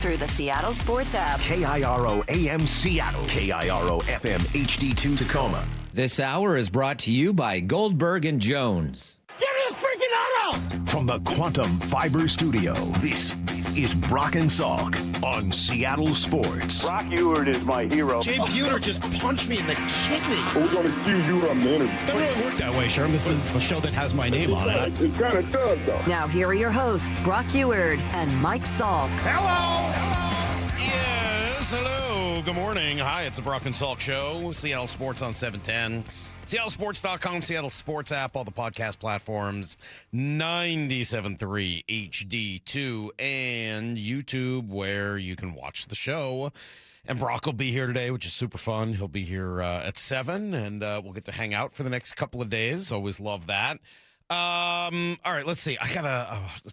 through the Seattle Sports app. KIRO AM Seattle. KIRO FM HD2 Tacoma. This hour is brought to you by Goldberg and Jones. Give me a freaking auto! From the Quantum Fiber Studio, this is Brock and Salk on Seattle Sports. Brock Ewert is my hero. Jay Buhner just punched me in the kidney. We're going to see you on the interview. Doesn't really work that way, Sherm. This is a show that has my name on it. It kind of does, though. Now here are your hosts, Brock Ewert and Mike Salk. Hello! Yes, hello. Good morning. Hi, it's the Brock and Salk Show. Seattle Sports on 710. SeattleSports.com, Seattle Sports app, all the podcast platforms, 97.3 HD2, and YouTube, where you can watch the show. And Brock will be here today, which is super fun. He'll be here at 7, and we'll get to hang out for the next couple of days. Always love that. All right, let's see.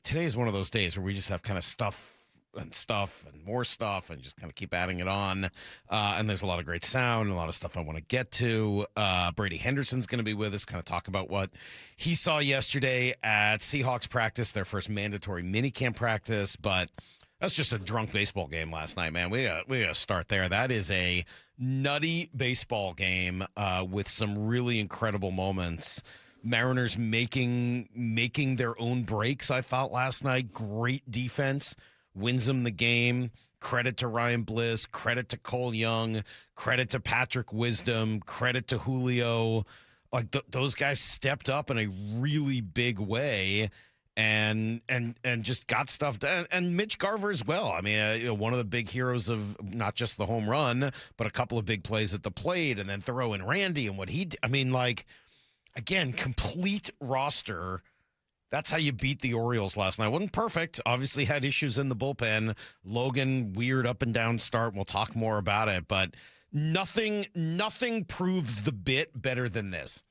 Today is one of those days where we just have kind of stuff and more stuff and just kind of keep adding it on. And there's a lot of great sound and a lot of stuff I want to get to. Brady Henderson's going to be with us, kind of talk about what he saw yesterday at Seahawks practice, their first mandatory minicamp practice. But that's just a drunk baseball game last night, man. We got to start there. That is a nutty baseball game with some really incredible moments. Mariners making their own breaks, I thought, last night. Great defense. Wins them the game. Credit to Ryan Bliss. Credit to Cole Young. Credit to Patrick Wisdom. Credit to Julio. Like those guys stepped up in a really big way, and just got stuff done. And Mitch Garver as well. I mean, one of the big heroes of not just the home run, but a couple of big plays at the plate, and then throw in Randy and what he did. I mean, like, again, complete roster. That's how you beat the Orioles last night. Wasn't perfect. Obviously had issues in the bullpen. Logan, weird up and down start. We'll talk more about it. But nothing proves the bit better than this.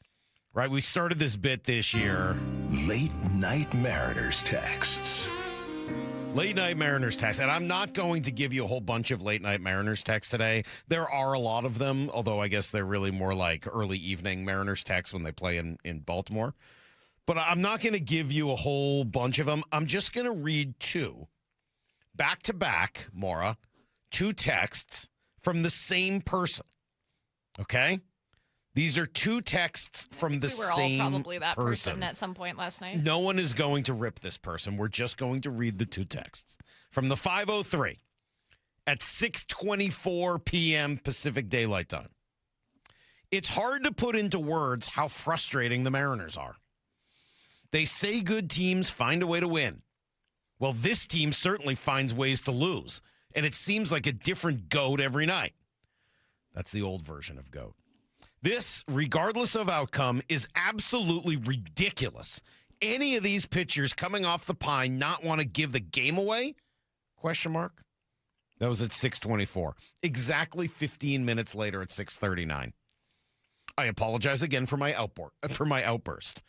Right? We started this bit this year. Late Night Mariners texts. Late Night Mariners texts. And I'm not going to give you a whole bunch of Late Night Mariners texts today. There are a lot of them, although I guess they're really more like early evening Mariners texts when they play in Baltimore. But I'm not going to give you a whole bunch of them. I'm just going to read two. Back-to-back, Maura, two texts from the same person. Okay? These are two texts from the same person. We were all probably that person at some point last night. No one is going to rip this person. We're just going to read the two texts. From the 503 at 6:24 p.m. Pacific Daylight Time. It's hard to put into words how frustrating the Mariners are. They say good teams find a way to win. Well, this team certainly finds ways to lose, and it seems like a different GOAT every night. That's the old version of GOAT. This, regardless of outcome, is absolutely ridiculous. Any of these pitchers coming off the pine not want to give the game away? Question mark. That was at 6:24. Exactly 15 minutes later at 6:39. I apologize again for my outburst.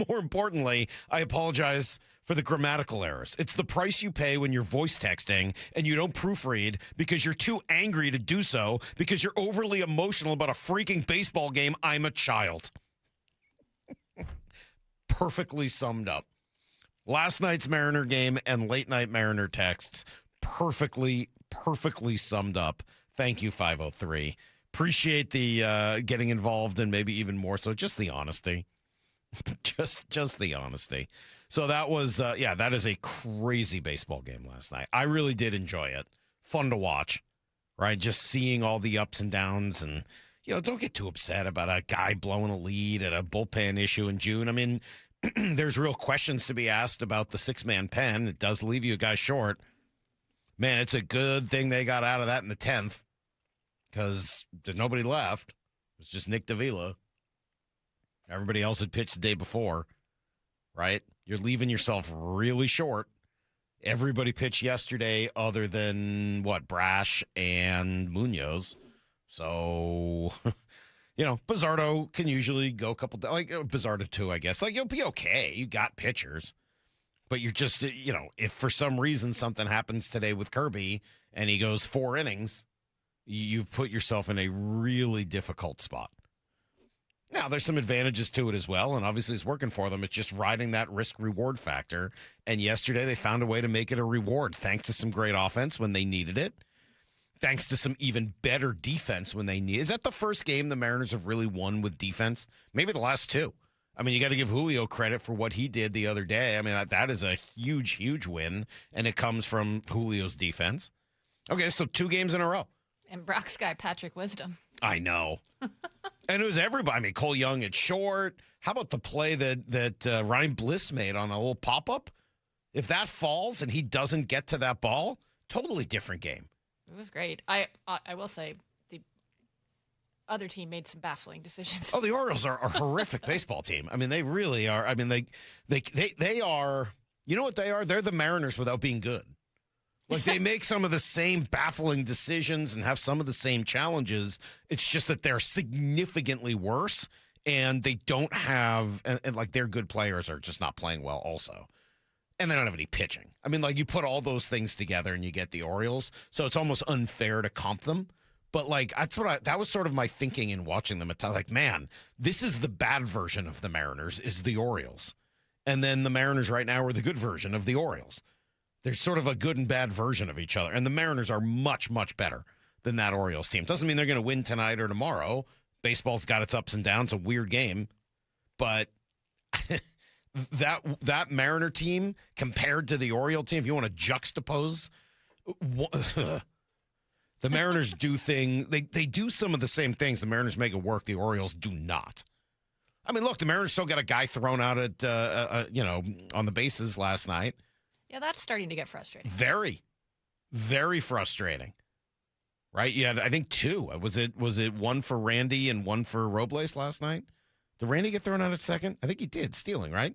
More importantly, I apologize for the grammatical errors. It's the price you pay when you're voice texting and you don't proofread because you're too angry to do so because you're overly emotional about a freaking baseball game. I'm a child. Perfectly summed up. Last night's Mariner game and late night Mariner texts perfectly summed up. Thank you, 503. Appreciate the getting involved and maybe even more so just the honesty. just the honesty. So that was, that is a crazy baseball game last night. I really did enjoy it. Fun to watch, right? Just seeing all the ups and downs and, don't get too upset about a guy blowing a lead at a bullpen issue in June. I mean, there's real questions to be asked about the six-man pen. It does leave you a guy short. Man, it's a good thing they got out of that in the 10th because there's nobody left. It's just Nick Davila. Everybody else had pitched the day before, right? You're leaving yourself really short. Everybody pitched yesterday other than, Brash and Munoz. So, Bizzardo can usually go a couple, Bizzardo too, I guess. You'll be okay. You got pitchers. But you're just, if for some reason something happens today with Kirby and he goes 4 innings, you've put yourself in a really difficult spot. Now, there's some advantages to it as well, and obviously it's working for them. It's just riding that risk-reward factor. And yesterday they found a way to make it a reward, thanks to some great offense when they needed it, thanks to some even better defense when they need it. Is that the first game the Mariners have really won with defense? Maybe the last two. I mean, you got to give Julio credit for what he did the other day. I mean, that is a huge, huge win, and it comes from Julio's defense. Okay, so 2 games in a row. And Brock's guy, Patrick Wisdom. I know. And it was everybody. I mean, Cole Young at short. How about the play that Ryan Bliss made on a little pop-up? If that falls and he doesn't get to that ball, totally different game. It was great. I will say the other team made some baffling decisions. Oh, the Orioles are a horrific baseball team. I mean, they really are. I mean, they are, you know what they are? They're the Mariners without being good. Like, they make some of the same baffling decisions and have some of the same challenges. It's just that they're significantly worse, and they don't have, and like, their good players are just not playing well also. And they don't have any pitching. I mean, like, you put all those things together and you get the Orioles, so it's almost unfair to comp them. But, like, that was sort of my thinking in watching them. Like, man, this is the bad version of the Mariners, is the Orioles. And then the Mariners right now are the good version of the Orioles. They're sort of a good and bad version of each other. And the Mariners are much, much better than that Orioles team. Doesn't mean they're going to win tonight or tomorrow. Baseball's got its ups and downs. It's a weird game. But that Mariner team compared to the Oriole team, if you want to juxtapose, the Mariners do they do some of the same things. The Mariners make it work. The Orioles do not. I mean, look, the Mariners still got a guy thrown out at on the bases last night. Yeah, that's starting to get frustrating. Very, very frustrating. Right? You had, I think, 2. Was it one for Randy and one for Robles last night? Did Randy get thrown out at second? I think he did, stealing, right?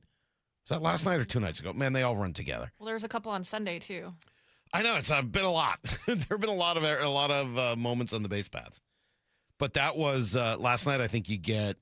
Was that last night or 2 nights ago? Man, they all run together. Well, there was a couple on Sunday, too. I know, it's been a lot. There have been a lot of moments on the base paths. But that was last night. I think you get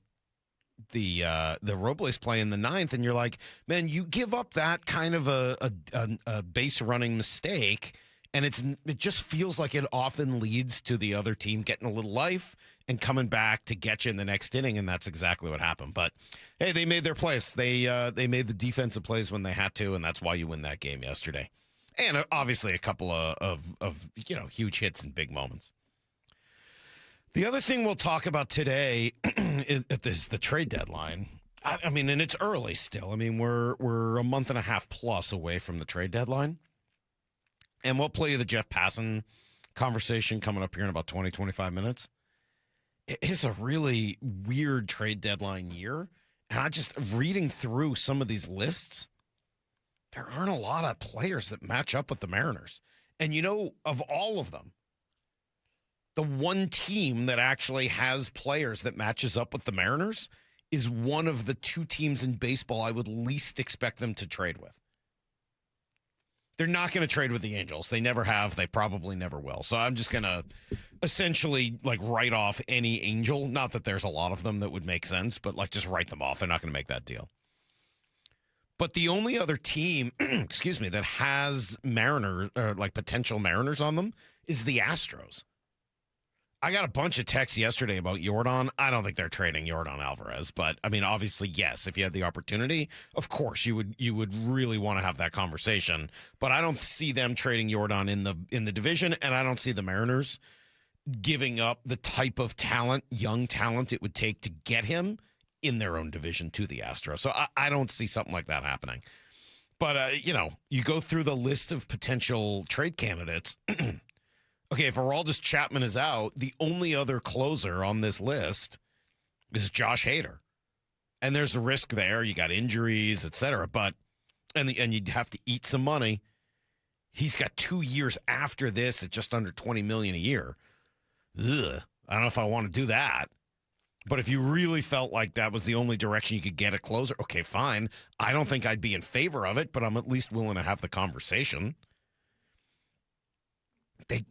the Robles play in the 9th, and you're like, man, you give up that kind of a base running mistake, and it just feels like it often leads to the other team getting a little life and coming back to get you in the next inning, and that's exactly what happened. But hey, they made their plays. They made the defensive plays when they had to, and that's why you win that game yesterday. And obviously a couple of huge hits and big moments. The other thing we'll talk about today is the trade deadline. I mean, and it's early still. I mean, we're a month and a half plus away from the trade deadline. And we'll play you the Jeff Passan conversation coming up here in about 20, 25 minutes. It is a really weird trade deadline year. And I just, reading through some of these lists, there aren't a lot of players that match up with the Mariners. And, of all of them, the one team that actually has players that matches up with the Mariners is one of the 2 teams in baseball I would least expect them to trade with. They're not going to trade with the Angels. They never have. They probably never will. So I'm just going to essentially write off any Angel. Not that there's a lot of them that would make sense, but just write them off. They're not going to make that deal. But the only other team, that has Mariners, potential Mariners on them is the Astros. I got a bunch of texts yesterday about Yordan. I don't think they're trading Yordan Alvarez, but I mean, obviously, yes, if you had the opportunity, of course you would really want to have that conversation. But I don't see them trading Yordan in the division, and I don't see the Mariners giving up the type of talent, young talent it would take to get him in their own division to the Astros. So I don't see something like that happening. But you go through the list of potential trade candidates. Okay, if Aroldis Chapman is out, the only other closer on this list is Josh Hader. And there's a risk there. You got injuries, et cetera. But, and you'd have to eat some money. He's got 2 years after this at just under $20 million a year. Ugh, I don't know if I want to do that. But if you really felt like that was the only direction you could get a closer, okay, fine. I don't think I'd be in favor of it, but I'm at least willing to have the conversation.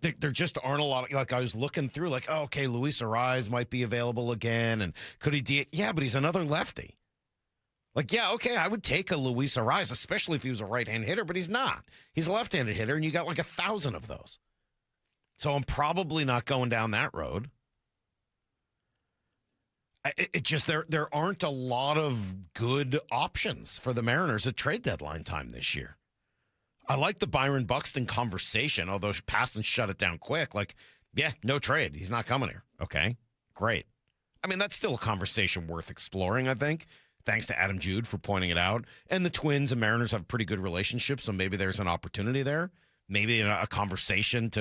There just aren't a lot of, I was looking through, okay, Luis Arraez might be available again, and could he yeah, but he's another lefty. Yeah, okay, I would take a Luis Arraez, especially if he was a right-hand hitter, but he's not. He's a left-handed hitter, and you got 1,000 of those. So I'm probably not going down that road. It just there aren't a lot of good options for the Mariners at trade deadline time this year. I like the Byron Buxton conversation, although Passan shut it down quick. Like, yeah, no trade. He's not coming here. Okay, great. I mean, that's still a conversation worth exploring, I think. Thanks to Adam Jude for pointing it out. And the Twins and Mariners have a pretty good relationship, so maybe there's an opportunity there. Maybe a conversation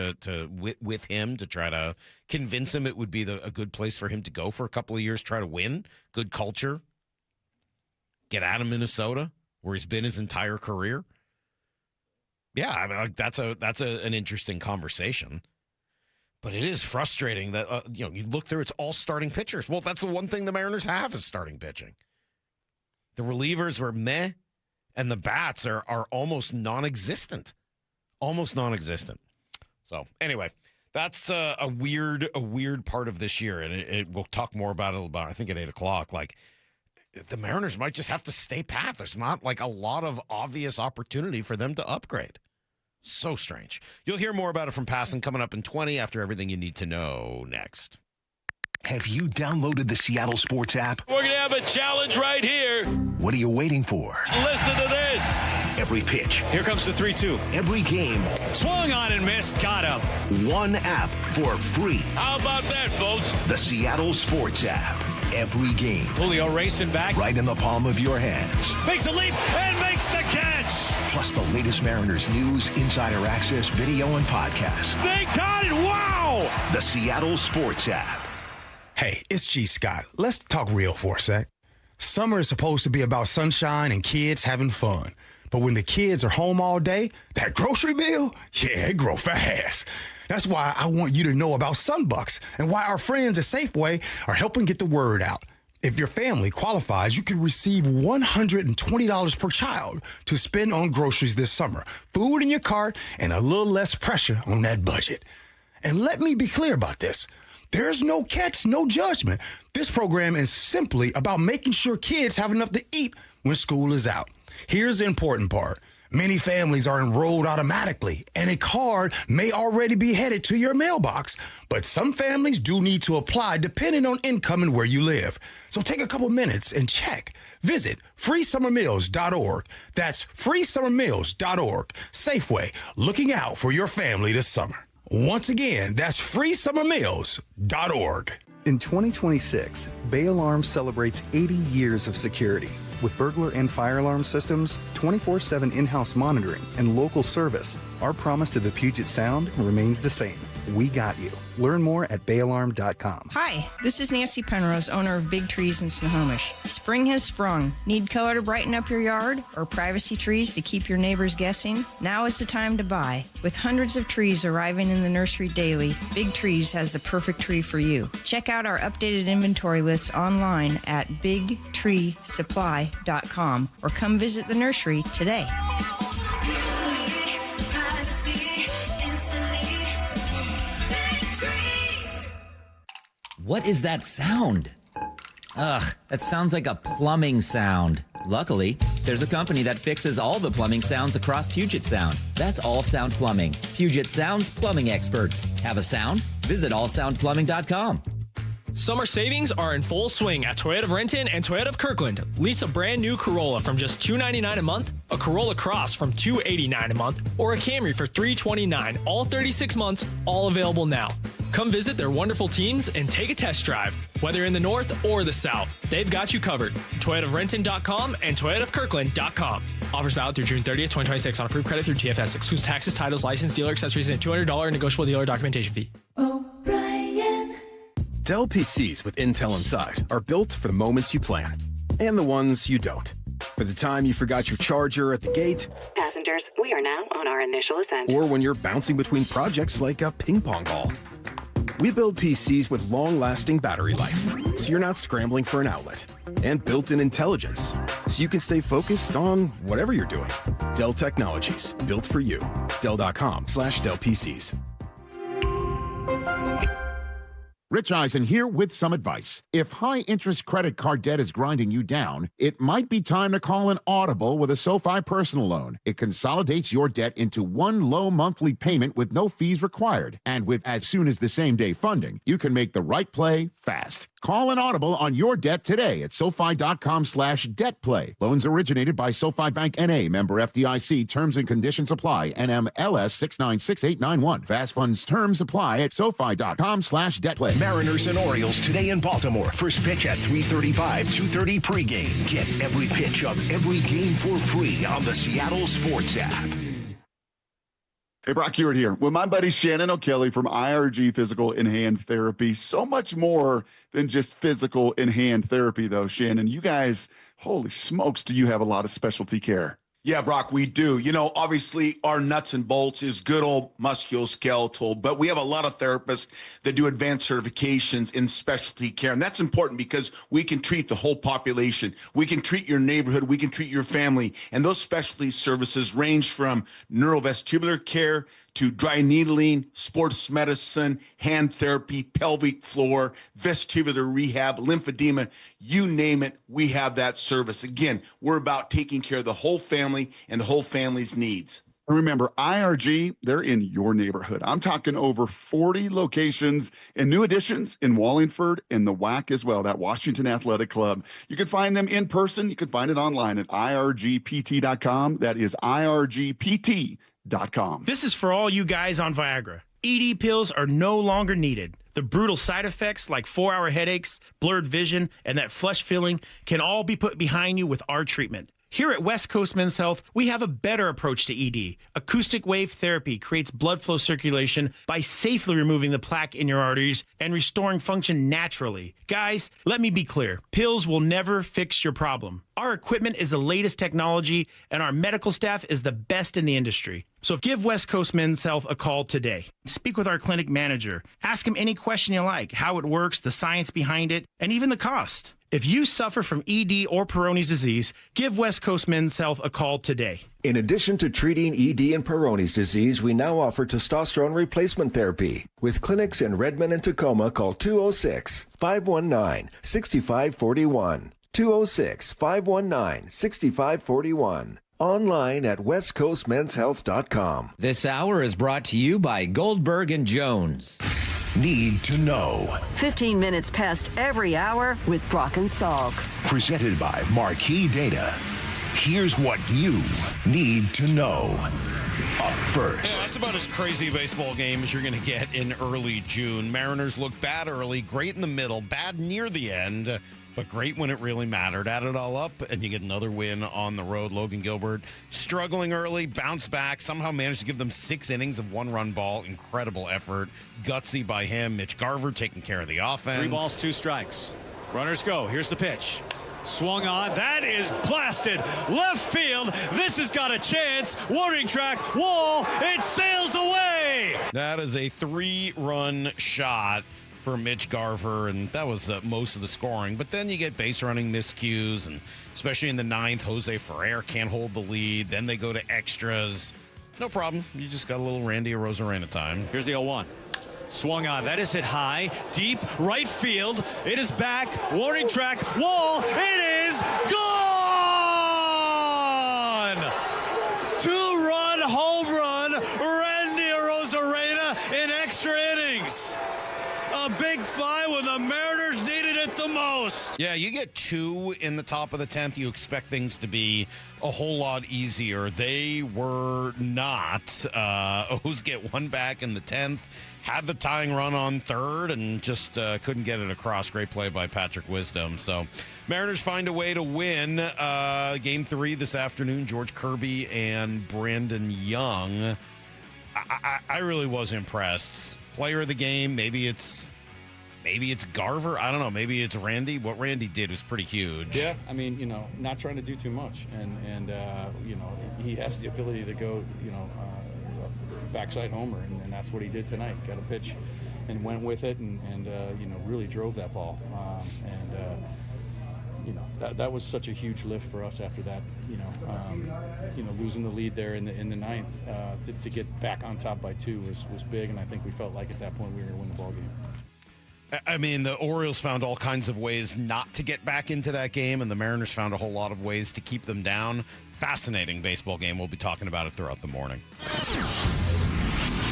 with him to try to convince him it would be a good place for him to go for a couple of years, try to win. Good culture. Get out of Minnesota, where he's been his entire career. Yeah, I mean, like, that's an interesting conversation. But it is frustrating that you look through, it's all starting pitchers. Well, that's the one thing the Mariners have is starting pitching. The relievers were meh, and the bats are almost non-existent. Almost non-existent. So anyway, that's a weird part of this year, and we'll talk more about it I think at 8:00. Like, the Mariners might just have to stay pat. There's not like a lot of obvious opportunity for them to upgrade. So strange. You'll hear more about it from Passan coming up in 20 after everything you need to know next. Have you downloaded the Seattle Sports app? We're going to have a challenge right here. What are you waiting for? Listen to this. Every pitch. Here comes the 3-2. Every game. Swung on and missed. Got him. One app for free. How about that, folks? The Seattle Sports app. Every game. Julio racing back. Right in the palm of your hands. Makes a leap and makes the catch. Plus the latest Mariners news, insider access, video, and podcasts. They got it. Wow. The Seattle Sports app. Hey, it's G. Scott. Let's talk real for a sec. Summer is supposed to be about sunshine and kids having fun. But when the kids are home all day, that grocery bill, yeah, it grow fast. That's why I want you to know about Sunbucks and why our friends at Safeway are helping get the word out. If your family qualifies, you can receive $120 per child to spend on groceries this summer. Food in your cart and a little less pressure on that budget. And let me be clear about this. There's no catch, no judgment. This program is simply about making sure kids have enough to eat when school is out. Here's the important part. Many families are enrolled automatically, and a card may already be headed to your mailbox. But some families do need to apply depending on income and where you live. So take a couple minutes and check. Visit freesummermeals.org. That's freesummermeals.org. Safeway, looking out for your family this summer. Once again, that's freesummermeals.org. In 2026, Bay Alarm celebrates 80 years of security. With burglar and fire alarm systems, 24/7 in-house monitoring, and local service, our promise to the Puget Sound remains the same. We got you. Learn more at bayalarm.com. Hi, this is Nancy Penrose, owner of Big Trees in Snohomish. Spring has sprung. Need color to brighten up your yard or privacy trees to keep your neighbors guessing? Now is the time to buy. With hundreds of trees arriving in the nursery daily, Big Trees has the perfect tree for you. Check out our updated inventory list online at bigtreesupply.com or come visit the nursery today. What is that sound? Ugh, that sounds like a plumbing sound. Luckily, there's a company that fixes all the plumbing sounds across Puget Sound. That's All Sound Plumbing. Puget Sound's plumbing experts. Have a sound? Visit allsoundplumbing.com. Summer savings are in full swing at Toyota of Renton and Toyota of Kirkland. Lease a brand new Corolla from just $299 a month, a Corolla Cross from $289 a month, or a Camry for $329, all 36 months, all available now. Come visit their wonderful teams and take a test drive. Whether in the north or the south, they've got you covered. ToyotaofRenton.com and ToyotaofKirkland.com. Offers valid through June 30th, 2026 on approved credit through TFS. Excludes taxes, titles, license, dealer accessories, and a $200 negotiable dealer documentation fee. Dell PCs with Intel inside are built for the moments you plan and the ones you don't. For the time you forgot your charger at the gate. Passengers, we are now on our initial ascent. Or when you're bouncing between projects like a ping pong ball. We build PCs with long-lasting battery life, so you're not scrambling for an outlet. And built-in intelligence, so you can stay focused on whatever you're doing. Dell Technologies, built for you. Dell.com/Dell PCs. Rich Eisen here with some advice. If high-interest credit card debt is grinding you down, it might be time to call an audible with a SoFi personal loan. It consolidates your debt into one low monthly payment with no fees required. And with as soon as the same day funding, you can make the right play fast. Call an audible on your debt today at SoFi.com/debtplay. Loans originated by SoFi Bank N.A., member FDIC. Terms and conditions apply. NMLS 696891. Fast funds terms apply at SoFi.com/debtplay. Mariners and Orioles today in Baltimore. First pitch at 3:35, 2:30 pregame. Get every pitch of every game for free on the Seattle Sports app. Hey, Brock Ewert here with my buddy Shannon O'Kelly from IRG Physical and Hand Therapy. So much more than just physical and hand therapy, though, Shannon. You guys, holy smokes, do you have a lot of specialty care? Yeah, Brock, we do. You know, obviously our nuts and bolts is good old musculoskeletal, but we have a lot of therapists that do advanced certifications in specialty care. And that's important because we can treat the whole population. We can treat your neighborhood. We can treat your family. And those specialty services range from neurovestibular care to dry needling, sports medicine, hand therapy, pelvic floor, vestibular rehab, lymphedema, you name it, we have that service. Again, we're about taking care of the whole family and the whole family's needs. Remember, IRG, they're in your neighborhood. I'm talking over 40 locations and new additions in Wallingford and the WAC as well, that Washington Athletic Club. You can find them in person. You can find it online at irgpt.com. That is irgpt.com. This is for all you guys on Viagra. ED pills are no longer needed. The brutal side effects like 4-hour headaches, blurred vision, and that flush feeling can all be put behind you with our treatment. Here at West Coast Men's Health, we have a better approach to ED. Acoustic wave therapy creates blood flow circulation by safely removing the plaque in your arteries and restoring function naturally. Guys, let me be clear. Pills will never fix your problem. Our equipment is the latest technology, and our medical staff is the best in the industry. So give West Coast Men's Health a call today. Speak with our clinic manager. Ask him any question you like, how it works, the science behind it, and even the cost. If you suffer from ED or Peyronie's disease, give West Coast Men's Health a call today. In addition to treating ED and Peyronie's disease, we now offer testosterone replacement therapy. With clinics in Redmond and Tacoma, call 206-519-6541. 206-519-6541. Online at westcoastmenshealth.com. This hour is brought to you by Goldberg and Jones. Need to know. 15 minutes past every hour with Brock and Salk. Presented by Marquee Data. Here's what you need to know. Up first. Yeah, that's about as crazy a baseball game as you're going to get in early June. Mariners look bad early, great in the middle, bad near the end, but great when it really mattered. Add it all up, and you get another win on the road. Logan Gilbert struggling early, bounced back, somehow managed to give them 6 innings of 1-run ball. Incredible effort. Gutsy by him. Mitch Garver taking care of the offense. 3 balls, 2 strikes. Runners go. Here's the pitch. Swung on. That is blasted. Left field. This has got a chance. Warning track. Wall. It sails away. That is a 3-run shot for Mitch Garver, and that was most of the scoring. But then you get base running miscues, and especially in the 9th, Jose Ferrer can't hold the lead. Then they go to extras. No problem. You just got a little Randy Arozarena time. Here's the 0-1. Swung on. That is hit high. Deep right field. It is back. Warning track. Wall. It is gone! 2-run home run. Randy Arozarena in extra innings. A big fly when the Mariners needed it the most. Yeah, you get 2 in the top of the 10th. You expect things to be a whole lot easier. They were not. O's get 1 back in the 10th. Had the tying run on 3rd and just couldn't get it across. Great play by Patrick Wisdom. So Mariners find a way to win Game 3 this afternoon. George Kirby and Brandon Young. I really was impressed. Player of the game, maybe it's Garver. I don't know. Maybe it's Randy. What Randy did was pretty huge. Yeah, I mean, not trying to do too much, and he has the ability to go, backside homer, and that's what he did tonight. Got a pitch and went with it, and really drove that ball. That was such a huge lift for us after that. Losing the lead there in the 9th to get back on top by 2 was big, and I think we felt like at that point we were going to win the ball game. I mean, the Orioles found all kinds of ways not to get back into that game, and the Mariners found a whole lot of ways to keep them down. Fascinating baseball game. We'll be talking about it throughout the morning.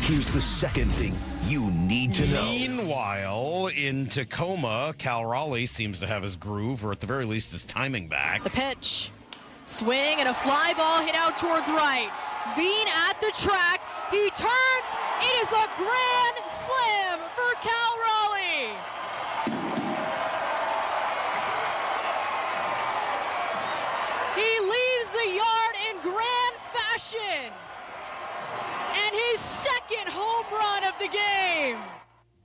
Here's the second thing you need to know. Meanwhile, in Tacoma, Cal Raleigh seems to have his groove, or at the very least his timing back. The pitch. Swing and a fly ball hit out towards right. Veen at the track. He turns. It is a grand slam for Cal Raleigh. He leaves the yard in grand fashion. And his second home run of the game.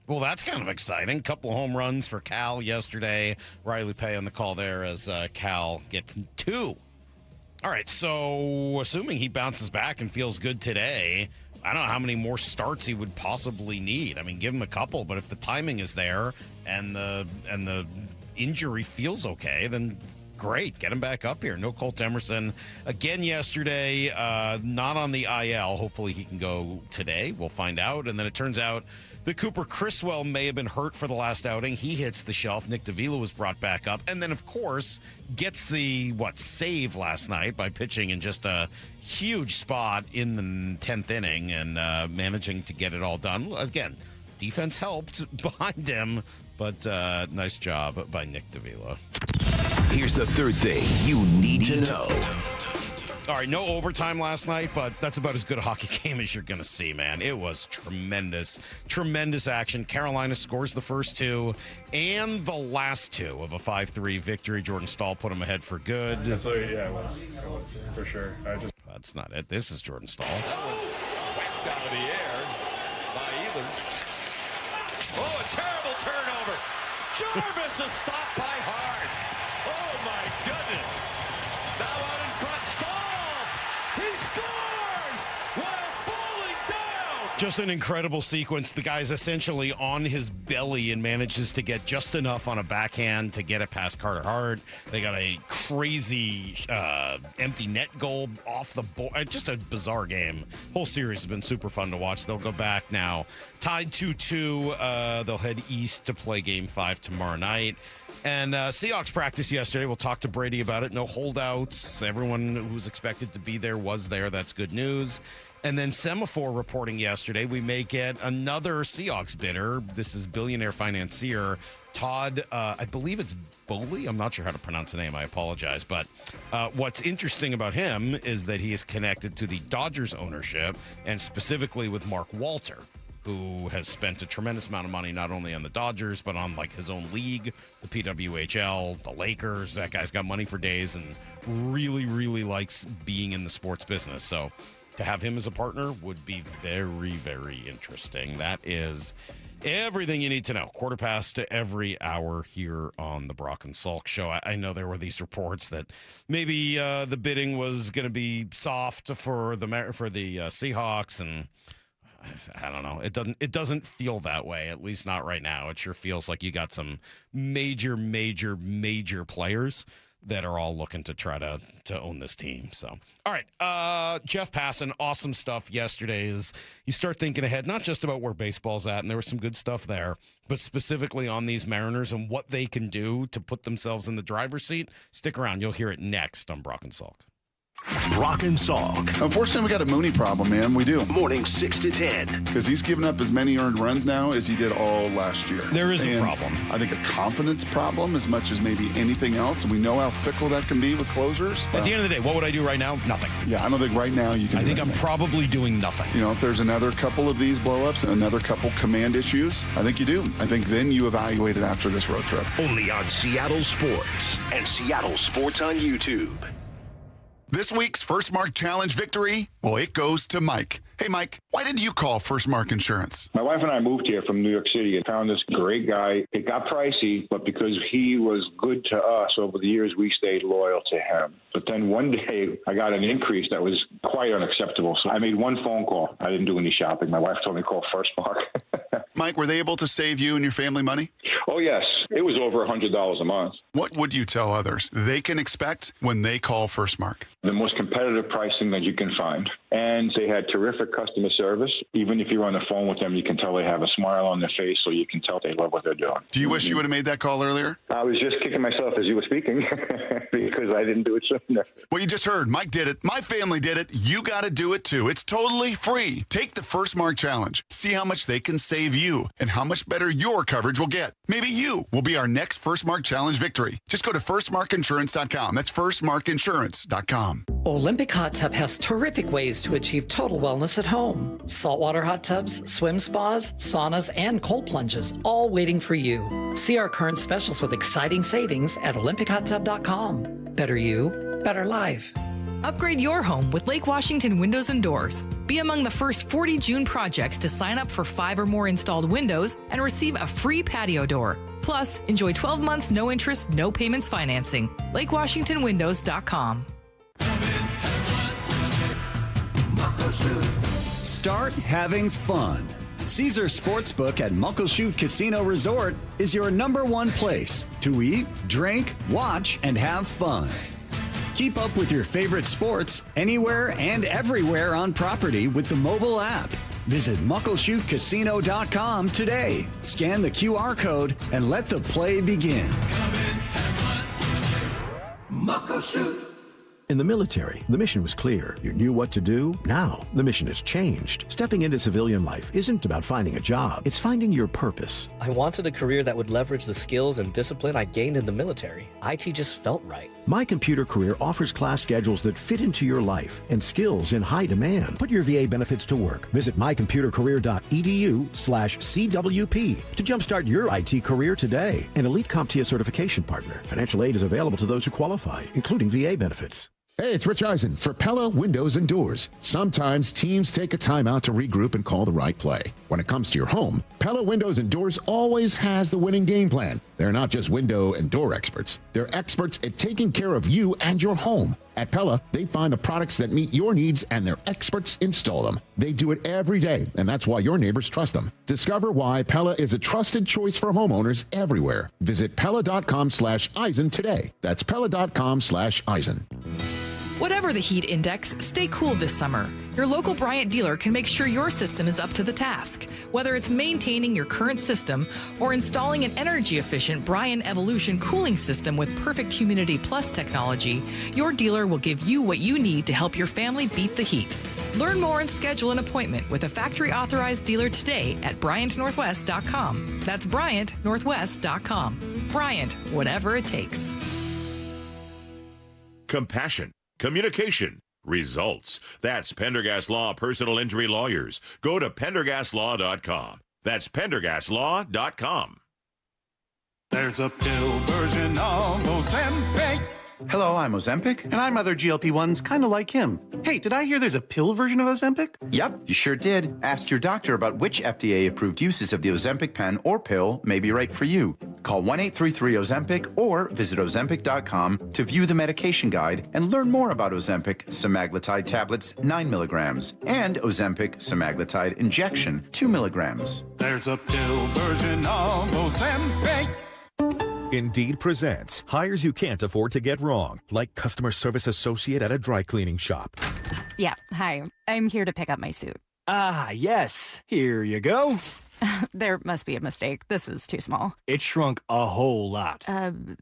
Well, that's kind of exciting. Couple home runs for Cal yesterday. Riley Pay on the call there as Cal gets 2. All right, so assuming he bounces back and feels good today, I don't know how many more starts he would possibly need. I mean, give him a couple, but if the timing is there and the injury feels okay, then great, get him back up here. No Colt Emerson again yesterday, not on the IL. Hopefully he can go today. We'll find out. And then it turns out that Cooper Criswell may have been hurt for the last outing. He hits the shelf. Nick Davila was brought back up. And then, of course, gets the, save last night by pitching in just a huge spot in the 10th inning and managing to get it all done. Again, defense helped behind him, but nice job by Nick Davila. Here's the third thing you need to know. All right, no overtime last night, but that's about as good a hockey game as you're going to see, man. It was tremendous, tremendous action. Carolina scores the first 2 and the last 2 of a 5-3 victory. Jordan Stahl put them ahead for good. It was for sure. That's not it. This is Jordan Stahl. Whacked out of the air by Ehlers. Oh, a terrible turnover. Jarvis is stopped by Hart. Oh, my goodness. Now out in front, Stahl. He scores while falling down. Just an incredible sequence. The guy's essentially on his belly and manages to get just enough on a backhand to get it past Carter Hart. They got a crazy empty net goal off the board. Just a bizarre game. Whole series has been super fun to watch. They'll go back now. Tied 2-2. They'll head east to play Game 5 tomorrow night. And Seahawks practice yesterday. We'll talk to Brady about it. No holdouts. Everyone who was expected to be there was there. That's good news. And then Semaphore reporting yesterday, we may get another Seahawks bidder. This is billionaire financier Todd, I believe it's Bowley. I'm not sure how to pronounce the name. I apologize. But what's interesting about him is that he is connected to the Dodgers ownership and specifically with Mark Walter, who has spent a tremendous amount of money not only on the Dodgers, but on his own league, the PWHL, the Lakers. That guy's got money for days and really, really likes being in the sports business. So to have him as a partner would be very, very interesting. That is everything you need to know. 4:15 to every hour here on the Brock and Salk Show. I know there were these reports that maybe the bidding was going to be soft for the Seahawks, and I don't know. It doesn't feel that way, at least not right now. It sure feels like you got some major players that are all looking to try to own this team. So, all right, Jeff Passan, awesome stuff yesterday. As you start thinking ahead, not just about where baseball's at, and there was some good stuff there, but specifically on these Mariners and what they can do to put themselves in the driver's seat. Stick around. You'll hear it next on Brock and Salk. Brock and Salk. Unfortunately, we got a Mooney problem, man. We do. Morning 6 to 10. Because he's given up as many earned runs now as he did all last year. There is a problem. I think a confidence problem as much as maybe anything else. And we know how fickle that can be with closers. At the end of the day, what would I do right now? Nothing. Yeah, I don't think right now you can. I think I'm probably doing nothing. You know, if there's another couple of these blow-ups and another couple command issues, I think you do. I think then you evaluate it after this road trip. Only on Seattle Sports and Seattle Sports on YouTube. This week's First Mark Challenge victory, well, it goes to Mike. Hey, Mike, why did you call First Mark Insurance? My wife and I moved here from New York City and found this great guy. It got pricey, but because he was good to us over the years, we stayed loyal to him. But then one day I got an increase that was quite unacceptable. So I made one phone call. I didn't do any shopping. My wife told me to call First Mark. Mike, were they able to save you and your family money? Oh, yes. It was over $100 a month. What would you tell others they can expect when they call First Mark? The most competitive pricing that you can find. And they had terrific customer service. Even if you're on the phone with them, you can tell they have a smile on their face, so you can tell they love what they're doing. Do you wish you would have made that call earlier? I was just kicking myself as you were speaking because I didn't do it sooner. Well, you just heard. Mike did it. My family did it. You got to do it too. It's totally free. Take the First Mark Challenge. See how much they can save you and how much better your coverage will get. Maybe you will be our next First Mark Challenge victory. Just go to firstmarkinsurance.com. That's firstmarkinsurance.com. Olympic Hot Tub has terrific ways to achieve total wellness at home. Saltwater hot tubs, swim spas, saunas, and cold plunges, all waiting for you. See our current specials with exciting savings at olympichottub.com. Better you, better life. Upgrade your home with Lake Washington Windows and Doors. Be among the first 40 June projects to sign up for 5 or more installed windows and receive a free patio door. Plus, enjoy 12 months no interest, no payments financing. LakeWashingtonWindows.com. Start having fun. Caesar Sportsbook at Muckleshoot Casino Resort is your #1 place to eat, drink, watch, and have fun. Keep up with your favorite sports anywhere and everywhere on property with the mobile app. Visit muckleshootcasino.com today. Scan the QR code and let the play begin. Muckleshoot. In the military, the mission was clear. You knew what to do. Now, the mission has changed. Stepping into civilian life isn't about finding a job. It's finding your purpose. I wanted a career that would leverage the skills and discipline I gained in the military. IT just felt right. My Computer Career offers class schedules that fit into your life and skills in high demand. Put your VA benefits to work. Visit mycomputercareer.edu/CWP to jumpstart your IT career today. An elite CompTIA certification partner. Financial aid is available to those who qualify, including VA benefits. Hey, it's Rich Eisen for Pella Windows and Doors. Sometimes teams take a timeout to regroup and call the right play. When it comes to your home, Pella Windows and Doors always has the winning game plan. They're not just window and door experts. They're experts at taking care of you and your home. At Pella, they find the products that meet your needs and their experts install them. They do it every day, and that's why your neighbors trust them. Discover why Pella is a trusted choice for homeowners everywhere. Visit Pella.com/Eisen today. That's Pella.com/Eisen. Whatever the heat index, stay cool this summer. Your local Bryant dealer can make sure your system is up to the task. Whether it's maintaining your current system or installing an energy-efficient Bryant Evolution cooling system with perfect Humidity Plus technology, your dealer will give you what you need to help your family beat the heat. Learn more and schedule an appointment with a factory-authorized dealer today at BryantNorthwest.com. That's BryantNorthwest.com. Bryant, whatever it takes. Compassion. Communication. Results. That's Pendergast Law Personal Injury Lawyers. Go to PendergastLaw.com. That's PendergastLaw.com. There's a pill version of Ozempic. Hello, I'm Ozempic. And I'm other GLP-1s kind of like him. Hey, did I hear there's a pill version of Ozempic? Yep, you sure did. Ask your doctor about which FDA-approved uses of the Ozempic pen or pill may be right for you. Call 1-833-OZEMPIC or visit Ozempic.com to view the medication guide and learn more about Ozempic semaglutide tablets 9 milligrams and Ozempic semaglutide injection 2 milligrams. There's a pill version of Ozempic. Indeed presents hires you can't afford to get wrong, like customer service associate at a dry cleaning shop. Yeah, hi. I'm here to pick up my suit. Ah, yes. Here you go. There must be a mistake. This is too small. It shrunk a whole lot.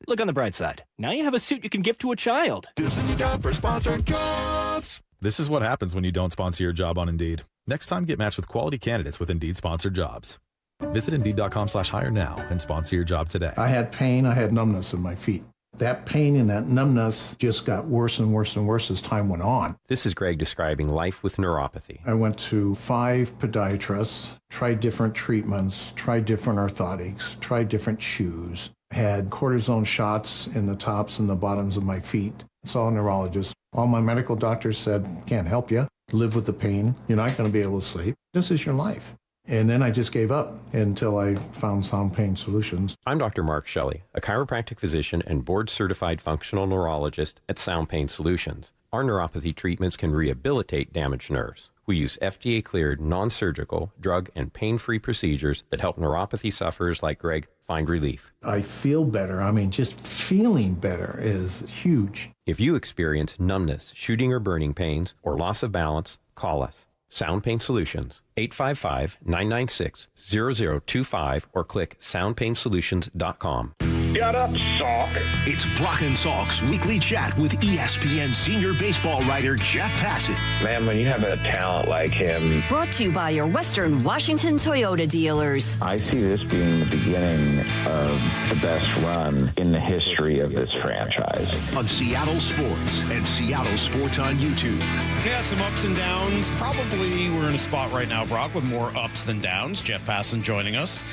Look on the bright side. Now you have a suit you can give to a child. This is a job for sponsored jobs. This is what happens when you don't sponsor your job on Indeed. Next time, get matched with quality candidates with Indeed sponsored jobs. Visit Indeed.com/hire now and sponsor your job today. I had pain. I had numbness in my feet. That pain and that numbness just got worse and worse and worse as time went on. This is Greg describing life with neuropathy. I went to 5 podiatrists, tried different treatments, tried different orthotics, tried different shoes, had cortisone shots in the tops and the bottoms of my feet. Saw a neurologist. All my medical doctors said, can't help you. Live with the pain. You're not going to be able to sleep. This is your life. And then I just gave up until I found Sound Pain Solutions. I'm Dr. Mark Shelley, a chiropractic physician and board-certified functional neurologist at Sound Pain Solutions. Our neuropathy treatments can rehabilitate damaged nerves. We use FDA-cleared, non-surgical, drug and pain-free procedures that help neuropathy sufferers like Greg find relief. I feel better. I mean, just feeling better is huge. If you experience numbness, shooting or burning pains, or loss of balance, Call us. Sound Pain Solutions, 855-996-0025 or click soundpainsolutions.com. Shut up, Salk. It's Brock and Salk's weekly chat with ESPN senior baseball writer Jeff Passan. Man, when you have a talent like him. Brought to you by your Western Washington Toyota dealers. I see this being the beginning of the best run in the history of this franchise. On Seattle Sports and Seattle Sports on YouTube. Yeah, some ups and downs. Probably we're in a spot right now, Brock, with more ups than downs. Jeff Passan joining us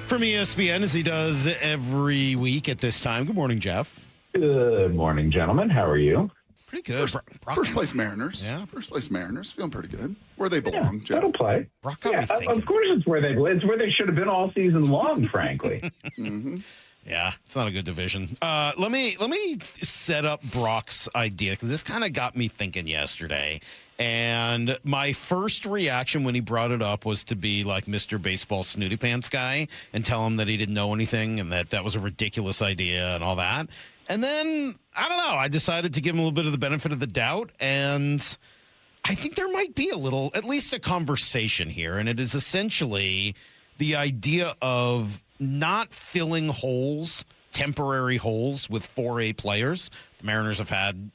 from ESPN, as he does every week at this time. Good morning, Jeff. Good morning, gentlemen. How are you? Pretty good. First place Mariners. Yeah. First place Mariners. Feeling pretty good. Where they belong, Jeff. That'll play. Brock got me thinking. Of course it's where they play. It's where they should have been all season long, frankly. Mm-hmm. Yeah, it's not a good division. Let me set up Brock's idea, because this kind of got me thinking yesterday. And my first reaction when he brought it up was to be like Mr. Baseball Snooty Pants guy and tell him that he didn't know anything and that was a ridiculous idea and all that. And then, I don't know, I decided to give him a little bit of the benefit of the doubt. And I think there might be at least a conversation here. And it is essentially the idea of not filling temporary holes with 4A players. The Mariners have had,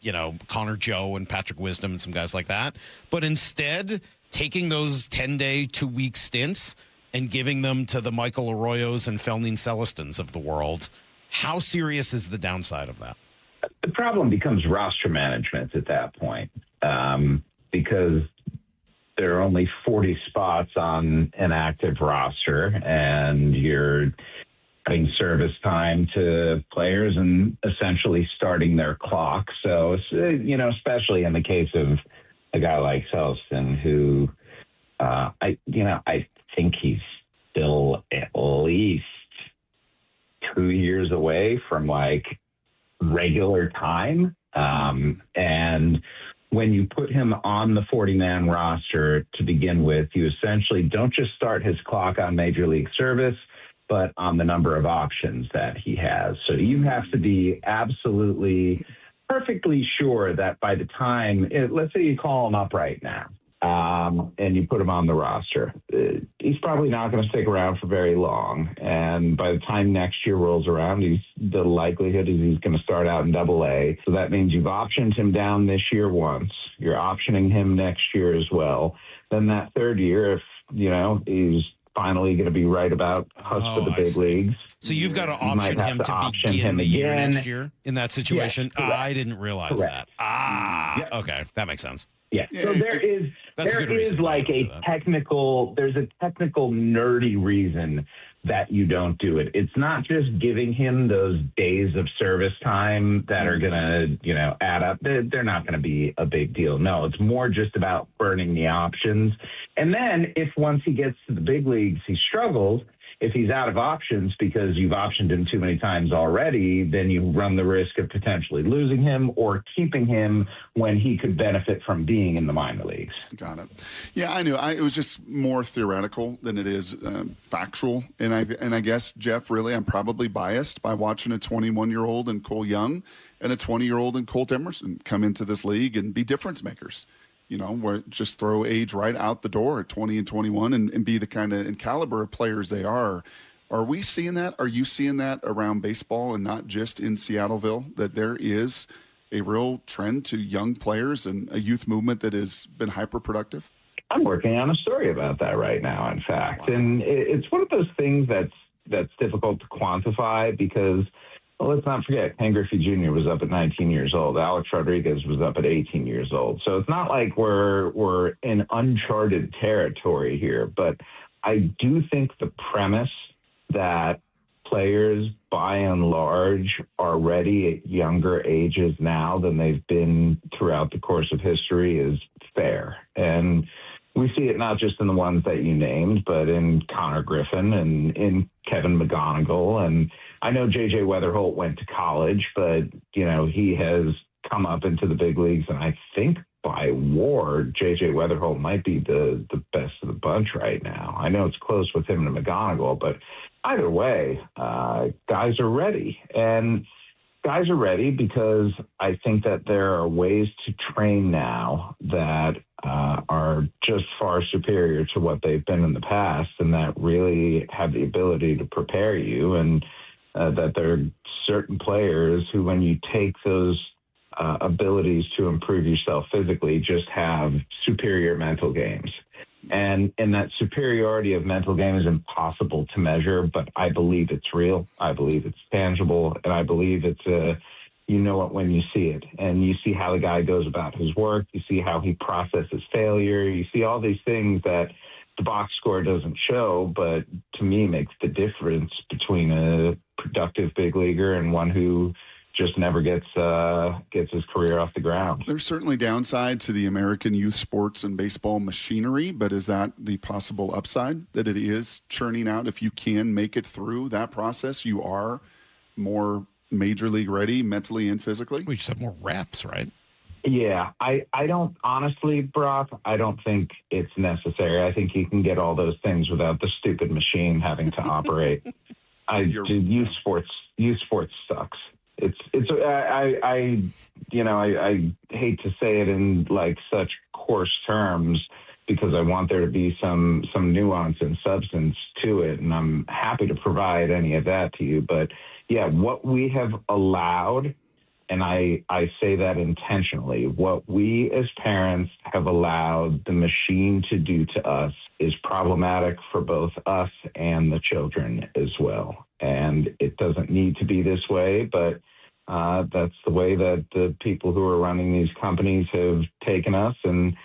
Connor Joe and Patrick Wisdom and some guys like that. But instead, taking those 10-day, 2-week stints and giving them to the Michael Arroyos and Felnin Celestins of the world. How serious is the downside of that? The problem becomes roster management at that point, because there are only 40 spots on an active roster, and you're adding service time to players and essentially starting their clock. So, especially in the case of a guy like Celestin, who I think he's still at least 2 years away from regular time. And when you put him on the 40-man roster to begin with, you essentially don't just start his clock on Major League service, but on the number of options that he has. So you have to be absolutely perfectly sure that by the time, let's say you call him up right now, and you put him on the roster, he's probably not going to stick around for very long. And by the time next year rolls around, the likelihood is he's going to start out in Double-A. So that means you've optioned him down this year once. You're optioning him next year as well. Then that third year, if, he's finally going to be right about cusp of the big leagues. So you've got to option him to begin the year next year in that situation? Yes, I didn't realize that. Okay. That makes sense. Yeah. So there is a technical nerdy reason that you don't do it. It's not just giving him those days of service time that are going to, add up. They're not going to be a big deal. No, it's more just about burning the options. And then if once he gets to the big leagues, he struggles. If he's out of options because you've optioned him too many times already, then you run the risk of potentially losing him or keeping him when he could benefit from being in the minor leagues. Got it. Yeah, I knew. It was just more theoretical than it is factual. And I guess, Jeff, really, I'm probably biased by watching a 21-year-old in Cole Young and a 20-year-old in Colt Emerson come into this league and be difference makers. Where just throw age right out the door at 20 and 21 and be the kind of and caliber of players they are. Are we seeing that? Are you seeing that around baseball and not just in Seattleville, that there is a real trend to young players and a youth movement that has been hyper-productive? I'm working on a story about that right now, in fact. Wow. And it's one of those things that's difficult to quantify because, well, let's not forget, Ken Griffey Jr. was up at 19 years old. Alex Rodriguez was up at 18 years old. So it's not like we're in uncharted territory here. But I do think the premise that players, by and large, are ready at younger ages now than they've been throughout the course of history is fair. And we see it not just in the ones that you named, but in Connor Griffin and in Kevin McGonigal. And I know J.J. Weatherholt went to college, but, he has come up into the big leagues. And I think by WAR, J.J. Weatherholt might be the best of the bunch right now. I know it's close with him and McGonigal, but either way, guys are ready. And guys are ready because I think that there are ways to train now that are just far superior to what they've been in the past, and that really have the ability to prepare you, and that there are certain players who, when you take those abilities to improve yourself physically, just have superior mental games. And that superiority of mental game is impossible to measure, but I believe it's real. I believe it's tangible, and I believe it's you know it when you see it, and you see how the guy goes about his work. You see how he processes failure. You see all these things that the box score doesn't show, but to me makes the difference between a productive big leaguer and one who just never gets his career off the ground. There's certainly downside to the American youth sports and baseball machinery, but is that the possible upside, that it is churning out? If you can make it through that process, you are more major league ready mentally and physically? We just have more reps, right? Yeah, I don't, honestly, Brock, I don't think it's necessary. I think you can get all those things without the stupid machine having to operate. Youth sports sucks. I hate to say it in like such coarse terms, because I want there to be some nuance and substance to it, and I'm happy to provide any of that to you. But yeah, what we have allowed, and I say that intentionally, what we as parents have allowed the machine to do to us is problematic for both us and the children as well. And it doesn't need to be this way, but that's the way that the people who are running these companies have taken us. And,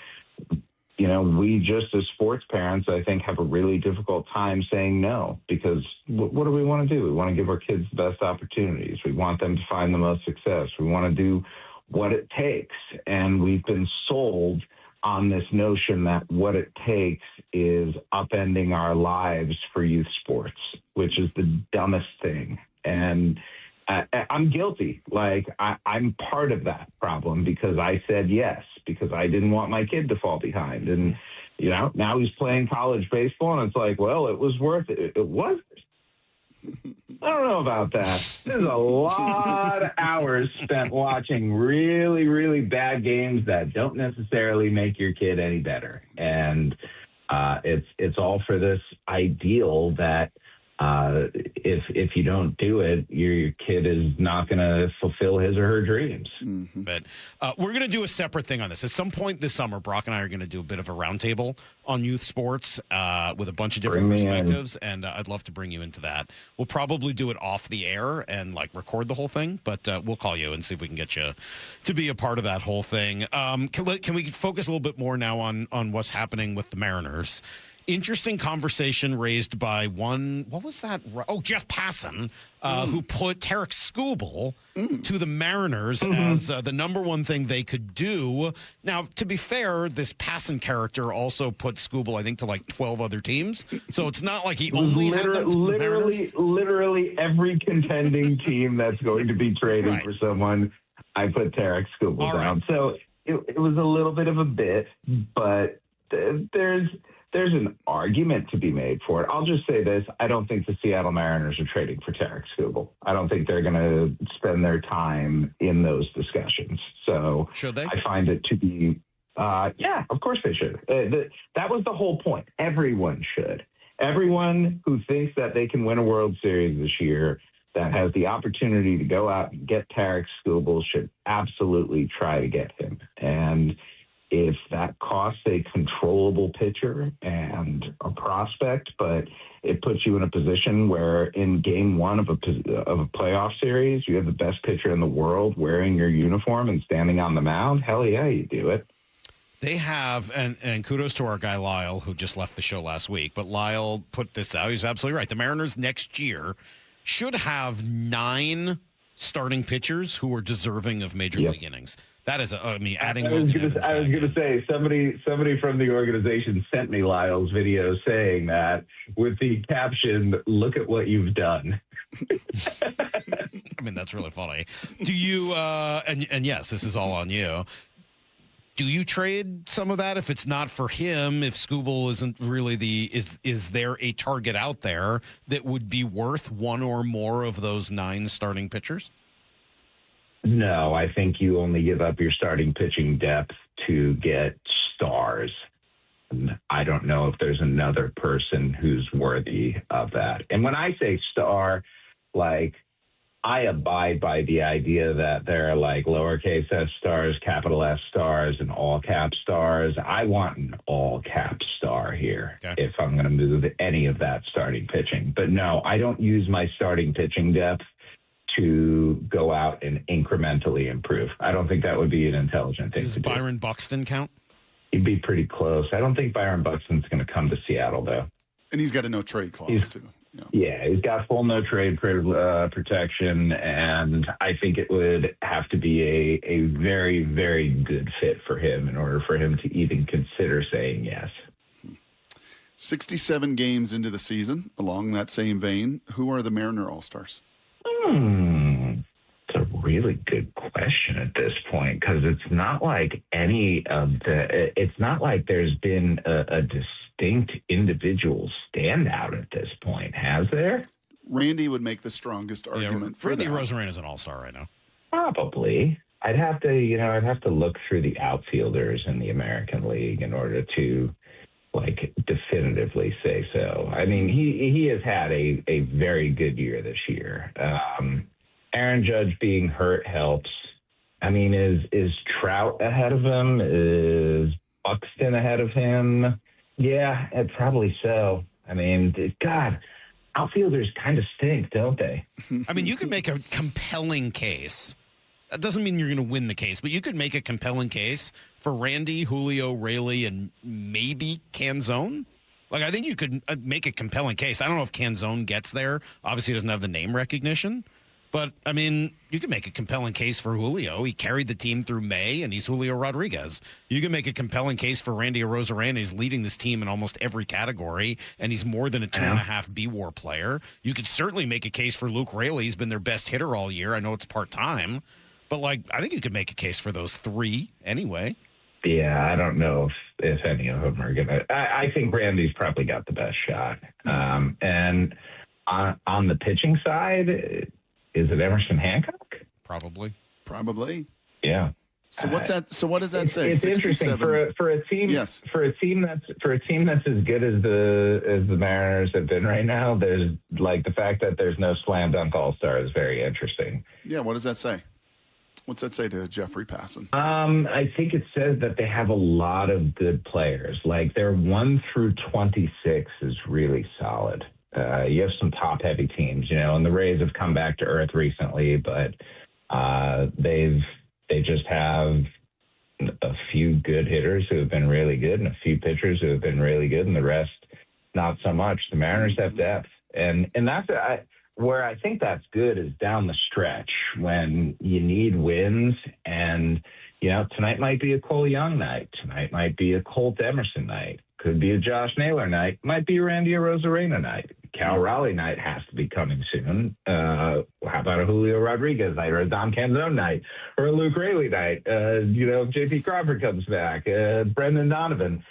you know, we just as sports parents, I think, have a really difficult time saying no, because what do we want to do? We want to give our kids the best opportunities. We want them to find the most success. We want to do what it takes. And we've been sold on this notion that what it takes is upending our lives for youth sports, which is the dumbest thing. And I'm guilty. Like, I'm part of that problem because I said yes, because I didn't want my kid to fall behind. And, you know, now he's playing college baseball, and it's like, well, it was worth it. It was. I don't know about that. There's a lot of hours spent watching really, really bad games that don't necessarily make your kid any better. And it's all for this ideal that if you don't do it, your kid is not going to fulfill his or her dreams. Mm-hmm. But we're going to do a separate thing on this. At some point this summer, Brock and I are going to do a bit of a roundtable on youth sports with a bunch of different perspectives, and I'd love to bring you into that. We'll probably do it off the air and like record the whole thing, but we'll call you and see if we can get you to be a part of that whole thing. Can we focus a little bit more now on what's happening with the Mariners? Interesting conversation raised by Jeff Passan, who put Tarek Skubal to the Mariners as the number one thing they could do. Now, to be fair, this Passan character also put Skubal, I think, to like 12 other teams. So it's not like he only had them to the Mariners. Literally every contending team that's going to be trading for someone, I put Tarek Skubal down. Right. So it was a little bit of a bit, but there's an argument to be made for it. I'll just say this. I don't think the Seattle Mariners are trading for Tarek Skubal. I don't think they're going to spend their time in those discussions. So should they? I find it to be, yeah, of course they should. That was the whole point. Everyone should. Everyone who thinks that they can win a World Series this year, that has the opportunity to go out and get Tarek Skubal, should absolutely try to get him. And if that costs a controllable pitcher and a prospect, but it puts you in a position where in game one of a playoff series, you have the best pitcher in the world wearing your uniform and standing on the mound, hell yeah, you do it. They have, and kudos to our guy Lyle, who just left the show last week, but Lyle put this out. He's absolutely right. The Mariners next year should have 9 starting pitchers who are deserving of major league innings. That is, adding. I was going to say somebody from the organization sent me Lyle's video saying that with the caption, "Look at what you've done." I mean, that's really funny. Do you? And yes, this is all on you. Do you trade some of that if it's not for him? If Skubal isn't really is there a target out there that would be worth one or more of those 9 starting pitchers? No, I think you only give up your starting pitching depth to get stars. And I don't know if there's another person who's worthy of that. And when I say star, like, I abide by the idea that there are like lowercase s stars, capital S stars, and all cap stars. I want an all cap star here if I'm going to move any of that starting pitching. But no, I don't use my starting pitching depth to go out and incrementally improve. I don't think that would be an intelligent thing Does to do. Byron Buxton count? He'd be pretty close. I don't think Byron Buxton's going to come to Seattle, though. And he's got a no trade clause, too. Yeah, he's got full no trade protection, and I think it would have to be a very, very good fit for him in order for him to even consider saying yes. 67 games into the season, along that same vein, who are the Mariner All-Stars? It's a really good question at this point, because it's not like it's not like there's been a distinct individual standout at this point, has there? Randy would make the strongest argument for Randy that. Rosarena is an all-star right now. Probably. I'd have to look through the outfielders in the American League in order to definitively say so. I mean, he has had a very good year this year. Aaron Judge being hurt helps. I mean, is Trout ahead of him? Is Buxton ahead of him? Yeah, probably so. I mean, God, outfielders kind of stink, don't they? I mean, you could make a compelling case. That doesn't mean you're going to win the case, but you could make a compelling case for Randy, Julio, Raley, and maybe Canzone. Like, I think you could make a compelling case. I don't know if Canzone gets there. Obviously, he doesn't have the name recognition. But, I mean, you can make a compelling case for Julio. He carried the team through May, and he's Julio Rodriguez. You can make a compelling case for Randy Arozarena. He's leading this team in almost every category, and he's more than a 2.5 B-WAR player. You could certainly make a case for Luke Raley. He's been their best hitter all year. I know it's part-time. But, I think you could make a case for those three anyway. Yeah, I don't know if any of them are going to. I think Randy's probably got the best shot. And on the pitching side, is it Emerson Hancock? Probably. Yeah. So what's that? So what does that say? It's interesting for a team. Yes. For a team that's as good as the Mariners have been right now. There's the fact that there's no slam dunk all-star is very interesting. Yeah. What does that say? What's that say to Jeffrey Passan? I think it says that they have a lot of good players. Their 1 through 26 is really solid. You have some top-heavy teams, and the Rays have come back to earth recently, but they just have a few good hitters who have been really good and a few pitchers who have been really good, and the rest not so much. The Mariners have depth, and that's where I think that's good is down the stretch when you need wins, and tonight might be a Cole Young night, tonight might be a Colt Emerson night, could be a Josh Naylor night, might be a Randy Arozarena night. Cal Raleigh night has to be coming soon. How about a Julio Rodriguez night or a Dom Canzone night or a Luke Raley night? If J.P. Crawford comes back, Brendan Donovan.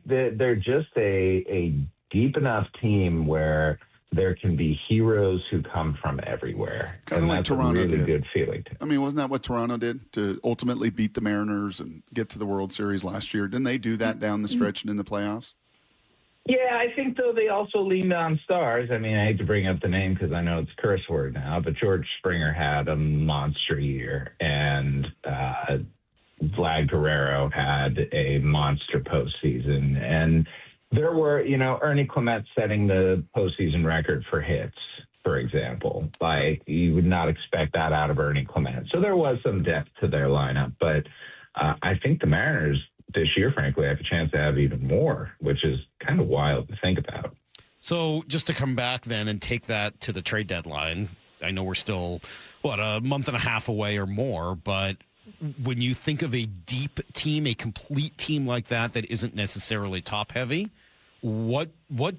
They're just a deep enough team where there can be heroes who come from everywhere. Kind of like Toronto did. Good feeling. I mean, wasn't that what Toronto did to ultimately beat the Mariners and get to the World Series last year? Didn't they do that down the stretch and in the playoffs? Yeah, I think, though, they also leaned on stars. I mean, I hate to bring up the name because I know it's a curse word now, but George Springer had a monster year, and Vlad Guerrero had a monster postseason. And there were, Ernie Clement setting the postseason record for hits, for example. You would not expect that out of Ernie Clement. So there was some depth to their lineup, but I think the Mariners this year, frankly, have a chance to have even more, which is kind of wild to think about. So just to come back then and take that to the trade deadline, I know we're still, a month and a half away or more, but when you think of a deep team, a complete team like that isn't necessarily top heavy, what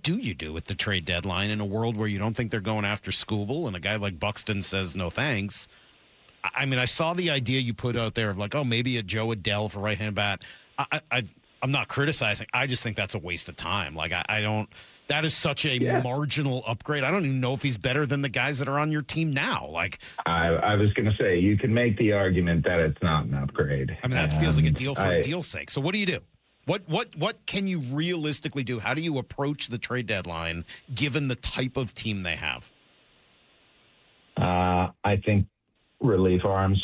do you do at the trade deadline in a world where you don't think they're going after Skubal and a guy like Buxton says no thanks? I mean, I saw the idea you put out there of maybe a Joe Adele for right-hand bat. I'm not criticizing. I just think that's a waste of time. I don't. That is such a marginal upgrade. I don't even know if he's better than the guys that are on your team now. I was going to say, you can make the argument that it's not an upgrade. I mean, that feels like a deal for a deal's sake. So what do you do? What can you realistically do? How do you approach the trade deadline given the type of team they have? I think relief arms.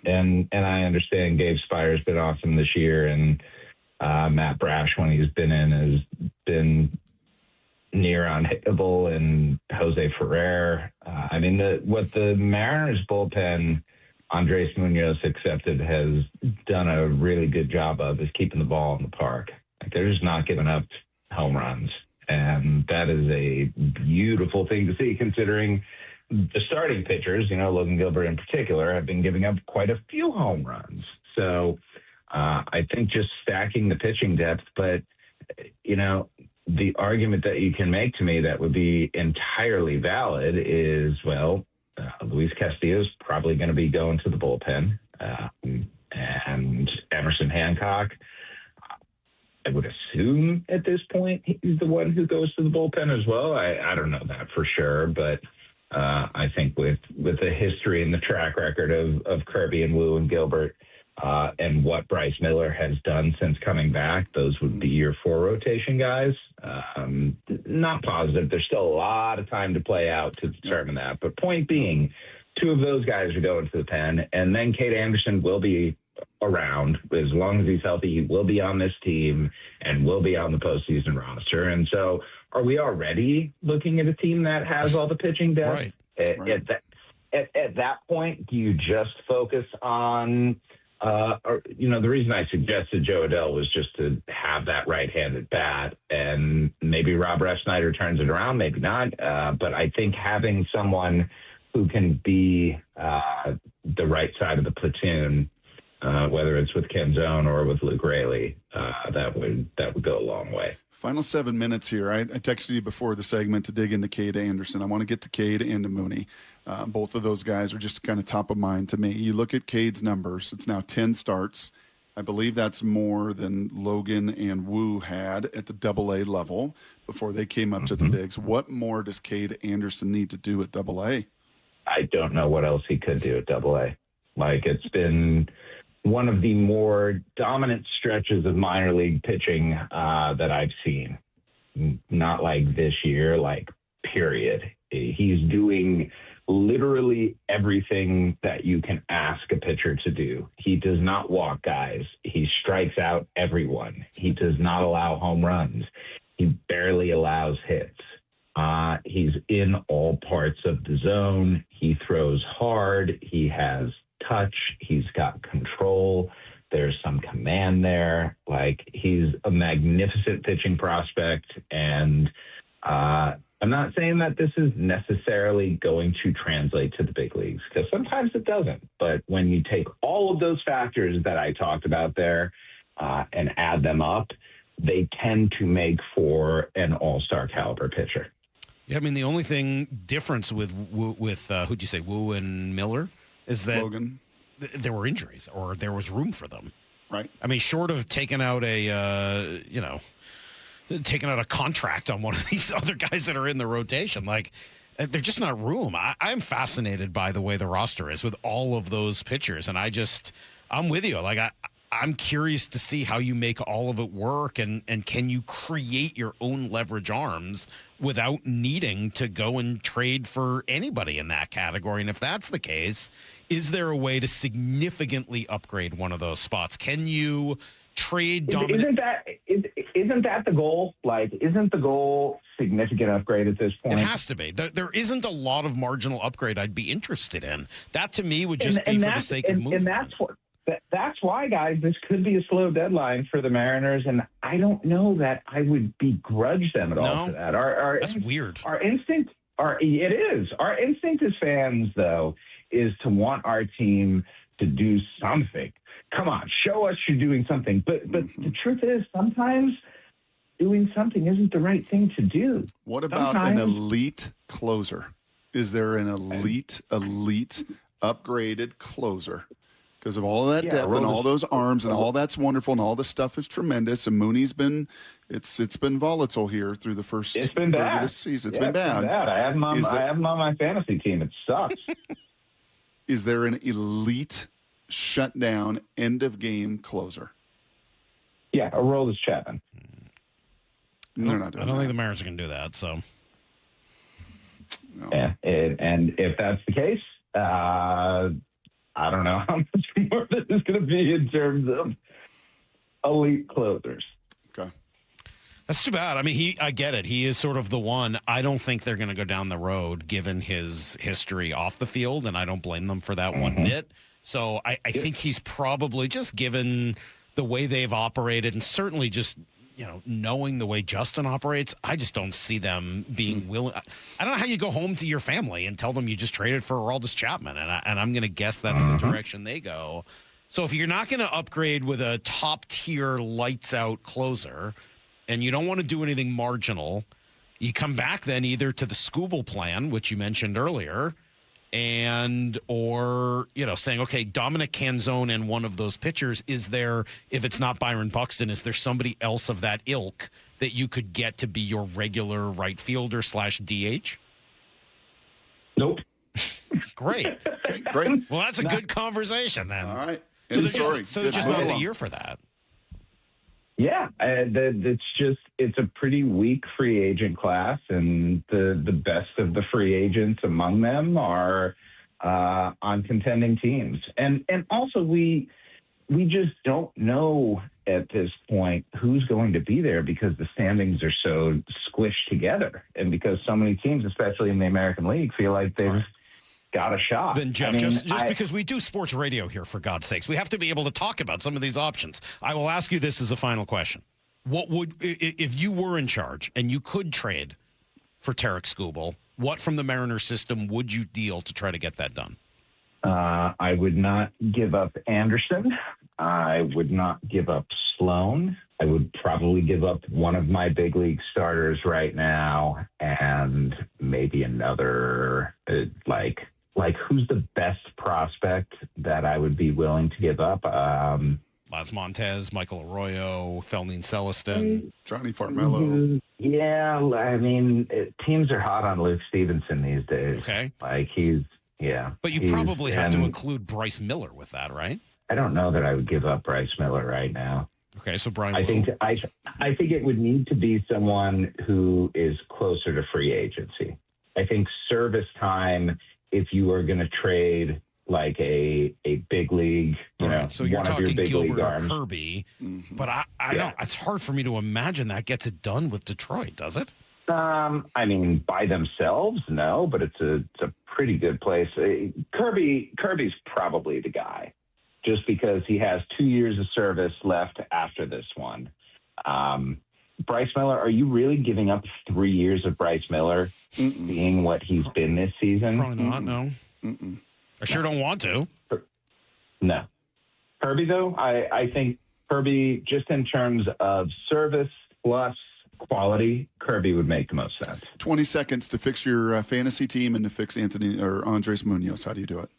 And I understand Gabe Speyer's been awesome this year, and Matt Brash, when he's been in, has been near unhittable, and Jose Ferrer. What the Mariners bullpen, Andres Munoz accepted, has done a really good job of is keeping the ball in the park. Like, they're just not giving up home runs, and that is a beautiful thing to see, considering the starting pitchers, Logan Gilbert in particular, have been giving up quite a few home runs. So I think just stacking the pitching depth, but, the argument that you can make to me that would be entirely valid is, Luis Castillo's probably going to be going to the bullpen, and Emerson Hancock, I would assume at this point he's the one who goes to the bullpen as well. I don't know that for sure, but I think with the history and the track record of Kirby and Wu and Gilbert, and what Bryce Miller has done since coming back, those would be your 4 rotation guys. Not positive. There's still a lot of time to play out to determine that. But point being, 2 of those guys are going to the pen, and then Cade Anderson will be around. As long as he's healthy, he will be on this team and will be on the postseason roster. And so are we already looking at a team that has all the pitching depth? Right. At that point, do you just focus on the reason I suggested Joe Adell was just to have that right-handed bat, and maybe Rob Refsnyder turns it around, maybe not. But I think having someone who can be the right side of the platoon, whether it's with Ken Zone or with Luke Raley, that would go a long way. Final 7 minutes here. I texted you before the segment to dig into Cade Anderson. I want to get to Cade and to Mooney. Both of those guys are just kind of top of mind to me. You look at Cade's numbers. It's now 10 starts. I believe that's more than Logan and Wu had at the AA level before they came up to the bigs. What more does Cade Anderson need to do at AA? I don't know what else he could do at AA. Like, it's been one of the more dominant stretches of minor league pitching that I've seen. Not like this year, like, period. He's doing literally everything that you can ask a pitcher to do. He does not walk guys. He strikes out everyone. He does not allow home runs. He barely allows hits. He's in all parts of the zone. He throws hard. He has touch. He's got control. There's some command there. Like, he's a magnificent pitching prospect. And I'm not saying that this is necessarily going to translate to the big leagues, because sometimes it doesn't. But when you take all of those factors that I talked about there and add them up, they tend to make for an all-star caliber pitcher. Yeah, I mean, the only difference with who'd you say, Wu and Miller, is that Logan. There were injuries, or there was room for them. Right. I mean, short of taking out taking out a contract on one of these other guys that are in the rotation, like, there's just not room. I'm fascinated by the way the roster is with all of those pitchers, and I'm with you. Like, I'm curious to see how you make all of it work, and can you create your own leverage arms without needing to go and trade for anybody in that category? And if that's the case, is there a way to significantly upgrade one of those spots? Can you trade dominant? Isn't that the goal? Like, isn't the goal significant upgrade at this point? It has to be. There isn't a lot of marginal upgrade I'd be interested in. That, to me, would just be for the sake of moving. And that's why, guys, this could be a slow deadline for the Mariners, and I don't know that I would begrudge them at all for that. That's weird. Our instinct as fans, though, is to want our team to do something. Come on, show us you're doing something. But the truth is, sometimes doing something isn't the right thing to do. What about an elite closer? Is there an elite upgraded closer? Because of all that depth and all those arms and all that's wonderful and all this stuff is tremendous. And Mooney's been it's been volatile here through the first third of this season. It's been bad. I have him on my fantasy team. It sucks. Is there an elite shutdown end of game closer? Yeah, Aroldis Chapman. They're not doing I don't think the Mariners can do that. So, no. Yeah, and if that's the case, I don't know how much more this is going to be in terms of elite closers. Okay. That's too bad. I mean, I get it. He is sort of the one. I don't think they're going to go down the road given his history off the field, and I don't blame them for that one bit. So I think he's probably, just given the way they've operated and certainly just, knowing the way Justin operates, I just don't see them being willing. I don't know how you go home to your family and tell them you just traded for Aroldis Chapman, and I'm going to guess that's the direction they go. So if you're not going to upgrade with a top-tier, lights-out closer, and you don't want to do anything marginal, you come back then either to the Skubal plan, which you mentioned earlier, or saying, okay, Dominic Canzone and one of those pitchers, is there, if it's not Byron Buxton, is there somebody else of that ilk that you could get to be your regular right fielder / DH? Nope. Great. Okay, great. Well, that's a good conversation then. All right. So there's just not the year for that. Yeah, it's a pretty weak free agent class, and the best of the free agents among them are on contending teams. And also we just don't know at this point who's going to be there because the standings are so squished together, and because so many teams, especially in the American League, feel like they've got a shot. Then, Jeff, just because we do sports radio here, for God's sakes, we have to be able to talk about some of these options. I will ask you this as a final question. What would, if you were in charge and you could trade for Tarek Skubal, what from the Mariners system would you deal to try to get that done? I would not give up Anderson. I would not give up Sloan. I would probably give up one of my big league starters right now, and maybe another, like who's the best prospect that I would be willing to give up? Las Montez, Michael Arroyo, Felnine Celestin, Johnny Farmello. Yeah, I mean, teams are hot on Luke Stevenson these days. Okay. But you probably have to include Bryce Miller with that, right? I don't know that I would give up Bryce Miller right now. Okay, so Brian, I think it would need to be someone who is closer to free agency. I think service time, if you are going to trade like a big league, so you're one of your talking big league Gilbert or arms. Kirby, but I don't. It's hard for me to imagine that gets it done with Detroit, does it? I mean, by themselves, no, but it's a pretty good place. Kirby's probably the guy, just because he has 2 years of service left after this one. Bryce Miller, are you really giving up 3 years of Bryce Miller, being what he's been this season? Probably not, no. I sure don't want to. No. Kirby, though, I think Kirby, just in terms of service plus quality, Kirby would make the most sense. 20 seconds to fix your fantasy team and to fix Anthony or Andres Munoz. How do you do it?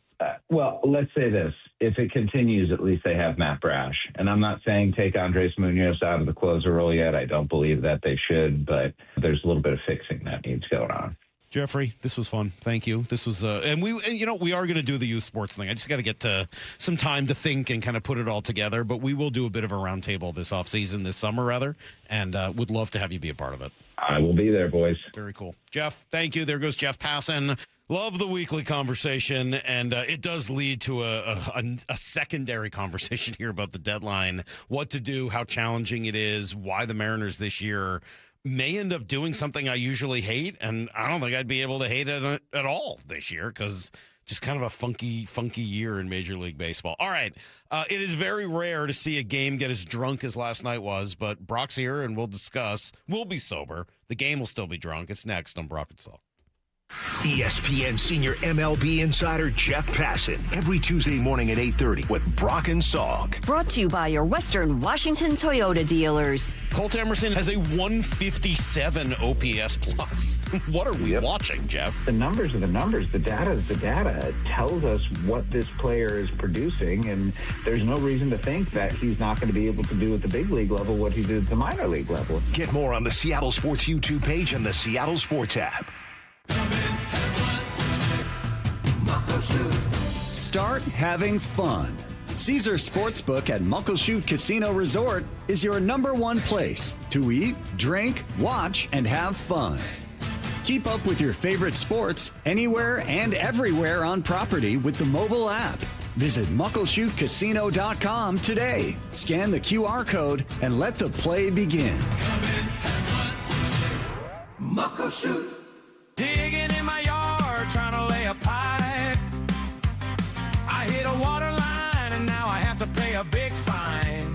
Well, let's say this. If it continues, at least they have Matt Brash. And I'm not saying take Andres Munoz out of the closer role yet. I don't believe that they should, but there's a little bit of fixing that needs going on. Jeffrey, this was fun. Thank you. This was, we are going to do the youth sports thing. I just got to get to some time to think and kind of put it all together. But we will do a bit of a roundtable this summer rather, and would love to have you be a part of it. I will be there, boys. Very cool. Jeff, thank you. There goes Jeff Passan. Love the weekly conversation, and it does lead to a secondary conversation here about the deadline, what to do, how challenging it is, why the Mariners this year may end up doing something I usually hate, and I don't think I'd be able to hate it at all this year because just kind of a funky year in Major League Baseball. All right, it is very rare to see a game get as drunk as last night was, but Brock's here, and we'll discuss. We'll be sober. The game will still be drunk. It's next on Brock and Salk. ESPN senior MLB insider Jeff Passan every Tuesday morning at 8:30 with Brock and Salk. Brought to you by your Western Washington Toyota dealers. Colt Emerson has a 157 OPS plus. What are we watching, Jeff? The numbers are the numbers. The data is the data. It tells us what this player is producing, and there's no reason to think that he's not going to be able to do at the big league level what he did at the minor league level. Get more on the Seattle Sports YouTube page and the Seattle Sports app. Start having fun. Caesar Sportsbook at Muckleshoot Casino Resort is your #1 place to eat, drink, watch, and have fun. Keep up with your favorite sports anywhere and everywhere on property with the mobile app. Visit MuckleshootCasino.com today. Scan the QR code and let the play begin. Muckleshoot. Digging in my yard, trying to lay a pipe. I hit a water line and now I have to pay a big fine.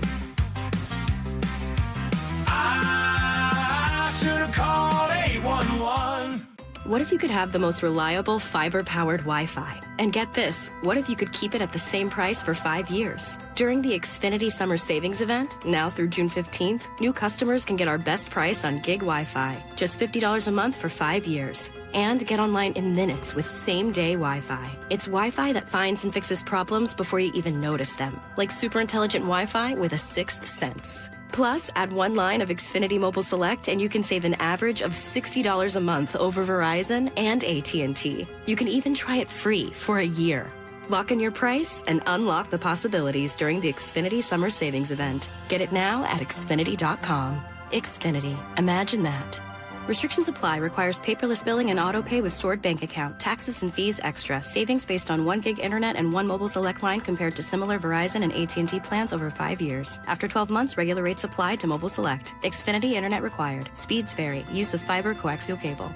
I should have called 811. What if you could have the most reliable fiber-powered Wi-Fi? And get this, what if you could keep it at the same price for 5 years? During the Xfinity Summer Savings Event, now through June 15th, new customers can get our best price on gig Wi-Fi, just $50 a month for 5 years. And get online in minutes with same-day Wi-Fi. It's Wi-Fi that finds and fixes problems before you even notice them, like super intelligent Wi-Fi with a sixth sense. Plus, add one line of Xfinity Mobile Select and you can save an average of $60 a month over Verizon and AT&T. You can even try it free for a year. Lock in your price and unlock the possibilities during the Xfinity Summer Savings Event. Get it now at Xfinity.com. Xfinity. Imagine that. Restrictions apply. Requires paperless billing and auto pay with stored bank account. Taxes and fees extra. Savings based on 1 gig internet and 1 mobile select line compared to similar Verizon and AT&T plans over 5 years. After 12 months, regular rates apply to mobile select. Xfinity internet required. Speeds vary. Use of fiber coaxial cable.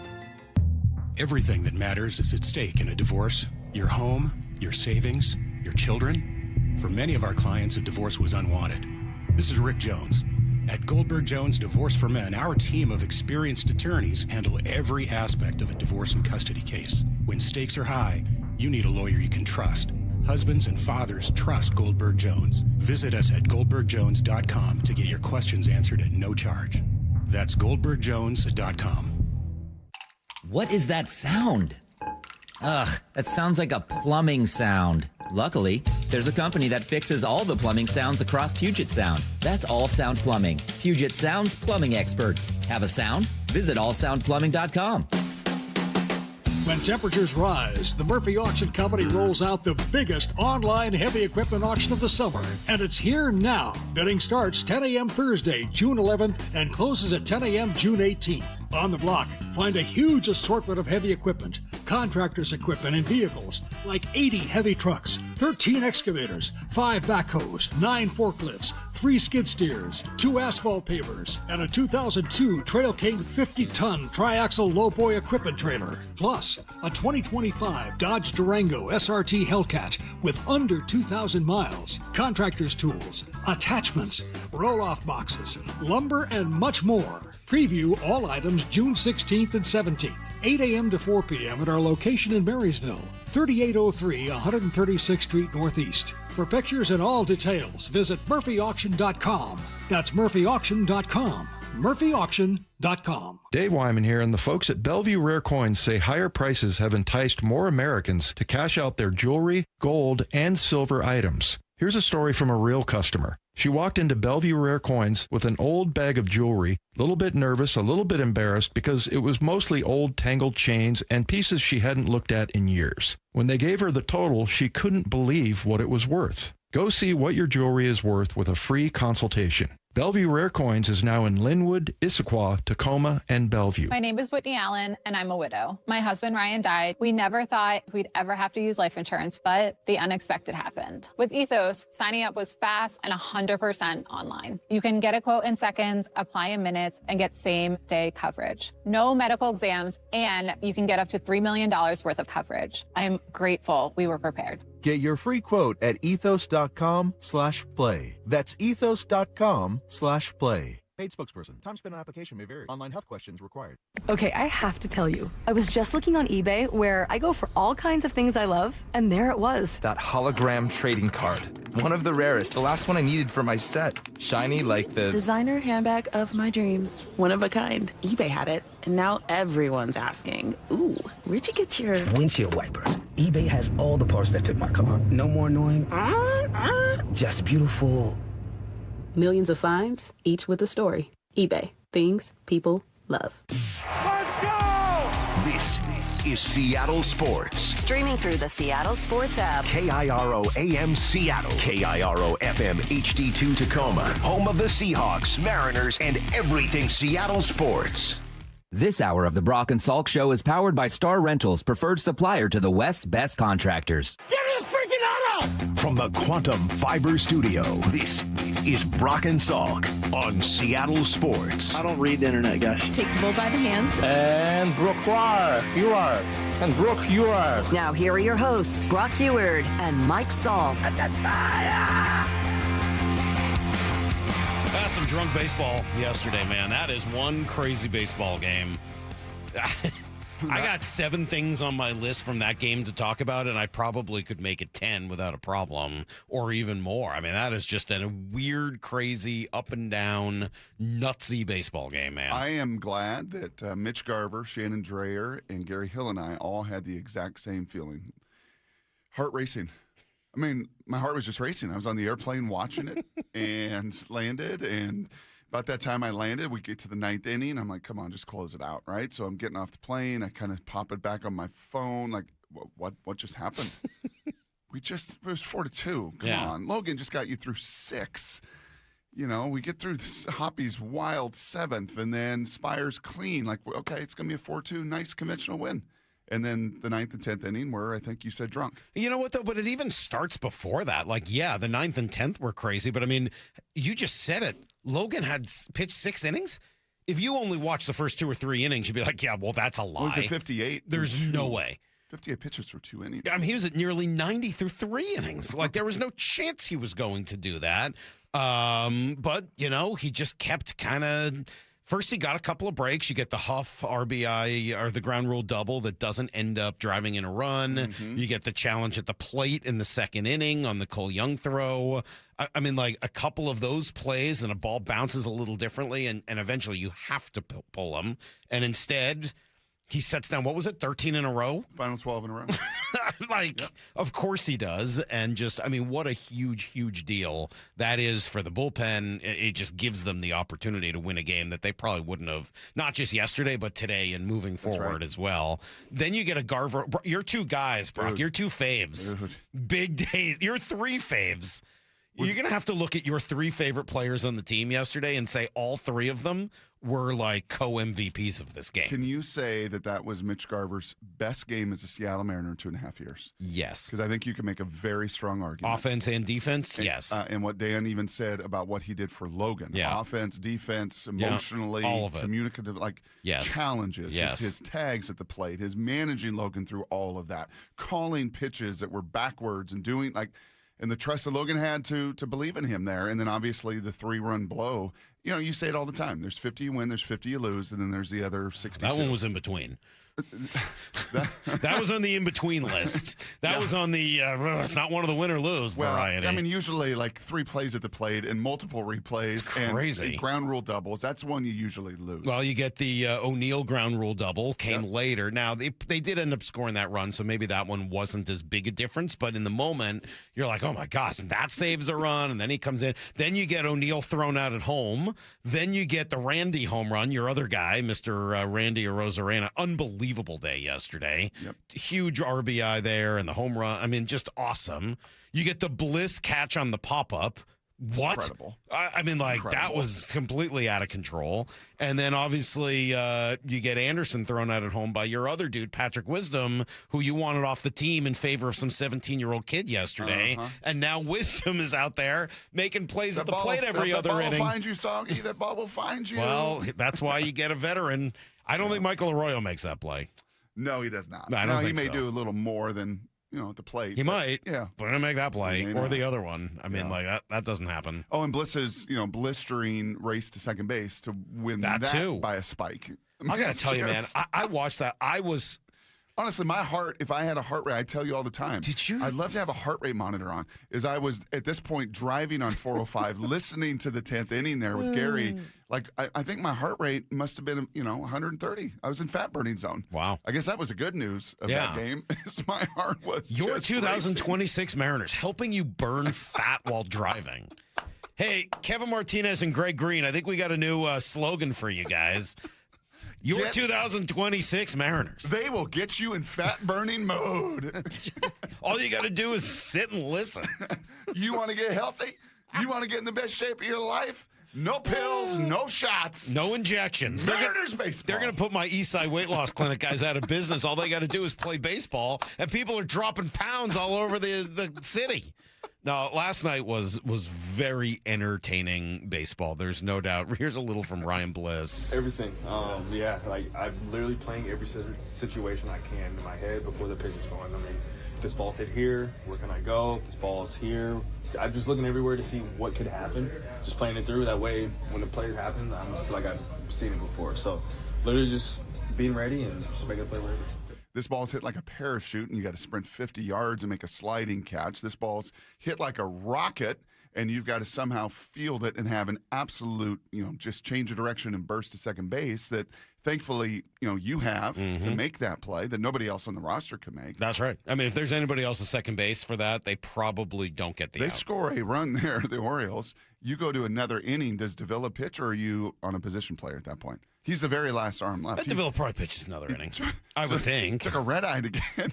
Everything that matters is at stake in a divorce. Your home, your savings, your children. For many of our clients, a divorce was unwanted. This is Rick Jones. At Goldberg Jones Divorce for Men, our team of experienced attorneys handle every aspect of a divorce and custody case. When stakes are high, you need a lawyer you can trust. Husbands and fathers trust Goldberg Jones. Visit us at goldbergjones.com to get your questions answered at no charge. That's goldbergjones.com. What is that sound? Ugh, that sounds like a plumbing sound. Luckily, there's a company that fixes all the plumbing sounds across Puget Sound. That's All Sound Plumbing. Puget Sound's plumbing experts. Have a sound? Visit allsoundplumbing.com. When temperatures rise, the Murphy Auction Company rolls out the biggest online heavy equipment auction of the summer. And it's here now. Bidding starts 10 a.m. Thursday, June 11th, and closes at 10 a.m. June 18th. On the block, find a huge assortment of heavy equipment, contractors' equipment, and vehicles, like 80 heavy trucks, 13 excavators, 5 backhoes, 9 forklifts, 3 skid steers, 2 asphalt pavers, and a 2002 Trail King 50-ton triaxle lowboy equipment trailer. Plus, a 2025 Dodge Durango SRT Hellcat with under 2,000 miles, contractor's tools, attachments, roll-off boxes, lumber, and much more. Preview all items June 16th and 17th, 8 a.m. to 4 p.m. at our location in Marysville, 3803 136th Street Northeast. For pictures and all details, visit murphyauction.com. That's murphyauction.com. murphyauction.com. Dave Wyman here, and the folks at Bellevue Rare Coins say higher prices have enticed more Americans to cash out their jewelry, gold, and silver items. Here's a story from a real customer. She walked into Bellevue Rare Coins with an old bag of jewelry, a little bit nervous, a little bit embarrassed because it was mostly old tangled chains and pieces she hadn't looked at in years. When they gave her the total, she couldn't believe what it was worth. Go see what your jewelry is worth with a free consultation. Bellevue Rare Coins is now in Linwood, Issaquah, Tacoma, and Bellevue. My name is Whitney Allen, and I'm a widow. My husband, Ryan, died. We never thought we'd ever have to use life insurance, but the unexpected happened. With Ethos, signing up was fast and 100% online. You can get a quote in seconds, apply in minutes, and get same-day coverage. No medical exams, and you can get up to $3 million worth of coverage. I'm grateful we were prepared. Get your free quote at ethos.com/play. That's ethos.com/play. Paid spokesperson. Time spent on application may vary. Online health questions required. Okay, I have to tell you. I was just looking on eBay where I go for all kinds of things I love, and there it was. That hologram trading card. One of the rarest. The last one I needed for my set. Shiny like the designer handbag of my dreams. One of a kind. eBay had it, and now everyone's asking, ooh, where'd you get your windshield wipers? eBay has all the parts that fit my car. No more annoying. Just beautiful. Millions of finds, each with a story. eBay. Things people love. Let's go! This is Seattle Sports. Streaming through the Seattle Sports app. KIRO AM Seattle. KIRO FM HD2 Tacoma. Home of the Seahawks, Mariners, and everything Seattle sports. This hour of the Brock and Salk Show is powered by Star Rentals, preferred supplier to the West's best contractors. Get it freaking out! From the Quantum Fiber Studio, this is Brock and Salk on Seattle Sports. I don't read the internet, guys. Take the bull by the hands. And Brooke, you are. And Brooke, you are. Now here are your hosts, Brock Heward and Mike Salk. Some drunk baseball yesterday, man. That is one crazy baseball game. I got 7 things on my list from that game to talk about, and I probably could make it 10 without a problem, or even more. I mean, that is just a weird, crazy, up and down, nutsy baseball game, man. I am glad that Mitch Garver, Shannon Dreyer, and Gary Hill and I all had the exact same feeling. Heart racing. I mean, my heart was just racing. I was on the airplane watching it and landed. And about that time I landed, we get to the 9th inning. I'm like, come on, just close it out, right? So I'm getting off the plane. I kind of pop it back on my phone. Like, what just happened? It was 4-2. Come on. Logan just got you through 6. You know, we get through Hoppy's wild 7th, and then Spire's clean. Like, okay, it's going to be a 4-2, nice conventional win. And then the 9th and 10th inning where I think you said drunk. You know what, though? But it even starts before that. Like, yeah, the 9th and 10th were crazy. But, I mean, you just said it. Logan had pitched 6 innings. If you only watch the first 2 or 3 innings, you'd be like, yeah, well, that's a lie. Was it 58? There's no way. 58 pitches for 2 innings. I mean, he was at nearly 90 through 3 innings. Like, there was no chance he was going to do that. But, you know, he just kept kind of... First, he got a couple of breaks. You get the Huff RBI or the ground rule double that doesn't end up driving in a run. Mm-hmm. You get the challenge at the plate in the 2nd inning on the Cole Young throw. I mean, like a couple of those plays and a ball bounces a little differently, and eventually you have to pull him. And instead, he sets down, what was it, 13 in a row? Final 12 in a row. Of course he does. And just, I mean, what a huge, huge deal that is for the bullpen. It just gives them the opportunity to win a game that they probably wouldn't have, not just yesterday, but today and moving forward as well. Then you get a Garver. Your 2 guys, Brock, your 2 faves. Big days. Your 3 faves. You're going to have to look at your 3 favorite players on the team yesterday and say all 3 of them were like co-MVPs of this game. Can you say that was Mitch Garver's best game as a Seattle Mariner in 2.5 years? Yes. Because I think you can make a very strong argument. Offense and defense, yes. And what Dan even said about what he did for Logan. Yeah. Offense, defense, emotionally, all of it. Communicative, challenges, his tags at the plate, his managing Logan through all of that, calling pitches that were backwards and doing and the trust that Logan had to believe in him there. And then obviously the 3-run blow. You know, you say it all the time. There's 50 you win, there's 50 you lose, and then there's the other 62. That one was in between. That was on the in-between list. That was on the it's not one of the win or lose variety. I mean, usually 3 plays at the plate and multiple replays. Crazy. And ground rule doubles. That's one you usually lose. Well, you get the O'Neill ground rule double came later. Now, they did end up scoring that run, so maybe that one wasn't as big a difference. But in the moment, you're like, oh, my gosh, that saves a run. And then he comes in. Then you get O'Neill thrown out at home. Then you get the Randy home run, your other guy, Mr. Randy Arozarena. Unbelievable day yesterday. Huge RBI there and the home run. I mean, just awesome. You get the Bliss catch on the pop-up. What? Incredible. I mean, that was completely out of control. And then, obviously, you get Anderson thrown out at home by your other dude, Patrick Wisdom, who you wanted off the team in favor of some 17-year-old kid yesterday. And now Wisdom is out there making plays at the plate every other inning. That ball will find you, Soggy. That ball will find you. Well, that's why you get a veteran. I don't think Michael Arroyo makes that play. No, he does not. No, I don't think he may so. do a little more than, at the plate. He might. Yeah. But I make that play or the other one. I mean, that doesn't happen. Oh, and Bliss's, blistering race to second base to win that too by a spike. I got to tell you, man, I watched that. Honestly, my heart, if I had a heart rate, I tell you all the time. Did you? I'd love to have a heart rate monitor on. I was, at this point, driving on 405, listening to the 10th inning there with Gary. I think my heart rate must have been, 130. I was in fat burning zone. Wow. I guess that was the good news of that game. Is my heart was Your just 2026 racing. Mariners helping you burn fat while driving. Hey, Kevin Martinez and Greg Green, I think we got a new slogan for you guys. Your 2026 Mariners. They will get you in fat-burning mode. All you got to do is sit and listen. You want to get healthy? You want to get in the best shape of your life? No pills, no shots. No injections. Mariners baseball. They're going to put my Eastside Weight Loss Clinic guys out of business. All they got to do is play baseball, and people are dropping pounds all over the city. No, last night was very entertaining baseball. There's no doubt. Here's a little from Ryan Bliss. Everything. Yeah, like I'm literally playing every situation I can in my head before the pitch is going. I mean, if this ball's hit here, where can I go? If this ball's here, I'm just looking everywhere to see what could happen. Just playing it through. That way, when the plays happen, I feel like I've seen it before. So, literally just being ready and just making the play ready. This ball's hit like a parachute, and you got to sprint 50 yards and make a sliding catch. This ball's hit like a rocket, and you've got to somehow field it and have an absolute, just change of direction and burst to second base that thankfully, you have to make that play that nobody else on the roster can make. That's right. I mean, if there's anybody else at second base for that, they probably don't get the out. They score a run there, the Orioles. You go to another inning. Does Davila pitch, or are you on a position player at that point? He's the very last arm left. Davila probably pitches another inning. I would think. Took a red eye to get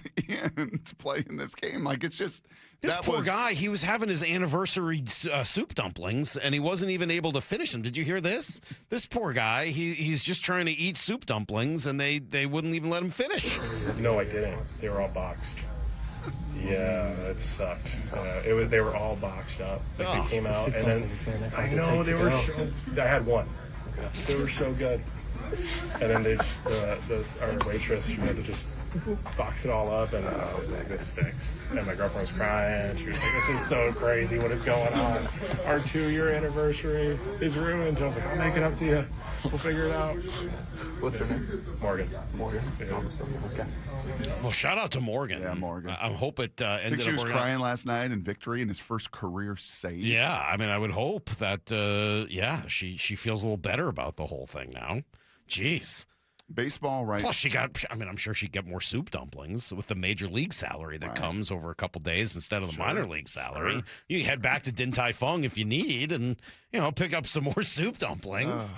in to play in this game. Like, it's just this poor guy. He was having his anniversary soup dumplings, and he wasn't even able to finish them. Did you hear this? This poor guy. He's just trying to eat soup dumplings, and they wouldn't even let him finish. No, I didn't. They were all boxed. Yeah, that sucked. They were all boxed up. Like, they came out, and then I know they were. I had one. They were so good. And then our waitress, she had to just box it all up, and I was like, this stinks. And my girlfriend was crying. She was like, this is so crazy. What is going on? Our 2-year anniversary is ruined. I was like, I'll make it up to you. We'll figure it out. What's her name? Morgan. Yeah. Okay. Well, shout out to Morgan. Yeah, Morgan. I hope it ended up. I think she was crying last night in victory in his first career save. Yeah, I mean, I would hope that, she feels a little better about the whole thing now. Jeez. Baseball, right? Plus, I'm sure she'd get more soup dumplings with the major league salary that comes over a couple days instead of the minor league salary. Sure. You can head back to Din Tai Fung if you need and, pick up some more soup dumplings.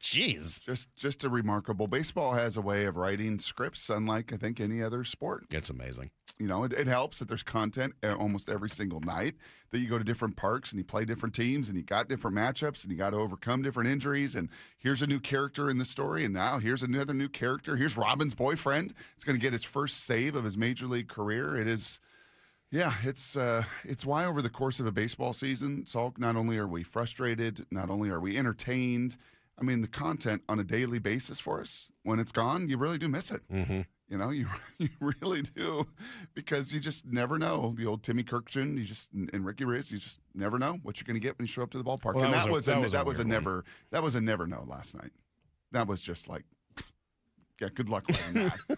Jeez. Just a remarkable. Baseball has a way of writing scripts unlike, I think, any other sport. It's amazing. It helps that there's content almost every single night, that you go to different parks and you play different teams and you got different matchups and you got to overcome different injuries. And here's a new character in the story. And now here's another new character. Here's Robin's boyfriend. It's going to get his first save of his major league career. It is. Yeah, it's why over the course of a baseball season, Salk, not only are we frustrated, not only are we entertained, I mean, the content on a daily basis for us, when it's gone, you really do miss it. Mm-hmm. You really do, because you just never know. The old Timmy Kirkjian, and Ricky Riz, you just never know what you're going to get when you show up to the ballpark. Well, and that was a never know last night. That was just like, yeah, good luck with that.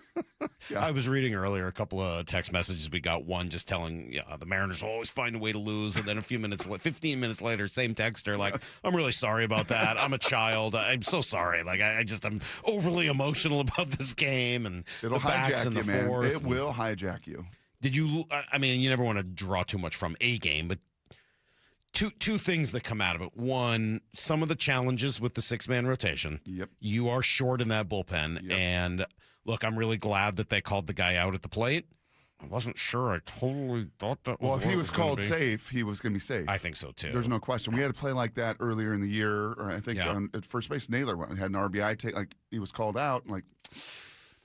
Yeah. I was reading earlier a couple of text messages. We got one just telling the Mariners will always find a way to lose. And then 15 minutes later, same texter like, I'm really sorry about that. I'm a child. I'm so sorry. Like, I'm overly emotional about this game and it'll the backs and the forth. It will hijack you. Did you, you never want to draw too much from a game, but two things that come out of it. One, some of the challenges with the 6-man rotation. Yep. You are short in that bullpen. Yep. And look, I'm really glad that they called the guy out at the plate. I wasn't sure. I totally thought that was Well, if he was called safe, he was going to be safe. I think so, too. There's no question. We had to play like that earlier in the year, or I think at first base, Naylor had an RBI take, like he was called out, like...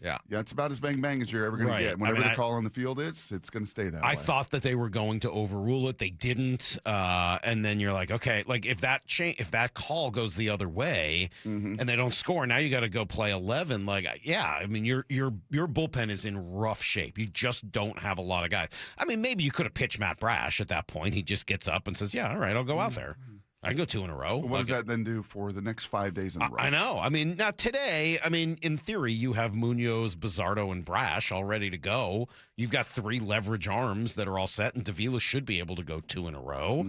Yeah, it's about as bang as you're ever going to get. Whenever the call on the field is, it's going to stay that way. I thought that they were going to overrule it. They didn't. And then you're like, okay, like if that call goes the other way and they don't score, now you got to go play 11. Like, yeah, I mean, your bullpen is in rough shape. You just don't have a lot of guys. I mean, maybe you could have pitched Matt Brash at that point. He just gets up and says, yeah, all right, I'll go out there. I can go 2 in a row. Well, what does that then do for the next 5 days in a row? I know. I mean, now today, in theory, you have Munoz, Bizzardo, and Brash all ready to go. You've got 3 leverage arms that are all set, and Davila should be able to go 2 in a row.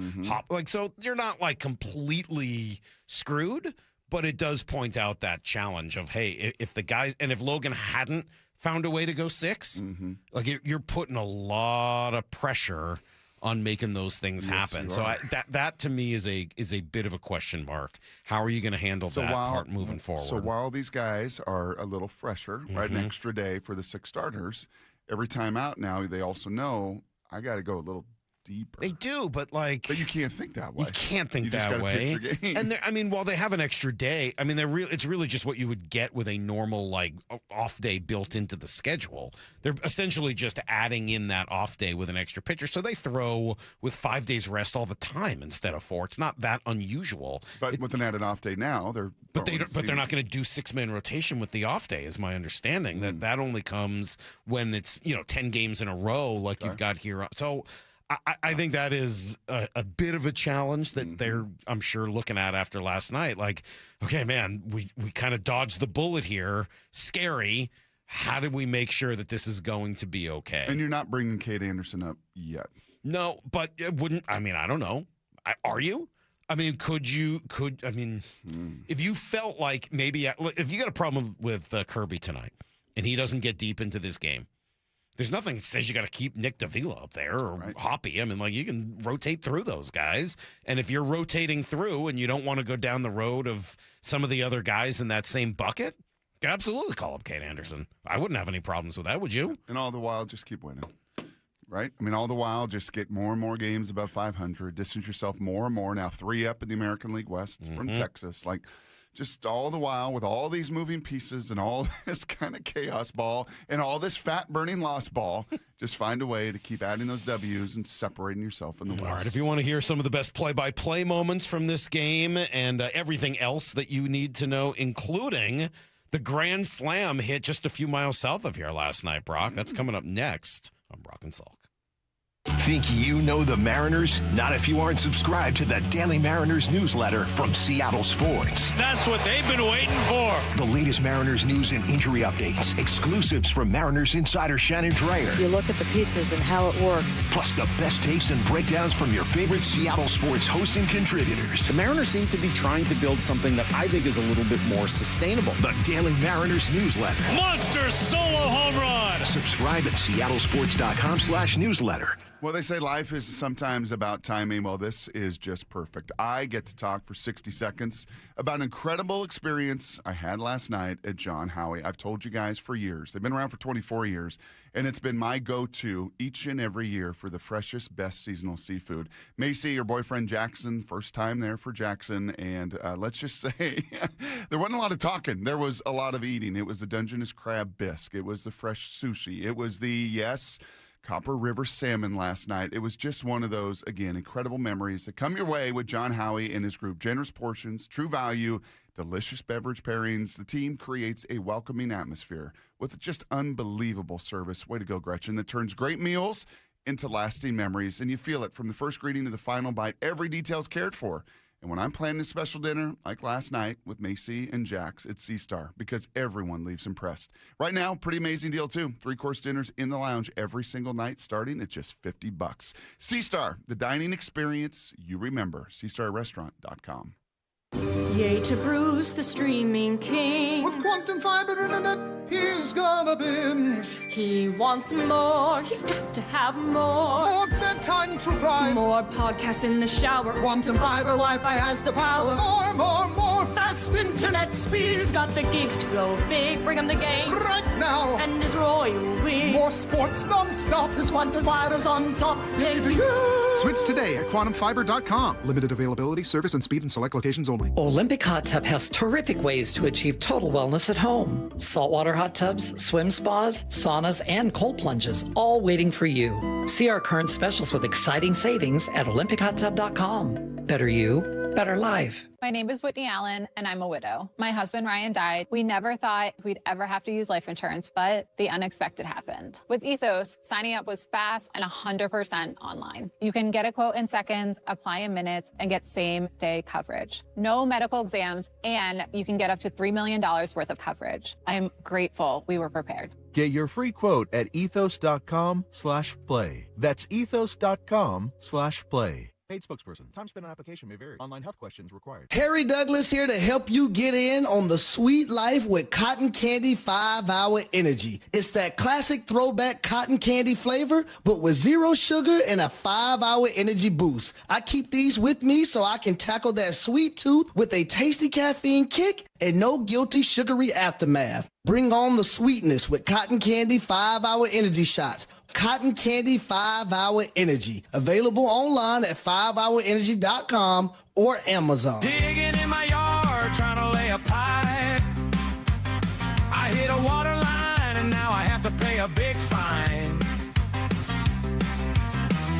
So you're not like completely screwed, but it does point out that challenge of, hey, if the guys, and if Logan hadn't found a way to go 6, like you're putting a lot of pressure on making those things happen. So that to me is a bit of a question mark. How are you going to handle that part moving forward? So while these guys are a little fresher, right, an extra day for the 6 starters, every time out now they also know I got to go a little deeper. They do, but you can't think that way. You can't think you just that way. Pitch your game. And I mean, while they have an extra day, I mean, it's really just what you would get with a normal off day built into the schedule. They're essentially just adding in that off day with an extra pitcher, so they throw with 5 days rest all the time instead of 4. It's not that unusual. But with an added off day now, they're not going to do 6-man rotation with the off day, is my understanding. That only comes when it's 10 games in a row like you've got here. So. I think that is a bit of a challenge that they're, I'm sure, looking at after last night. Like, okay, man, we kind of dodged the bullet here. Scary. How do we make sure that this is going to be okay? And you're not bringing Kate Anderson up yet. No, but it wouldn't. I mean, I don't know. Are you? I mean, if you felt like maybe, if you got a problem with Kirby tonight and he doesn't get deep into this game, there's nothing that says you got to keep Nick Davila up there or Hoppy. I mean, you can rotate through those guys. And if you're rotating through and you don't want to go down the road of some of the other guys in that same bucket, you can absolutely call up Kate Anderson. I wouldn't have any problems with that, would you? And all the while, just keep winning. Right? I mean, all the while, just get more and more games above 500. Distance yourself more and more. Now 3 up in the American League West from Texas. Just all the while with all these moving pieces and all this kind of chaos ball and all this fat-burning loss ball, just find a way to keep adding those W's and separating yourself in the West. All right, if you want to hear some of the best play-by-play moments from this game and everything else that you need to know, including the Grand Slam hit just a few miles south of here last night, Brock. That's coming up next on Brock and Salk. Think you know the Mariners? Not if you aren't subscribed to the Daily Mariners newsletter from Seattle Sports. That's what they've been waiting for. The latest Mariners news and injury updates, exclusives from Mariners insider Shannon Dreyer. You look at the pieces and how it works. Plus the best takes and breakdowns from your favorite Seattle Sports hosts and contributors. The Mariners seem to be trying to build something that I think is a little bit more sustainable. The Daily Mariners newsletter. Monster solo home run. Subscribe at seattlesports.com/newsletter. Well, they say life is sometimes about timing. Well, this is just perfect. I get to talk for 60 seconds about an incredible experience I had last night at John Howie. I've told you guys for years. They've been around for 24 years, and it's been my go-to each and every year for the freshest, best seasonal seafood. Macy, your boyfriend Jackson, first time there for Jackson, and let's just say there wasn't a lot of talking. There was a lot of eating. It was the Dungeness crab bisque. It was the fresh sushi. It was the, Copper River salmon last night. It was just one of those, again, incredible memories that come your way with John Howie and his group. Generous portions, true value, delicious beverage pairings. The team creates a welcoming atmosphere with just unbelievable service. Way to go, Gretchen. That turns great meals into lasting memories, and you feel it from the first greeting to the final bite. Every detail's cared for. And when I'm planning a special dinner, like last night with Macy and Jax, it's Sea Star, because everyone leaves impressed. Right now, pretty amazing deal, too. 3-course dinners in the lounge every single night, starting at just $50. Sea Star, the dining experience you remember. SeaStarRestaurant.com. Yay to Bruce, the streaming king. With quantum fiber internet, he's gonna binge. He wants more, he's got to have more. More bedtime true crime. More podcasts in the shower. Quantum fiber Wi-Fi has the power. More fast internet speed. He's got the gigs to go big, bring him the game. Right now. And his royal we. More sports non-stop, his quantum fiber's on top. Pay to you. Switch today at quantumfiber.com. Limited availability, service and speed in select locations only. Olympic Hot Tub has terrific ways to achieve total wellness at home. Saltwater hot tubs, swim spas, saunas, and cold plunges, all waiting for you. See our current specials with exciting savings at olympichottub.com. Better you, better life. My name is Whitney Allen, and I'm a widow. My husband, Ryan, died. We never thought we'd ever have to use life insurance, but the unexpected happened. With Ethos, signing up was fast and 100% online. You can get a quote in seconds, apply in minutes, and get same-day coverage. No medical exams, and you can get up to $3 million worth of coverage. I'm grateful we were prepared. Get your free quote at ethos.com/play. That's ethos.com/play. Paid spokesperson. Time spent on application may vary. Online health questions required. Harry Douglas here to help you get in on the sweet life with Cotton Candy 5-Hour Energy. It's that classic throwback cotton candy flavor, but with 0 sugar and a 5-hour energy boost. I keep these with me so I can tackle that sweet tooth with a tasty caffeine kick and no guilty sugary aftermath. Bring on the sweetness with Cotton Candy 5-Hour Energy Shots. Cotton Candy 5-Hour Energy. Available online at 5hourenergy.com or Amazon. Digging in my yard, trying to lay a pipe. I hit a water line and now I have to pay a big fine.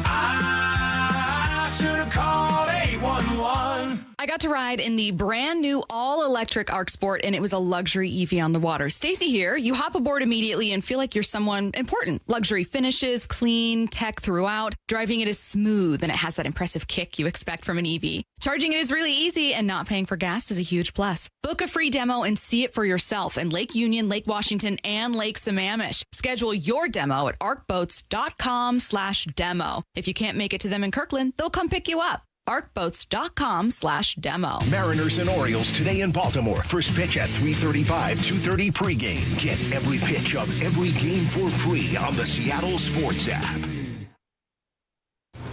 I should have called 811. I got to ride in the brand new all-electric Arc Sport, and it was a luxury EV on the water. Stacy here. You hop aboard immediately and feel like you're someone important. Luxury finishes, clean, tech throughout. Driving it is smooth, and it has that impressive kick you expect from an EV. Charging it is really easy, and not paying for gas is a huge plus. Book a free demo and see it for yourself in Lake Union, Lake Washington, and Lake Sammamish. Schedule your demo at arcboats.com/demo. If you can't make it to them in Kirkland, they'll come pick you up. arcboats.com/demo. Mariners and Orioles today in Baltimore. First pitch at 3:35, 2:30 pregame. Get every pitch of every game for free on the Seattle Sports app.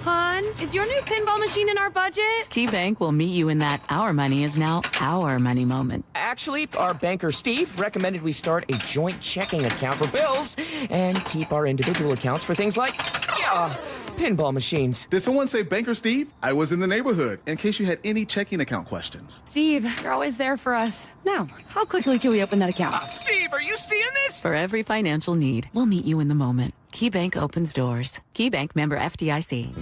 Hon, is your new pinball machine in our budget? KeyBank will meet you in that our money is now our money moment. Actually, our banker Steve recommended we start a joint checking account for bills and keep our individual accounts for things like pinball machines. Did someone say Banker Steve? I was in the neighborhood in case you had any checking account questions. Steve, you're always there for us. Now, how quickly can we open that account? Steve, are you seeing this? For every financial need, we'll meet you in the moment. KeyBank opens doors. KeyBank member FDIC.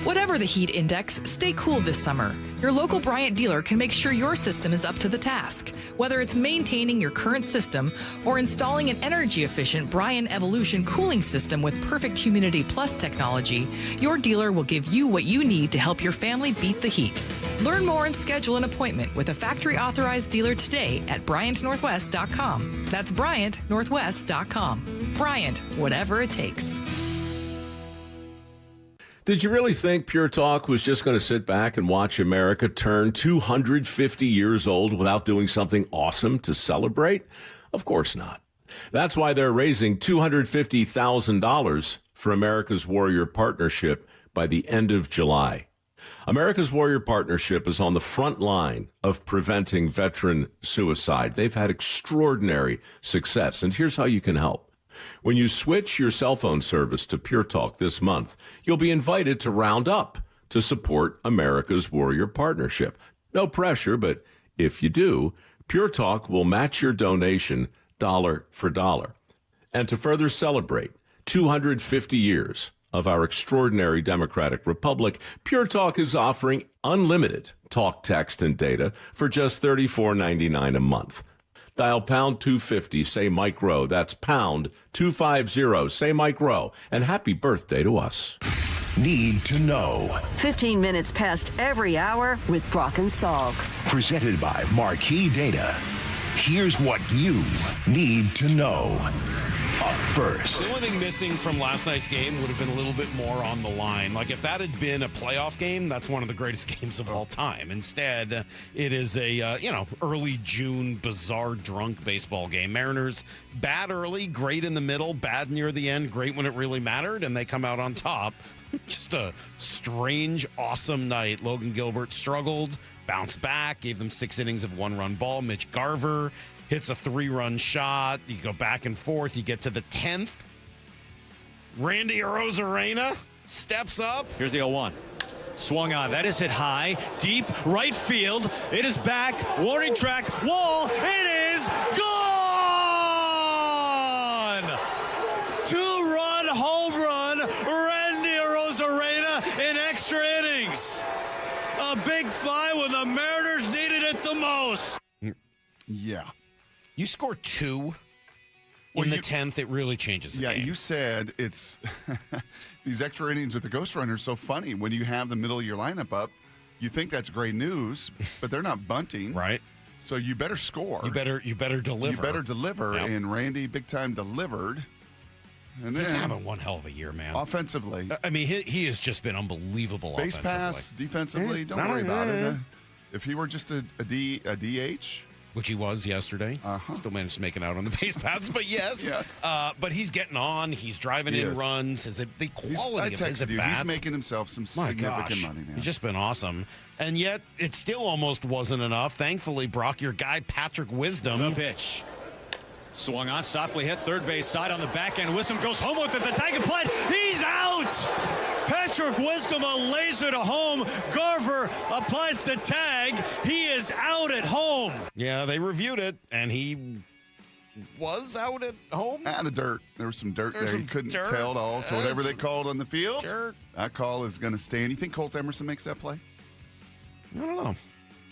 Whatever the heat index, stay cool this summer. Your local Bryant dealer can make sure your system is up to the task. Whether it's maintaining your current system or installing an energy-efficient Bryant Evolution cooling system with perfect Humidity Plus technology, your dealer will give you what you need to help your family beat the heat. Learn more and schedule an appointment with a factory-authorized dealer today at BryantNorthwest.com. That's BryantNorthwest.com. Bryant, whatever it takes. Did you really think Pure Talk was just going to sit back and watch America turn 250 years old without doing something awesome to celebrate? Of course not. That's why they're raising $250,000 for America's Warrior Partnership by the end of July. America's Warrior Partnership is on the front line of preventing veteran suicide. They've had extraordinary success, and here's how you can help. When you switch your cell phone service to Pure Talk this month, you'll be invited to round up to support America's Warrior Partnership. No pressure, but if you do, Pure Talk will match your donation dollar for dollar. And to further celebrate 250 years of our extraordinary democratic republic, Pure Talk is offering unlimited talk, text, and data for just $34.99 a month. Dial pound 250, say Mike Rowe. That's pound 250, say Mike Rowe. And happy birthday to us. Need to know. 15 minutes past every hour with Brock and Salk. Presented by Marquee Data. Here's what you need to know. Up first. The only thing missing from last night's game would have been a little bit more on the line. Like if that had been a playoff game, that's one of the greatest games of all time. Instead, it is a early June bizarre drunk baseball game. Mariners bad early, great in the middle, bad near the end, great when it really mattered, and they come out on top. Just a strange, awesome night. Logan Gilbert struggled, bounced back, gave them 6 innings of 1-run ball. Mitch Garver hits a 3-run shot. You go back and forth. You get to the 10th. Randy Arozarena steps up. Here's the 0-1. Swung on. That is hit high. Deep right field. It is back. Warning track. Wall. It is gone! 2-run home run. Randy Arozarena in extra innings. A big fly when the Mariners needed it the most. Yeah. You score 2 in the 10th, it really changes the game. Yeah, you said it's these extra innings with the Ghost Runner are so funny. When you have the middle of your lineup up, you think that's great news, but they're not bunting. Right. So you better score. You better deliver. You better deliver, yep. And Randy big time delivered. And He's then having one hell of a year, man. Offensively. I mean, he has just been unbelievable Base offensively. pass, defensively, don't worry about it. If he were just a DH. Which he was yesterday. Still managed to make it out on the base paths, but yes. But he's getting on. He's driving in runs. The quality of his at-bats. He's making himself some significant money, man. He's just been awesome. And yet, it still almost wasn't enough. Thankfully, Brock, your guy, Patrick Wisdom. The pitch. Swung on, softly hit third base side on the back end. Wisdom goes home with it. The tag applied. He's out! Patrick Wisdom, a laser to home. Garver applies the tag. He is out at home. Yeah, they reviewed it, and he was out at home. The dirt. There was some dirt there. You couldn't tell at all. So whatever they called on the field, that call is going to stand. You think Colt Emerson makes that play? I don't know.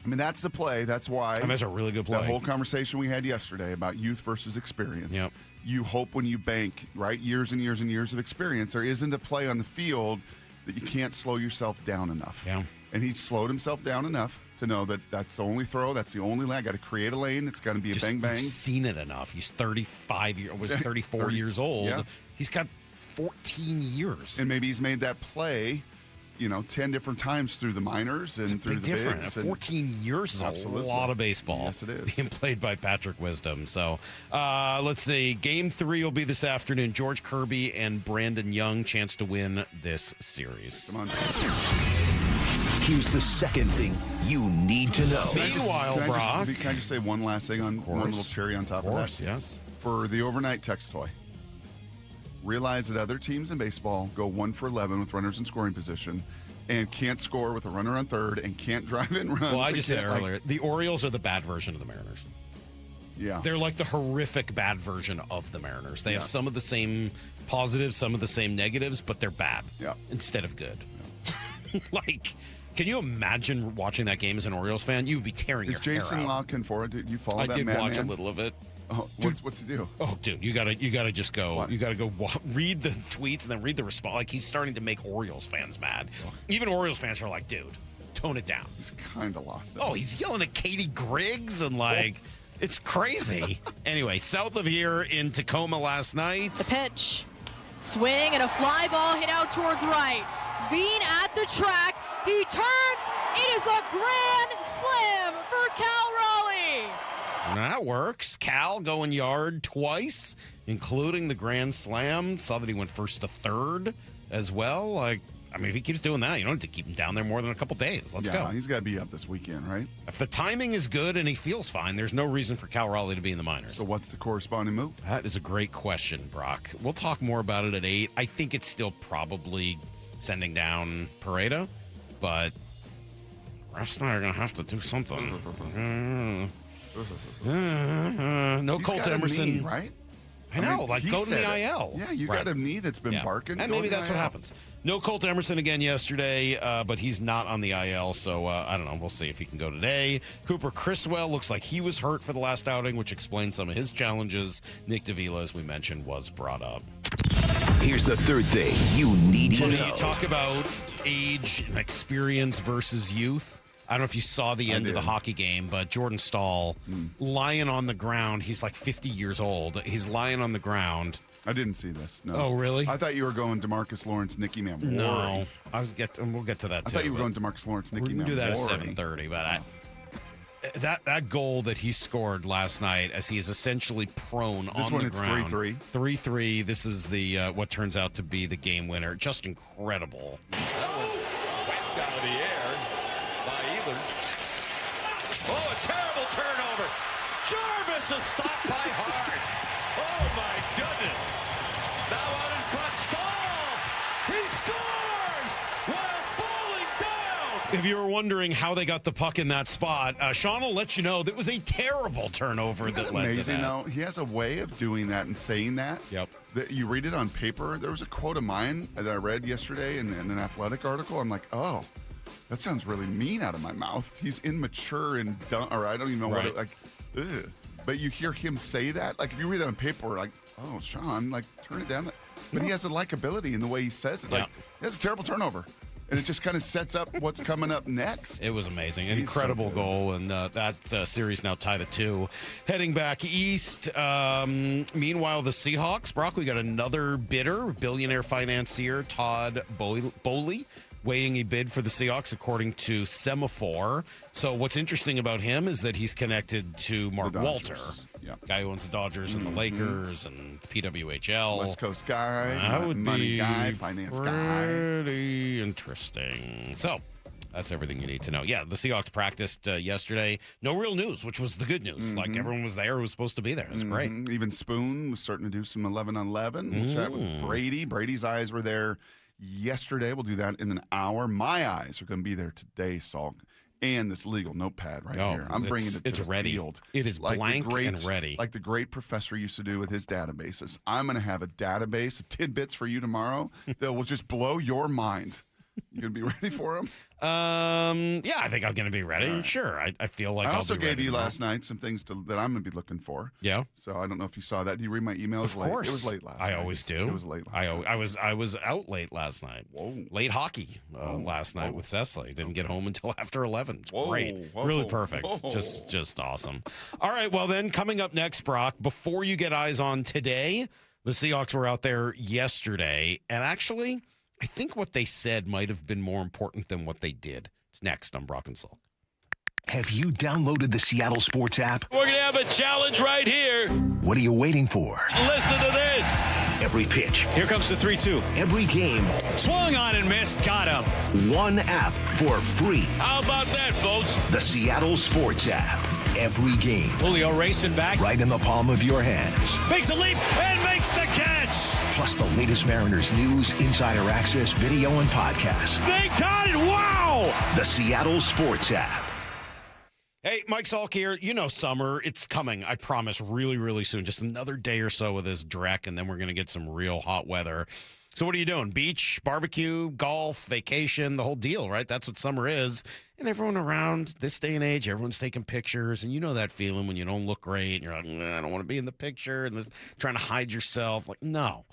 I mean, that's the play. That's why. That's a really good play. That whole conversation we had yesterday about youth versus experience. Yep. You hope when you bank, right, years and years and years of experience, there isn't a play on the field that you can't slow yourself down enough. Yeah. And he slowed himself down enough to know that that's the only throw, that's the only lane. I got to create a lane. It's got to be a bang-bang. You've seen it enough. He's 34 years old. Yeah. He's got 14 years. And maybe he's made that play 10 different times through the minors and through the different. bigs. 14 years is a lot of baseball. Yes, it is. Being played by Patrick Wisdom. So let's see. Game 3 will be this afternoon. George Kirby and Brandon Young, chance to win this series. Come on. Here's the second thing you need to know. Meanwhile, Brock. Can I just say one last thing on one little cherry on top of that? Yes. For the overnight text toy. Realize that other teams in baseball go 1 for 11 with runners in scoring position and can't score with a runner on third and can't drive in runs. Well, I just said earlier, the Orioles are the bad version of the Mariners. Yeah. They're like the horrific bad version of the Mariners. They have some of the same positives, some of the same negatives, but they're bad instead of good. Yeah. Can you imagine watching that game as an Orioles fan? You would be tearing your hair out. Is Jason Locken for it? Did you follow that I did man, watch a little of it. Oh, what's he do? Oh, dude, you gotta just go. What? You gotta go read the tweets and then read the response. Like, he's starting to make Orioles fans mad. Even Orioles fans are like, dude, tone it down. He's kind of lost it. Oh, he's yelling at Katie Griggs and it's crazy. Anyway, south of here in Tacoma last night. The pitch, swing and a fly ball hit out towards right. Bean at the track. He turns. It is a grand slam for Cal Raleigh. That works. Cal going yard twice, including the grand slam. Saw that he went first to third as well. If he keeps doing that, you don't have to keep him down there more than a couple days. Let's go. He's got to be up this weekend, right? If the timing is good and he feels fine, there's no reason for Cal Raleigh to be in the minors. So what's the corresponding move? That is a great question, Brock. We'll talk more about it at 8. I think it's still probably sending down Pareto, but refs and I are going to have to do something. No Colt Emerson, right? I know, go to the IL. Yeah, you got a knee that's been barking. And maybe that's what happens. No Colt Emerson again yesterday, but he's not on the IL, so I don't know. We'll see if he can go today. Cooper Criswell looks like he was hurt for the last outing, which explains some of his challenges. Nick Davila, as we mentioned, was brought up. Here's the third thing you need to know. You talk about age and experience versus youth. I don't know if you saw the end of the hockey game, but Jordan Stahl lying on the ground. He's like 50 years old. He's lying on the ground. I didn't see this. No. Oh, really? I thought you were going DeMarcus Lawrence, Nick Emmanwori. No, we'll get to that too. I thought you were going DeMarcus Lawrence, Nick Emmanwori. We're going to do that at 7:30, but that goal that he scored last night, as he is essentially prone on the ground. 3-3. 3-3. This is the what turns out to be the game winner. Just incredible. Whacked out of the air by Ehlers. Oh, a terrible turnover. Jarvis is stopped by Hart. Oh, my goodness. Now out in front, Stahl. He scores while falling down. If you were wondering how they got the puck in that spot, Sean will let you know that was a terrible turnover that led to that. Amazing, though. He has a way of doing that and saying that. Yep. That you read it on paper. There was a quote of mine that I read yesterday in an athletic article. I'm like, oh, that sounds really mean out of my mouth. He's immature and dumb, or I don't even know what it, ugh. But you hear him say that, like if you read that on paper, like, oh, Sean, turn it down. But he has a likability in the way he says it. That's a terrible turnover. And it just kind of sets up what's coming up next. It was amazing. An incredible goal, and that series now tied at 2. Heading back east, meanwhile, the Seahawks, Brock, we got another bidder, billionaire financier Todd Boehly, weighing a bid for the Seahawks, according to Semaphore. So what's interesting about him is that he's connected to Mark Walter, guy who owns the Dodgers and the Lakers and PWHL. West Coast guy, that would money be guy, finance guy. Pretty interesting. So that's everything you need to know. Yeah, the Seahawks practiced yesterday. No real news, which was the good news. Like, everyone was there who was supposed to be there. It was great. Even Spoon was starting to do some 11-on-11. We'll chat with Brady. Brady's eyes were there yesterday. We'll do that in an hour. My eyes are going to be there today, Salk. And this legal notepad here. I'm bringing it to it's the ready. field. It is blank and ready. Like the great professor used to do with his databases. I'm going to have a database of tidbits for you tomorrow that will just blow your mind. You going to be ready for them? Yeah, I think I'm going to be ready. Right. Sure. I feel like I also I'll be gave ready you tomorrow. last night some things that I'm going to be looking for. Yeah. So I don't know if you saw that. Do you read my emails? Of course. It was late last night. I always do. It was late last night. I was out late last night. Whoa. Late hockey last night with Cecily. Didn't get home until after 11. It's great. Whoa. Really perfect. Whoa. Just awesome. All right, well then, coming up next, Brock, before you get eyes on today, the Seahawks were out there yesterday, and actually, I think what they said might have been more important than what they did. It's next on Brock and Salk. Have you downloaded the Seattle Sports app? We're going to have a challenge right here. What are you waiting for? Listen to this. Every pitch. Here comes the 3-2. Every game. Swung on and missed. Got him. One app for free. How about that, folks? The Seattle Sports app. Every game. Julio racing back. Right in the palm of your hands. Makes a leap and makes the catch. Plus the latest Mariners news, insider access, video, and podcasts. They got it. Wow. The Seattle Sports app. Hey, Mike Salk here. You know summer, it's coming, I promise, really, really soon. Just another day or so of this dreck, and then we're going to get some real hot weather. So what are you doing? Beach, barbecue, golf, vacation, the whole deal, right? That's what summer is. And everyone around this day and age, everyone's taking pictures, and you know that feeling when you don't look great, and you're like, I don't want to be in the picture, and trying to hide yourself. Like, no.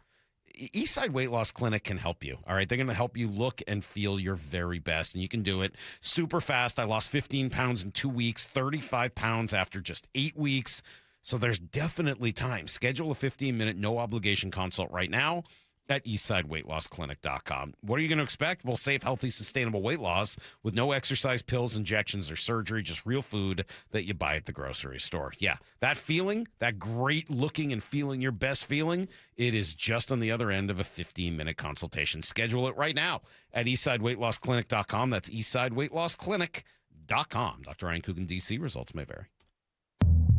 Eastside Weight Loss Clinic can help you. All right. They're going to help you look and feel your very best. And you can do it super fast. I lost 15 pounds in 2 weeks, 35 pounds after just 8 weeks. So there's definitely time. Schedule a 15-minute no obligation consult right now at eastsideweightlossclinic.com. What are you going to expect? Well, safe, healthy, sustainable weight loss with no exercise, pills, injections, or surgery, just real food that you buy at the grocery store. Yeah, that feeling, that great looking and feeling your best feeling, it is just on the other end of a 15-minute consultation. Schedule it right now at eastsideweightlossclinic.com. That's eastsideweightlossclinic.com. Dr. Ryan Coogan, D.C. Results may vary.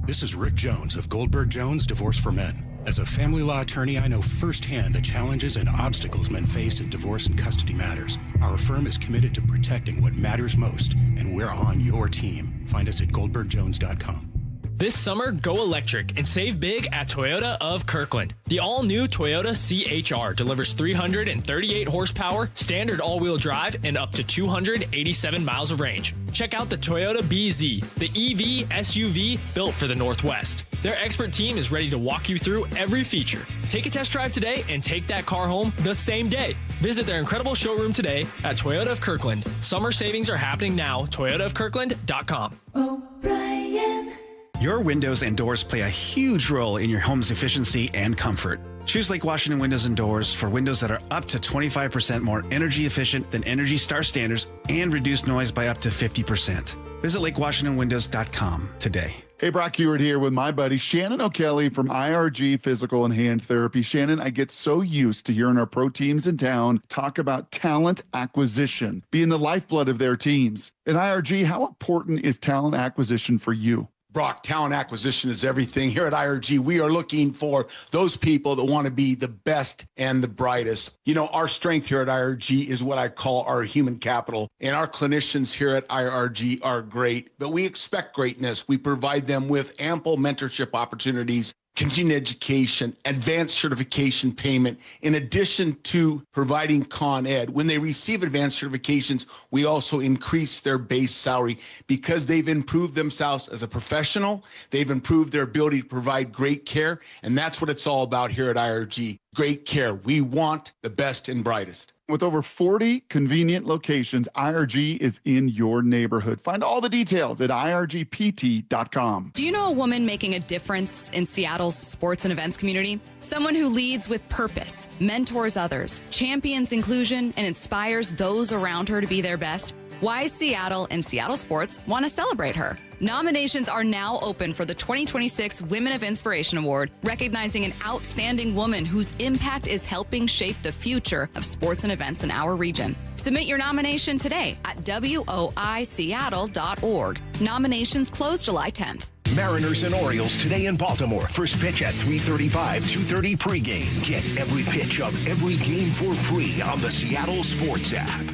This is Rick Jones of Goldberg Jones Divorce for Men. As a family law attorney, I know firsthand the challenges and obstacles men face in divorce and custody matters. Our firm is committed to protecting what matters most, and we're on your team. Find us at goldbergjones.com. This summer, go electric and save big at Toyota of Kirkland. The all-new Toyota CHR delivers 338 horsepower, standard all-wheel drive, and up to 287 miles of range. Check out the Toyota BZ, the EV SUV built for the Northwest. Their expert team is ready to walk you through every feature. Take a test drive today and take that car home the same day. Visit their incredible showroom today at Toyota of Kirkland. Summer savings are happening now. ToyotaofKirkland.com. O'Brien. Your windows and doors play a huge role in your home's efficiency and comfort. Choose Lake Washington Windows and Doors for windows that are up to 25% more energy efficient than Energy Star standards and reduce noise by up to 50%. Visit LakeWashingtonWindows.com today. Hey, Brock Heward here with my buddy Shannon O'Kelly from IRG Physical and Hand Therapy. Shannon, I get so used to hearing our pro teams in town talk about talent acquisition, being the lifeblood of their teams. At IRG, how important is talent acquisition for you? Brock, talent acquisition is everything. Here at IRG, we are looking for those people that want to be the best and the brightest. You know, our strength here at IRG is what I call our human capital. And our clinicians here at IRG are great, but we expect greatness. We provide them with ample mentorship opportunities, continuing education, advanced certification payment, in addition to providing Con Ed. When they receive advanced certifications, we also increase their base salary because they've improved themselves as a professional. They've improved their ability to provide great care, and that's what it's all about here at IRG. great care. We want the best and brightest. With over 40 convenient locations, IRG is in your neighborhood. Find all the details at irgpt.com. Do you know a woman making a difference in Seattle's sports and events community? Someone who leads with purpose, mentors others, champions inclusion, and inspires those around her to be their best? Wise Seattle and Seattle Sports want to celebrate her. Nominations are now open for the 2026 Women of Inspiration Award, recognizing an outstanding woman whose impact is helping shape the future of sports and events in our region. Submit your nomination today at woiseattle.org. Nominations close July 10th. Mariners and Orioles today in Baltimore. First pitch at 3:35, 2:30 pregame. Get every pitch of every game for free on the Seattle Sports app.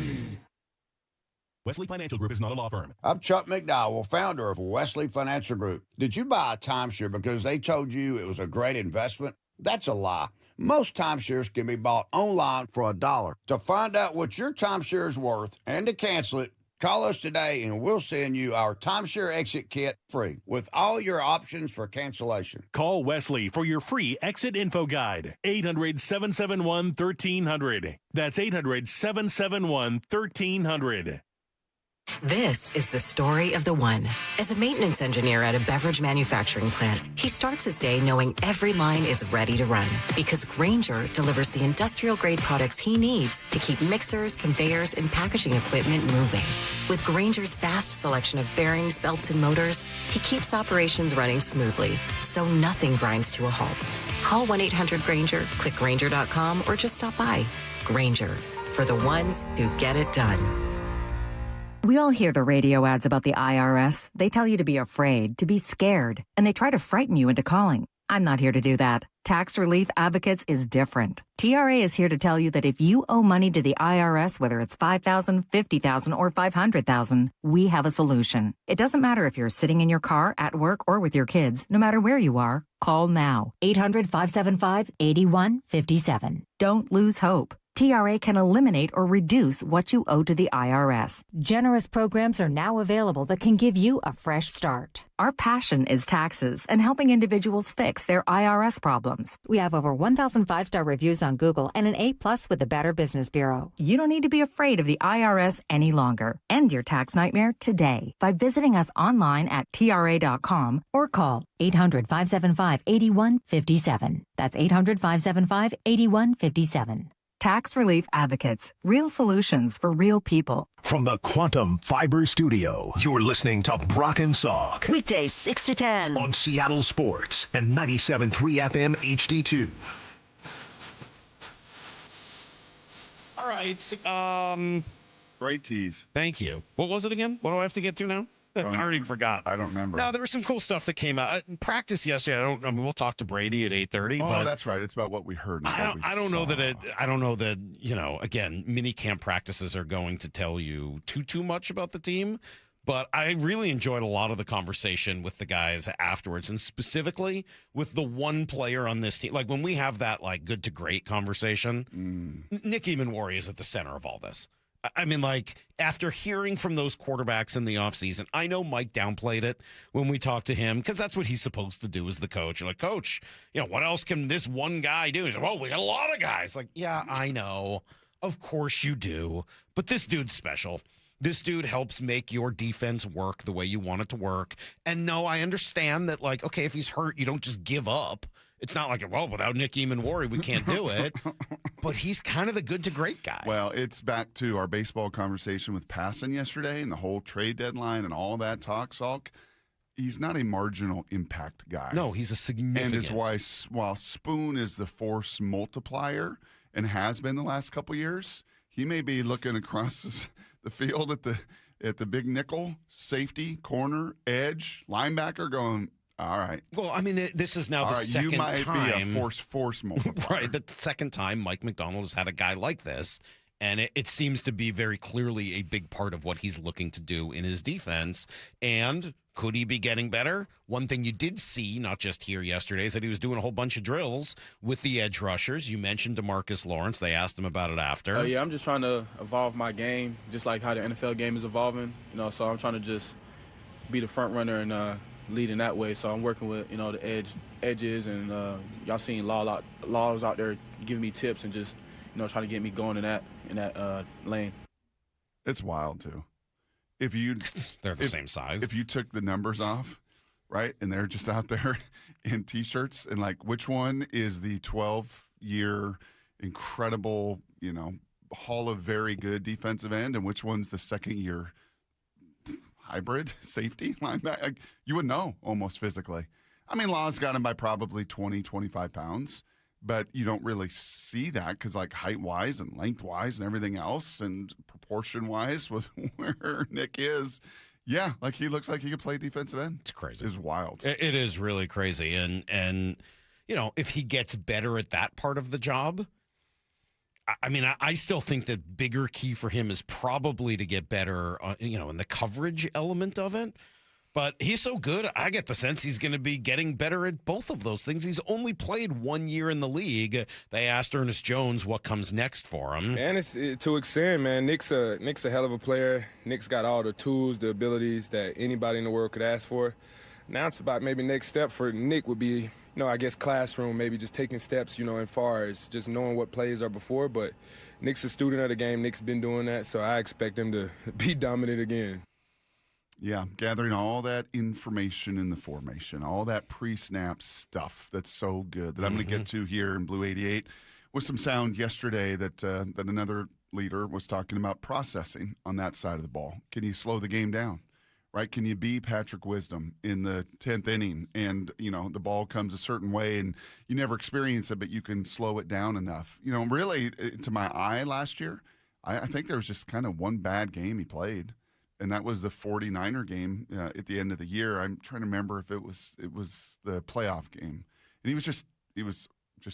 Wesley Financial Group is not a law firm. I'm Chuck McDowell, founder of Wesley Financial Group. Did you buy a timeshare because they told you it was a great investment? That's a lie. Most timeshares can be bought online for $1. To find out what your timeshare is worth and to cancel it, call us today and we'll send you our timeshare exit kit free with all your options for cancellation. Call Wesley for your free exit info guide. 800-771-1300. That's 800-771-1300. This is the story of the one. As a maintenance engineer at a beverage manufacturing plant, he starts his day knowing every line is ready to run because Grainger delivers the industrial-grade products he needs to keep mixers, conveyors, and packaging equipment moving. With Grainger's vast selection of bearings, belts, and motors, he keeps operations running smoothly, so nothing grinds to a halt. Call 1-800-GRAINGER, click Grainger.com, or just stop by. Grainger, for the ones who get it done. We all hear the radio ads about the IRS. They tell you to be afraid, to be scared, and they try to frighten you into calling. I'm not here to do that. Tax Relief Advocates is different. TRA is here to tell you that if you owe money to the IRS, whether it's $5,000, $50,000, or $500,000, we have a solution. It doesn't matter if you're sitting in your car, at work, or with your kids. No matter where you are, call now. 800-575-8157. Don't lose hope. TRA can eliminate or reduce what you owe to the IRS. Generous programs are now available that can give you a fresh start. Our passion is taxes and helping individuals fix their IRS problems. We have over 1,000 five-star reviews on Google and an A+ with the Better Business Bureau. You don't need to be afraid of the IRS any longer. End your tax nightmare today by visiting us online at TRA.com or call 800-575-8157. That's 800-575-8157. Tax Relief Advocates. Real solutions for real people. From the Quantum Fiber Studio, you're listening to Brock and Salk. Weekdays 6 to 10. On Seattle Sports and 97.3 FM HD2. All right. Great tease. Thank you. What was it again? What do I have to get to now? I already forgot. I don't remember. No, there was some cool stuff that came out. Practice yesterday. We'll talk to Brady at 8:30. Oh, that's right. It's about what we heard. I don't know that again, mini camp practices are going to tell you too much about the team. But I really enjoyed a lot of the conversation with the guys afterwards, and specifically with the one player on this team. Like when we have that good to great conversation, Nick Emmanwori is at the center of all this. I mean, after hearing from those quarterbacks in the offseason, I know Mike downplayed it when we talked to him because that's what he's supposed to do as the coach. You're like, Coach, what else can this one guy do? He's like, well, we got a lot of guys. Like, yeah, I know. Of course you do. But this dude's special. This dude helps make your defense work the way you want it to work. And no, I understand that, okay, if he's hurt, you don't just give up. It's not like, well, without Nick Emmanwori, we can't do it. But he's kind of the good to great guy. Well, it's back to our baseball conversation with Passan yesterday and the whole trade deadline and all that talk, Salk. He's not a marginal impact guy. No, he's a significant. And is why, while Spoon is the force multiplier and has been the last couple years, he may be looking across the field at the big nickel, safety, corner, edge, linebacker going, all right. Well, I mean, this is now the second time. You might be a force multiplier. Right. The second time Mike McDonald has had a guy like this. And it seems to be very clearly a big part of what he's looking to do in his defense. And could he be getting better? One thing you did see, not just here yesterday, is that he was doing a whole bunch of drills with the edge rushers. You mentioned DeMarcus Lawrence. They asked him about it after. Yeah, I'm just trying to evolve my game, just like how the NFL game is evolving. So I'm trying to just be the front runner and leading that way. So I'm working with, the edges, and y'all seen laws out there giving me tips and just, trying to get me going in that lane. It's wild too. They're the same size. If you took the numbers off, right, and they're just out there in T-shirts, and like, which one is the 12-year incredible, Hall of Very Good defensive end, and which one's the second-year hybrid safety linebacker? Like, you would know almost physically. I mean, Law's got him by probably 20, 25 pounds, but you don't really see that because, like, height-wise and length-wise and everything else and proportion-wise with where Nick is, yeah, like, he looks like he could play defensive end. It's crazy. It's wild. It is really crazy. And if he gets better at that part of the job, I mean, I still think the bigger key for him is probably to get better, in the coverage element of it. But he's so good, I get the sense he's going to be getting better at both of those things. He's only played 1 year in the league. They asked Ernest Jones what comes next for him. And it's to extend, man. Nick's a hell of a player. Nick's got all the tools, the abilities that anybody in the world could ask for. Now it's about maybe next step for Nick would be, I guess classroom, maybe just taking steps, as far as just knowing what plays are before. But Nick's a student of the game. Nick's been doing that, so I expect him to be dominant again. Yeah, gathering all that information in the formation, all that pre-snap stuff that's so good that I'm going to get to here in Blue 88 with some sound yesterday that another leader was talking about processing on that side of the ball. Can you slow the game down, right? Can you be Patrick Wisdom in the 10th inning and, the ball comes a certain way and you never experience it, but you can slow it down enough? Really, to my eye last year, I think there was just kind of one bad game he played. And that was the 49er game at the end of the year. I'm trying to remember if it was the playoff game. And he was just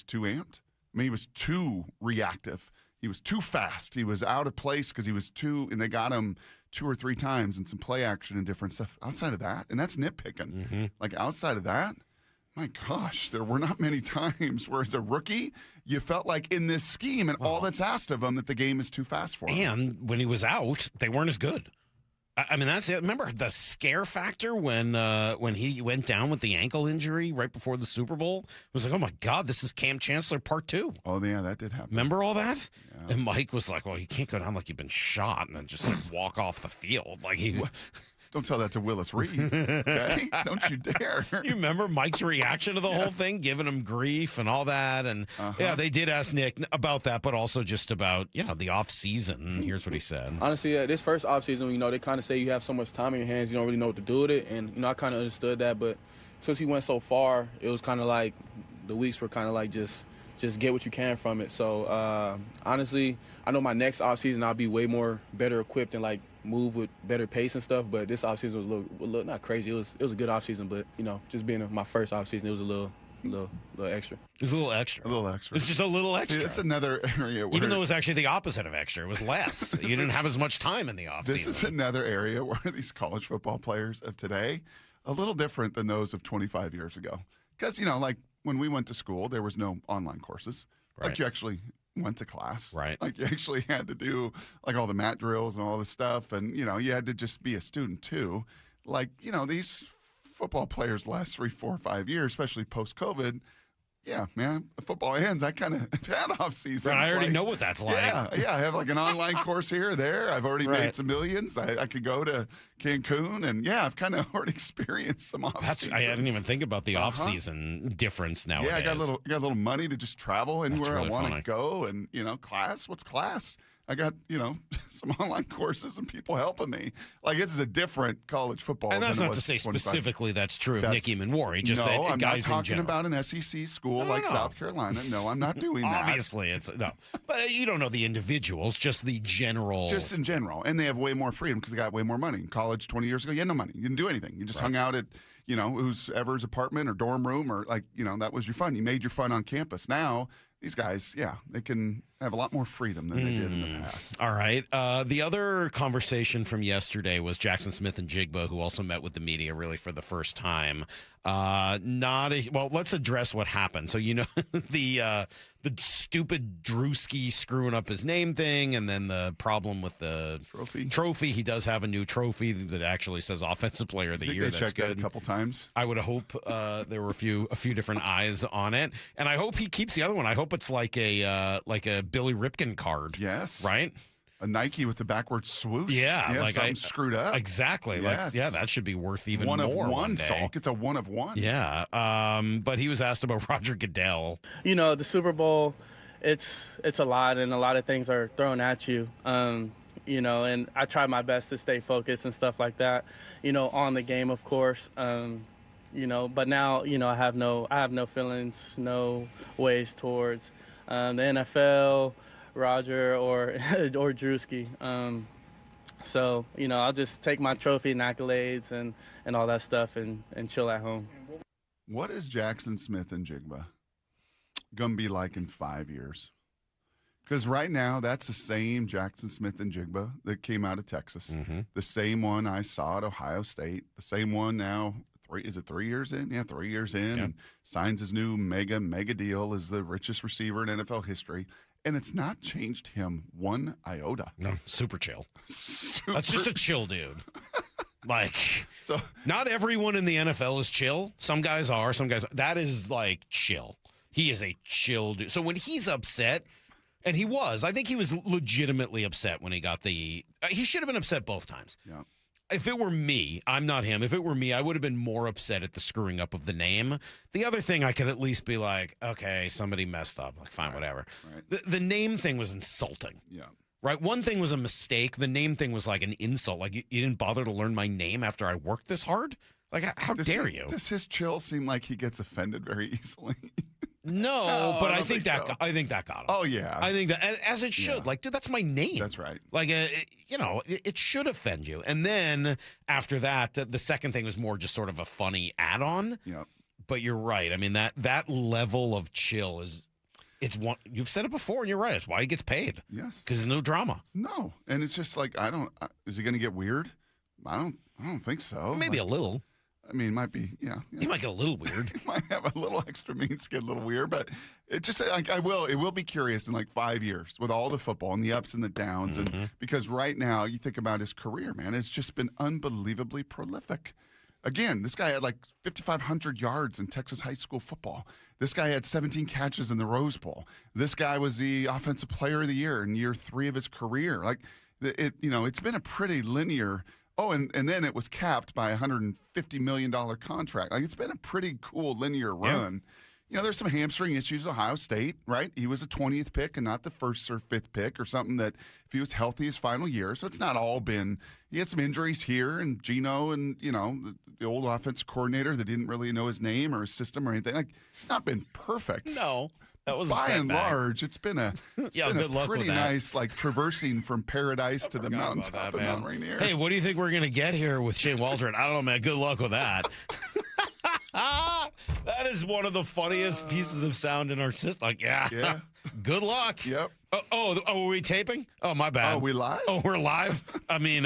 too amped. I mean, he was too reactive. He was too fast. He was out of place because he was and they got him 2 or 3 times and some play action and different stuff. Outside of that, and that's nitpicking. Like, outside of that, my gosh, there were not many times where as a rookie, you felt like in this scheme and all that's asked of him that the game is too fast for him. And when he was out, they weren't as good. I mean, that's it. Remember the scare factor when he went down with the ankle injury right before the Super Bowl? It was like, oh, my God, this is Cam Chancellor Part 2. Oh, yeah, that did happen. Remember all that? Yeah. And Mike was like, well, you can't go down like you've been shot and then just walk off the field. Like Don't tell that to Willis Reed, okay? Don't you dare. You remember Mike's reaction to the whole thing, giving him grief and all that? And, yeah, they did ask Nick about that, but also just about, the off season. Here's what he said. Honestly, this first off season, they kind of say you have so much time in your hands, you don't really know what to do with it. And, I kind of understood that. But since he went so far, it was kind of like the weeks were kind of like just get what you can from it. So, honestly, I know my next off season I'll be way more better equipped and, like, move with better pace and stuff, but this offseason was a little not crazy. It was a good offseason, but just being my first offseason, it was a little extra. It was a little extra. A little extra. It's just a little extra. See, that's another area where, even though it was actually the opposite of extra. It was less. You didn't have as much time in the offseason. This is another area where these college football players of today, a little different than those of 25 years ago. Because, like when we went to school, there was no online courses. Right. Like you actually went to class. Right. Like you actually had to do like all the mat drills and all this stuff. And, you had to just be a student too. Like, these football players last 3, 4, 5 years, especially post-COVID. Yeah, man, football ends. I kind of had off season. Right, I already know what that's like. Yeah, I have like an online course here or there. I've already made some millions. I could go to Cancun, and I've kind of already experienced some off season. I didn't even think about the off season difference nowadays. Yeah, I got a little money to just travel anywhere really I want to go, and class. What's class? I got, some online courses and people helping me. Like, it's a different college football. And that's not to say specifically that's true of Nick Emmanwori. Just no, that I'm guys not talking in about an SEC school like South Carolina. No, I'm not doing that. Obviously, it's no. But you don't know the individuals, just the general. Just in general. And they have way more freedom because they got way more money. In college 20 years ago, you had no money. You didn't do anything. You just hung out at, whoever's apartment or dorm room or that was your fun. You made your fun on campus. Now, these guys, they can have a lot more freedom than they did in the past. All right. The other conversation from yesterday was Jackson Smith and Jigba, who also met with the media really for the first time. Well, let's address what happened. So, the stupid Drewski screwing up his name thing, and then the problem with the trophy. He does have a new trophy that actually says Offensive Player of the Year. They That's checked good. that a couple times. I would hope there were a few different eyes on it, and I hope he keeps the other one. I hope it's like a Billy Ripken card. Yes, right. A Nike with the backwards swoosh. Yeah, like something screwed up. Exactly. Yes. That should be worth even one more. Of one, day. Salk. It's a 1 of 1. Yeah. But he was asked about Roger Goodell. The Super Bowl, it's a lot, and a lot of things are thrown at you. And I try my best to stay focused and stuff like that. On the game, of course. But now, I have no feelings, no ways towards the NFL, Roger, or Drewski. So, I'll just take my trophy and accolades and all that stuff and chill at home. What is Jackson Smith and Jigba going to be like in 5 years? Because right now, that's the same Jackson Smith and Jigba that came out of Texas. Mm-hmm. The same one I saw at Ohio State. The same one now, 3 years in? Yeah, 3 years in. Yep. And signs his new mega deal as the richest receiver in NFL history. And it's not changed him one iota. No, super chill. That's just a chill dude. So not everyone in the NFL is chill. Some guys are. That is like chill. He is a chill dude. So when he's upset, and I think he was legitimately upset when he got he should have been upset both times. Yeah. If it were me, I'm not him. If it were me, I would have been more upset at the screwing up of the name. The other thing, I could at least be like, okay, somebody messed up. Like, fine, whatever. Right. The name thing was insulting. Yeah. Right? One thing was a mistake. The name thing was like an insult. Like, you didn't bother to learn my name after I worked this hard? Like, how dare you? Does his chill seem like he gets offended very easily? No, but I think that got him. Oh, yeah. I think that, as it should. Yeah. Like, dude, that's my name. That's right. Like, it should offend you. And then after that, the second thing was more just sort of a funny add-on. Yeah. But you're right. I mean, that level of chill it's one. You've said it before, and you're right. It's why he gets paid. Yes. Because there's no drama. No, and it's just like is he going to get weird? I don't think so. Maybe a little. I mean, it might be, yeah. He might get a little weird. He might have a little extra means to get a little weird, but it just like it will be curious in like 5 years with all the football and the ups and the downs, and because right now you think about his career, man, it's just been unbelievably prolific. Again, this guy had like 5,500 yards in Texas high school football. This guy had 17 catches in the Rose Bowl. This guy was the Offensive Player of the Year in year 3 of his career. Like it's been a pretty linear. Oh, and then it was capped by a $150 million contract. Like, it's been a pretty cool linear run. Yeah. There's some hamstring issues at Ohio State, right? He was a 20th pick and not the 1st or 5th pick or something that if he was healthy his final year. So it's not all been – he had some injuries here, and Gino and, the old offensive coordinator that didn't really know his name or his system or anything. Like, not been perfect. No. That was by and large, it's been a good luck pretty with that. nice, like traversing from paradise to the mountaintop of Mount Rainier. Hey, what do you think we're gonna get here with Shane Waldron? I don't know, man. Good luck with that. That is one of the funniest pieces of sound in our system. Like, yeah. Good luck. Yep. Are we taping? Oh, my bad. Oh, we live? Oh, we're live? I mean,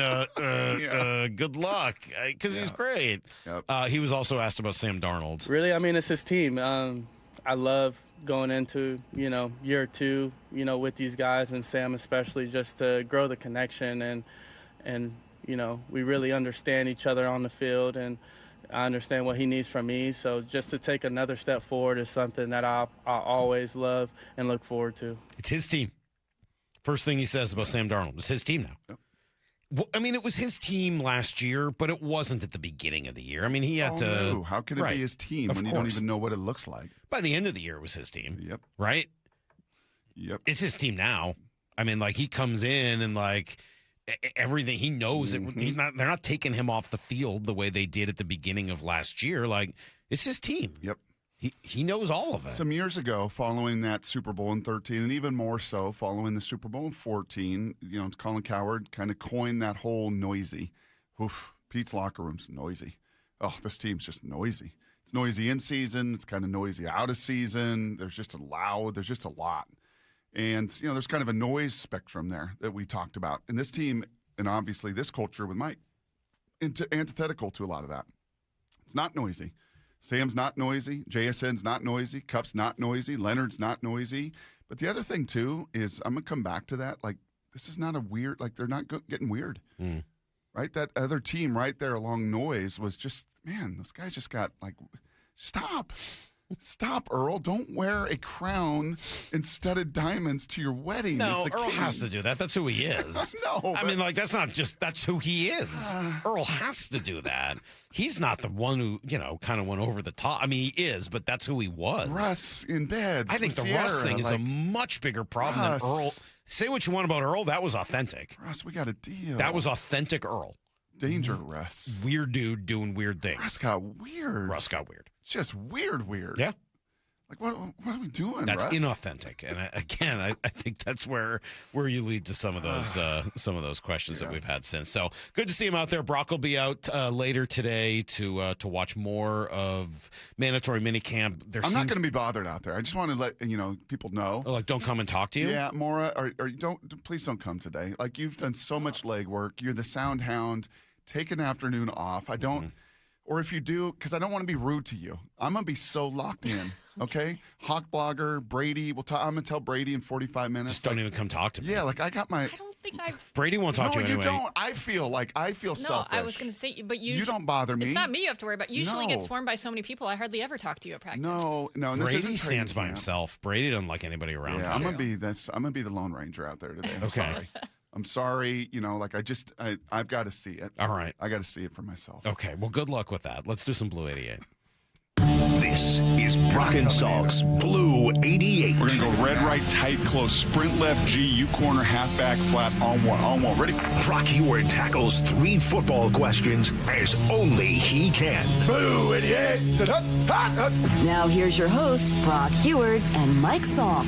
good luck, because he's great. Yep. He was also asked about Sam Darnold. Really, I mean, it's his team. I love going into, year 2, with these guys and Sam especially, just to grow the connection and we really understand each other on the field, and I understand what he needs from me. So just to take another step forward is something that I always love and look forward to. It's his team. First thing he says about Sam Darnold. It's his team now. Yep. Well, I mean, it was his team last year, but it wasn't at the beginning of the year. I mean, he had to. No. How can it be his team when you don't even know what it looks like? By the end of the year, it was his team. Yep. Right? Yep. It's his team now. I mean, like, he comes in and, like, everything, he knows it. They're not taking him off the field the way they did at the beginning of last year. Like, it's his team. Yep. He knows all of it. Some years ago, following that Super Bowl in 13, and even more so following the Super Bowl in 14, Colin Cowherd kind of coined that whole noisy. Oof, Pete's locker room's noisy. Oh, this team's just noisy. It's noisy in season. It's kind of noisy out of season. There's just a lot. And, there's kind of a noise spectrum there that we talked about. And this team, and obviously this culture with Mike, antithetical to a lot of that. It's not noisy. Sam's not noisy. JSN's not noisy. Cup's not noisy. Leonard's not noisy. But the other thing, too, is I'm going to come back to that. Like, this is not a weird, like, they're not getting weird. Right? That other team right there along noise was just, man, those guys just got, like, stop. Stop, Earl. Don't wear a crown and studded diamonds to your wedding. No, Earl has to do that. That's who he is. No. I mean, like, that's who he is. Earl has to do that. He's not the one who, kind of went over the top. I mean, he is, but that's who he was. Russ in bed. I think the Russ thing is a much bigger problem than Earl. Say what you want about Earl. That was authentic. Russ, we got a deal. That was authentic Earl. Danger, Russ. Weird dude doing weird things. Russ got weird. Just weird. Yeah. Like, what are we doing, That's Russ? inauthentic. And I think that's where you lead to some of those questions that we've had since. So good to see him out there. Brock will be out later today to watch more of mandatory minicamp. I'm not going to be bothered out there. I just want to let people know. Oh, like, don't come and talk to you? Yeah, Maura, or please don't come today. Like, you've done so much legwork. You're the sound hound. Take an afternoon off. I don't. Or if you do, because I don't want to be rude to you. I'm going to be so locked in, okay? Hawk blogger, Brady. I'm going to tell Brady in 45 minutes. Just don't even come talk to me. Yeah, like I got my... I don't think I've... Brady won't talk to you anyway. No, you don't. I feel selfish. No, I was going to say, but you don't bother me. It's not me you have to worry about. Usually get swarmed by so many people, I hardly ever talk to you at practice. No. Brady stands by himself. Brady doesn't like anybody around. Yeah, I'm going to be the Lone Ranger out there today. Okay. I'm sorry, I've got to see it. All right. I got to see it for myself. Okay, well, good luck with that. Let's do some Blue 88. This is Brock and Salk's Blue 88. We're going to go red, right, tight, close, sprint left, G, U corner, halfback, flat, on one. Ready? Brock Heward tackles 3 football questions as only he can. Blue 88. Now here's your hosts, Brock Heward and Mike Salk.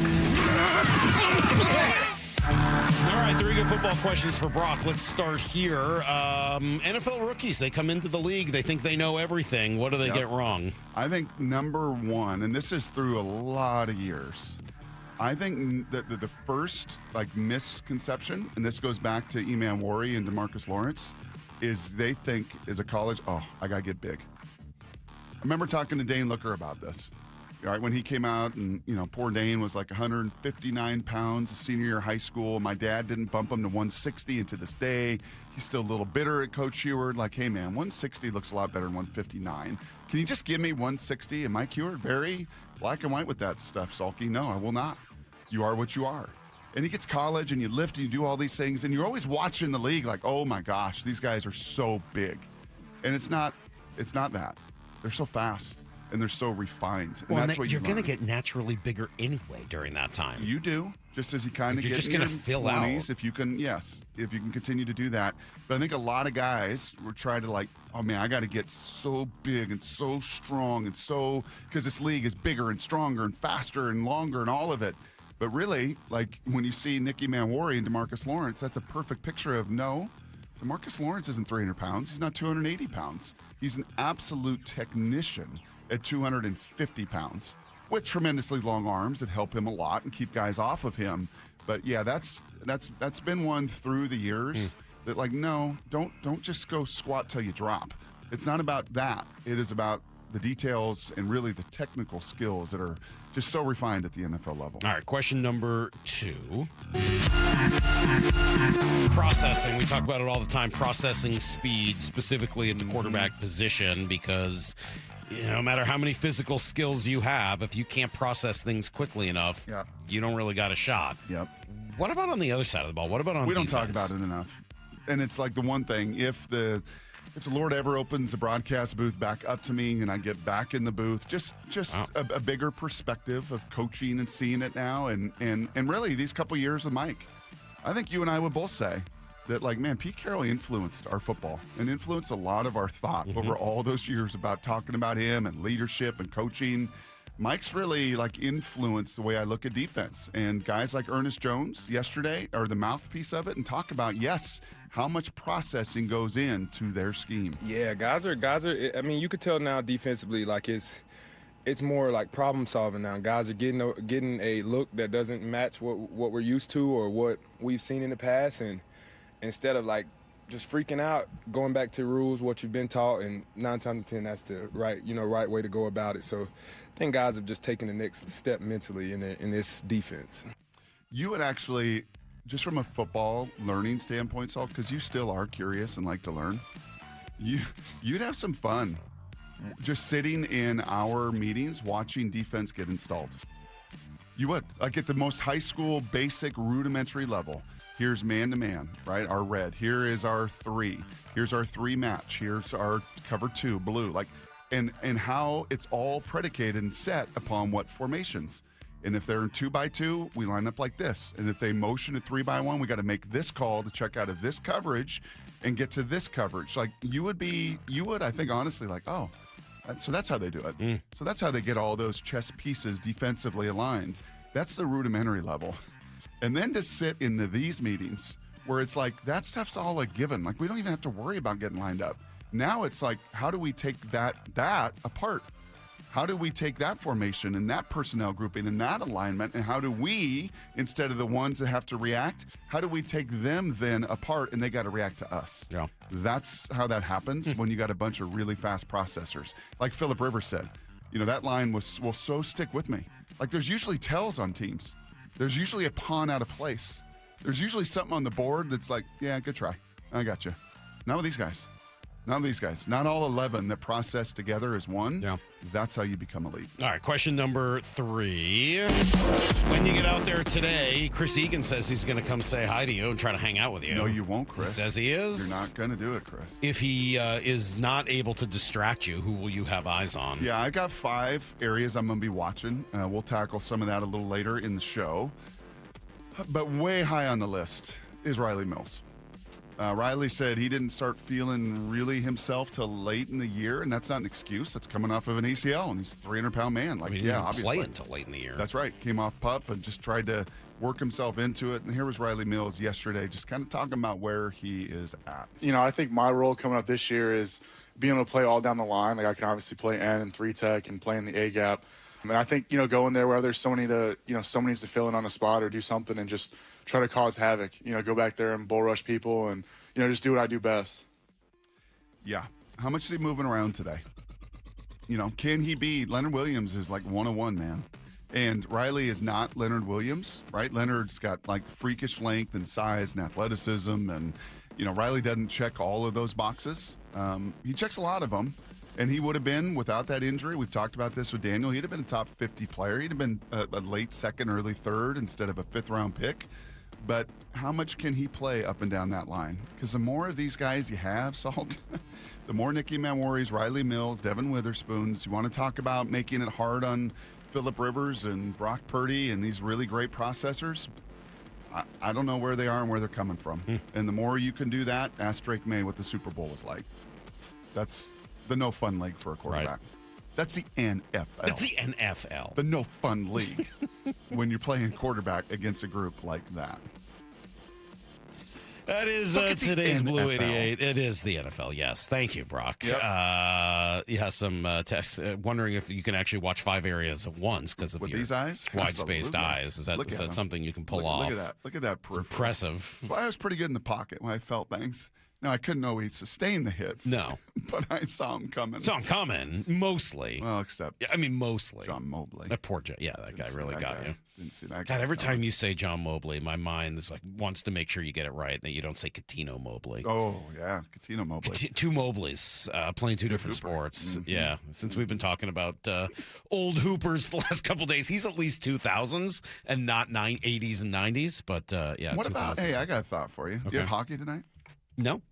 All right, 3 good football questions for Brock. Let's start here. NFL rookies, they come into the league. They think they know everything. What do they get wrong? I think number one, and this is through a lot of years, I think that the first misconception, and this goes back to Emmanwori and DeMarcus Lawrence, is they think as a college, I got to get big. I remember talking to Dane Looker about this. Right, when he came out, and poor Dane was like 159 pounds, a senior year of high school. My dad didn't bump him to 160, and to this day, he's still a little bitter at Coach Heward. Like, hey man, 160 looks a lot better than 159. Can you just give me 160? And Mike Heward, very black and white with that stuff, Salky. No, I will not. You are what you are. And he gets college, and you lift, and you do all these things, and you're always watching the league like, oh my gosh, these guys are so big, and it's not that. They're so fast. And they're so refined. And that's what you're going to get naturally bigger anyway during that time. You do, just as you kind of get just going to fill 20s, out. If you can continue to do that. But I think a lot of guys were trying to oh man, I got to get so big and so strong and so, because this league is bigger and stronger and faster and longer and all of it. But really, when you see Nick Emmanwori and DeMarcus Lawrence, that's a perfect picture of no, DeMarcus Lawrence isn't 300 pounds. He's not 280 pounds. He's an absolute technician at 250 pounds with tremendously long arms that help him a lot and keep guys off of him. But yeah, that's been one through the years that no, don't just go squat till you drop. It's not about that. It is about the details and really the technical skills that are just so refined at the NFL level. All right, question number 2. Processing. We talk about it all the time. Processing speed, specifically at the quarterback position, because no matter how many physical skills you have, if you can't process things quickly enough, you don't really got a shot. Yep. What about on the other side of the ball? What about on defense? We don't talk about it enough. And it's the one thing, if the Lord ever opens the broadcast booth back up to me and I get back in the booth, just a bigger perspective of coaching and seeing it now. And really these couple years with Mike, I think you and I would both say that, man, Pete Carroll influenced our football and influenced a lot of our thought over all those years about talking about him and leadership and coaching. Mike's really influenced the way I look at defense, and guys like Ernest Jones yesterday are the mouthpiece of it and talk about, how much processing goes into their scheme. Yeah, guys are. I mean, you could tell now defensively, it's more problem solving now. Guys are getting a look that doesn't match what we're used to or what we've seen in the past, and instead of just freaking out, going back to rules, what you've been taught, and 9 times out of 10, that's the right way to go about it. So I think guys have just taken the next step mentally in this defense. You would actually, just from a football learning standpoint, Salk, because you still are curious and like to learn, you'd have some fun just sitting in our meetings watching defense get installed. You would. Like at the most high school, basic, rudimentary level. Here's man-to-man, right? Our red. Here is our 3. Here's our 3 match. Here's our cover 2, blue. Like, and how it's all predicated and set upon what formations. And if they're in 2x2, we line up like this. And if they motion at 3x1, we got to make this call to check out of this coverage and get to this coverage. Like you would, I think, honestly, like, oh, so that's how they do it. So that's how they get all those chess pieces defensively aligned. That's the rudimentary level. And then to sit into these meetings where it's like that stuff's all a given. Like we don't even have to worry about getting lined up. Now it's like, how do we take that apart? How do we take that formation and that personnel grouping and that alignment, and how do we, instead of the ones that have to react, how do we take them then apart and they got to react to us? Yeah. That's how that happens when you got a bunch of really fast processors. Like Phillip Rivers said, that line will so stick with me. Like there's usually tells on teams. There's usually a pawn out of place. There's usually something on the board that's like, yeah, good try. I got you. Not with these guys. Not with these guys. Not all 11 that process together as one. Yeah. That's how you become elite. All right, question number 3. When you get out there today, Chris Egan says he's going to come say hi to you and try to hang out with you. No, you won't, Chris. He says he is. You're not going to do it, Chris. If he is not able to distract you, who will you have eyes on? Yeah, I got 5 areas I'm going to be watching. We'll tackle some of that a little later in the show. But way high on the list is Riley Mills. Riley said he didn't start feeling really himself till late in the year, and that's not an excuse. That's coming off of an ACL, and he's a 300-pound man. Like, he didn't play until late in the year. That's right. Came off PUP and just tried to work himself into it. And here was Riley Mills yesterday, just kind of talking about where he is at. I think my role coming up this year is being able to play all down the line. Like I can obviously play N and 3-tech and play in the A gap. And I think going there where there's someone needs to fill in on a spot or do something and just try to cause havoc. Go back there and bull rush people and just do what I do best. Yeah. How much is he moving around today? Can he be? Leonard Williams is like 101, man. And Riley is not Leonard Williams, right? Leonard's got like freakish length and size and athleticism. And, Riley doesn't check all of those boxes. He checks a lot of them. And he would have been, without that injury, we've talked about this with Daniel, he'd have been a top 50 player. He'd have been a late second, early third instead of a 5th-round pick. But how much can he play up and down that line? Because the more of these guys you have, Salk, the more Nick Emmanworis, Riley Mills, Devin Witherspoons. You want to talk about making it hard on Phillip Rivers and Brock Purdy and these really great processors? I don't know where they are and where they're coming from. And the more you can do that, ask Drake May what the Super Bowl is like. That's the no fun league for a quarterback. Right. That's the NFL. That's the NFL. The no fun league when you're playing quarterback against a group like that. That is today's Blue 88. It is the NFL, yes. Thank you, Brock. Yep. Some texts wondering if you can actually watch 5 areas at once because of your these eyes? wide-spaced eyes. Is that something you can pull off? Look at that. Look at that peripheral. It's impressive. Well, I was pretty good in the pocket when I felt things. Now, I couldn't always sustain the hits. No. But I saw him coming. Mostly. Well, except. I mean, mostly. John Mobley. That poor John. Yeah, that guy really got you. Didn't see that guy. God, every time you say John Mobley, my mind is like, wants to make sure you get it right, that you don't say Catino Mobley. Oh, yeah. Catino Mobley. 2 Mobleys playing 2 different sports. Mm-hmm. Yeah. Since we've been talking about old hoopers the last couple of days, he's at least 2000s and not 80s and 90s. But, yeah. What about, hey, I got a thought for you. Okay. You have hockey tonight? No.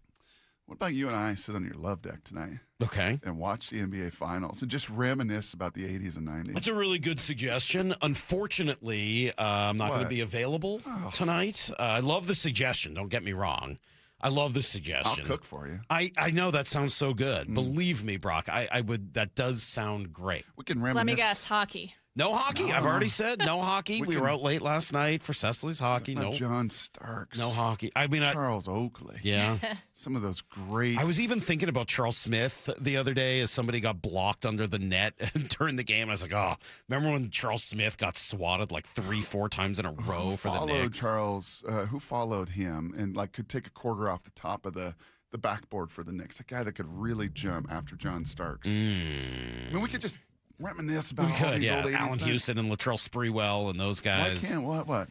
What about you and I sit on your love deck tonight? Okay. And watch the NBA Finals and just reminisce about the 80s and 90s. That's a really good suggestion. Unfortunately, I'm not going to be available tonight. I love the suggestion. Don't get me wrong. I love the suggestion. I'll cook for you. I know that sounds so good. Believe me, Brock, I would. That does sound great. We can reminisce. Let me guess, hockey. No hockey. No. I've already said no hockey. We were out late last night for Cecily's hockey. No. John Starks. No hockey. I mean, Charles Oakley. Yeah. Some of those great. I was even thinking about Charles Smith the other day as somebody got blocked under the net during the game. I was like, oh, remember when Charles Smith got swatted like 3-4 times in a row for the Knicks? Charles, who followed him and like could take a quarter off the top of the backboard for the Knicks? A guy that could really jump after John Starks. I mean, we could just reminisce about all these old 80s Allen things. Houston and Latrell Sprewell and those guys. Why can't what?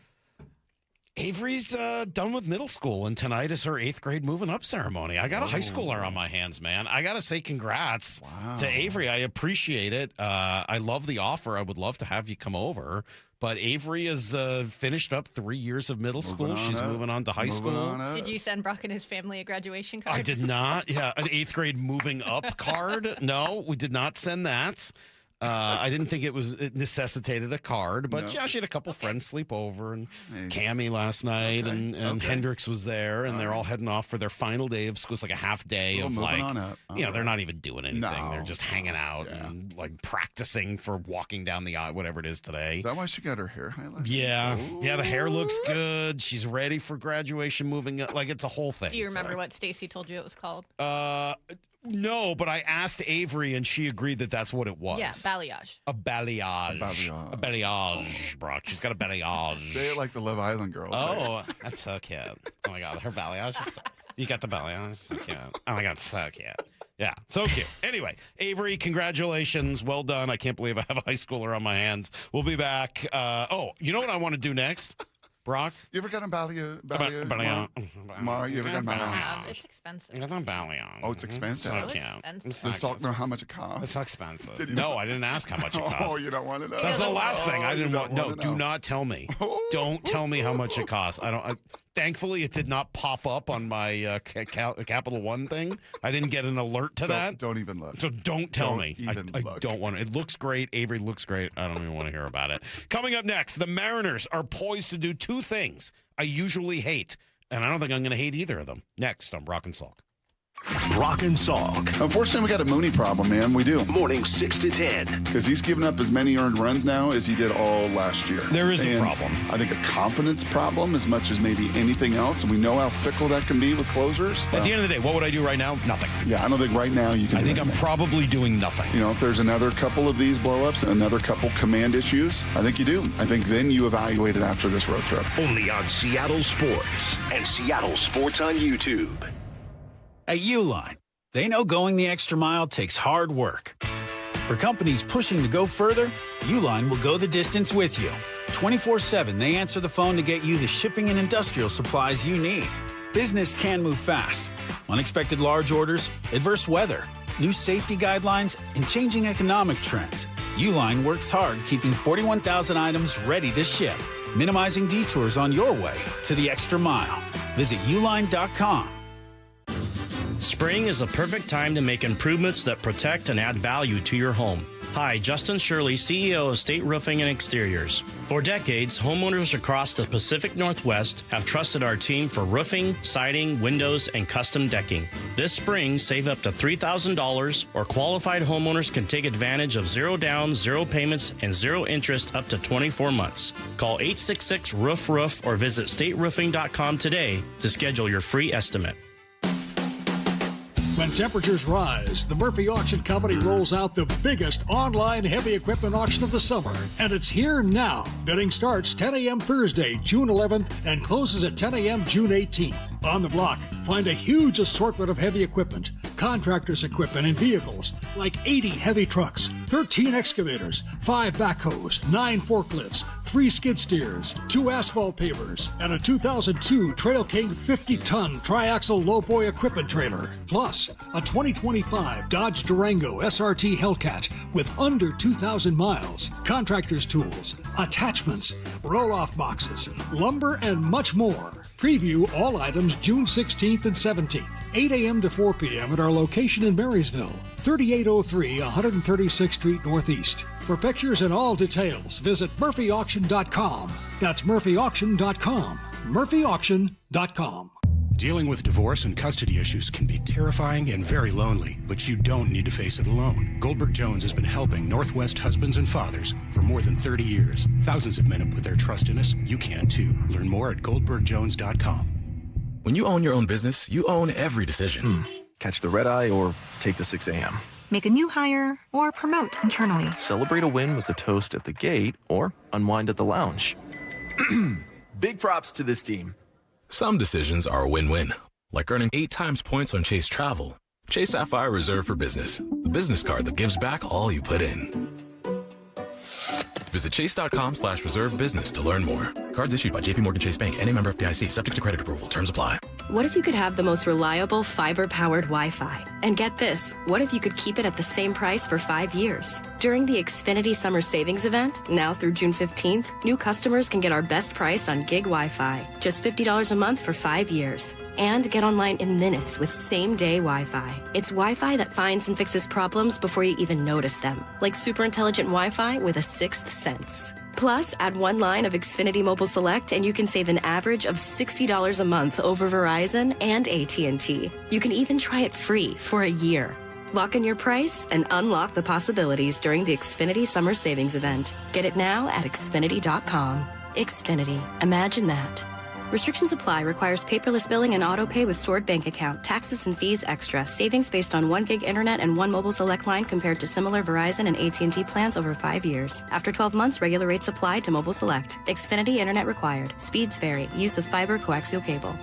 Avery's done with middle school, and tonight is her 8th grade moving up ceremony. I got a high schooler on my hands, man. I got to say congrats to Avery. I appreciate it. I love the offer. I would love to have you come over. But Avery has finished up 3 years of middle school. She's moving on to high school. Did you send Brock and his family a graduation card? I did not. Yeah, an 8th grade moving up card. No, we did not send that. I didn't think it necessitated a card, but yeah, she had a couple friends sleep over, and Cammie last night, and Hendrix was there, and they're all heading off for their final day of school. It's like a half day of like, they're not even doing anything. No. They're just hanging out and like practicing for walking down the aisle, whatever it is today. Is that why she got her hair highlighted? Yeah. Ooh. Yeah, the hair looks good. She's ready for graduation, moving up. Like, it's a whole thing. Do you remember what Stacy told you it was called? No, but I asked Avery, and she agreed that that's what it was. Yeah, balayage. A balayage. A balayage, Brock. She's got a balayage. They like the Love Island girls. Oh, that's so cute. Oh, my God. Her balayage is you got the balayage? So cute. Oh, my God. So cute. Yeah, so cute. Anyway, Avery, congratulations. Well done. I can't believe I have a high schooler on my hands. We'll be back. You know what I want to do next? Brock? You ever got a balayage? Mar, you ever got a balayage? It's expensive. Oh, it's expensive? So expensive. Does Salk know how much it costs? It's expensive. No, I didn't ask how much it costs. Oh, you don't want to know? That's the last thing. I didn't want. No, do not tell me. Don't tell me how much it costs. I don't. Thankfully, it did not pop up on my Capital One thing. I didn't get an alert to that. Don't even look. So don't tell me. I don't want to. It looks great. Avery looks great. I don't even want to hear about it. Coming up next, the Mariners are poised to do 2 things I usually hate, and I don't think I'm going to hate either of them. Next on Brock and Salk. Brock and Salk. Unfortunately, we got a Mooney problem, man. We do. Morning 6 to 10. Because he's given up as many earned runs now as he did all last year. There is a problem. I think a confidence problem as much as maybe anything else. And we know how fickle that can be with closers. At the end of the day, what would I do right now? Nothing. Yeah, I don't think right now you can. I think I'm probably doing nothing. You know, if there's another couple of these blow-ups, another couple command issues, I think you do. I think then you evaluate it after this road trip. Only on Seattle Sports and Seattle Sports on YouTube. At Uline, they know going the extra mile takes hard work. For companies pushing to go further, Uline will go the distance with you. 24/7, they answer the phone to get you the shipping and industrial supplies you need. Business can move fast. Unexpected large orders, adverse weather, new safety guidelines, and changing economic trends. Uline works hard keeping 41,000 items ready to ship, minimizing detours on your way to the extra mile. Visit uline.com. Spring is the perfect time to make improvements that protect and add value to your home. Hi, Justin Shirley, CEO of State Roofing and Exteriors. For decades, homeowners across the Pacific Northwest have trusted our team for roofing, siding, windows, and custom decking. This spring, save up to $3,000, or qualified homeowners can take advantage of 0 down, 0 payments, and 0 interest up to 24 months. Call 866-ROOF-ROOF or visit stateroofing.com today to schedule your free estimate. When temperatures rise, the Murphy Auction Company rolls out the biggest online heavy equipment auction of the summer, and it's here now. Bidding starts 10 a.m. Thursday, June 11th, and closes at 10 a.m. June 18th. On the block, find a huge assortment of heavy equipment, contractors' equipment, and vehicles, like 80 heavy trucks, 13 excavators, 5 backhoes, 9 forklifts, 3 skid steers, 2 asphalt pavers, and a 2002 Trail King 50-ton triaxle lowboy equipment trailer. Plus, a 2025 Dodge Durango SRT Hellcat with under 2,000 miles, contractor's tools, attachments, roll-off boxes, lumber, and much more. Preview all items June 16th and 17th, 8 a.m. to 4 p.m. at our location in Marysville, 3803 136th Street Northeast. For pictures and all details, visit murphyauction.com. That's murphyauction.com. murphyauction.com. Dealing with divorce and custody issues can be terrifying and very lonely, but you don't need to face it alone. Goldberg Jones has been helping Northwest husbands and fathers for more than 30 years. Thousands of men have put their trust in us. You can too. Learn more at goldbergjones.com. When you own your own business, you own every decision. Catch the red eye or take the 6 a.m. Make a new hire or promote internally. Celebrate a win with a toast at the gate or unwind at the lounge. Big props to this team. Some decisions are a win-win, like earning 8 times points on Chase Travel. Chase Sapphire Reserve for Business, the business card that gives back all you put in. Visit chase.com/reserve business to learn more. Cards issued by JPMorgan Chase Bank, N.A. member FDIC, subject to credit approval. Terms apply. What if you could have the most reliable fiber-powered Wi-Fi? And get this, what if you could keep it at the same price for 5 years? During the Xfinity Summer Savings Event, now through June 15th, new customers can get our best price on gig Wi-Fi, just $50 a month for 5 years. And get online in minutes with same-day Wi-Fi. It's Wi-Fi that finds and fixes problems before you even notice them, like super intelligent Wi-Fi with a sixth sense. Plus, add 1 line of Xfinity Mobile Select and you can save an average of $60 a month over Verizon and AT&T. You can even try it free for a year. Lock in your price and unlock the possibilities during the Xfinity Summer Savings Event. Get it now at Xfinity.com. Xfinity. Imagine that. Restrictions apply. Requires paperless billing and auto pay with stored bank account. Taxes and fees extra. Savings based on 1 gig internet and 1 mobile select line compared to similar Verizon and AT&T plans over 5 years. After 12 months, regular rates apply to mobile select. Xfinity internet required. Speeds vary. Use of fiber coaxial cable.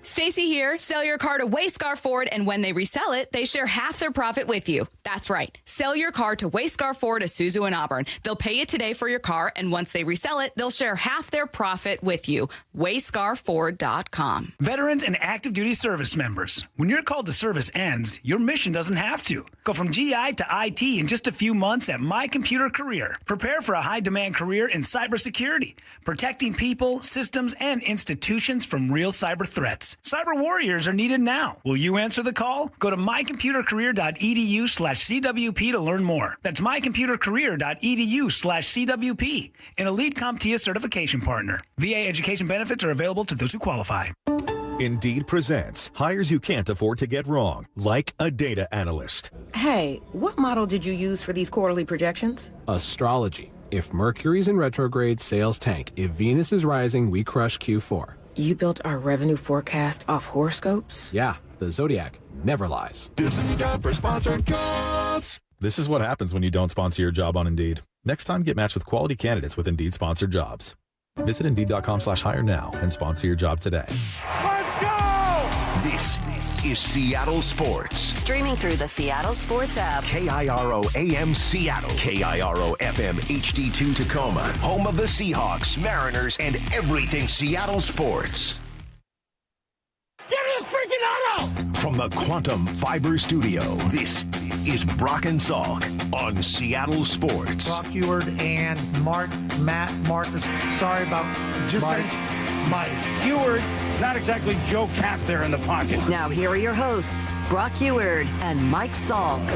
Stacy here. Sell your car to Wayscar Ford, and when they resell it, they share half their profit with you. That's right. Sell your car to Wayscar Ford, Isuzu, and Auburn. They'll pay you today for your car, and once they resell it, they'll share half their profit with you. WayscarFord.com. Veterans and active duty service members. When your call to service ends, your mission doesn't have to. Go from GI to IT in just a few months at My Computer Career. Prepare for a high-demand career in cybersecurity, protecting people, systems, and institutions from real cyber threats. Cyber warriors are needed now. Will you answer the call? Go to mycomputercareer.edu/CWP to learn more. That's mycomputercareer.edu/CWP, an elite CompTIA certification partner. VA education benefits are available to those who qualify. Indeed presents hires you can't afford to get wrong, like a data analyst. Hey, what model did you use for these quarterly projections? Astrology. If Mercury's in retrograde, sales tank. If Venus is rising, we crush Q4. You built our revenue forecast off horoscopes? Yeah, the Zodiac never lies. This is the job for sponsored jobs. This is what happens when you don't sponsor your job on Indeed. Next time, get matched with quality candidates with Indeed sponsored jobs. Visit Indeed.com/hire now and sponsor your job today. Let's go! This is Seattle Sports. Streaming through the Seattle Sports app. KIRO AM Seattle. KIRO FM HD2 Tacoma. Home of the Seahawks, Mariners, and everything Seattle sports. Give me a freaking auto! From the Quantum Fiber Studio, this is Brock and Salk on Seattle Sports. Brock Heward and Matt Marcus. Sorry about just Mike. Heward, not exactly Joe Cap there in the pocket. Now here are your hosts, Brock Heward and Mike Salk.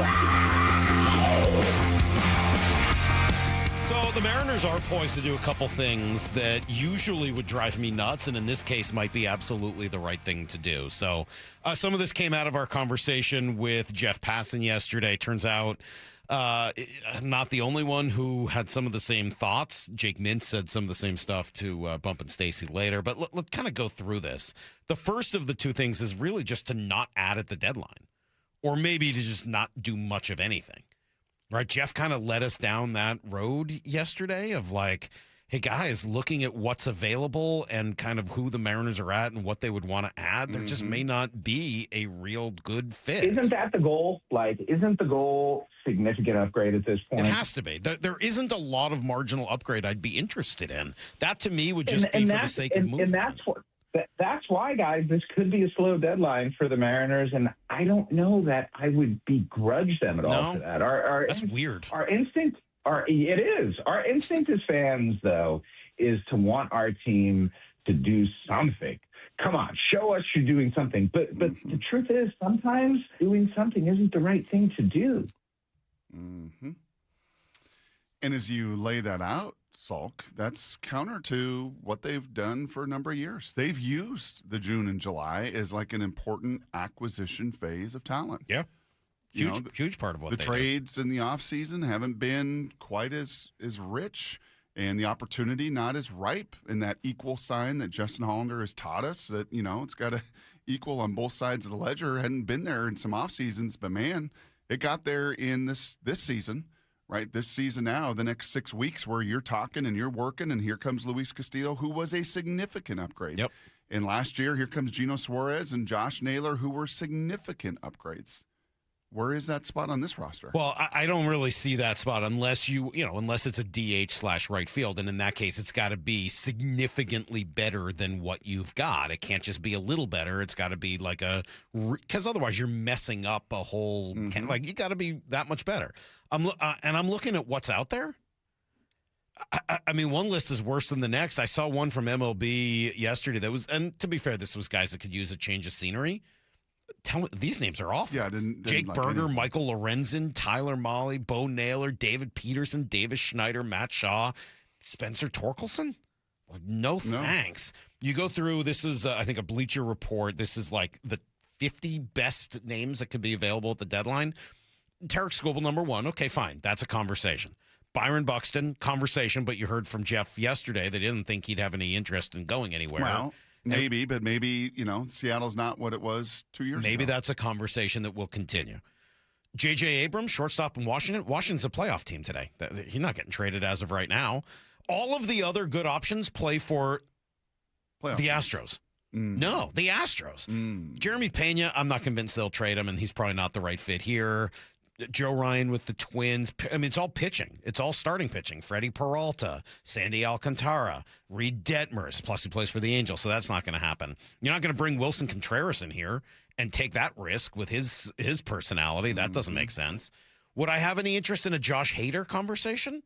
So the Mariners are poised to do a couple things that usually would drive me nuts, and in this case might be absolutely the right thing to do. So some of this came out of our conversation with Jeff Passan yesterday. Turns out not the only one who had some of the same thoughts. Jake Mintz said some of the same stuff to Bump and Stacy later. But let's kind of go through this. The first of the two things is really just to not add at the deadline, or maybe to just not do much of anything. Right, Jeff kind of led us down that road yesterday of like, hey, guys, looking at what's available and kind of who the Mariners are at and what they would want to add, there just may not be a real good fit. Isn't that the goal? Like, isn't the goal significant upgrade at this point? It has to be. There isn't a lot of marginal upgrade I'd be interested in. That, to me, would just be for the sake of moving. And that's why, guys, this could be a slow deadline for the Mariners, and I don't know that I would begrudge them at all for that. That's weird. Our instinct as fans, though, is to want our team to do something. Come on, show us you're doing something. But the truth is, sometimes doing something isn't the right thing to do. Mm-hmm. And as you lay that out, Salk, that's counter to what they've done for a number of years. They've used the June and July as like an important acquisition phase of talent. Yeah. Huge part of what the they trades in the offseason haven't been quite as rich, and the opportunity not as ripe in that equal sign that Justin Hollander has taught us that, it's got to equal on both sides of the ledger. Hadn't been there in some off seasons, but man, it got there in this season, right? This season now, the next 6 weeks where you're talking and you're working, and here comes Luis Castillo, who was a significant upgrade. Yep. And last year, here comes Geno Suarez and Josh Naylor, who were significant upgrades. Where is that spot on this roster? Well, I don't really see that spot unless unless it's a DH/right field. And in that case, it's got to be significantly better than what you've got. It can't just be a little better. It's got to be like because otherwise you're messing up a whole, you got to be that much better. I'm looking at what's out there. I mean, one list is worse than the next. I saw one from MLB yesterday that was, and to be fair, this was guys that could use a change of scenery. These names are awful. Yeah, didn't Jake like Berger, anything. Michael Lorenzen, Tyler Mahle, Bo Naylor, David Peterson, Davis Schneider, Matt Shaw, Spencer Torkelson. Like, no thanks. You go through, this is, I think, a Bleacher Report. This is like the 50 best names that could be available at the deadline. Tarek Skubal, number one. Okay, fine. That's a conversation. Byron Buxton, conversation, but you heard from Jeff yesterday that he didn't think he'd have any interest in going anywhere. Well, maybe, but maybe, Seattle's not what it was 2 years ago. Maybe that's a conversation that will continue. J.J. Abrams, shortstop in Washington. Washington's a playoff team today. He's not getting traded as of right now. All of the other good options play for the Astros. No, the Astros. Jeremy Pena, I'm not convinced they'll trade him, and he's probably not the right fit here. Joe Ryan with the Twins. I mean, it's all pitching. It's all starting pitching. Freddie Peralta, Sandy Alcantara, Reed Detmers, plus he plays for the Angels, so that's not going to happen. You're not going to bring Wilson Contreras in here and take that risk with his personality. That doesn't make sense. Would I have any interest in a Josh Hader conversation?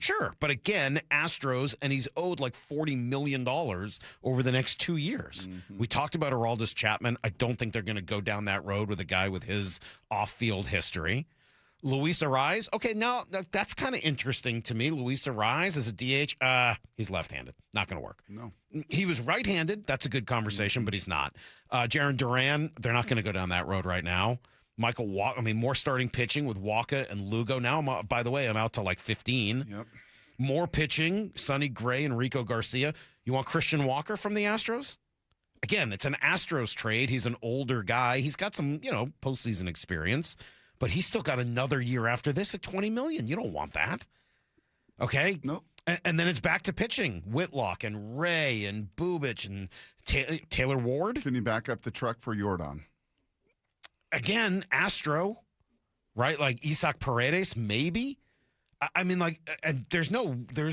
Sure. But again, Astros, and he's owed like $40 million over the next 2 years. We talked about Aroldis Chapman. I don't think they're going to go down that road with a guy with his off-field history. Luis Ariz. Okay, now that's kind of interesting to me. Luis Ariz as a DH. He's left-handed. Not going to work. No. He was right-handed. That's a good conversation, but he's not. Jaron Duran, they're not going to go down that road right now. Michael Walker, more starting pitching with Walker and Lugo. Now, by the way, I'm out to like 15. Yep. More pitching, Sonny Gray and Rico Garcia. You want Christian Walker from the Astros? Again, it's an Astros trade. He's an older guy. He's got some, postseason experience, but he's still got another year after this at $20 million. You don't want that. Okay? Nope. And then it's back to pitching. Whitlock and Ray and Bubich and Taylor Ward. Can you back up the truck for Yordan? Again, Astro, right? Like Isaac Paredes, maybe. And there's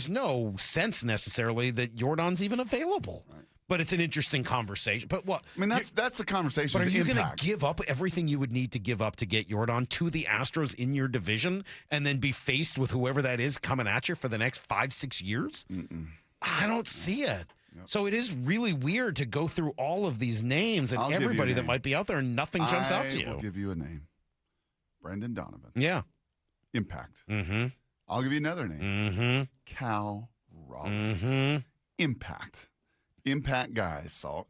no sense necessarily that Yordan's even available. Right. But it's an interesting conversation. But what? That's a conversation. But are you going to give up everything you would need to give up to get Yordan to the Astros in your division and then be faced with whoever that is coming at you for the next 5-6 years? I don't see it. Yep. So it is really weird to go through all of these names and everybody that might be out there and nothing jumps out to you. I'll give you a name. Brendan Donovan. Yeah. Impact. Mm-hmm. I'll give you another name. Mm-hmm. Cal Raleigh. Mm-hmm. Impact. Impact guys, Salt.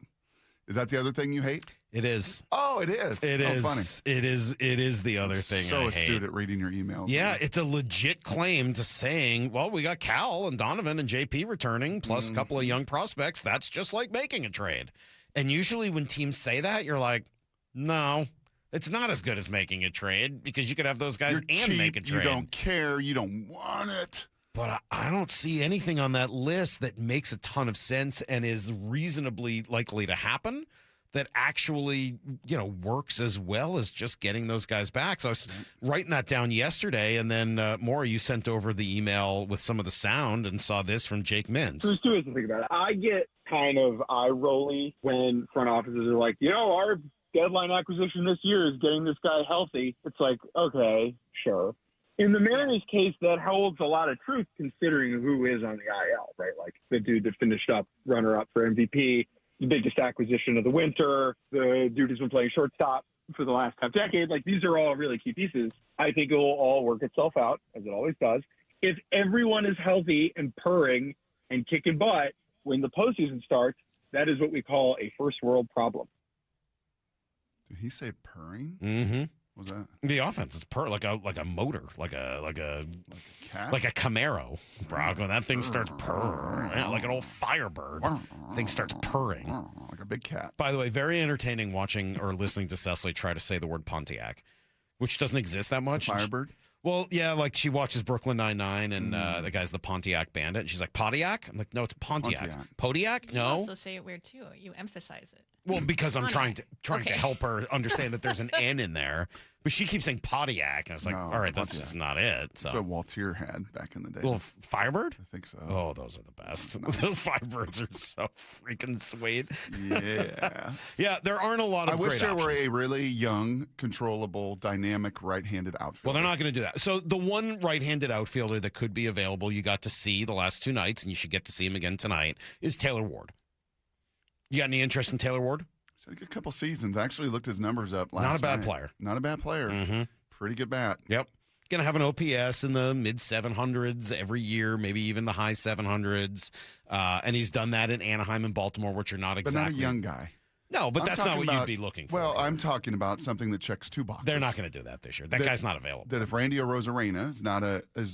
Is that the other thing you hate? It is. Oh, it is. It is. Funny. It is the other thing So I astute hate. at reading your emails. Yeah, it's a legit claim to saying, well, we got Cal and Donovan and JP returning, plus a couple of young prospects. That's just like making a trade. And usually when teams say that, you're like, no, it's not as good as making a trade because you could have those guys You're and cheap, make a trade. You don't care. You don't want it. But I don't see anything on that list that makes a ton of sense and is reasonably likely to happen that actually, works as well as just getting those guys back. So I was writing that down yesterday, and then Maura, you sent over the email with some of the sound and saw this from Jake Mintz. There's two ways to think about it. I get kind of eye-rolly when front offices are like, our deadline acquisition this year is getting this guy healthy. It's like, okay, sure. In the Mariners' case, that holds a lot of truth considering who is on the IL, right? Like the dude that finished up runner-up for MVP, the biggest acquisition of the winter, the dude who's been playing shortstop for the last half decade. Like, these are all really key pieces. I think it will all work itself out, as it always does. if everyone is healthy and purring and kicking butt when the postseason starts, that is what we call a first world problem. Did he say purring? Mm-hmm. What was that? The offense is like a motor, like a cat? like a Camaro, Brock. When that thing starts purring, like an old Firebird, thing starts purring. Like a big cat. By the way, very entertaining watching or listening to Cecily try to say the word Pontiac, which doesn't exist that much. Firebird? Well, yeah, like she watches Brooklyn Nine-Nine, and the guy's the Pontiac Bandit. And she's like, Pontiac? I'm like, no, it's Pontiac. Podiac? You No. also say it weird too. You emphasize it. Well, because I'm trying to help her understand that there's an N in there. But she keeps saying Pontiac. And I was like, all right, that's just not it. So. That's what Waltier had back in the day. Little Firebird? I think so. Oh, those are the best. Those Firebirds are so freaking sweet. Yeah. Yeah, there aren't a lot of great options. I wish there were a options. really young, controllable, dynamic right-handed outfielder. Well, they're not going to do that. So the one right-handed outfielder that could be available, you got to see the last two nights, and you should get to see him again tonight, is Taylor Ward. You got any interest in Taylor Ward? He's had a good couple seasons. I actually looked his numbers up last Not a bad night. player. Not a bad player. Mm-hmm. Pretty good bat. Yep. Going to have an OPS in the mid 700s every year, maybe even the high 700s. And he's done that in Anaheim and Baltimore, which are not exactly. But not a young guy. No, but I'm that's not talking what about- you'd be looking for. Well, I'm talking about something that checks two boxes. They're not going to do that this year. That guy's not available. That if Randy Arozarena is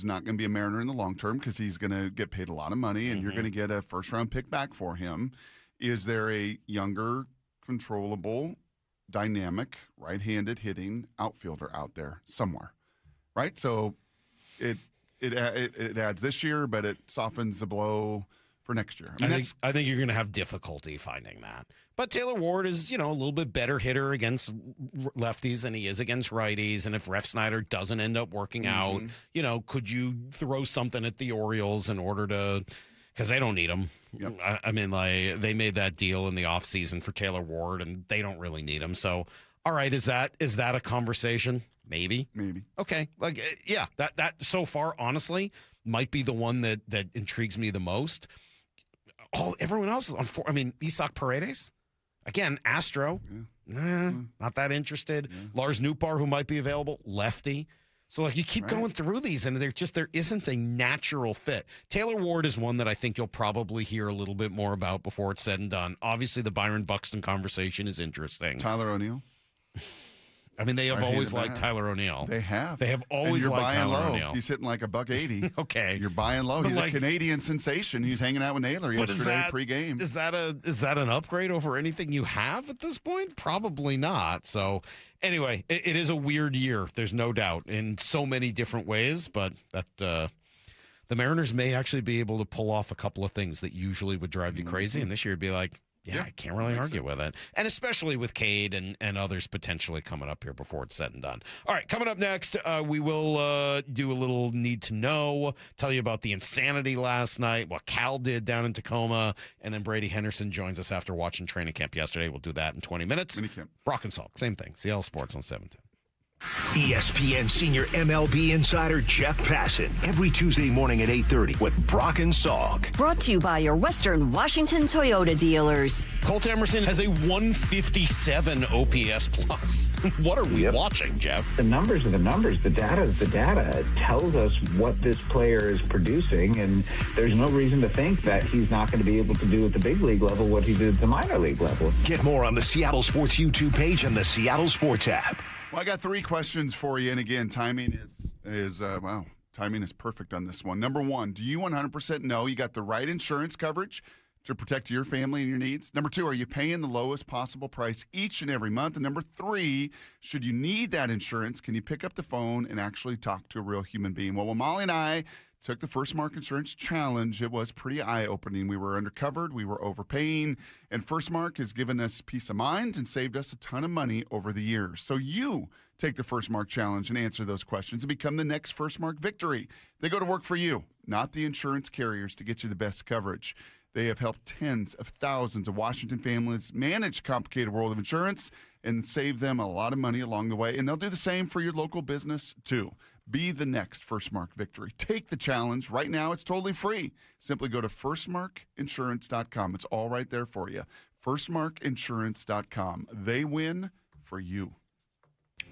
not going to be a Mariner in the long term because he's going to get paid a lot of money and you're going to get a first round pick back for him, is there a younger, controllable, dynamic, right-handed hitting outfielder out there somewhere, right? So it adds this year, but it softens the blow for next year. I think you're going to have difficulty finding that. But Taylor Ward is, a little bit better hitter against lefties than he is against righties. And if Ref Snyder doesn't end up working out, could you throw something at the Orioles in order to, because they don't need him. Yep. I mean, like they made that deal in the offseason for Taylor Ward and they don't really need him. So, all right, is that a conversation? Maybe. Okay. Like, yeah, that so far, honestly, might be the one that intrigues me the most. Everyone else is on four. I mean, Isaac Paredes, again, Astro, not that interested. Lars Nootbaar, who might be available, lefty. So, like, you keep going through these, and there isn't a natural fit. Taylor Ward is one that I think you'll probably hear a little bit more about before it's said and done. Obviously, the Byron Buxton conversation is interesting. Tyler O'Neill. I mean, they have always Right-handed liked bat. Tyler O'Neill. They have. They have always and you're liked buying Tyler low. O'Neill. He's hitting like $180. Okay. You're buying low. But He's like- a Canadian sensation. He's hanging out with Naylor But yesterday pregame. Is that an upgrade over anything you have at this point? Probably not. So anyway, it is a weird year. There's no doubt in so many different ways, but that the Mariners may actually be able to pull off a couple of things that usually would drive you crazy. And this year it'd be like, yeah, I can't really argue with it. And especially with Cade and others potentially coming up here before it's said and done. All right, coming up next, we will do a little need to know, tell you about the insanity last night, what Cal did down in Tacoma, and then Brady Henderson joins us after watching training camp yesterday. We'll do that in 20 minutes. Minicamp. Brock and Salk, same thing. Seattle Sports on 710. ESPN senior MLB insider Jeff Passan every Tuesday morning at 8:30 with Brock and Salk. Brought to you by your Western Washington Toyota dealers. Colt Emerson has a 157 OPS plus. What are we watching, Jeff? The numbers are the numbers. The data is the data. It tells us what this player is producing, and there's no reason to think that he's not going to be able to do at the big league level what he did at the minor league level. Get more on the Seattle Sports YouTube page and the Seattle Sports app. Well, I got 3 questions for you, and again, timing is timing is perfect on this one. Number 1, do you 100% know you got the right insurance coverage to protect your family and your needs? Number 2, are you paying the lowest possible price each and every month? And number 3, should you need that insurance, can you pick up the phone and actually talk to a real human being? Well, when Molly and I took the First Mark Insurance Challenge, it was pretty eye-opening. We were undercovered, we were overpaying, and First Mark has given us peace of mind and saved us a ton of money over the years. So you take the First Mark Challenge and answer those questions and become the next First Mark victory. They go to work for you, not the insurance carriers, to get you the best coverage. They have helped tens of thousands of Washington families manage the complicated world of insurance and save them a lot of money along the way. And they'll do the same for your local business, too. Be the next First Mark victory. Take the challenge. Right now, it's totally free. Simply go to firstmarkinsurance.com. It's all right there for you. Firstmarkinsurance.com. They win for you.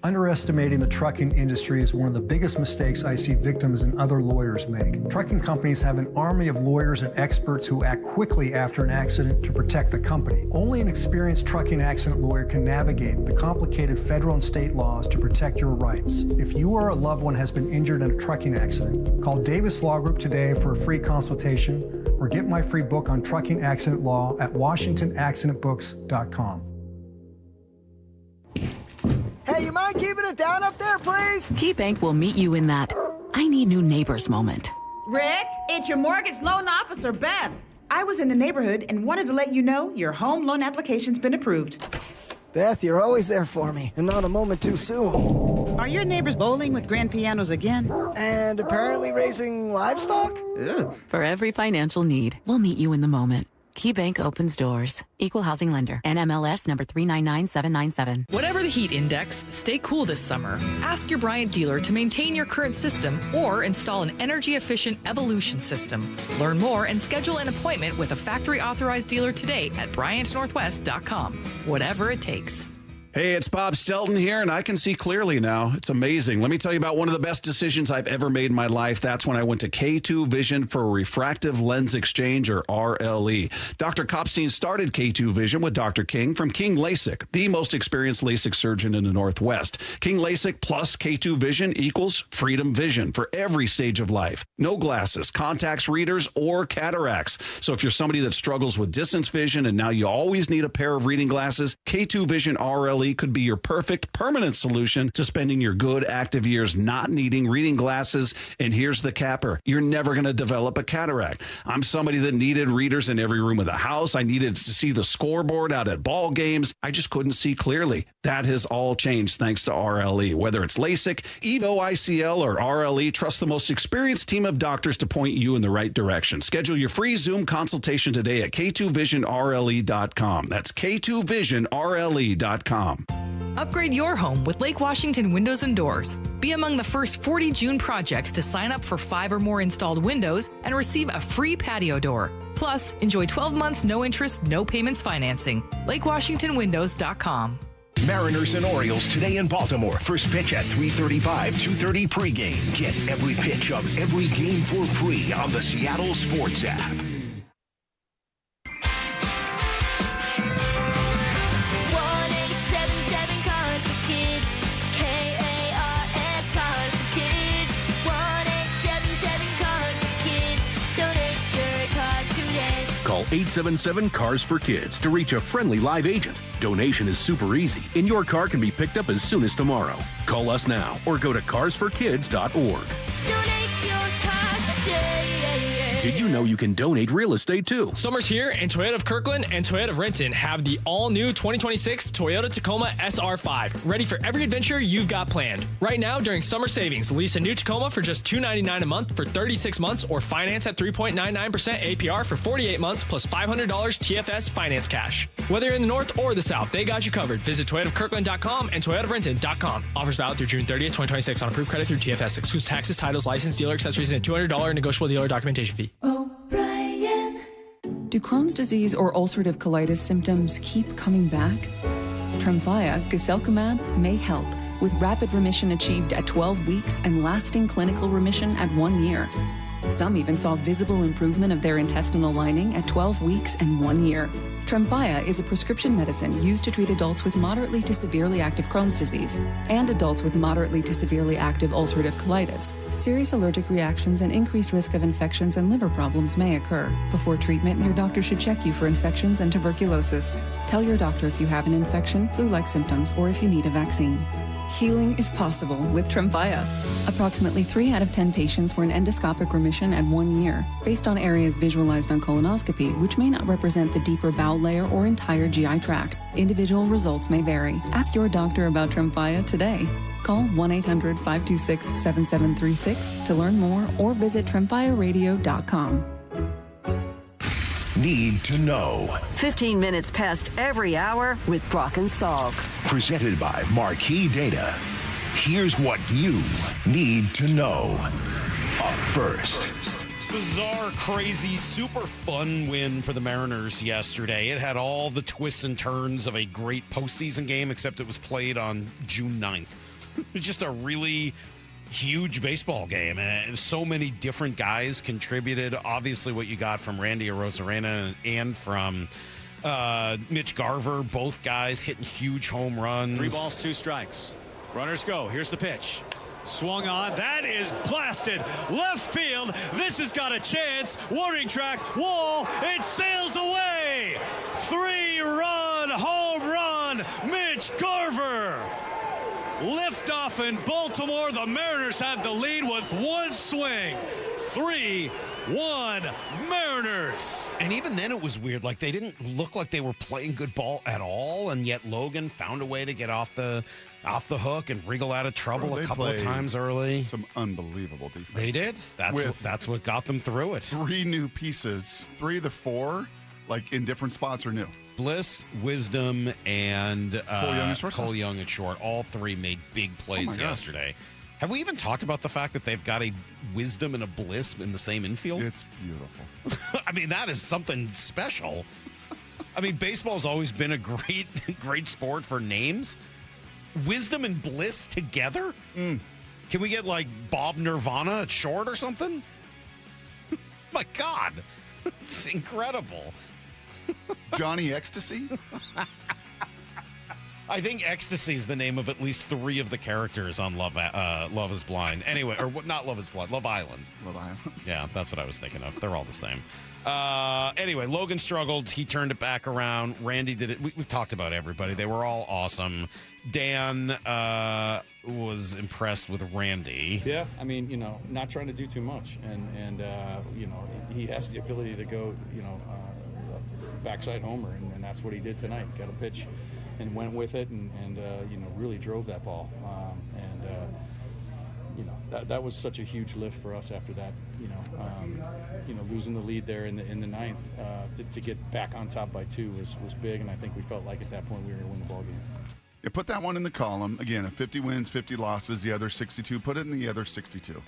Underestimating the trucking industry is one of the biggest mistakes I see victims and other lawyers make. Trucking companies have an army of lawyers and experts who act quickly after an accident to protect the company. Only an experienced trucking accident lawyer can navigate the complicated federal and state laws to protect your rights. If you or a loved one has been injured in a trucking accident, call Davis Law Group today for a free consultation or get my free book on trucking accident law at WashingtonAccidentBooks.com. Hey, you mind keeping it down up there, please? KeyBank will meet you in that I need new neighbors moment. Rick, it's your mortgage loan officer, Beth. I was in the neighborhood and wanted to let you know your home loan application's been approved. Beth, you're always there for me, and not a moment too soon. Are your neighbors bowling with grand pianos again? And apparently raising livestock? Ooh. For every financial need, we'll meet you in the moment. KeyBank opens doors. Equal housing lender. NMLS number 399797. Whatever the heat index, stay cool this summer. Ask your Bryant dealer to maintain your current system or install an energy-efficient Evolution system. Learn more and schedule an appointment with a factory-authorized dealer today at BryantNorthwest.com. Whatever it takes. Hey, it's Bob Stelton here, and I can see clearly now. It's amazing. Let me tell you about one of the best decisions I've ever made in my life. That's when I went to K2 Vision for Refractive Lens Exchange, or RLE. Dr. Kopstein started K2 Vision with Dr. King from King LASIK, the most experienced LASIK surgeon in the Northwest. King LASIK plus K2 Vision equals freedom vision for every stage of life. No glasses, contacts, readers, or cataracts. So if you're somebody that struggles with distance vision and now you always need a pair of reading glasses, K2 Vision RLE could be your perfect permanent solution to spending your good active years not needing reading glasses. And here's the capper. You're never going to develop a cataract. I'm somebody that needed readers in every room of the house. I needed to see the scoreboard out at ball games. I just couldn't see clearly. That has all changed thanks to RLE. Whether it's LASIK, EVO ICL, or RLE, trust the most experienced team of doctors to point you in the right direction. Schedule your free Zoom consultation today at K2VisionRLE.com. That's K2VisionRLE.com. Upgrade your home with Lake Washington Windows and Doors. Be among the first 40 June projects to sign up for 5 or more installed windows and receive a free patio door. Plus, enjoy 12 months no interest, no payments financing. LakeWashingtonWindows.com. Mariners and Orioles today in Baltimore. First pitch at 3:35, 2:30 pregame. Get every pitch of every game for free on the Seattle Sports app. Call 877-CARS-FOR-KIDS to reach a friendly live agent. Donation is super easy, and your car can be picked up as soon as tomorrow. Call us now or go to carsforkids.org. Donate your car today. Did you know you can donate real estate too? Summer's here, and Toyota of Kirkland and Toyota of Renton have the all-new 2026 Toyota Tacoma SR5, ready for every adventure you've got planned. Right now, during summer savings, lease a new Tacoma for just $299 a month for 36 months or finance at 3.99% APR for 48 months plus $500 TFS finance cash. Whether you're in the north or the south, they got you covered. Visit ToyotaofKirkland.com and ToyotaofRenton.com. Offers valid through June 30th, 2026 on approved credit through TFS. Excludes taxes, titles, license, dealer accessories, and a $200 negotiable dealer documentation fee. Do Crohn's disease or ulcerative colitis symptoms keep coming back? Tremfya, guselkumab, may help, with rapid remission achieved at 12 weeks and lasting clinical remission at 1 year. Some even saw visible improvement of their intestinal lining at 12 weeks and 1 year. Tremfya is a prescription medicine used to treat adults with moderately to severely active Crohn's disease and adults with moderately to severely active ulcerative colitis. Serious allergic reactions and increased risk of infections and liver problems may occur. Before treatment, your doctor should check you for infections and tuberculosis. Tell your doctor if you have an infection, flu-like symptoms, or if you need a vaccine. Healing is possible with Tremfya. Approximately 3 out of 10 patients were in endoscopic remission at 1 year, based on areas visualized on colonoscopy, which may not represent the deeper bowel layer or entire GI tract. Individual results may vary. Ask your doctor about Tremfya today. Call 1-800-526-7736 to learn more or visit TremfyaRadio.com. Need to know. 15 minutes past every hour with Brock and Salk. Presented by Marquee Data. Here's what you need to know. Up first. Bizarre, crazy, super fun win for the Mariners yesterday. It had all the twists and turns of a great postseason game, except it was played on June 9th. Just a really huge baseball game. And so many different guys contributed. Obviously, what you got from Randy Arozarena and from Mitch Garver, both guys hitting huge home runs. 3 balls, 2 strikes. Runners go. Here's the pitch. Swung on. That is blasted. Left field. This has got a chance. Warning track. Wall. It sails away. 3-run home run. Mitch Garver. Liftoff in Baltimore. The Mariners have the lead with 1 swing. 3-1 Mariners. And even then it was weird. Like, they didn't look like they were playing good ball at all, and yet Logan found a way to get off the hook and wriggle out of trouble a couple of times early. Some unbelievable defense. They did. That's what got them through it. 3 new pieces. 3 of the 4, like, in different spots are new. Bliss, Wisdom, and Cole Young at short. All 3 made big plays yesterday. Have we even talked about the fact that they've got a Wisdom and a Bliss in the same infield? It's beautiful. I mean, that is something special. I mean, baseball's always been a great sport for names. Wisdom and Bliss together? Can we get, like, Bob Nirvana at short or something? My God. It's incredible. Johnny Ecstasy? I think Ecstasy is the name of at least 3 of the characters on Love is Blind. Anyway, or not Love is Blind, Love Island. Love Island. Yeah, that's what I was thinking of. They're all the same. Anyway, Logan struggled. He turned it back around. Randy did it. We've talked about everybody. They were all awesome. Dan was impressed with Randy. Yeah, I mean, not trying to do too much. And he has the ability to go, backside homer, and that's what he did tonight. Got a pitch and went with it and really drove that ball. That was such a huge lift for us after that, losing the lead there in the ninth, to get back on top by 2 was big, and I think we felt like at that point we were going to win the ball game. Yeah, put that one in the column. Again, 50 wins, 50 losses, the other 62. Put it in the other 62.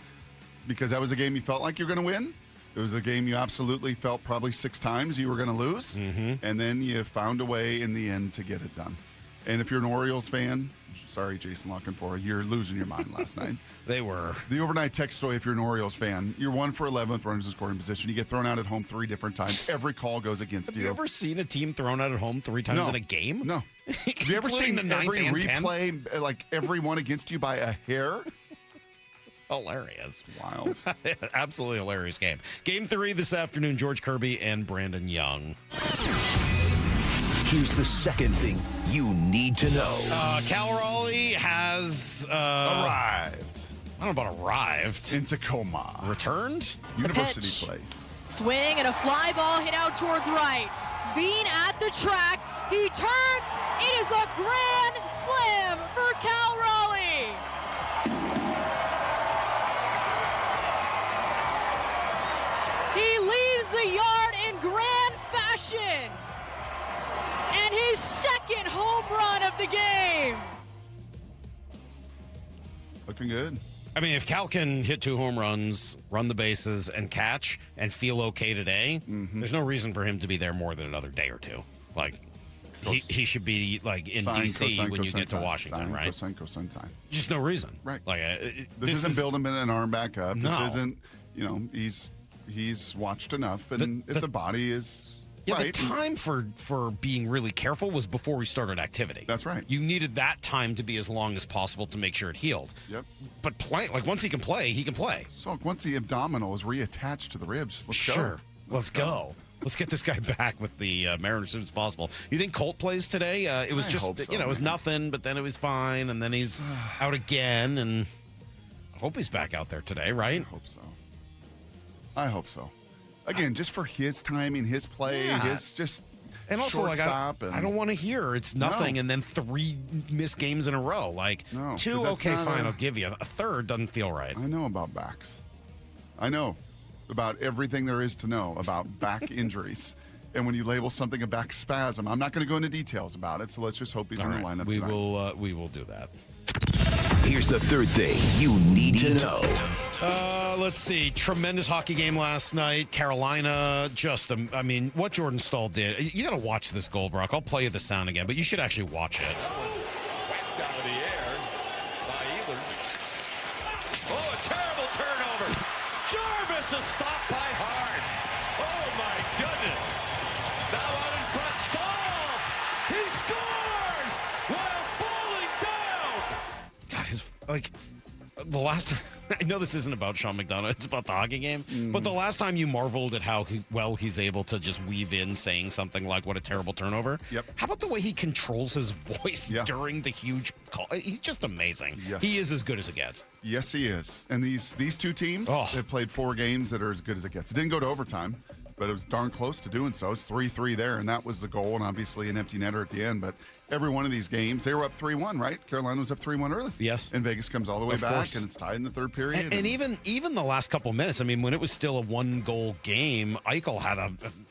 Because that was a game you felt like you're going to win. It was a game you absolutely felt probably 6 times you were going to lose. Mm-hmm. And then you found a way in the end to get it done. And if you're an Orioles fan, sorry, Jason Lockenfor, you're losing your mind last night. They were. The overnight text story, if you're an Orioles fan, you're 1 for 11 with runners in scoring position. You get thrown out at home 3 different times. Every call goes against you. Have you ever seen a team thrown out at home 3 times in a game? No. Have you ever seen every replay, like every one against you by a hair? Hilarious. Wild. Absolutely hilarious game. Game 3 this afternoon, George Kirby and Brandon Young. Here's the second thing you need to know. Cal Raleigh has arrived. I don't know about arrived. In Tacoma. Returned? University Place. Swing and a fly ball hit out towards right. Bean at the track. He turns. It is a grand slam for Cal Raleigh. He leaves the yard in grand fashion. And his second home run of the game. Looking good. I mean, if Cal can hit 2 home runs, run the bases, and catch, and feel okay today, there's no reason for him to be there more than another day or 2. Like, he should be, like, in D.C. when you get to Washington, right? Cosine. Just no reason. Right. Like, this isn't building an arm back up. No. This isn't, he's watched enough, and if the body is... Yeah, right. The time for being really careful was before we started activity. That's right. You needed that time to be as long as possible to make sure it healed. Yep. But once he can play, he can play. So once the abdominal is reattached to the ribs, let's go. Let's go. Let's get this guy back with the Mariners as soon as possible. You think Colt plays today? It was it was nothing, but then it was fine, and then he's out again, and I hope he's back out there today, right? I hope so. Again, just for his timing, his play, his just and also shortstop. I don't want to hear it's nothing and then 3 missed games in a row. Like 2, okay, fine, I'll give you. A 3rd doesn't feel right. I know about backs. I know about everything there is to know about back injuries. And when you label something a back spasm, I'm not going to go into details about it. So let's just hope he's in the lineup tonight. We will do that. Here's the third thing you need to know. Let's see. Tremendous hockey game last night. Carolina, what Jordan Stahl did. You got to watch this goal, Brock. I'll play you the sound again, but you should actually watch it. Whacked out of the air by Ehlers. Oh, a terrible turnover. Jarvis is stopped by Hart. Oh, my goodness. Now out in front, Stahl. He scores while falling down. God, the last I know this isn't about Sean McDonough, it's about the hockey game, but the last time you marveled at how well he's able to just weave in saying something like, what a terrible turnover. Yep. How about the way he controls his voice during the huge call? He's just amazing. Yes. He is as good as it gets. Yes, he is. And these two teams have played 4 games that are as good as it gets. It didn't go to overtime, but it was darn close to doing so. It's 3-3 there, and that was the goal, and obviously an empty netter at the end. But every one of these games, they were up 3-1, right? Carolina was up 3-1 early. Yes. And Vegas comes all the way Of back, course. and it's tied in the third period. And even the last couple minutes, I mean, when it was still a 1-goal game, Eichel had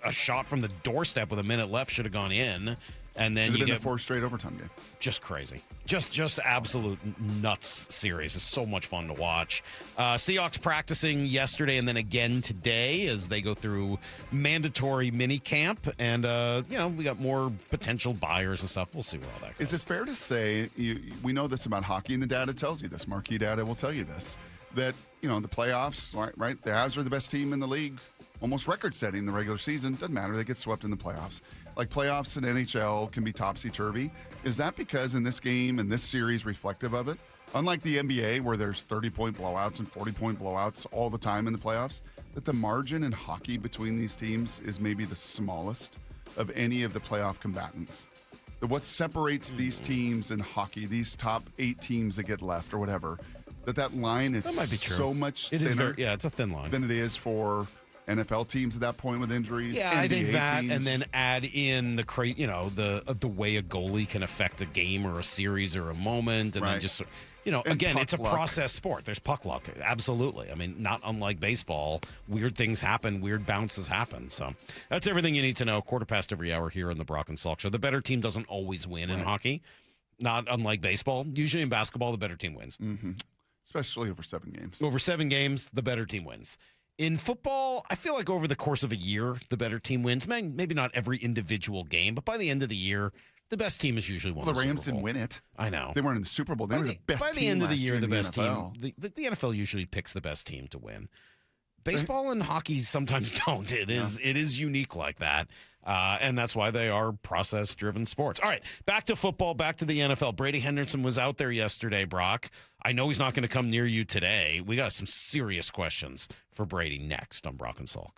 a shot from the doorstep with a minute left, should have gone in. And then you get a 4 straight overtime game. Just crazy. Just absolute nuts series. It's so much fun to watch. Seahawks practicing yesterday and then again today as they go through mandatory minicamp. And, we got more potential buyers and stuff. We'll see where all that goes. Is it fair to say, we know this about hockey, and the data tells you this, marquee data will tell you this, that, the playoffs, right? The Avs are the best team in the league, almost record-setting in the regular season. Doesn't matter. They get swept in the playoffs. Like playoffs in NHL can be topsy-turvy. Is that because in this game and this series reflective of it? Unlike the NBA where there's 30-point blowouts and 40-point blowouts all the time in the playoffs, that the margin in hockey between these teams is maybe the smallest of any of the playoff combatants. What separates these teams in hockey, these top 8 teams that get left or whatever, that line is That might be true. so much It is thinner it's a thin line than it is for NFL teams at that point with injuries. Yeah, I think NBA that, teams. and then add in the way a goalie can affect a game or a series or a moment, and then just And again, puck it's a luck. process sport. There's puck luck, absolutely. I mean, not unlike baseball, weird things happen, weird bounces happen. So that's everything you need to know. 1:15 every hour here on the Brock and Salk Show. The better team doesn't always win in hockey, not unlike baseball. Usually in basketball, the better team wins. Mm-hmm. Especially over 7 games. Over 7 games, the better team wins. In football, I feel like over the course of a year, the better team wins. Maybe not every individual game, but by the end of the year, the best team is usually won Well, the the Rams Super Bowl. didn't win it. I know. They weren't in the Super Bowl. They were the best team. By the end of the last year, in the best NFL. team. The NFL usually picks the best team to win. Baseball and hockey sometimes don't. It is unique like that. And that's why they are process-driven sports. All right, back to football, back to the NFL. Brady Henderson was out there yesterday, Brock. I know he's not going to come near you today. We got some serious questions for Brady next on Brock and Salk.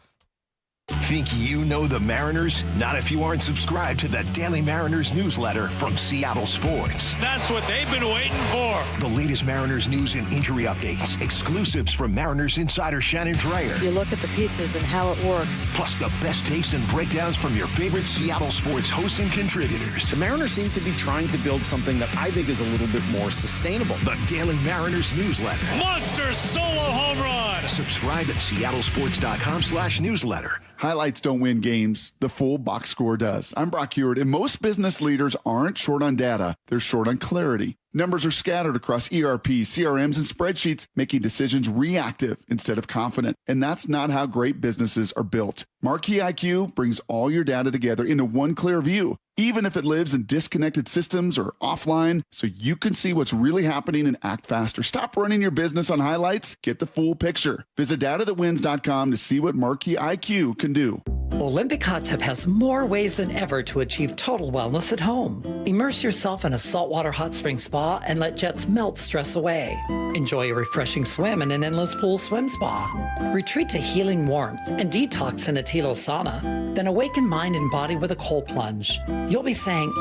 Think you know the Mariners? Not if you aren't subscribed to the Daily Mariners newsletter from Seattle Sports. That's what they've been waiting for. The latest Mariners news and injury updates, exclusives from Mariners insider Shannon Dreyer. You look at the pieces and how it works. Plus the best takes and breakdowns from your favorite Seattle sports hosts and contributors. The Mariners seem to be trying to build something that I think is a little bit more sustainable. The Daily Mariners newsletter. Monster solo home run. Subscribe at seattlesports.com/newsletter. Highlights don't win games. The full box score does. I'm Brock Hewitt, and most business leaders aren't short on data. They're short on clarity. Numbers are scattered across ERP, CRMs, and spreadsheets, making decisions reactive instead of confident. And that's not how great businesses are built. Marquee IQ brings all your data together into one clear view, even if it lives in disconnected systems or offline, so you can see what's really happening and act faster. Stop running your business on highlights. Get the full picture. Visit datathatwins.com to see what Marquee IQ can do. Olympic Hot Tub has more ways than ever to achieve total wellness at home. Immerse yourself in a saltwater hot spring spa and let jets melt stress away. Enjoy a refreshing swim in an endless pool swim spa. Retreat to healing warmth and detox in a Tilo sauna. Then awaken mind and body with a cold plunge. You'll be saying,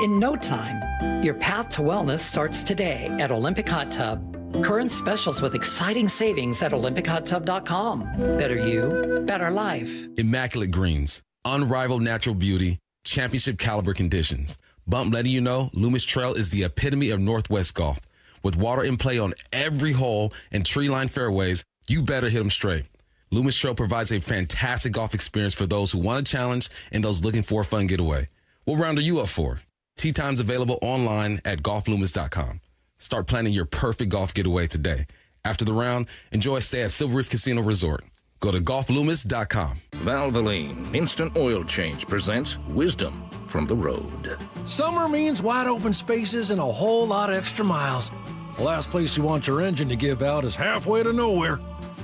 in no time. Your path to wellness starts today at Olympic Hot Tub. Current specials with exciting savings at olympichottub.com. Better you, better life. Immaculate greens, unrivaled natural beauty, championship caliber conditions. Bump letting you know Loomis Trail is the epitome of Northwest golf. With water in play on every hole and tree-lined fairways, you better hit them straight. Loomis Trail provides a fantastic golf experience for those who want a challenge and those looking for a fun getaway. What round are you up for? Tee times available online at golfloomis.com. Start planning your perfect golf getaway today. After the round, enjoy a stay at Silver Reef Casino Resort. Go to golfloomis.com. Valvoline Instant Oil Change presents wisdom from the road. Summer means wide open spaces and a whole lot of extra miles. The last place you want your engine to give out is halfway to nowhere.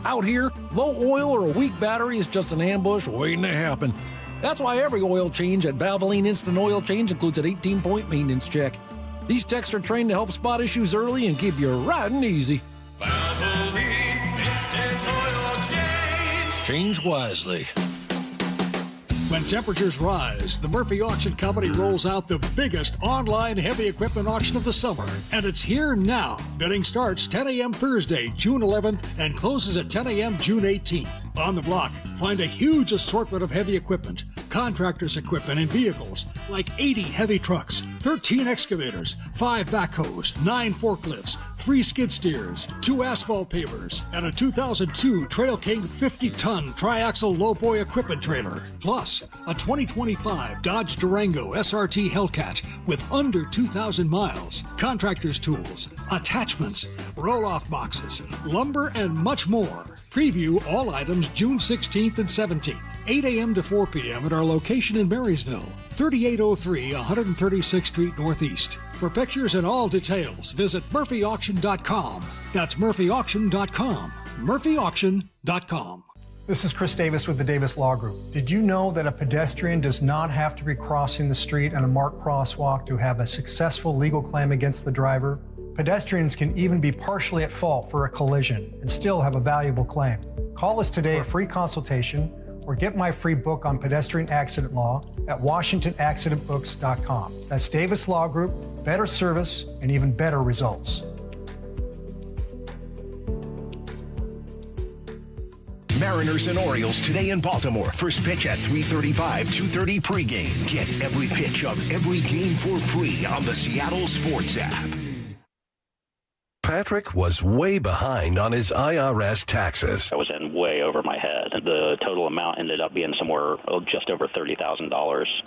Out here, low oil or a weak battery is just an ambush waiting to happen. That's why every oil change at Valvoline Instant Oil Change includes an 18-point maintenance check. These techs are trained to help spot issues early and keep you riding easy. Valvoline Instant Oil Change. Change wisely. When temperatures rise, the Murphy Auction Company rolls out the biggest online heavy equipment auction of the summer. And it's here now. Bidding starts 10 a.m. Thursday, June 11th, and closes at 10 a.m. June 18th. On the block, find a huge assortment of heavy equipment, contractors' equipment, and vehicles, like 80 heavy trucks, 13 excavators, 5 backhoes, 9 forklifts, 3 skid steers, 2 asphalt pavers, and a 2002 Trail King 50-ton triaxle lowboy equipment trailer. Plus, a 2025 Dodge Durango SRT Hellcat with under 2,000 miles, contractor's tools, attachments, roll-off boxes, lumber, and much more. Preview all items June 16th and 17th, 8 a.m. to 4 p.m. at our location in Marysville, 3803 136th Street Northeast. For pictures and all details, visit murphyauction.com. That's murphyauction.com. murphyauction.com. This is Chris Davis with the Davis Law Group. Did you know that a pedestrian does not have to be crossing the street on a marked crosswalk to have a successful legal claim against the driver? Pedestrians can even be partially at fault for a collision and still have a valuable claim. Call us today for a free consultation or get my free book on pedestrian accident law at washingtonaccidentbooks.com. That's Davis Law Group, better service and even better results. Mariners and Orioles today in Baltimore. First pitch at 3:35, 2:30 pregame. Get every pitch of every game for free on the Seattle Sports app. Patrick was way behind on his IRS taxes. I was in way over my head. The total amount ended up being somewhere just over $30,000.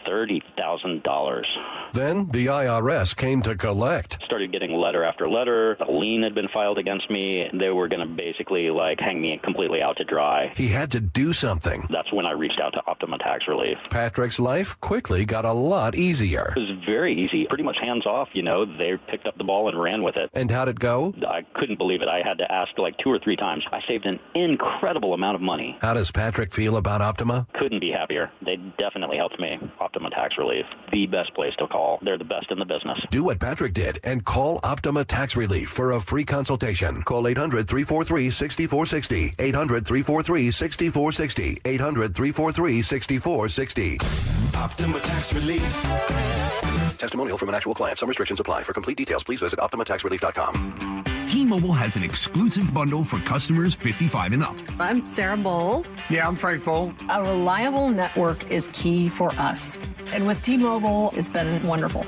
$30,000. Then the IRS came to collect. Started getting letter after letter. A lien had been filed against me. They were going to basically hang me completely out to dry. He had to do something. That's when I reached out to Optima Tax Relief. Patrick's life quickly got a lot easier. It was very easy, pretty much hands off. They picked up the ball and ran with it. And how'd it go? I couldn't believe it. I had to ask 2 or 3 times. I saved an incredible amount of money. How does Patrick feel about Optima? Couldn't be happier. They definitely helped me. Optima Tax Relief, the best place to call. They're the best in the business. Do what Patrick did and call Optima Tax Relief for a free consultation. Call 800-343-6460. 800-343-6460. 800-343-6460. Optima Tax Relief. Testimonial from an actual client. Some restrictions apply. For complete details, please visit OptimaTaxRelief.com. T-Mobile has an exclusive bundle for customers 55 and up. I'm Sarah Bowl. Yeah, I'm Frank Bowl. A reliable network is key for us. And with T-Mobile, it's been wonderful.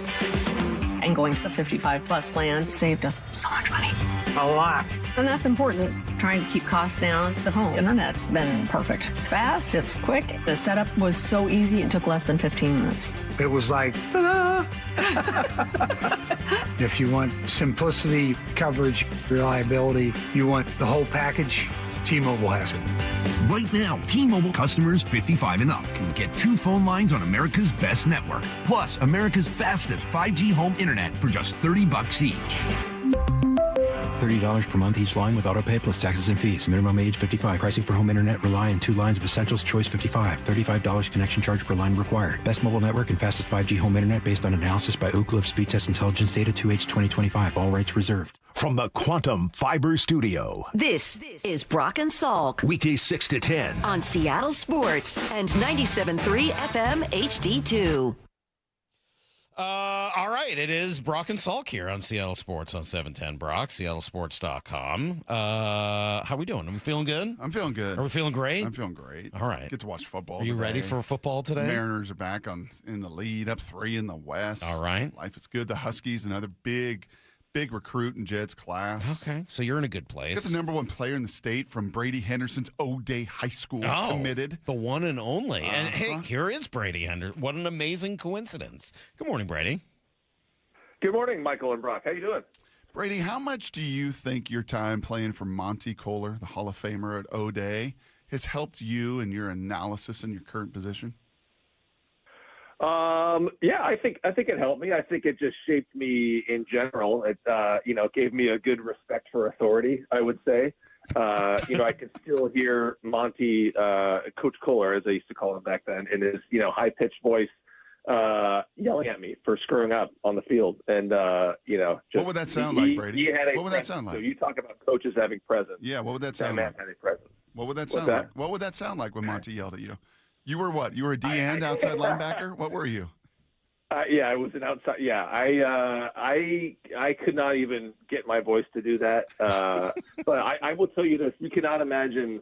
And going to the 55-plus plan saved us so much money. A lot. And that's important. Trying to keep costs down. The home internet's been perfect. It's fast, it's quick. The setup was so easy, it took less than 15 minutes. It was like, ta-da! If you want simplicity, coverage, reliability, you want the whole package, T-Mobile has it. Right now, T-Mobile customers 55 and up can get 2 phone lines on America's best network, plus America's fastest 5G home internet for just $30 each. $30 per month each line with autopay plus taxes and fees. Minimum age 55. Pricing for home internet rely on 2 lines of essentials. Choice 55. $35 connection charge per line required. Best mobile network and fastest 5G home internet based on analysis by Ookla of Speed Test Intelligence Data 2H 2025. All rights reserved. From the Quantum Fiber Studio. This is Brock and Salk. Weekdays 6 to 10. On Seattle Sports and 97.3 FM HD2. All right, it is Brock and Salk here on Seattle Sports on 710 Brock, seattlesports.com. How we doing? Are we feeling good? I'm feeling good. Are we feeling great? I'm feeling great. All right. Get to watch football Are you today. ready for football today? Mariners are back in the lead, up 3 in the West. All right. Life is good. The Huskies, another big recruit in Jed's class. Okay, so you're in a good place. Got the number 1 player in the state from Brady Henderson's O'Day High School committed. The one and only. And hey, here is Brady Henderson. What an amazing coincidence. Good morning, Brady. Good morning, Michael and Brock. How you doing? Brady, how much do you think your time playing for Monty Kohler, the Hall of Famer at O'Day, has helped you in your analysis in your current position? Yeah, I think it helped me. I think it just shaped me in general. It gave me a good respect for authority, I would say. I can still hear Monty, Coach Kohler, as I used to call him back then, in his, high-pitched voice, yelling at me for screwing up on the field. And, what would that sound like, Brady? What would that sound like? So you talk about coaches having presence. Yeah, what would that sound like? That man had a presence. What would that sound like? What would that sound like when Monty yelled at you? You were what? You were a D-end outside linebacker? What were you? Yeah, I was an outside. Yeah, I could not even get my voice to do that. But I will tell you this: you cannot imagine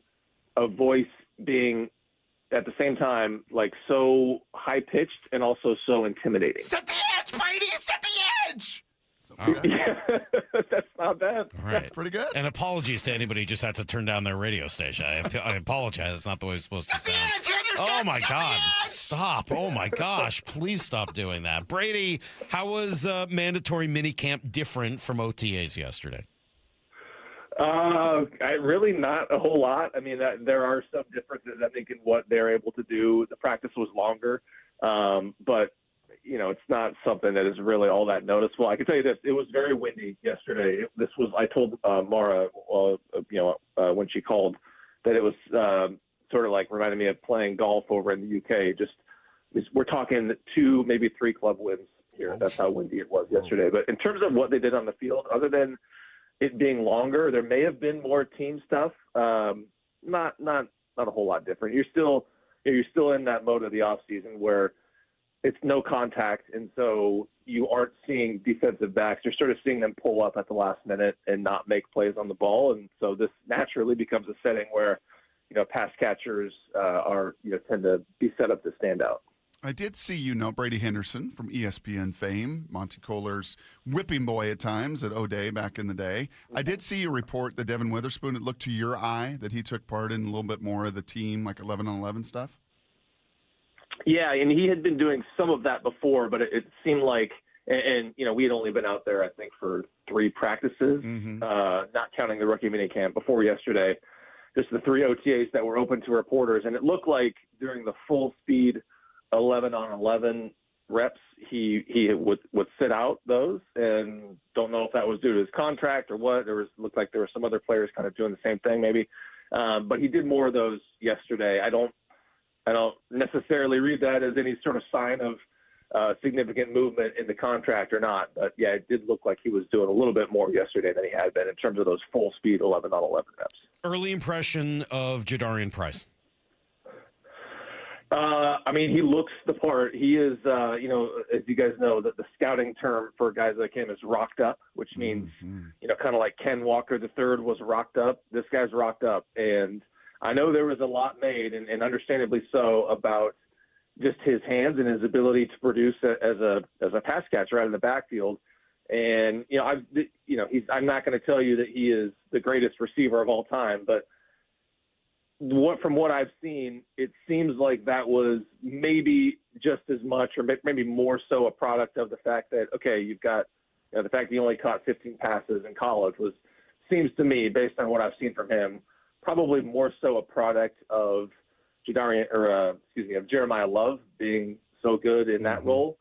a voice being at the same time like so high pitched and also so intimidating. Set the edge, Brady! Set the edge! Yeah, that's not bad. All right. That's pretty good. And apologies to anybody who just had to turn down their radio station. I apologize. It's not the way it's supposed to sound. Oh, my God. Stop. Oh, my gosh. Please stop doing that. Brady, how was mandatory minicamp different from OTAs yesterday? Really not a whole lot. I mean, there are some differences, I think, in what they're able to do. The practice was longer, but it's not something that is really all that noticeable. I can tell you this: it was very windy yesterday. I told Mara, when she called, that it was sort of like reminded me of playing golf over in the UK. We're talking 2, maybe 3 club wins here. That's how windy it was yesterday. But in terms of what they did on the field, other than it being longer, there may have been more team stuff. Not a whole lot different. You're still in that mode of the off season where it's no contact, and so you aren't seeing defensive backs. You're sort of seeing them pull up at the last minute and not make plays on the ball, and so this naturally becomes a setting where, pass catchers tend to be set up to stand out. I did see Brady Henderson from ESPN fame, Monty Kohler's whipping boy at times at O'Day back in the day. I did see you report that Devin Witherspoon, it looked to your eye that he took part in a little bit more of the team, like 11-on-11 stuff. Yeah, and he had been doing some of that before, but it seemed like, and we had only been out there, I think, for 3 practices, not counting the rookie minicamp before yesterday, just the 3 OTAs that were open to reporters. And it looked like during the full speed 11-on-11 reps, he would sit out those, and don't know if that was due to his contract or what. Looked like there were some other players kind of doing the same thing maybe. But he did more of those yesterday. I don't necessarily read that as any sort of sign of significant movement in the contract or not. But, yeah, it did look like he was doing a little bit more yesterday than he had been in terms of those full-speed 11-on-11 reps. Early impression of Jadarian Price? He looks the part. He is, as you guys know, the scouting term for guys like him is rocked up, which means, kind of like Ken Walker III was rocked up. This guy's rocked up. And I know there was a lot made, and understandably so, about just his hands and his ability to produce as a pass catcher out in the backfield. And I'm not going to tell you that he is the greatest receiver of all time, but from what I've seen, it seems like that was maybe just as much, or maybe more so, a product of the fact that you've got the fact that he only caught 15 passes in college seems to me, based on what I've seen from him, probably more so a product of Jeremiah Love being so good in that role,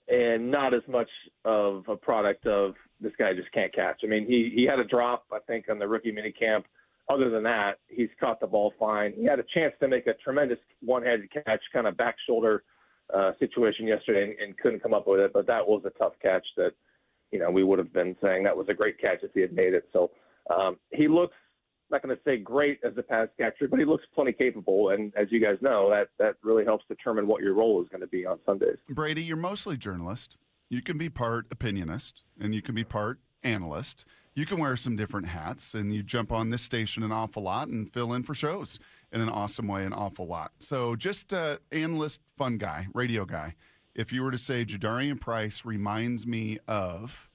and not as much of a product of this guy just can't catch. I mean, he had a drop, I think, on the rookie minicamp. Other than that, he's caught the ball fine. He had a chance to make a tremendous one-handed catch, kind of back shoulder situation yesterday, and couldn't come up with it. But that was a tough catch that, we would have been saying that was a great catch if he had made it. So he looks, not going to say great as a pass catcher, but he looks plenty capable. And as you guys know, that really helps determine what your role is going to be on Sundays. Brady, you're mostly journalist. You can be part opinionist, and you can be part analyst. You can wear some different hats, and you jump on this station an awful lot and fill in for shows in an awesome way an awful lot. So just analyst, fun guy, radio guy. If you were to say Jadarian Price reminds me of,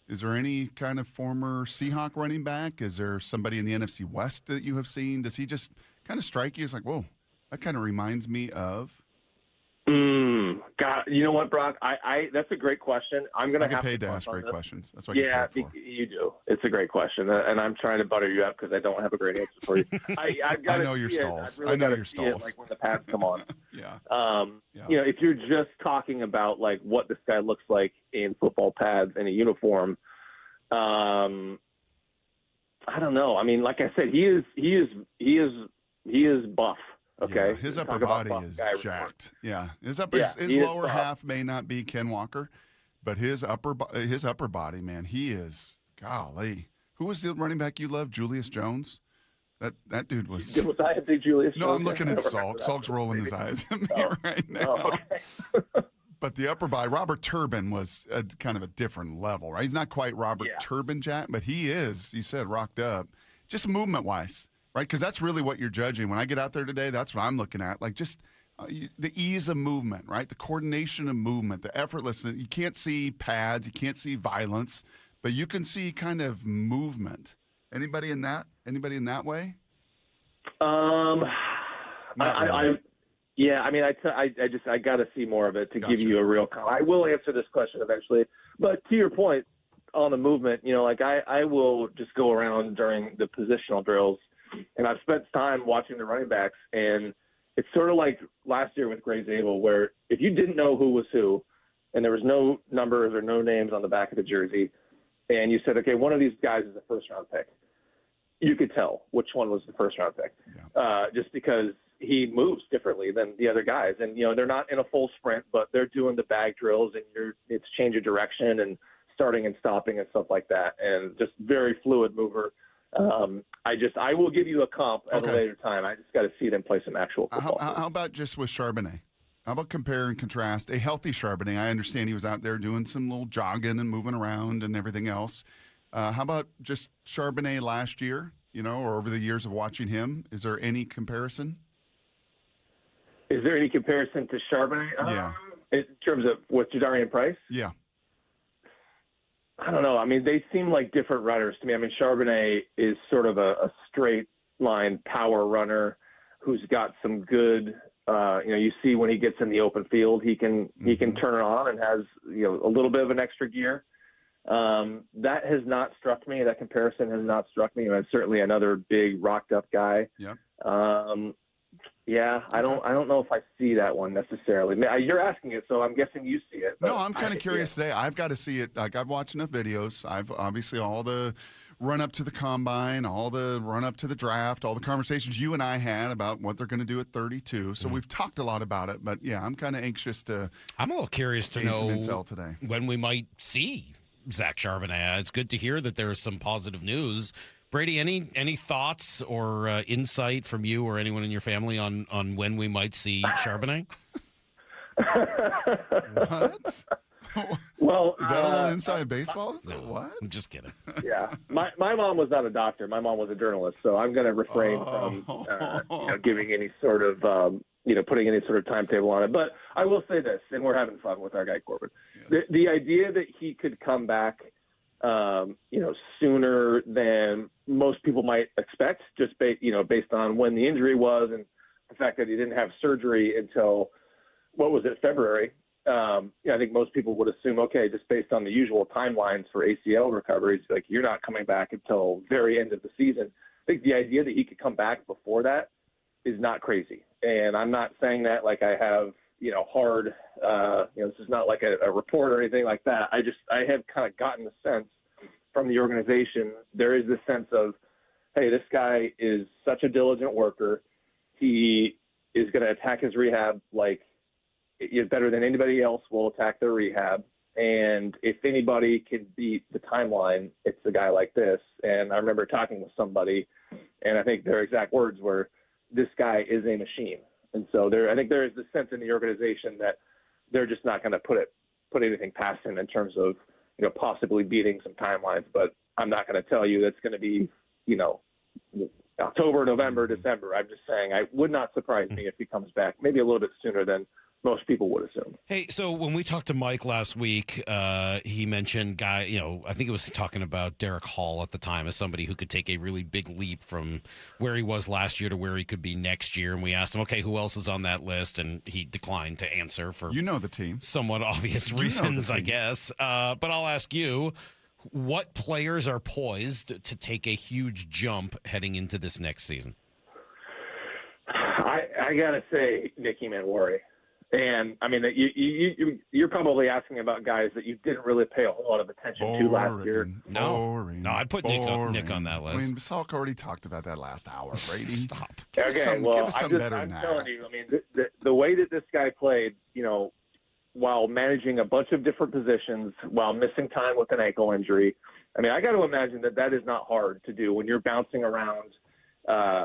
is there any kind of former Seahawk running back? Is there somebody in the NFC West that you have seen? Does he just kind of strike you as like, whoa, that kind of reminds me of? God, you know what, Brock? That's a great question. I'm gonna have paid to ask great questions. That's what I get paid for. You do. It's a great question, and I'm trying to butter you up because I don't have a great answer for you. I know your stalls. I know your stalls. Like when the pads come on. Yeah. You know, if you're just talking about like what this guy looks like in football pads and a uniform, I don't know. I mean, like I said, he is buff. Okay. Yeah, his upper body is jacked. Yeah. His lower half may not be Ken Walker, but his upper body, man, he is, golly. Who was the running back you loved? Julius Jones? That dude was. Was I a big Julius Jones? No, I'm looking at Salk. Salk's rolling his eyes at me right now. Oh, okay. But the upper body, Robert Turbin was kind of a different level, right? He's not quite Robert Turbin Jack, but he is, you said, rocked up. Just movement-wise, right? Because that's really what you're judging. When I get out there today, that's what I'm looking at. Like just the ease of movement, right? The coordination of movement, the effortlessness. You can't see pads. You can't see violence, but you can see kind of movement. Anybody in that way? Yeah, I mean, I got to see more of it to give you a real comment. I will answer this question eventually, but to your point on the movement, you know, like I will just go around during the positional drills, and I've spent time watching the running backs, and it's sort of like last year with Gray Zabel, where if you didn't know who was who, and there was no numbers or no names on the back of the jersey, and you said, okay, one of these guys is a first-round pick, you could tell which one was the first-round pick, just because he moves differently than the other guys. And, you know, they're not in a full sprint, but they're doing the bag drills, and it's change of direction and starting and stopping and stuff like that. And just very fluid mover. I will give you a comp at a later time. I just got to see them play some actual football. How about just with Charbonnet? How about compare and contrast a healthy Charbonnet? I understand he was out there doing some little jogging and moving around and everything else. How about just Charbonnet last year, you know, or over the years of watching him? Is there any comparison? Is there any comparison to Charbonnet? Yeah. In terms of with Jadarian Price? Yeah. I don't know. I mean, they seem like different runners to me. I mean, Charbonnet is sort of a straight line power runner who's got some good, you see when he gets in the open field, he can turn it on and has, a little bit of an extra gear. That has not struck me. That comparison has not struck me. And certainly another big rocked up guy. Yep. Yeah, I don't know if I see that one necessarily. You're asking it, so I'm guessing you see it. No, I'm kind of curious today. I've got to see it. Like, I've watched enough videos. I've obviously all the run up to the combine, all the run up to the draft, all the conversations you and I had about what they're going to do at 32. So we've talked a lot about it. But yeah, I'm kind of anxious to. I'm a little curious to know some intel today when we might see Zach Charbonnet. It's good to hear that there's some positive news. Brady, any thoughts or insight from you or anyone in your family on when we might see Charbonnet? What? Well, is that a little inside baseball? No, what? I'm just kidding. Yeah, my mom was not a doctor. My mom was a journalist, so I'm going to refrain from giving any sort of putting any sort of timetable on it. But I will say this, and we're having fun with our guy Corbin. Yes. The idea that he could come back, sooner than most people might expect, just based on when the injury was and the fact that he didn't have surgery until February. I think most people would assume, okay, just based on the usual timelines for ACL recoveries, like you're not coming back until very end of the season. I think the idea that he could come back before that is not crazy. And I'm not saying that like I have, hard, this is not like a report or anything like that. I have kind of gotten the sense from the organization, there is this sense of, hey, this guy is such a diligent worker. He is going to attack his rehab like better than anybody else will attack their rehab. And if anybody can beat the timeline, it's a guy like this. And I remember talking with somebody, and I think their exact words were, this guy is a machine. And so I think there is this sense in the organization that they're just not going to put anything past him in terms of, possibly beating some timelines. But I'm not going to tell you that's going to be, October, November, December. I'm just saying I would not surprise me if he comes back maybe a little bit sooner than most people would assume. Hey, so when we talked to Mike last week, he mentioned I think it was talking about Derek Hall at the time as somebody who could take a really big leap from where he was last year to where he could be next year. And we asked him, okay, who else is on that list? And he declined to answer for the team. Somewhat obvious reasons, I guess. But I'll ask you, what players are poised to take a huge jump heading into this next season? I gotta say, Nick Emmanwori. And I mean, you're probably asking about guys that you didn't really pay a whole lot of attention to last year. No, I'd put Nick on that list. I mean, Salk already talked about that last hour. Brady, stop. Give us some better I'm than that. telling you, I mean, the way that this guy played, while managing a bunch of different positions, while missing time with an ankle injury. I mean, I got to imagine that is not hard to do when you're bouncing around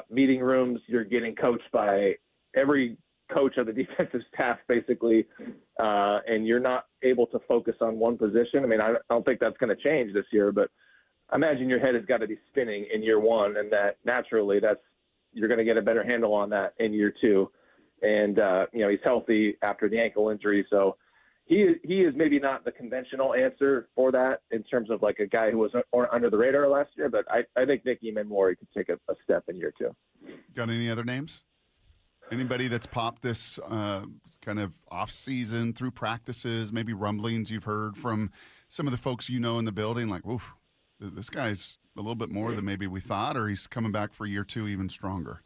meeting rooms. You're getting coached by every coach of the defensive staff, basically, and you're not able to focus on one position. I mean, I don't think that's going to change this year, but I imagine your head has got to be spinning in year one, and that naturally you're going to get a better handle on that in year two. And, he's healthy after the ankle injury. So he is maybe not the conventional answer for that in terms of like a guy who was under the radar last year. But I think Nick Emmanwori could take a step in year two. Got any other names? Anybody that's popped this kind of off season through practices, maybe rumblings you've heard from some of the folks in the building, like, oof, this guy's a little bit more than maybe we thought, or he's coming back for year two even stronger?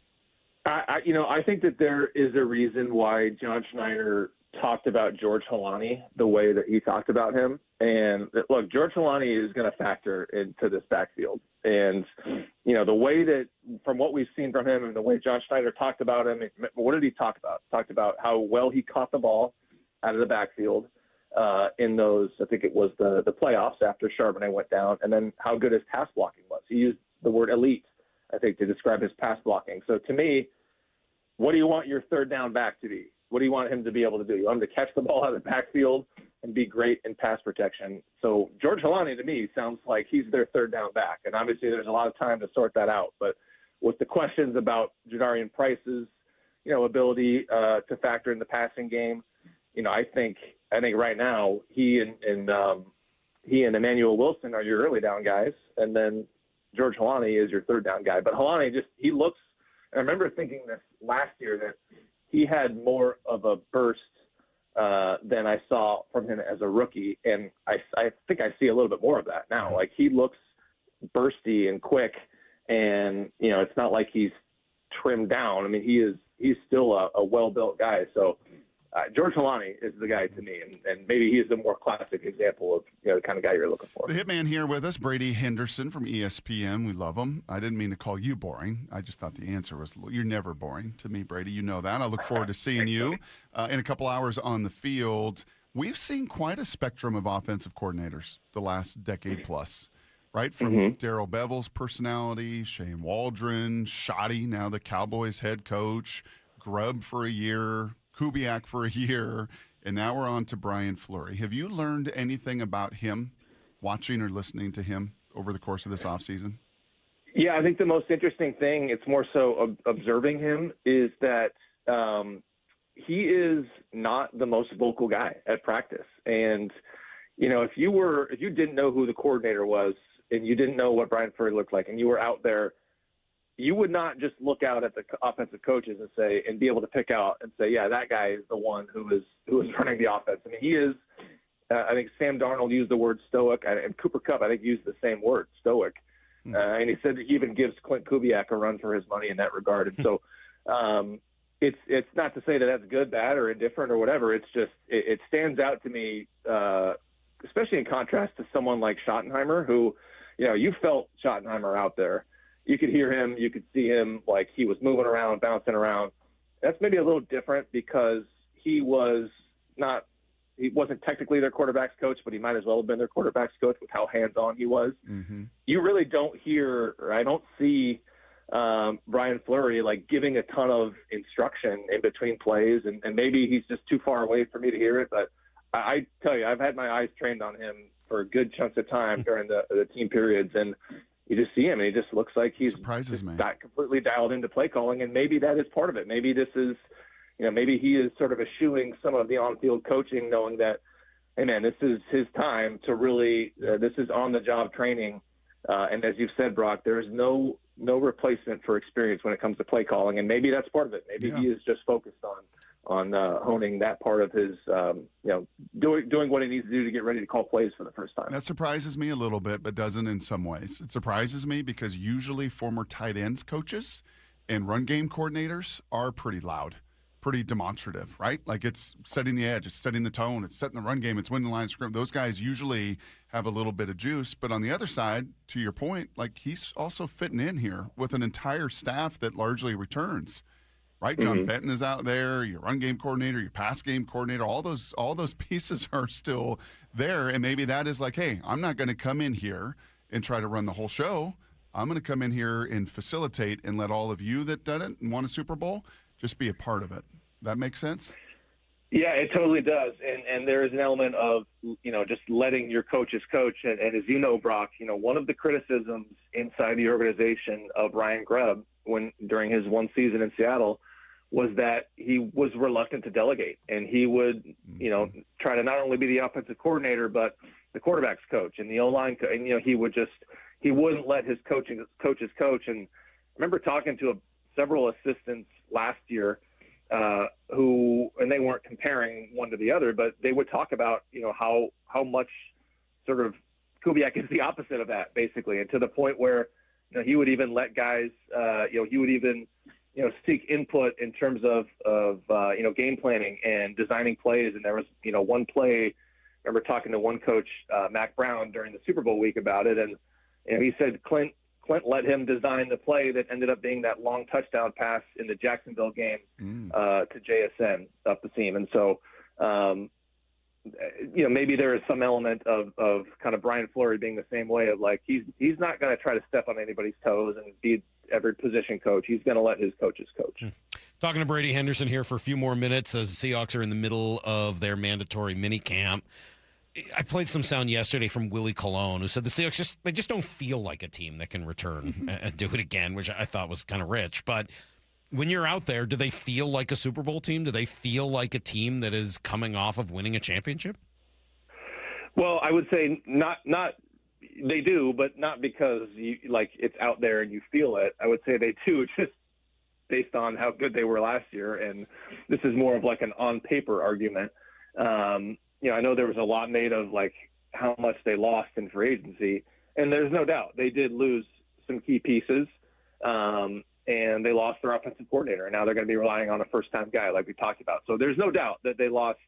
I think that there is a reason why John Schneider talked about George Holani the way that he talked about him. And look, George Holani is going to factor into this backfield. And, the way that from what we've seen from him and the way John Schneider talked about him, what did he talk about? Talked about how well he caught the ball out of the backfield in those, I think it was the playoffs after Charbonnet went down, and then how good his pass blocking was. He used the word elite, I think, to describe his pass blocking. So to me, what do you want your third down back to be? What do you want him to be able to do? You want him to catch the ball out of the backfield and be great in pass protection. So George Holani, to me, sounds like he's their third down back. And obviously there's a lot of time to sort that out. But with the questions about Jadarian Price's, ability to factor in the passing game, I think right now he and Emmanuel Wilson are your early down guys. And then George Holani is your third down guy. But Holani he looks, I remember thinking this last year that he had more of a burst than I saw from him as a rookie. And I think I see a little bit more of that now. Like, he looks bursty and quick, and, it's not like he's trimmed down. I mean, he's still a well-built guy. So George Holani is the guy to me, and maybe he's the more classic example of the kind of guy you're looking for. The hitman here with us, Brady Henderson from ESPN. We love him. I didn't mean to call you boring. I just thought the answer was, you're never boring to me, Brady. You know that. I look forward to seeing you in a couple hours on the field. We've seen quite a spectrum of offensive coordinators the last decade plus, right? From Darrell Bevel's personality, Shane Waldron, Shoddy, now the Cowboys head coach, Grubb for a year, Kubiak for a year, and now we're on to Brian Fleury. Have you learned anything about him, watching or listening to him over the course of this offseason? Yeah, I think the most interesting thing, it's more so observing him, is that he is not the most vocal guy at practice. And, if you didn't know who the coordinator was and you didn't know what Brian Fleury looked like and you were out there, you would not just look out at the offensive coaches and be able to pick out and say, yeah, that guy is the one who is running the offense. I mean, he is. I think Sam Darnold used the word stoic, and Cooper Kupp, I think, used the same word, stoic. And he said that he even gives Clint Kubiak a run for his money in that regard. And so, it's not to say that that's good, bad, or indifferent or whatever. It's just it stands out to me, especially in contrast to someone like Schottenheimer, who, you felt Schottenheimer out there. You could hear him, you could see him, like he was moving around, bouncing around. That's maybe a little different because he wasn't technically their quarterback's coach, but he might as well have been their quarterback's coach with how hands-on he was. Mm-hmm. You really don't hear, or I don't see Brian Fleury like giving a ton of instruction in between plays, and maybe he's just too far away for me to hear it. But I tell you, I've had my eyes trained on him for good chunks of time during the team periods, and you just see him, and he just looks like he's got completely dialed into play calling, and maybe that is part of it. Maybe this is, maybe he is sort of eschewing some of the on-field coaching, knowing that, hey, man, this is his time to really this is on-the-job training. And as you've said, Brock, there is no replacement for experience when it comes to play calling, and maybe that's part of it. Maybe he is just focused on honing that part of his, doing what he needs to do to get ready to call plays for the first time. That surprises me a little bit, but doesn't in some ways. It surprises me because usually former tight ends coaches and run game coordinators are pretty loud, pretty demonstrative, right? Like it's setting the edge, it's setting the tone, it's setting the run game, it's winning the line of scrimmage. Those guys usually have a little bit of juice. But on the other side, to your point, like he's also fitting in here with an entire staff that largely returns, right? John Benton is out there, your run game coordinator, your pass game coordinator, all those pieces are still there. And maybe that is like, hey, I'm not going to come in here and try to run the whole show. I'm going to come in here and facilitate and let all of you that done it and won a Super Bowl just be a part of it. That makes sense? Yeah, it totally does. And there is an element of, just letting your coaches coach. And as you know, Brock, one of the criticisms inside the organization of Ryan Grubb during his one season in Seattle was that he was reluctant to delegate. And he would, try to not only be the offensive coordinator, but the quarterback's coach and the O-line. And, he wouldn't let his coaches coach. And I remember talking to several assistants last year and they weren't comparing one to the other, but they would talk about, how much sort of Kubiak is the opposite of that, basically. And to the point where, he would even let guys, he would even, seek input in terms of game planning and designing plays. And there was, one play, I remember talking to one coach, Mac Brown, during the Super Bowl week about it. And, he said Clint let him design the play that ended up being that long touchdown pass in the Jacksonville game to JSN up the seam. And so, maybe there is some element of kind of Brian Fleury being the same way of like, he's not going to try to step on anybody's toes and be every position coach. He's going to let his coaches coach. Talking to Brady Henderson here for a few more minutes as the Seahawks are in the middle of their mandatory minicamp. I played some sound yesterday from Willie Colon, who said the Seahawks just don't feel like a team that can return and do it again, which I thought was kind of rich. But when you're out there, do they feel like a Super Bowl team? Do they feel like a team that is coming off of winning a championship? Well, I would say not. They do, but not because it's out there and you feel it. I would say they do just based on how good they were last year, and this is more of like an on paper argument. I know there was a lot made of like how much they lost in free agency, and there's no doubt they did lose some key pieces, and they lost their offensive coordinator, and now they're going to be relying on a first-time guy like we talked about. So there's no doubt that they lost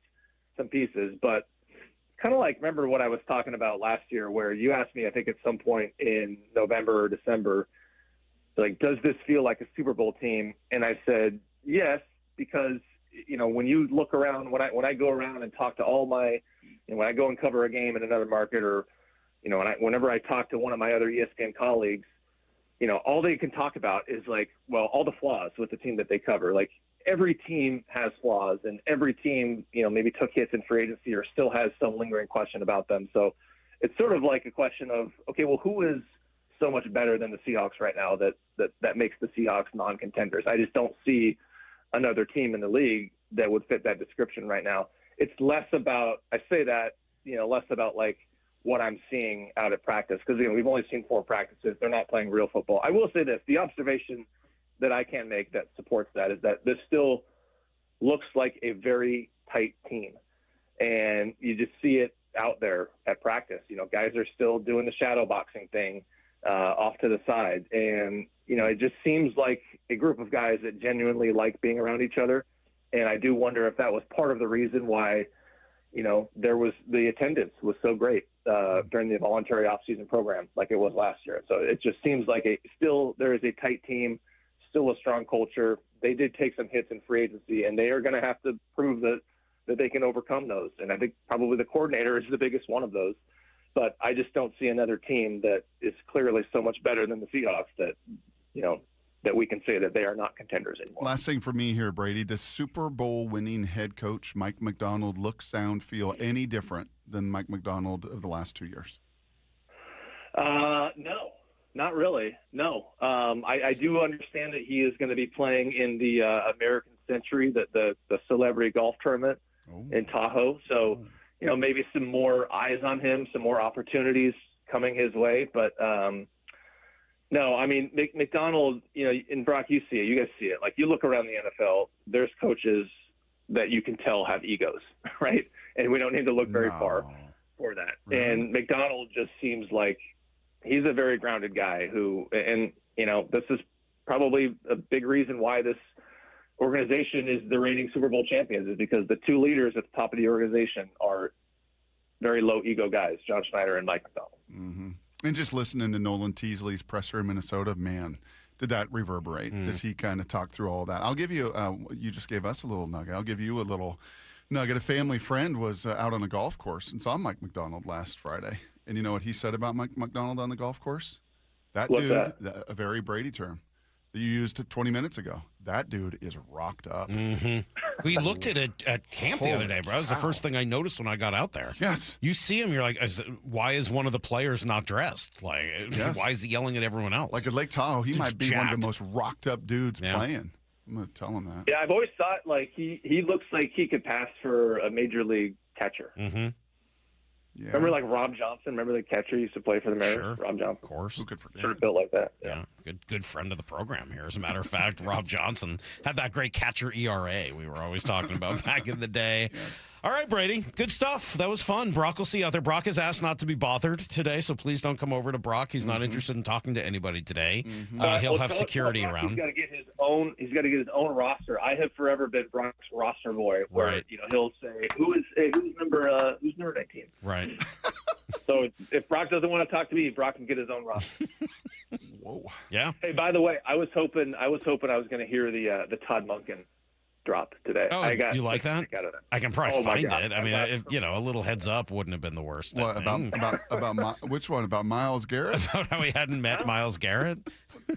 some pieces, but kind of like remember what I was talking about last year where you asked me, I think at some point in November or December, like, does this feel like a Super Bowl team? And I said, yes, because when you look around, when I go around and talk to all my, when I go and cover a game in another market, or whenever I talk to one of my other ESPN colleagues, all they can talk about is like, well, all the flaws with the team that they cover. Like every team has flaws, and every team, maybe took hits in free agency or still has some lingering question about them. So it's sort of like a question of, okay, well, who is so much better than the Seahawks right now that makes the Seahawks non-contenders? I just don't see another team in the league that would fit that description right now. It's less about, I say that, less about like what I'm seeing out at practice, because we've only seen 4 practices. They're not playing real football. I will say this, the observation that I can make that supports that is that this still looks like a very tight team, and you just see it out there at practice. Guys are still doing the shadow boxing thing off to the side, and it just seems like a group of guys that genuinely like being around each other. And I do wonder if that was part of the reason why, the attendance was so great during the voluntary off-season program like it was last year. So it just seems like there is a tight team, still a strong culture. They did take some hits in free agency, and they are going to have to prove that they can overcome those. And I think probably the coordinator is the biggest one of those. But I just don't see another team that is clearly so much better than the Seahawks that we can say that they are not contenders anymore. Last thing for me here, Brady, does Super Bowl winning head coach Mike Macdonald look, sound, feel any different than Mike Macdonald of the last 2 years? No, not really. No. I do understand that he is going to be playing in the American Century, the celebrity golf tournament in Tahoe. So, maybe some more eyes on him, some more opportunities coming his way. But no, I mean, McDonald, and Brock, you see it, you guys see it. Like, you look around the NFL, there's coaches that you can tell have egos, right? And we don't need to look very far for that. Really? And McDonald just seems like he's a very grounded guy this is probably a big reason why this organization is the reigning Super Bowl champions, is because the two leaders at the top of the organization are very low ego guys, John Schneider and Mike McDonald. Mm-hmm. And just listening to Nolan Teasley's presser in Minnesota, man, did that reverberate as he kind of talked through all that. I'll give you, you just gave us a little nugget. I'll give you a little nugget. A family friend was out on a golf course and saw Mike McDonald last Friday. And you know what he said about Mike McDonald on the golf course? What's that? A very Brady term that you used 20 minutes ago. That dude is rocked up. Mm-hmm. We looked at it at camp the other day, bro. That was the first thing I noticed when I got out there. Yes. You see him, you're like, why is one of the players not dressed? Like, why is he yelling at everyone else? Like at Lake Tahoe, he might be one of the most rocked up dudes playing. I'm going to tell him that. Yeah, I've always thought, like, he looks like he could pass for a major league catcher. Mm-hmm. Yeah. Remember, like, Rob Johnson? Remember the catcher who used to play for the Mariners? Sure. Rob Johnson. Of course. Who could forget? Sort of built like that. Yeah. Good friend of the program here. As a matter of fact, Rob Johnson had that great catcher ERA we were always talking about back in the day. Yes. All right, Brady. Good stuff. That was fun. Brock will see you out there. Brock has asked not to be bothered today, so please don't come over to Brock. He's not interested in talking to anybody today. He'll have security around. He's got to get his own roster. I have forever been Brock's roster boy, where he'll say, who's number 19? Right. So if Brock doesn't want to talk to me, Brock can get his own roster. Whoa. Yeah. Hey, by the way, I was hoping I was going to hear the Todd Monken drop today. Oh, you like that? I can probably find it. I mean, a little heads up wouldn't have been the worst. What about which one? About Myles Garrett? About how he hadn't met Myles Garrett? Is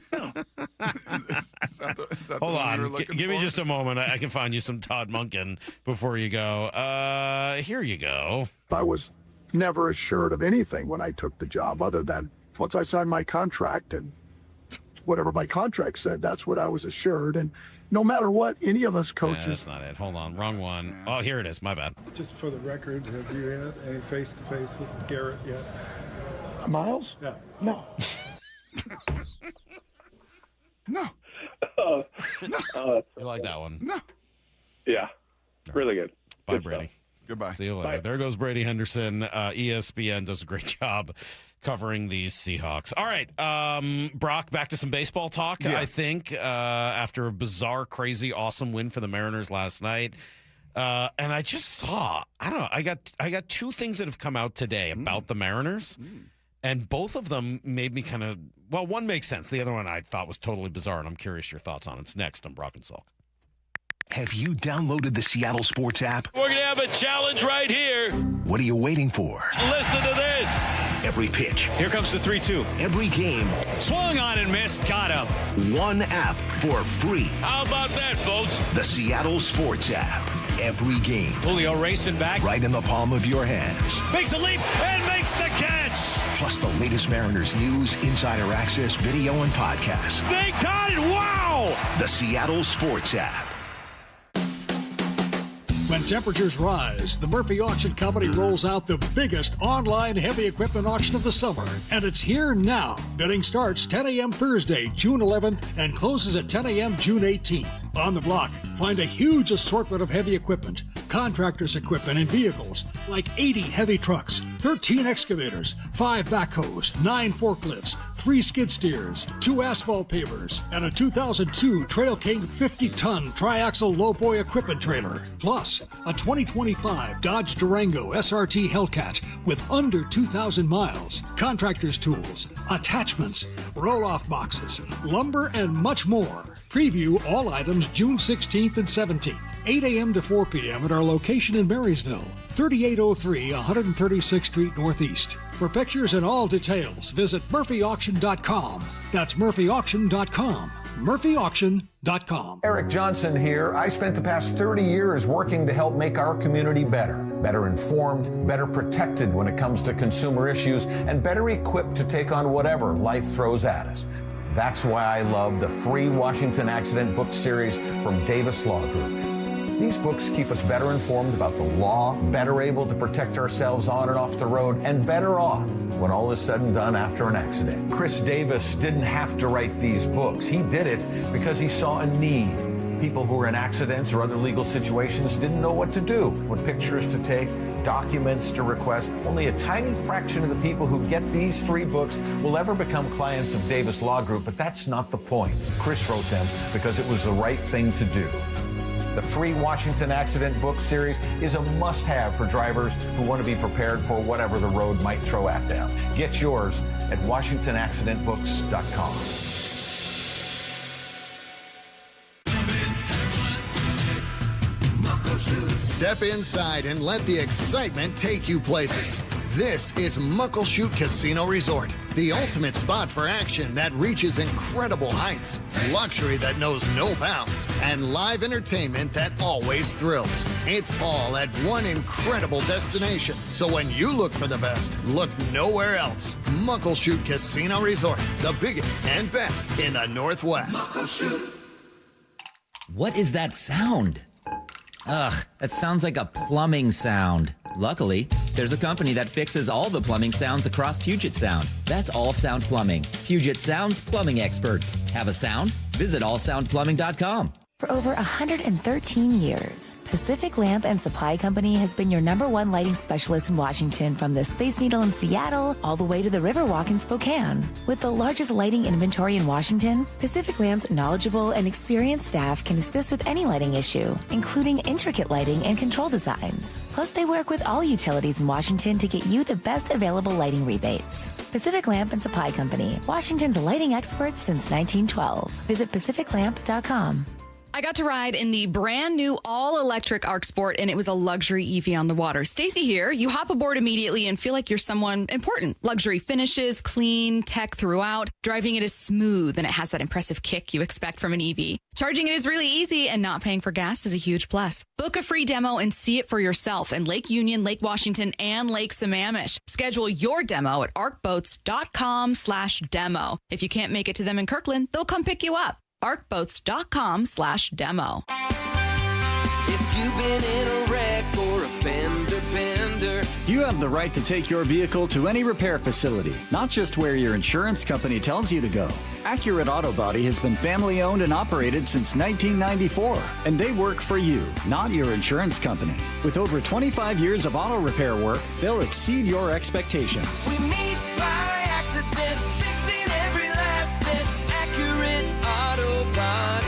that Hold on. Give me just a moment. I can find you some Todd Monken before you go. Here you go. I was never assured of anything when I took the job, other than once I signed my contract and whatever my contract said, that's what I was assured. And no matter what any of us coaches. That's not it. Hold on. Wrong one. Oh, here it is. My bad. Just for the record, have you had any face-to-face with Garrett yet? Miles? Yeah. No. No. No. You like that one? No. Yeah. Really good. Bye, good Brady. Stuff. Goodbye. See you later. Bye. There goes Brady Henderson. ESPN does a great job covering these Seahawks. All right, Brock, back to some baseball talk, yeah. I think, after a bizarre, crazy, awesome win for the Mariners last night. And I just saw, I don't know, I got two things that have come out today about the Mariners, and both of them made me kind of, well, one makes sense. The other one I thought was totally bizarre, and I'm curious your thoughts on it. It's next on Brock and Salk. Have you downloaded the Seattle Sports app? We're going to have a challenge right here. What are you waiting for? Listen to this. Every pitch. Here comes the 3-2. Every game. Swung on and missed. Got him. One app for free. How about that, folks? The Seattle Sports app. Every game. Julio racing back. Right in the palm of your hands. Makes a leap and makes the catch. Plus the latest Mariners news, insider access, video, and podcasts. They got it. Wow. The Seattle Sports app. When temperatures rise, the Murphy Auction Company rolls out the biggest online heavy equipment auction of the summer. And it's here now. Bidding starts 10 a.m. Thursday, June 11th, and closes at 10 a.m. June 18th. On the block, find a huge assortment of heavy equipment, contractors' equipment, and vehicles, like 80 heavy trucks, 13 excavators, 5 backhoes, 9 forklifts, 3 skid steers, 2 asphalt pavers, and a 2002 Trail King 50-ton triaxle lowboy equipment trailer. Plus, a 2025 Dodge Durango SRT Hellcat with under 2,000 miles, contractor's tools, attachments, roll-off boxes, lumber, and much more. Preview all items June 16th and 17th, 8 a.m. to 4 p.m. at our location in Marysville, 3803 136th Street Northeast. For pictures and all details, visit murphyauction.com. That's murphyauction.com. murphyauction.com. Eric Johnson here. I spent the past 30 years working to help make our community better informed, better protected when it comes to consumer issues, and better equipped to take on whatever life throws at us. That's why I love the free Washington Accident book series from Davis Law Group. These books keep us better informed about the law, better able to protect ourselves on and off the road, and better off when all is said and done after an accident. Chris Davis didn't have to write these books. He did it because he saw a need. People who were in accidents or other legal situations didn't know what to do, what pictures to take, documents to request. Only a tiny fraction of the people who get these free books will ever become clients of Davis Law Group, but that's not the point. Chris wrote them because it was the right thing to do. The free Washington Accident book series is a must-have for drivers who want to be prepared for whatever the road might throw at them. Get yours at WashingtonAccidentBooks.com. Step inside and let the excitement take you places. This is Muckleshoot Casino Resort, the ultimate spot for action that reaches incredible heights, luxury that knows no bounds, and live entertainment that always thrills. It's all at one incredible destination. So when you look for the best, look nowhere else. Muckleshoot Casino Resort, the biggest and best in the Northwest. Muckleshoot. What is that sound? Ugh, that sounds like a plumbing sound. Luckily, there's a company that fixes all the plumbing sounds across Puget Sound. That's All Sound Plumbing. Puget Sound's plumbing experts. Have a sound? Visit allsoundplumbing.com. For over 113 years, Pacific Lamp and Supply Company has been your #1 lighting specialist in Washington, from the Space Needle in Seattle all the way to the Riverwalk in Spokane. With the largest lighting inventory in Washington, Pacific Lamp's knowledgeable and experienced staff can assist with any lighting issue, including intricate lighting and control designs. Plus, they work with all utilities in Washington to get you the best available lighting rebates. Pacific Lamp and Supply Company, Washington's lighting experts since 1912. Visit pacificlamp.com. I got to ride in the brand new all-electric Arc Sport, and it was a luxury EV on the water. Stacy here. You hop aboard immediately and feel like you're someone important. Luxury finishes, clean, tech throughout. Driving it is smooth, and it has that impressive kick you expect from an EV. Charging it is really easy, and not paying for gas is a huge plus. Book a free demo and see it for yourself in Lake Union, Lake Washington, and Lake Sammamish. Schedule your demo at arcboats.com/demo. If you can't make it to them in Kirkland, they'll come pick you up. arcboats.com/demo. If you've been in a wreck or a fender bender, you have the right to take your vehicle to any repair facility, not just where your insurance company tells you to go. Accurate Auto Body has been family owned and operated since 1994, and they work for you, not your insurance company. With over 25 years of auto repair work, they'll exceed your expectations. we meet by accident, fixing every last bit. Accurate Auto Body.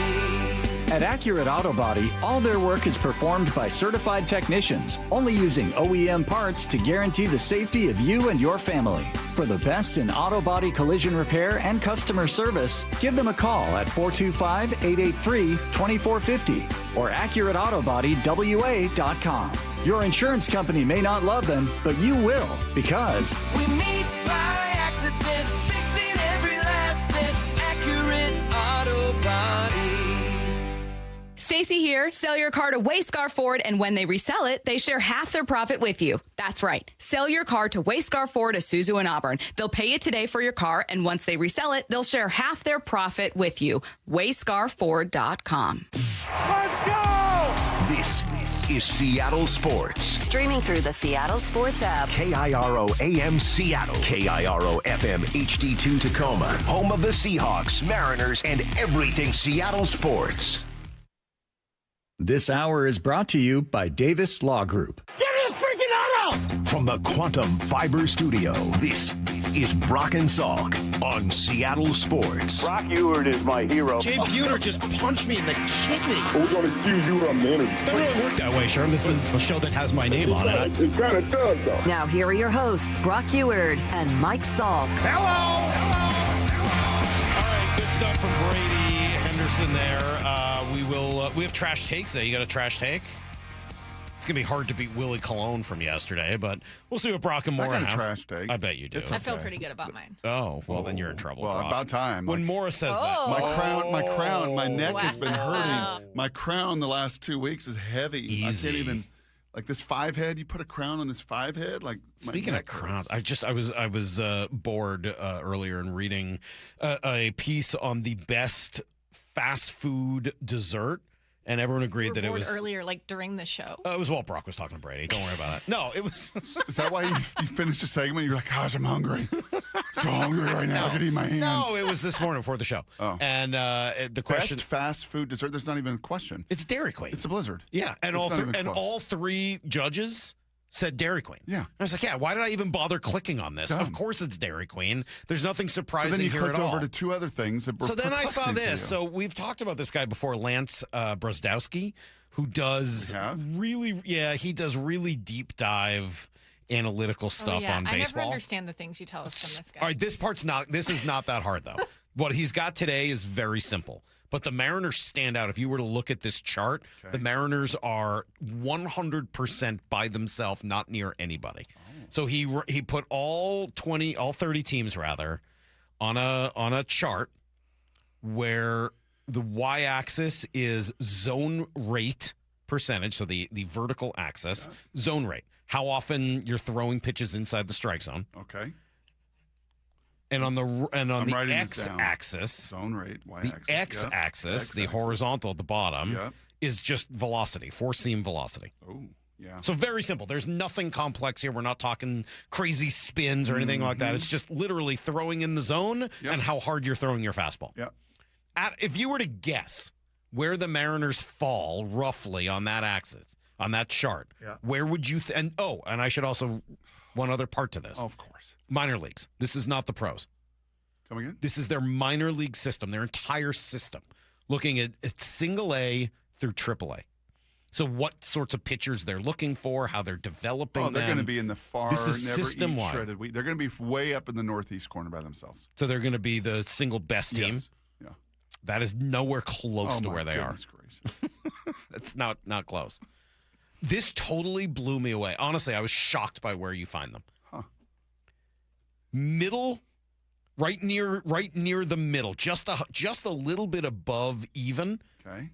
At Accurate Auto Body, all their work is performed by certified technicians, only using OEM parts to guarantee the safety of you and your family. For the best in auto body collision repair and customer service, give them a call at 425-883-2450 or AccurateAutoBodyWA.com. Your insurance company may not love them, but you will, because we meet by accident, fixing every last bit. Accurate Auto Body. Stacy here. Sell your car to Wayscar Ford, and when they resell it, they share half their profit with you. That's right. Sell your car to Wayscar Ford, Isuzu, and Auburn. They'll pay you today for your car, and once they resell it, they'll share half their profit with you. WayscarFord.com. Let's go! This is Seattle Sports. Streaming through the Seattle Sports app. KIRO AM Seattle. KIRO FM HD2 Tacoma. Home of the Seahawks, Mariners, and everything Seattle sports. this hour is brought to you by Davis Law Group. Give me a freaking auto! From the Quantum Fiber Studio, this is Brock and Salk on Seattle Sports. Brock Eward is my hero. Jay Buhner just punched me in the kidney. We're going to see you on the interview. Doesn't really work that way, Sherm. This is a show that has my name on it. It kind of does, though. Now here are your hosts, Brock Eward and Mike Salk. Hello! All right, good stuff from Brady Henderson there. We have trash takes there. You got a trash take? It's going to be hard to beat Willie Colon from yesterday, but we'll see what Brock and Moore have. I got a trash take. I bet you do. I feel pretty good about mine. Oh, well, then you're in trouble. Well, Brock. about time. When Morris says that. My neck has been hurting. My crown the last 2 weeks is heavy. Easy. I can't even. Like this 5-head, you put a crown on this 5-head. Like speaking of crowns, I was bored earlier in reading a piece on the best fast food dessert, and everyone agreed that it was earlier, like during the show. It was while Brock was talking to Brady. Don't worry about it. No, it was. Is that why you finished the segment? You're like, gosh, I'm hungry. So hungry right now. I could eat my hand. No, it was this morning before the show. Oh. And the question: best fast food dessert. There's not even a question. It's Dairy Queen. It's a Blizzard. Yeah, and all three judges said Dairy Queen. Yeah. I was like, yeah, why did I even bother clicking on this? Dumb. Of course it's Dairy Queen. There's nothing surprising so then you here clicked at all. over to two other things that were So then I saw perplexing to you. this. So we've talked about this guy before, Lance Brosdowski, who does he does really deep dive analytical stuff on I never baseball. understand the things you tell us from this guy. All right, this is not that hard though. What he's got today is very simple. But the Mariners stand out. If you were to look at this chart, the Mariners are 100% by themselves, not near anybody. So he put all 30 teams rather on a chart where the y-axis is zone rate percentage, so the vertical axis, zone rate. How often you're throwing pitches inside the strike zone. Okay. And on the x-axis, zone rate, y-axis, the x-axis, the horizontal at the bottom, is just velocity, four-seam velocity. Oh, yeah. So very simple. There's nothing complex here. We're not talking crazy spins or anything like that. It's just literally throwing in the zone and how hard you're throwing your fastball. Yep. If you were to guess where the Mariners fall roughly on that axis, on that chart, where would you and I should also one other part to this. Oh, of course. Minor leagues. This is not the pros. Come again? This is their minor league system, their entire system, looking at single A through triple A. So what sorts of pitchers they're looking for, how they're developing them. They're going to be in the far, this is never system-wide. eat shredded wheat. They're going to be way up in the northeast corner by themselves. So they're going to be the single best team? Yes. Yeah. That is nowhere close to where they are. Gracious. It's not close. This totally blew me away. Honestly, I was shocked by where you find them. Huh. Middle, right near the middle, just a little bit above even. Okay.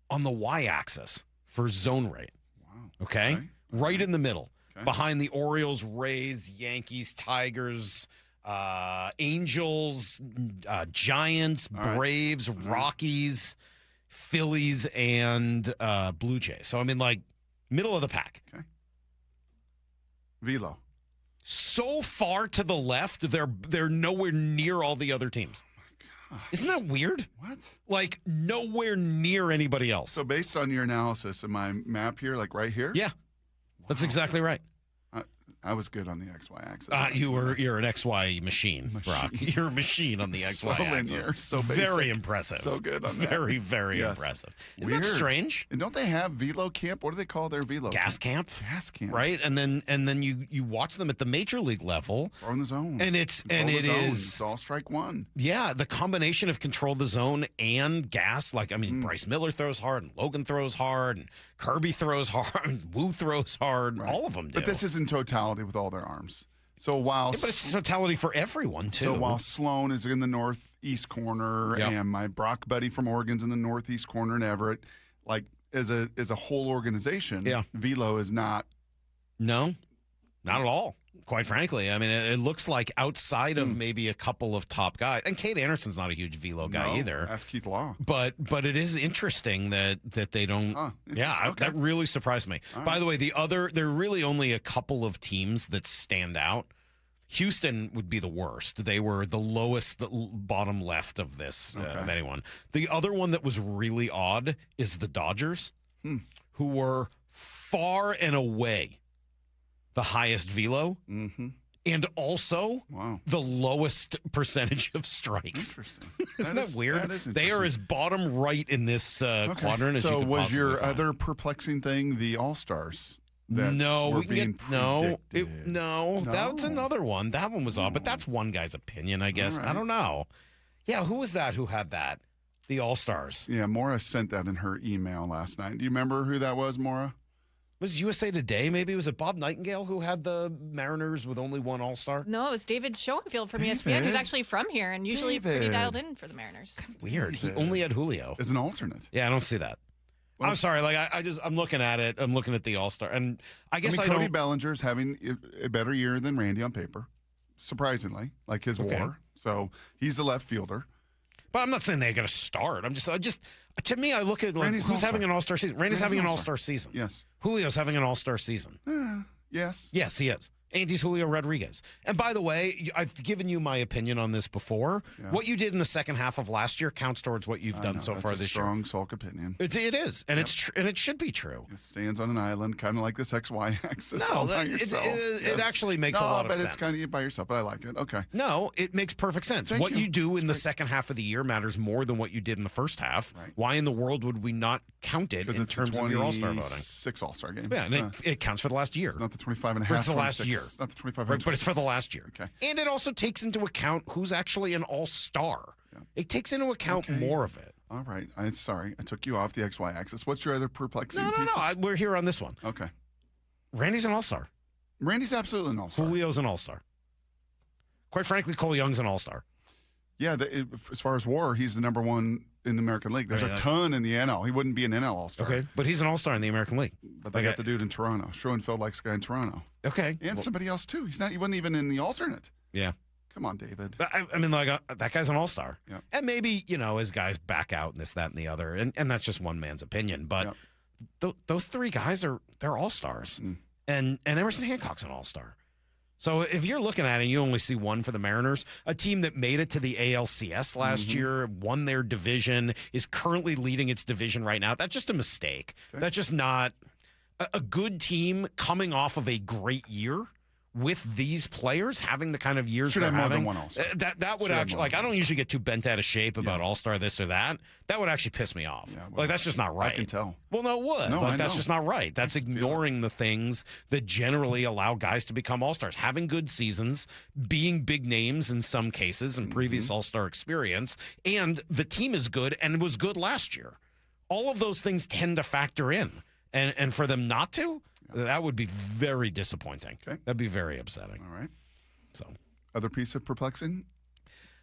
On the y-axis for zone rate. Wow. Okay? Right in the middle. Okay. Behind the Orioles, Rays, Yankees, Tigers, Angels, Giants, Braves, Rockies, Phillies, and Blue Jays. So, I mean, like, middle of the pack. Okay. Velo. So far to the left, they're nowhere near all the other teams. Isn't that weird? What? Like, nowhere near anybody else. So based on your analysis of my map here, like right here? Yeah. That's exactly right. I was good on the XY axis. You're an XY machine, Brock. You're a machine on the XY axis. Linear, so basic. Very impressive. So good on that. Very, very impressive. Isn't Weird. that strange? And don't they have velo camp? What do they call their velo Gas camp? Gas camp. Right? And then you watch them at the major league level. Throw in the zone. And it's all strike one. Yeah, the combination of control the zone and gas. Like, I mean, Bryce Miller throws hard, and Logan throws hard, and Kirby throws hard, and Wu throws hard. Right. All of them do. But this is in totality with all their arms. So while but it's totality for everyone too. So while Sloan is in the northeast corner, and my Brock buddy from Oregon's in the northeast corner, and Everett, like as a whole organization, Velo is not. No, not at all. Quite frankly, I mean, it looks like outside of maybe a couple of top guys, and Kate Anderson's not a huge velo guy either. Ask Keith Law. But it is interesting that they don't. That really surprised me. By the way, there are really only a couple of teams that stand out. Houston would be the worst. They were the lowest, bottom left of this of anyone. The other one that was really odd is the Dodgers, who were far and away the highest velo, and also the lowest percentage of strikes. Interesting. Isn't that weird? That is they are as bottom right in this quadrant as you could possibly was your find. other perplexing thing the All-Stars? No, No. That's another one. That one was odd, but that's one guy's opinion, I guess. Right. I don't know. Yeah, who was that who had that? The All-Stars. Yeah, Maura sent that in her email last night. Do you remember who that was, Maura? Was USA Today? Maybe was it Bob Nightingale who had the Mariners with only one All-Star? No, it was David Schoenfield from ESPN, who's actually from here and usually pretty dialed in for the Mariners. Weird. He only had Julio as an alternate. Yeah, I don't see that. I'm sorry. Like I'm looking at it. I'm looking at the All-Star, and I guess Cody Bellinger's having a better year than Randy on paper, surprisingly, like his WAR. So he's the left fielder. But I'm not saying they're going to start. I just to me, I look at like who's having an All-Star season. Randy's having an All-Star season. Yes. Julio's having an All-Star season. Yes. Yes, he is. Andy's Julio Rodriguez. And by the way, I've given you my opinion on this before. Yeah. What you did in the second half of last year counts towards what you've done so far this year. Strong Salk opinion. It is, and and it should be true. It stands on an island, kind of like this XY axis. No, it actually makes a lot of sense. It's kind of by yourself, but I like it. Okay. No, it makes perfect sense. What you do in the second half of the year matters more than what you did in the first half. Right. Why in the world would we not count it in terms of your All-Star voting? 6 All-Star games. Yeah, and it counts for the last year. It's not the 25 and a half. It's the last year. It's not the 25 and but it's for the last year. Okay. And it also takes into account who's actually an all-star. Yeah. It takes into account more of it. All right. I'm sorry. I took you off the XY axis. What's your other perplexing piece? No. We're here on this one. Okay. Randy's an all-star. Randy's absolutely an all-star. Julio's an all-star. Quite frankly, Cole Young's an all-star. Yeah, as far as WAR, he's the number one in the American League. There's a ton in the NL. He wouldn't be an NL All-Star. Okay, but he's an All-Star in the American League. But they got the dude in Toronto. Schoenfeld likes the guy in Toronto. Okay. And somebody else, too. He wasn't even in the alternate. Yeah. Come on, David. I mean, like, that guy's an all-star. Yeah. And maybe, his guys back out and this, that, and the other. And that's just one man's opinion. But those three guys they're all-stars. Mm. And Emerson Hancock's an all-star. So if you're looking at it and you only see one for the Mariners, a team that made it to the ALCS last year, won their division, is currently leading its division right now, that's just a mistake. Okay. That's just not a good team coming off of a great year. With these players having the kind of years they're having, that would actually, like, I don't usually get too bent out of shape about All-Star this or that. That would actually piss me off. Yeah, well, that's just not right. I can tell. Well, no, it would. No, that's just not right. That's ignoring the things that generally allow guys to become All-Stars. Having good seasons, being big names in some cases in previous All-Star experience, and the team is good and was good last year. All of those things tend to factor in. And for them not to, that would be very disappointing. Okay. That'd be very upsetting. All right. So, other piece of perplexing?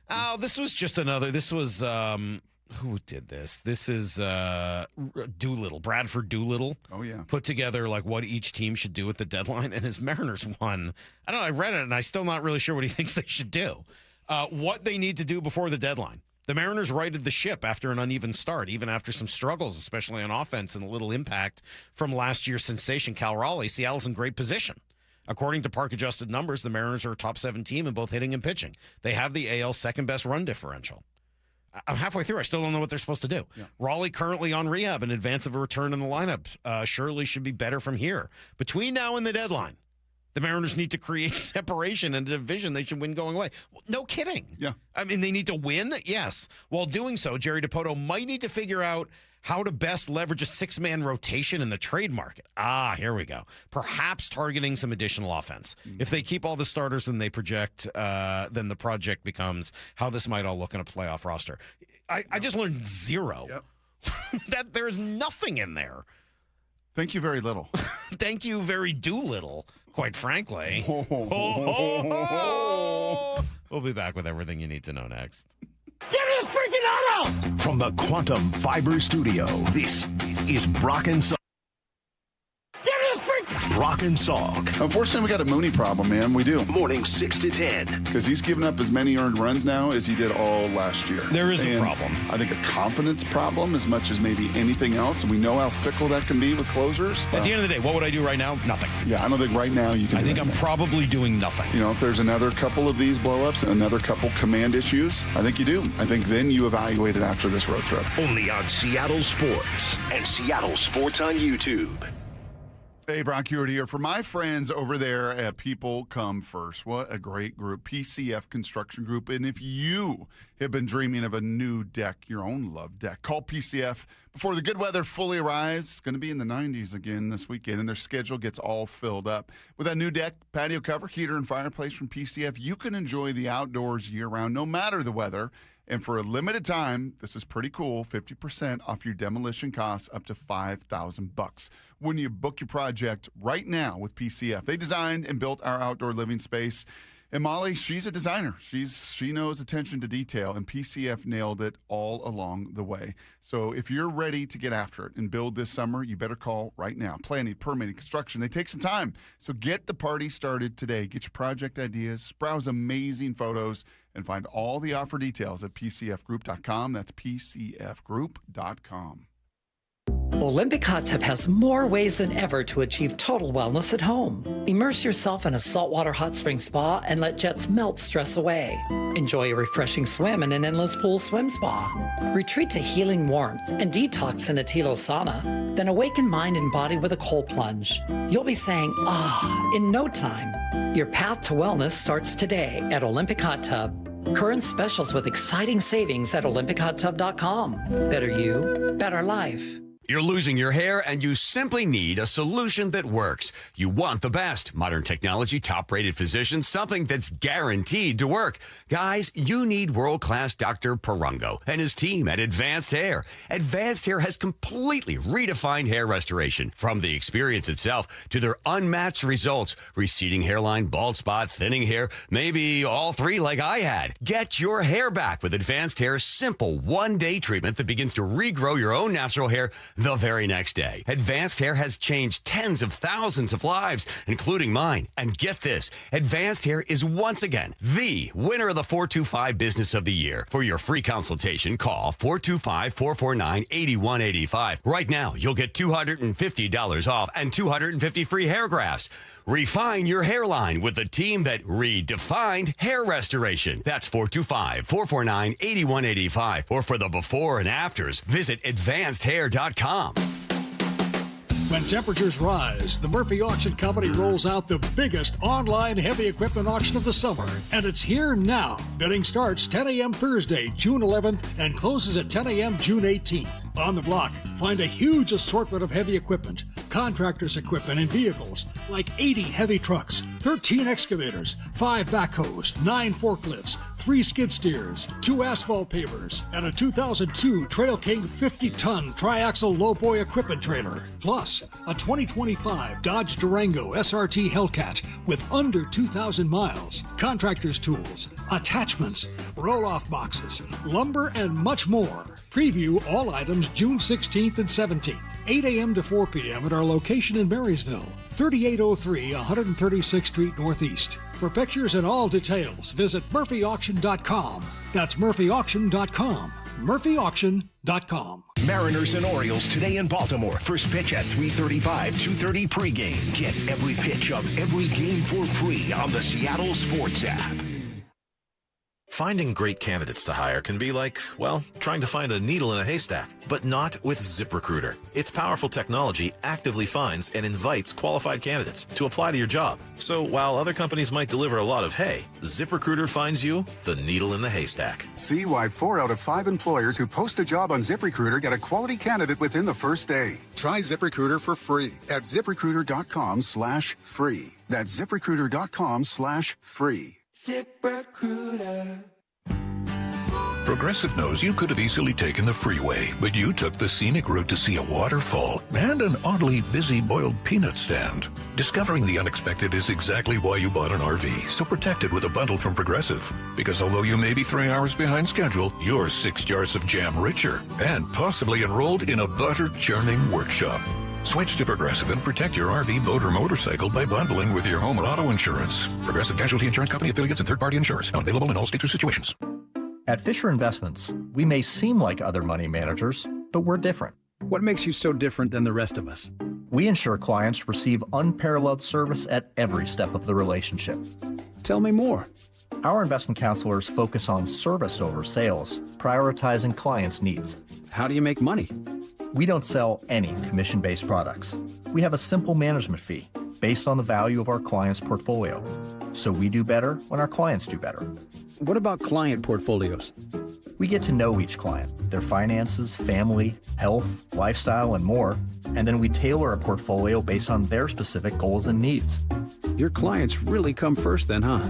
Oh, this was just another. This was who did this? This is Doolittle, Bradford Doolittle. Oh yeah. Put together like what each team should do at the deadline, and his Mariners won. I don't know. I read it, and I'm still not really sure what he thinks they should do. What they need to do before the deadline. The Mariners righted the ship after an uneven start, even after some struggles, especially on offense and a little impact from last year's sensation, Cal Raleigh. Seattle's in great position. According to park-adjusted numbers, the Mariners are a top 7 team in both hitting and pitching. They have the AL's second-best run differential. I'm halfway through. I still don't know what they're supposed to do. Yeah. Raleigh currently on rehab in advance of a return in the lineup. Surely should be better from here. Between now and the deadline, the Mariners need to create separation in a division they should win going away. Well, no kidding. Yeah. I mean, they need to win, yes. While doing so, Jerry DiPoto might need to figure out how to best leverage a 6-man rotation in the trade market. Here we go. Perhaps targeting some additional offense. Mm-hmm. If they keep all the starters and they project, then the project becomes how this might all look in a playoff roster. I just learned zero. Yep. That there's nothing in there. Thank you very little. Thank you very little. Quite frankly. We'll be back with everything you need to know next. Give me a freaking auto! From the Quantum Fiber Studio, this is Brock and Salk. Give me a freaking Brock and Salk. Unfortunately, we got a Mooney problem, man. We do. Morning 6 to 10. Because he's given up as many earned runs now as he did all last year. There is a problem. I think a confidence problem as much as maybe anything else. And we know how fickle that can be with closers. At the end of the day, what would I do right now? Nothing. Yeah, I don't think right now you can. I think I'm probably doing nothing. You know, if there's another couple of these blow-ups, another couple command issues, I think you do. I think then you evaluate it after this road trip. Only on Seattle Sports and Seattle Sports on YouTube. Hey, Brock Hewitt here. For my friends over there at People Come First, what a great group, PCF Construction Group. And if you have been dreaming of a new deck, your own love deck, call PCF before the good weather fully arrives. It's going to be in the 90s again this weekend, and their schedule gets all filled up. With that new deck, patio cover, heater, and fireplace from PCF, you can enjoy the outdoors year-round, no matter the weather. And for a limited time, this is pretty cool, 50% off your demolition costs up to $5,000 when you book your project right now with PCF. They designed and built our outdoor living space, And Molly, she's a designer. She knows attention to detail, and PCF nailed it all along the way. So if you're ready to get after it and build this summer, you better call right now. Planning, permitting, construction, they take some time. So get the party started today. Get your project ideas, browse amazing photos, and find all the offer details at pcfgroup.com. That's pcfgroup.com. Olympic Hot Tub has more ways than ever to achieve total wellness at home. Immerse yourself in a saltwater hot spring spa and let jets melt stress away. Enjoy a refreshing swim in an endless pool swim spa. Retreat to healing warmth and detox in a Tilo sauna. Then awaken mind and body with a cold plunge. You'll be saying, in no time. Your path to wellness starts today at Olympic Hot Tub. Current specials with exciting savings at olympichottub.com. Better you, better life. You're losing your hair and you simply need a solution that works. You want the best. Modern technology, top-rated physicians, something that's guaranteed to work. Guys, you need world-class Dr. Perungo and his team at Advanced Hair. Advanced Hair has completely redefined hair restoration. From the experience itself to their unmatched results. Receding hairline, bald spot, thinning hair, maybe all three like I had. Get your hair back with Advanced Hair's simple one-day treatment that begins to regrow your own natural hair the very next day. Advanced Hair has changed tens of thousands of lives, including mine. And get this, Advanced Hair is once again the winner of the 425 Business of the Year. For your free consultation, call 425-449-8185. Right now, you'll get $250 off and 250 free hair grafts. Refine your hairline with the team that redefined hair restoration. That's 425-449-8185. Or for the before and afters, visit advancedhair.com. When temperatures rise, the Murphy Auction Company rolls out the biggest online heavy equipment auction of the summer. And it's here now. Bidding starts 10 a.m. Thursday, June 11th, and closes at 10 a.m. June 18th. On the block, find a huge assortment of heavy equipment, contractors' equipment, and vehicles, like 80 heavy trucks, 13 excavators, 5 backhoes, 9 forklifts, 3 skid steers, 2 asphalt pavers, and a 2002 Trail King 50-ton triaxle lowboy equipment trailer. Plus, a 2025 Dodge Durango SRT Hellcat with under 2,000 miles, contractor's tools, attachments, roll-off boxes, lumber, and much more. Preview all items June 16th and 17th, 8 a.m. to 4 p.m. at our location in Marysville, 3803 136th Street Northeast. For pictures and all details, visit murphyauction.com. That's murphyauction.com. murphyauction.com. Mariners and Orioles today in Baltimore. First pitch at 3:35, 2:30 pregame. Get every pitch of every game for free on the Seattle Sports app. Finding great candidates to hire can be like, well, trying to find a needle in a haystack, but not with ZipRecruiter. Its powerful technology actively finds and invites qualified candidates to apply to your job. So while other companies might deliver a lot of hay, ZipRecruiter finds you the needle in the haystack. See why 4 out of 5 employers who post a job on ZipRecruiter get a quality candidate within the first day. Try ZipRecruiter for free at ZipRecruiter.com/free. That's ZipRecruiter.com/free. ZipRecruiter. Progressive knows you could have easily taken the freeway, but you took the scenic route to see a waterfall and an oddly busy boiled peanut stand. Discovering the unexpected is exactly why you bought an RV, so protect it with a bundle from Progressive. Because although you may be 3 hours behind schedule, you're 6 jars of jam richer and possibly enrolled in a butter churning workshop. Switch to Progressive and protect your RV, boat, or motorcycle by bundling with your home and auto insurance. Progressive Casualty Insurance Company affiliates and third-party insurers. Not available in all states or situations. At Fisher Investments, we may seem like other money managers, but we're different. What makes you so different than the rest of us? We ensure clients receive unparalleled service at every step of the relationship. Tell me more. Our investment counselors focus on service over sales, prioritizing clients' needs. How do you make money? We don't sell any commission-based products. We have a simple management fee based on the value of our client's portfolio. So we do better when our clients do better. What about client portfolios? We get to know each client, their finances, family, health, lifestyle, and more, and then we tailor a portfolio based on their specific goals and needs. Your clients really come first then, huh?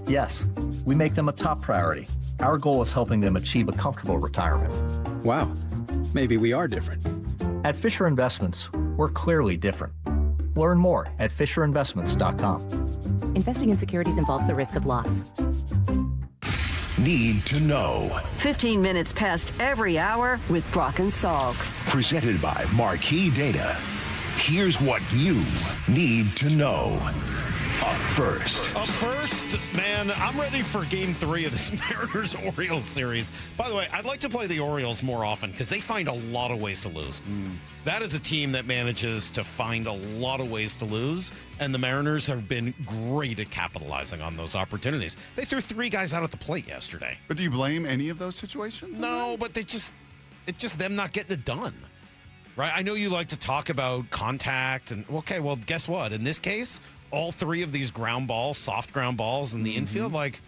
Yes, we make them a top priority. Our goal is helping them achieve a comfortable retirement. Wow, maybe we are different. At Fisher Investments, we're clearly different. Learn more at FisherInvestments.com. Investing in securities involves the risk of loss. Need to know. 15 minutes past every hour with Brock and Salk. Presented by Marquee Data. Here's what you need to know. Up first, man, I'm ready for Game 3 of this Mariners-Orioles series. By the way, I'd like to play the Orioles more often because they find a lot of ways to lose. That is a team that manages to find a lot of ways to lose, and the Mariners have been great at capitalizing on those opportunities. They threw 3 guys out at the plate yesterday. But do you blame any of those situations? No, but it's just them not getting it done. Right? I know you like to talk about contact, and okay, well, guess what? In this case, all 3 of these ground balls, soft ground balls in the infield, like,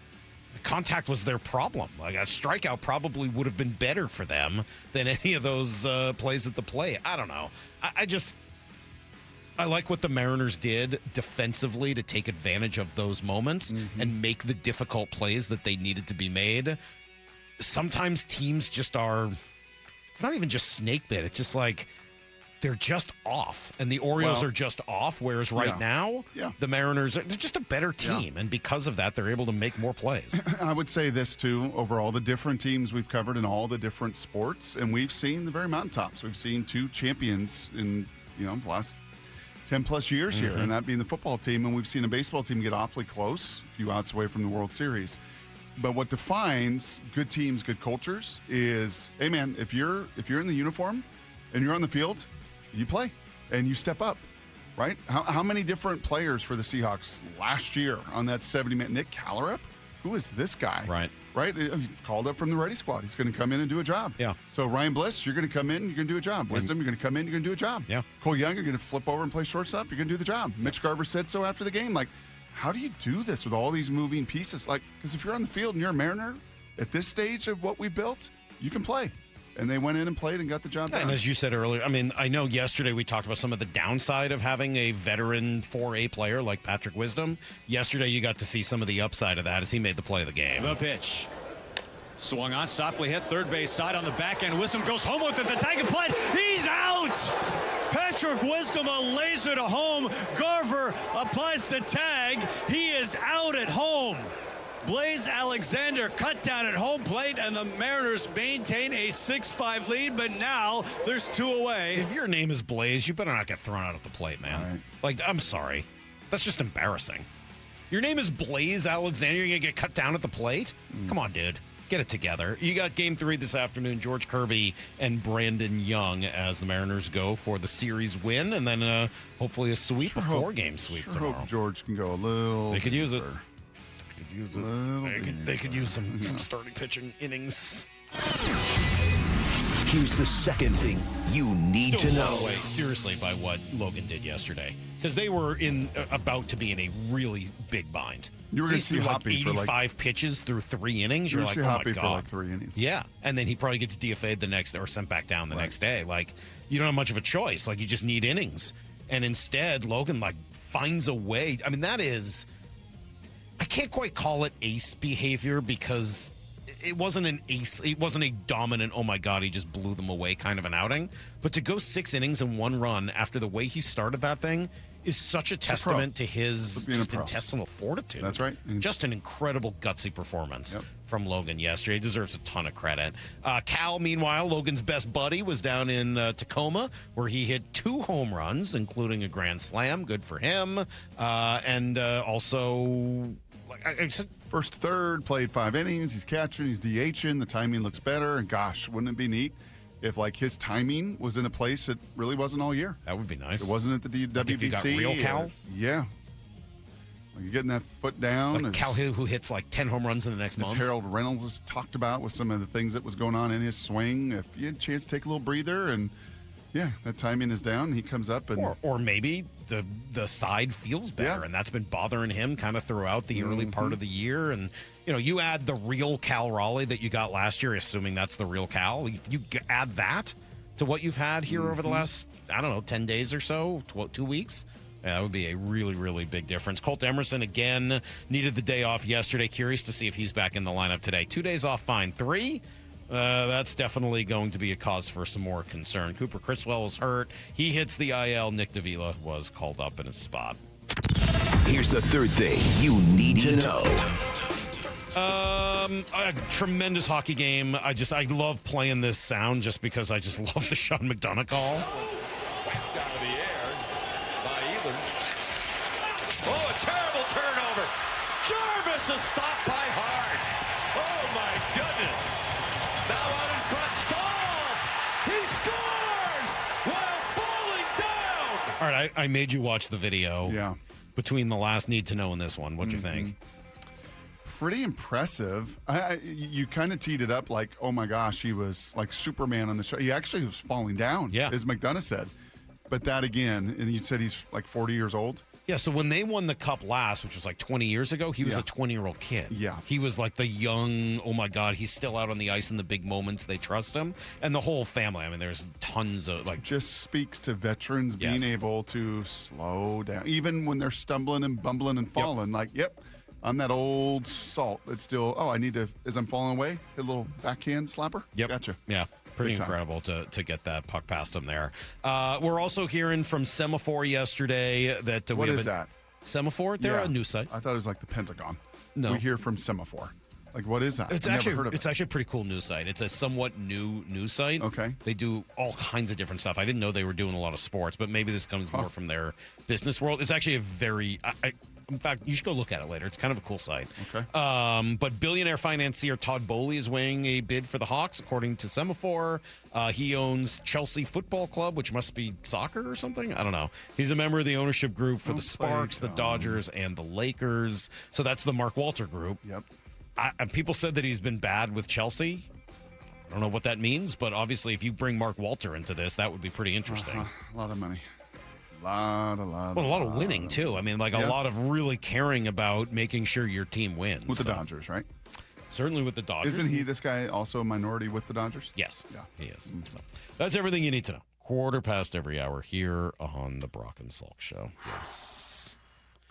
contact was their problem. Like, a strikeout probably would have been better for them than any of those plays at the plate. I don't know. I like what the Mariners did defensively to take advantage of those moments and make the difficult plays that they needed to be made. Sometimes teams just are, it's not even just snake bit. It's just like, they're just off, and the Orioles are just off, whereas now, the Mariners, they're just a better team, and because of that, they're able to make more plays. I would say this, too, over all the different teams we've covered in all the different sports, and we've seen the very mountaintops. We've seen 2 champions in, the last 10-plus years here, and that being the football team, and we've seen a baseball team get awfully close, a few outs away from the World Series. But what defines good teams, good cultures is, hey, man, if you're in the uniform and you're on the field, you play and you step up, right? How many different players for the Seahawks last year on that 70-minute? Nick Callerup? Who is this guy? Right? He's called up from the ready squad. He's going to come in and do a job. Yeah. So Ryan Bliss, you're going to come in, you're going to do a job. Wisdom, you're going to come in, you're going to do a job. Yeah. Cole Young, you're going to flip over and play shortstop. You're going to do the job. Mitch Garver said so after the game. Like, how do you do this with all these moving pieces? Like, because if you're on the field and you're a Mariner at this stage of what we built, you can play. And they went in and played and got the job done. And as you said earlier, I mean, I know yesterday we talked about some of the downside of having a veteran 4A player like Patrick Wisdom. Yesterday you got to see some of the upside of that as he made the play of the game. The pitch. Swung on, softly hit third base side on the back end. Wisdom goes home with it. The tag and play. He's out! Patrick Wisdom, a laser to home. Garver applies the tag. He is out at home. Blaze Alexander cut down at home plate, and the Mariners maintain a 6-5 lead, but now there's 2 away. If your name is Blaze, you better not get thrown out at the plate, man. Right. Like, I'm sorry. That's just embarrassing. Your name is Blaze Alexander, you're going to get cut down at the plate? Come on, dude. Get it together. You got Game 3 this afternoon, George Kirby and Brandon Young as the Mariners go for the series win, and then hopefully a sweep, a 4-game sweep tomorrow. Hope George can go a little They could use it. They could use some starting pitching innings. Here's the second thing you need to know. Blown away, seriously, by what Logan did yesterday, because they were about to be in a really big bind. You were going to see Hoppy 85 pitches through 3 innings. You're like, oh my God. For like 3 innings. Yeah, and then he probably gets DFA'd the next, or sent back down the next day. Like, you don't have much of a choice. Like, you just need innings, and instead Logan finds a way. I mean, that is. I can't quite call it ace behavior because it wasn't an ace. It wasn't a dominant, oh my God, he just blew them away kind of an outing. But to go 6 innings and 1 run after the way he started that thing is such a testament to his just intestinal fortitude. That's right. Just an incredible gutsy performance from Logan yesterday. He deserves a ton of credit. Cal, meanwhile, Logan's best buddy, was down in Tacoma where he hit 2 home runs, including a grand slam. Good for him. And also... I said first, third, played 5 innings. He's catching, he's DHing. The timing looks better. And gosh, wouldn't it be neat if his timing was in a place it really wasn't all year? That would be nice. It wasn't at the WBC. If you got real Cal? Yeah. You're getting that foot down. Like Cal who hits 10 home runs in the next month. Harold Reynolds has talked about with some of the things that was going on in his swing. If you had a chance to take a little breather and that timing is down. He comes up and or maybe the side feels better, and that's been bothering him kind of throughout the early part of the year. And you add the real Cal Raleigh that you got last year, assuming that's the real Cal. You add that to what you've had here over the last 10 days or so, 2 weeks. Yeah, that would be a really, really big difference. Colt Emerson, again, needed the day off yesterday. Curious to see if he's back in the lineup today. 2 days off, fine. 3. That's definitely going to be a cause for some more concern. Cooper Criswell was hurt. He hits the IL. Nick Davila was called up in his spot. Here's the third thing you need to know. A tremendous hockey game. I love playing this sound just because I just love the Sean McDonough call. Whacked out of the air by Ehlers. Oh, a terrible turnover. Jarvis is stopped by Hart. Oh, my goodness. Now out in front, Stahl. He scores while falling down. All right, I made you watch the video. Yeah. Between the last need to know and this one. What'd you think? Pretty impressive. You kind of teed it up like, oh my gosh, he was like Superman on the show. He actually was falling down, as McDonough said. But that again, and you said he's like 40 years old. Yeah, so when they won the cup last, which was like 20 years ago, he was a 20-year-old kid. Yeah. He was like the young, oh my God, he's still out on the ice in the big moments. They trust him. And the whole family. I mean, there's tons of like. Just speaks to veterans being able to slow down. Even when they're stumbling and bumbling and falling. Like, I'm that old salt that's still, I need to, as I'm falling away, hit a little backhand slapper. Yep. Gotcha. Yeah. Pretty incredible to get that puck past him there. We're also hearing from Semaphore yesterday that What is that? Semaphore? They're a news site. I thought it was like the Pentagon. No. We hear from Semaphore. Like, what is that? It's I've actually never heard of it. it's actually a pretty cool news site. It's a somewhat new news site. Okay. They do all kinds of different stuff. I didn't know they were doing a lot of sports, but maybe this comes more from their business world. It's actually a very in fact, you should go look at it later. It's kind of a cool site. Okay. But billionaire financier Todd Boehly is weighing a bid for the Hawks, according to Semaphore. He owns Chelsea Football Club, which must be soccer or something. I don't know. He's a member of the ownership group for the Sparks, the Dodgers, and the Lakers. So that's the Mark Walter group. Yep. People said that he's been bad with Chelsea. I don't know what that means, but obviously if you bring Mark Walter into this, that would be pretty interesting. A lot of money. A lot of winning, too. I mean, like a lot of really caring about making sure your team wins. With the Dodgers, right? Certainly with the Dodgers. Isn't he this guy also a minority with the Dodgers? Yes. Yeah. He is. So that's everything you need to know. 1/4 every hour here on the Brock and Salk Show. Yes.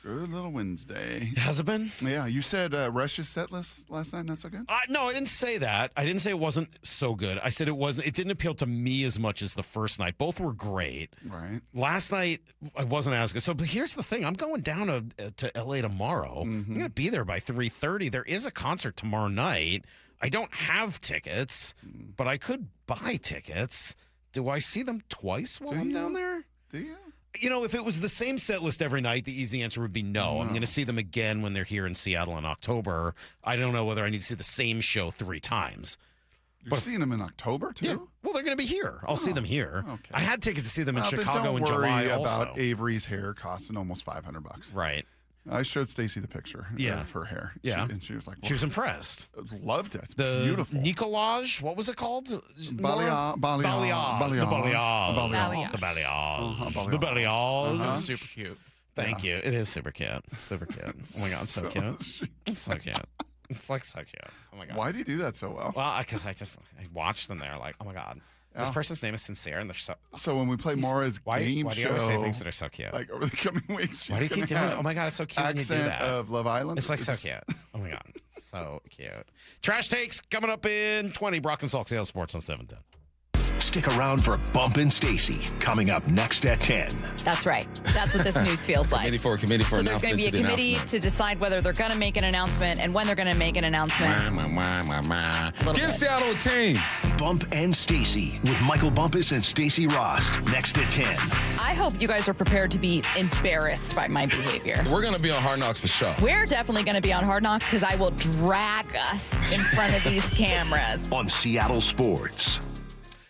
Good little Wednesday. Has it been? Yeah. You said Rush's set list last night, not so good? No, I didn't say that. I didn't say it wasn't so good. I said it didn't appeal to me as much as the first night. Both were great. Right. Last night, I wasn't as good. So but here's the thing. I'm going down to L.A. tomorrow. I'm going to be there by 3:30. There is a concert tomorrow night. I don't have tickets, but I could buy tickets. Do I see them twice while I'm down there? Do you? You know, if it was the same set list every night, the easy answer would be no. I'm going to see them again when they're here in Seattle in October. I don't know whether I need to see the same show 3 times. You're seeing them in October, too? Yeah. Well, they're going to be here. I'll see them here. Okay. I had tickets to see them in Then Chicago in don't worry July about also. Avery's hair costing almost $500. Right. I showed Stacy the picture of her hair. Yeah. And she was like, she was impressed. Loved it. The Beautiful. Nicolage, what was it called? Balayage. The balayage. It was super cute. Thank you. It is super cute. Super cute. Oh my God, so cute. So cute. It's like so cute. Oh my God. Why do you do that so well? Well, because I watched them there like, oh my God. This person's name is Sincere, and they're So when we play Mara's game why do you show, always say things that are so cute? like over the coming weeks, Why do you keep doing that? Oh my God, it's so cute when you do accent that. of Love Island. It's like so cute. Oh my God, so cute. Trash takes coming up in 20. Brock and Salk Sales Sports on 710. Stick around for Bump and Stacy coming up next at 10. That's right. That's what this news feels like. Committee for So there's going to be a announcement committee to decide whether they're going to make an announcement and when they're going to make an announcement. Give Seattle a team. Bump and Stacy with Michael Bumpus and Stacy Ross next at 10. I hope you guys are prepared to be embarrassed by my behavior. We're going to be on Hard Knocks for sure. We're definitely going to be on Hard Knocks because I will drag us in front of these cameras. On Seattle Sports.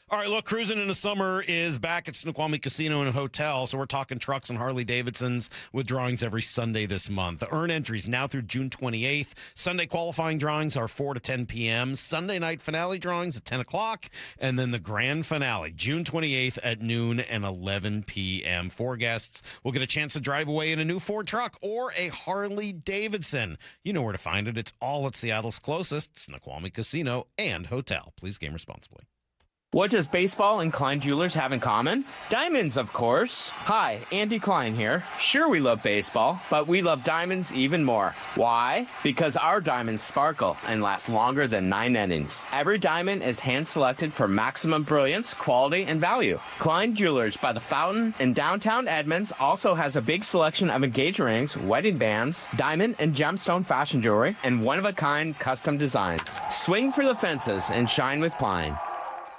All right, look, Cruising in the Summer is back at Snoqualmie Casino and Hotel, so we're talking trucks and Harley-Davidsons with drawings every Sunday this month. The earn entries now through June 28th. Sunday qualifying drawings are 4 to 10 p.m. Sunday night finale drawings at 10 o'clock, and then the grand finale, June 28th at noon and 11 p.m. 4 guests will get a chance to drive away in a new Ford truck or a Harley-Davidson. You know where to find it. It's all at Seattle's closest, Snoqualmie Casino and Hotel. Please game responsibly. What does baseball and Klein Jewelers have in common? Diamonds, of course. Hi, Andy Klein here. Sure, we love baseball, but we love diamonds even more. Why? Because our diamonds sparkle and last longer than 9 innings. Every diamond is hand-selected for maximum brilliance, quality, and value. Klein Jewelers by the Fountain in downtown Edmonds also has a big selection of engagement rings, wedding bands, diamond and gemstone fashion jewelry, and one-of-a-kind custom designs. Swing for the fences and shine with Klein.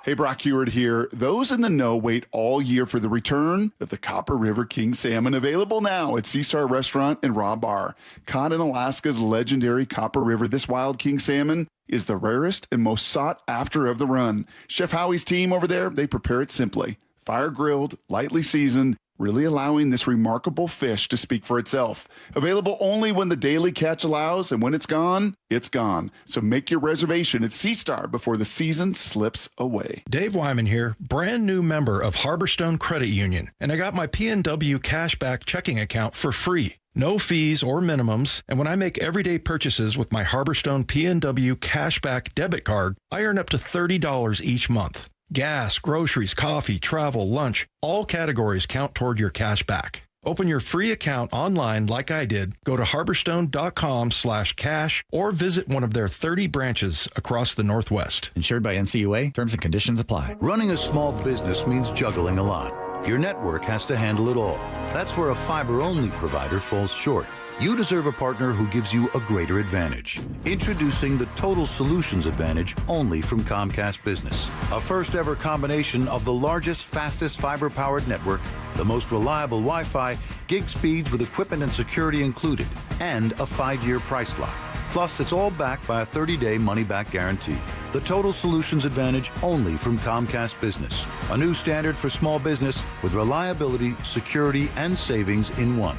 Hey, Brock Heward here. Those in the know wait all year for the return of the Copper River King Salmon, available now at Seastar Restaurant and Raw Bar. Caught in Alaska's legendary Copper River, this wild king salmon is the rarest and most sought after of the run. Chef Howie's team over there, they prepare it simply. Fire grilled, lightly seasoned, really allowing this remarkable fish to speak for itself. Available only when the daily catch allows, and when it's gone, it's gone. So make your reservation at Seastar before the season slips away. Dave Wyman here, brand new member of Harborstone Credit Union, and I got my PNW cashback checking account for free. No fees or minimums, and when I make everyday purchases with my Harborstone PNW cashback debit card, I earn up to $30 each month. Gas, groceries, coffee, travel, lunch, all categories count toward your cash back. Open your free account online like I did. Go to harborstone.com/cash or visit one of their 30 branches across the Northwest. Insured by NCUA. Terms and conditions apply. Running a small business means juggling a lot. Your network has to handle it all. That's where a fiber-only provider falls short. You deserve a partner who gives you a greater advantage. Introducing the Total Solutions Advantage only from Comcast Business. A first-ever combination of the largest, fastest fiber-powered network, the most reliable Wi-Fi, gig speeds with equipment and security included, and a 5-year price lock. Plus, it's all backed by a 30-day money-back guarantee. The Total Solutions Advantage only from Comcast Business. A new standard for small business with reliability, security, and savings in one.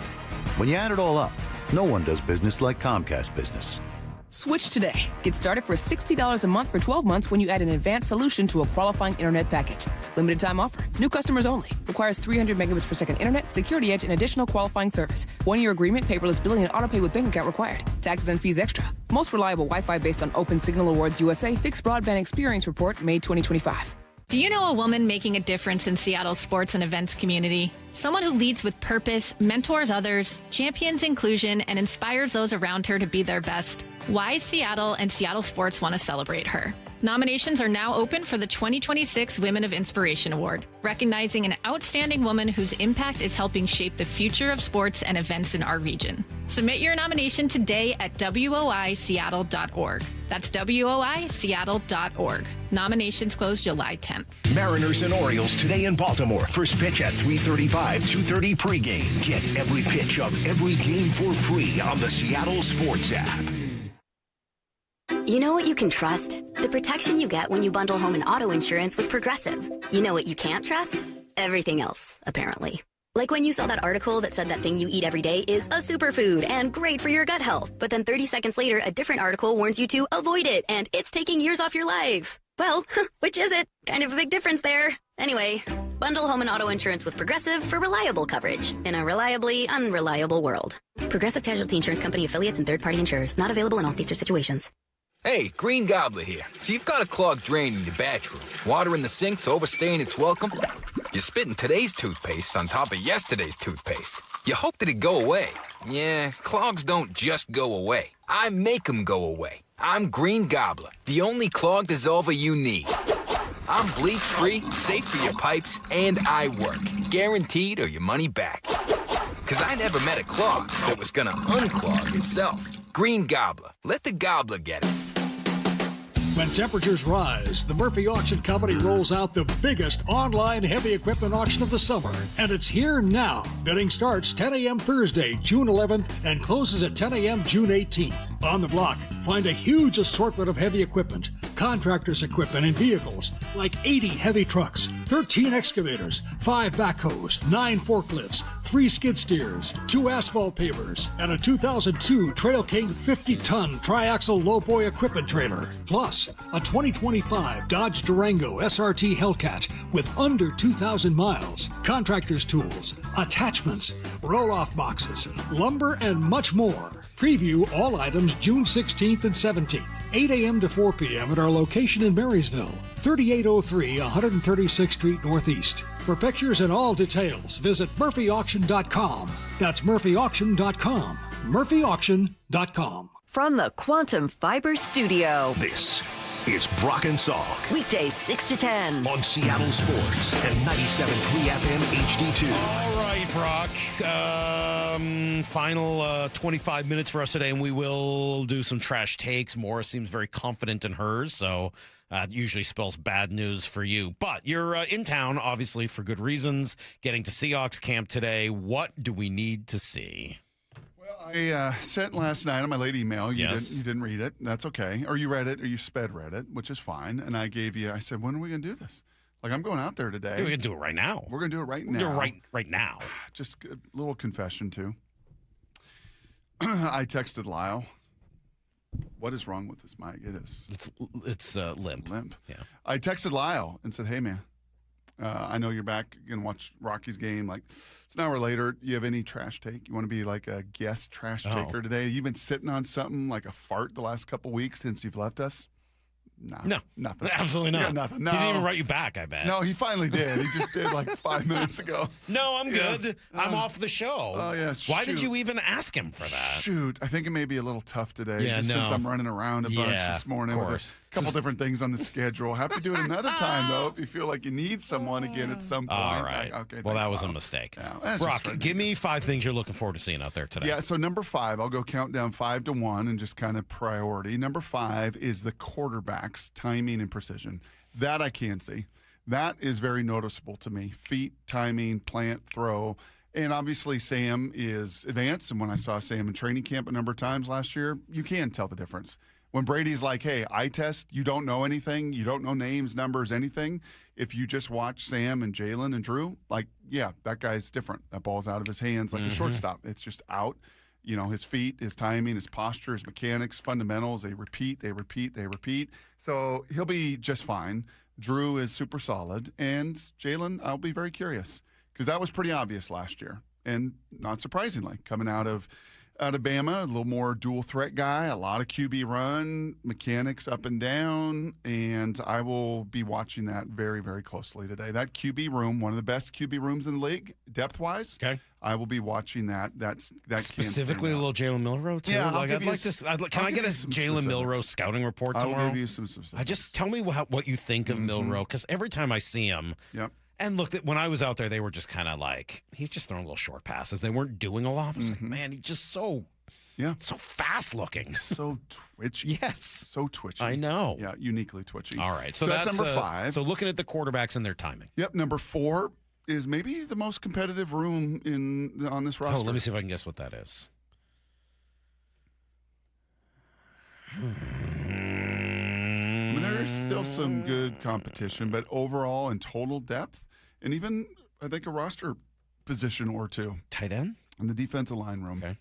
When you add it all up, no one does business like Comcast Business. Switch today. Get started for $60 a month for 12 months when you add an advanced solution to a qualifying internet package. Limited time offer. New customers only. Requires 300 megabits per second internet, security edge, and additional qualifying service. 1-year agreement, paperless billing, and autopay with bank account required. Taxes and fees extra. Most reliable Wi-Fi based on Open Signal Awards USA Fixed Broadband Experience Report, May 2025. Do you know a woman making a difference in Seattle's sports and events community? Someone who leads with purpose, mentors others, champions inclusion, and inspires those around her to be their best. Why Seattle and Seattle sports want to celebrate her. Nominations are now open for the 2026 Women of Inspiration Award, recognizing an outstanding woman whose impact is helping shape the future of sports and events in our region. Submit your nomination today at woiseattle.org. That's woiseattle.org. Nominations close July 10th. Mariners and Orioles today in Baltimore. First pitch at 3:35, 2:30 pregame. Get every pitch of every game for free on the Seattle Sports app. You know what you can trust? The protection you get when you bundle home and auto insurance with Progressive. You know what you can't trust? Everything else, apparently. Like when you saw that article that said that thing you eat every day is a superfood and great for your gut health. But then 30 seconds later, a different article warns you to avoid it and it's taking years off your life. Well, which is it? Kind of a big difference there. Anyway, bundle home and auto insurance with Progressive for reliable coverage in a reliably unreliable world. Progressive Casualty Insurance Company affiliates and third-party insurers. Not available in all states or situations. Hey, Green Gobbler here. So you've got a clogged drain in your bathroom. Water in the sink's overstaying its welcome. You're spitting today's toothpaste on top of yesterday's toothpaste. You hope that it go away. Yeah, clogs don't just go away. I make them go away. I'm Green Gobbler, the only clog dissolver you need. I'm bleach-free, safe for your pipes, and I work. Guaranteed or your money back. Because I never met a clog that was gonna unclog itself. Green Gobbler. Let the gobbler get it. When temperatures rise, the Murphy Auction Company rolls out the biggest online heavy equipment auction of the summer, and it's here now. Bidding starts 10 a.m. Thursday, June 11th, and closes at 10 a.m. June 18th. On the block, find a huge assortment of heavy equipment, contractors' equipment, and vehicles, like 80 heavy trucks, 13 excavators, 5 backhoes, 9 forklifts, 3 skid steers, 2 asphalt pavers, and a 2002 Trail King 50-ton triaxle lowboy equipment trailer. Plus, a 2025 Dodge Durango SRT Hellcat with under 2,000 miles, contractor's tools, attachments, roll-off boxes, lumber, and much more. Preview all items June 16th and 17th, 8 a.m. to 4 p.m. at our location in Marysville, 3803 136th Street Northeast. For pictures and all details, visit murphyauction.com. That's murphyauction.com. murphyauction.com. From the Quantum Fiber Studio, This is Brock and Salk weekdays 6 to 10. on Seattle Sports and 97.3 FM HD2. All right, Brock. Final 25 minutes for us today, and we will do some trash takes. Morris seems very confident in hers, so it usually spells bad news for you. But you're in town, obviously, for good reasons. Getting to Seahawks camp today. What do we need to see? I sent last night on my late email. You didn't read it. That's okay. Or you read it, or you sped read it, which is fine. And I said, when are we going to do this? Like, I'm going out there today. We can do it right now. We're going to do it right now. Do it right now. Just a little confession, too. I texted Lyle. What is wrong with this mic? It is. It's limp. Limp. Yeah. I texted Lyle and said, hey, man, I know you're back. You can watch Rocky's game. Like, it's an hour later. You have any trash take? You want to be like a guest trash taker today? You've been sitting on something like a fart the last couple weeks since you've left us? No, nothing. Absolutely not. Yeah, nothing. No. He didn't even write you back, I bet. No, he finally did. He just did like 5 minutes ago. No, I'm good. I'm off the show. Oh, yeah. Why did you even ask him for that? Shoot. I think it may be a little tough today. Yeah, Since I'm running around a bunch this morning with a couple different things on the schedule. Happy to do it another time, though, if you feel like you need someone again at some point. All right. Okay. Well, that thanks, was a Lyle. mistake. Yeah, Brock, give me 5 things you're looking forward to seeing out there today. Yeah, so number 5, I'll go count down 5 to 1 and just kind of priority. Number 5 is the quarterback's timing and precision. That I can see. That is very noticeable to me. Feet, timing, plant, throw. And obviously Sam is advanced. And when I saw Sam in training camp a number of times last year, you can tell the difference. When Brady's like, hey, eye test, you don't know anything. You don't know names, numbers, anything. If you just watch Sam and Jalen and Drew, like, yeah, that guy's different. That ball's out of his hands like a shortstop. It's just out. You know, his feet, his timing, his posture, his mechanics, fundamentals, they repeat. So he'll be just fine. Drew is super solid. And Jalen, I'll be very curious because that was pretty obvious last year. And not surprisingly, coming out of Bama, a little more dual threat guy, a lot of QB run, mechanics up and down, and I will be watching that very, very closely today. That QB room, one of the best QB rooms in the league, depth-wise. Okay. I will be watching that. That specifically a little Jalen Milroe too. Yeah, I'd like to. Can I get a Jalen Milroe scouting report tomorrow? I'll give you some specifics. Just tell me what you think of Milroe, because every time I see him, and look, when I was out there, they were just kind of like he's just throwing little short passes. They weren't doing a lot. I was like, man, he's just so fast looking, so twitchy. Yes, so twitchy. I know. Yeah, uniquely twitchy. All right, so that's number 5. So looking at the quarterbacks and their timing. Yep, number 4 is maybe the most competitive room on this roster. Oh, let me see if I can guess what that is. I mean, there's still some good competition, but overall in total depth, and even I think a roster position or two. Tight end? In the defensive line room. Okay.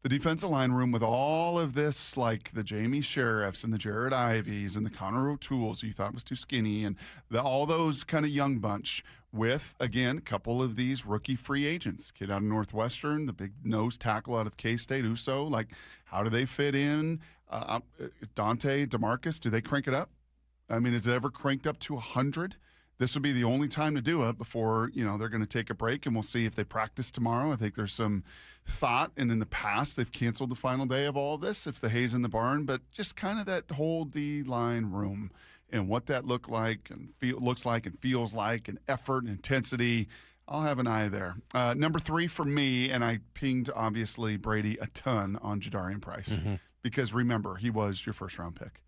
The defensive line room with all of this, like the Jamie Sheriffs and the Jared Ivies and the Connor O'Tooles you thought was too skinny, and all those kind of young bunch with, again, a couple of these rookie free agents. Kid out of Northwestern, the big nose tackle out of K-State, Uso. Like, how do they fit in? Dante, DeMarcus, do they crank it up? I mean, is it ever cranked up to 100? This would be the only time to do it before, they're going to take a break, and we'll see if they practice tomorrow. I think there's some thought, and in the past, they've canceled the final day of all of this, if the hay's in the barn, but just kind of that whole D-line room and what that looks like and feels like, and effort and intensity. I'll have an eye there. Number 3 for me, and I pinged, obviously, Brady a ton on Jadarian Price because, remember, he was your first-round pick.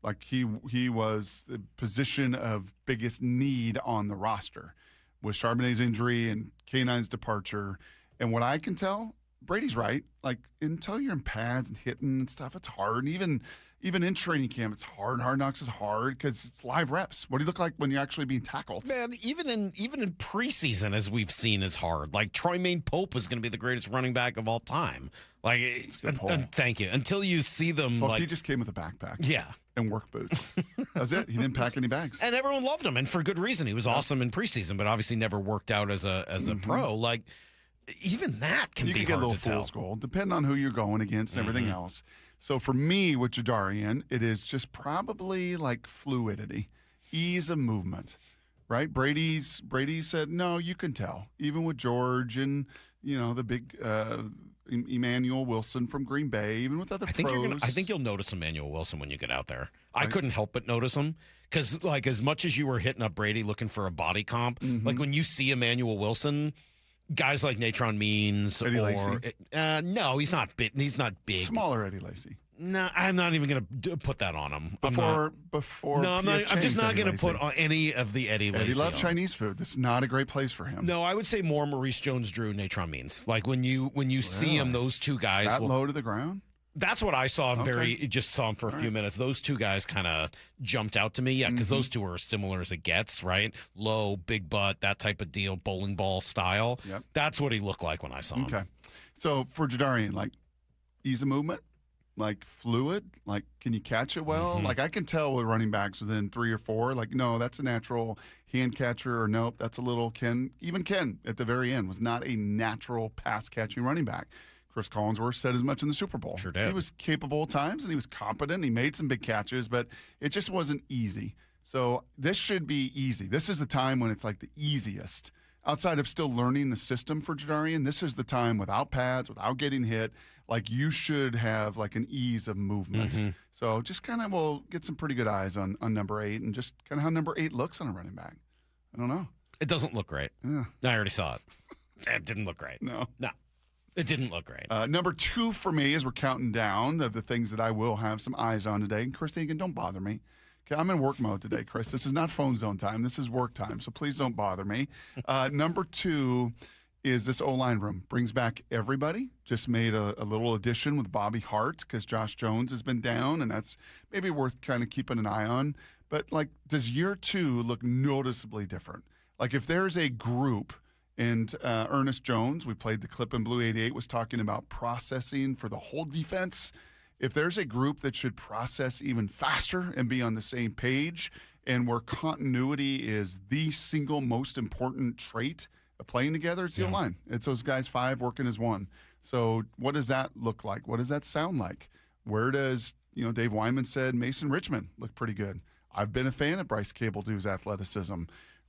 Like, he was the position of biggest need on the roster with Charbonnet's injury and K9's departure. And what I can tell, Brady's right. Like, until you're in pads and hitting and stuff, it's hard. And even in training camp, it's hard. Hard Knocks is hard because it's live reps. What do you look like when you're actually being tackled? Man, even in preseason, as we've seen, is hard. Like, Troymaine Pope is going to be the greatest running back of all time. Like, thank you. Until you see them, well, he just came with a backpack. Yeah. And work boots. That was it. He didn't pack any bags. And everyone loved him, and for good reason. He was awesome in preseason, but obviously never worked out as a pro. Like, even that can be hard to tell. You can get a little fool's gold, depending on who you're going against and everything else. So for me, with Jadarian, it is just probably like fluidity, ease of movement, right? Brady said, no, you can tell. Even with George and, the big Emmanuel Wilson from Green Bay, even with other pros. I think you'll notice Emmanuel Wilson when you get out there. Right. I couldn't help but notice him because, like, as much as you were hitting up Brady looking for a body comp, like when you see Emmanuel Wilson, guys like Natron Means Eddie Lacy. No, he's not big. He's not big. Smaller Eddie Lacy. No, I'm not even going to put that on him. I'm just not going to put on any of the Eddie Lacy. Eddie loves Chinese food. This is not a great place for him. No, I would say more Maurice Jones-Drew, Natron Means. Like when you see him, those two guys that low to the ground. That's what I saw him just saw him for a few minutes. Those two guys kind of jumped out to me. Yeah, because those two are as similar as it gets, right? Low, big butt, that type of deal, bowling ball style. Yep. That's what he looked like when I saw him. Okay. So for Jadarian, like ease of movement, like fluid, like can you catch it well? Like I can tell with running backs within 3 or 4, like, no, that's a natural hand catcher, or nope, that's a little Ken. Even Ken at the very end was not a natural pass catching running back. Chris Collinsworth said as much in the Super Bowl. Sure did. He was capable at times, and he was competent. He made some big catches, but it just wasn't easy. So this should be easy. This is the time when it's like the easiest. Outside of still learning the system for Jadarian, this is the time without pads, without getting hit. Like you should have like an ease of movement. So just kind of we'll get some pretty good eyes on number 8 and just kind of how number 8 looks on a running back. I don't know. It doesn't look great. Yeah. I already saw it. It didn't look great. No. It didn't look great. Number 2 for me, as we're counting down of the things that I will have some eyes on today. And Chris Egan, don't bother me. Okay, I'm in work mode today, Chris. This is not phone zone time. This is work time. So please don't bother me. Number 2 is this O-line room. Brings back everybody. Just made a little addition with Bobby Hart because Josh Jones has been down, and that's maybe worth kind of keeping an eye on. But, like, does year 2 look noticeably different? Like, if there's a group. And Ernest Jones, we played the clip in Blue 88, was talking about processing for the whole defense. If there's a group that should process even faster and be on the same page, and where continuity is the single most important trait of playing together, it's the O-line. It's those guys 5 working as one. So what does that look like? What does that sound like? Where does, Dave Wyman said Mason Richmond looked pretty good. I've been a fan of Bryce Cable-Dew's athleticism.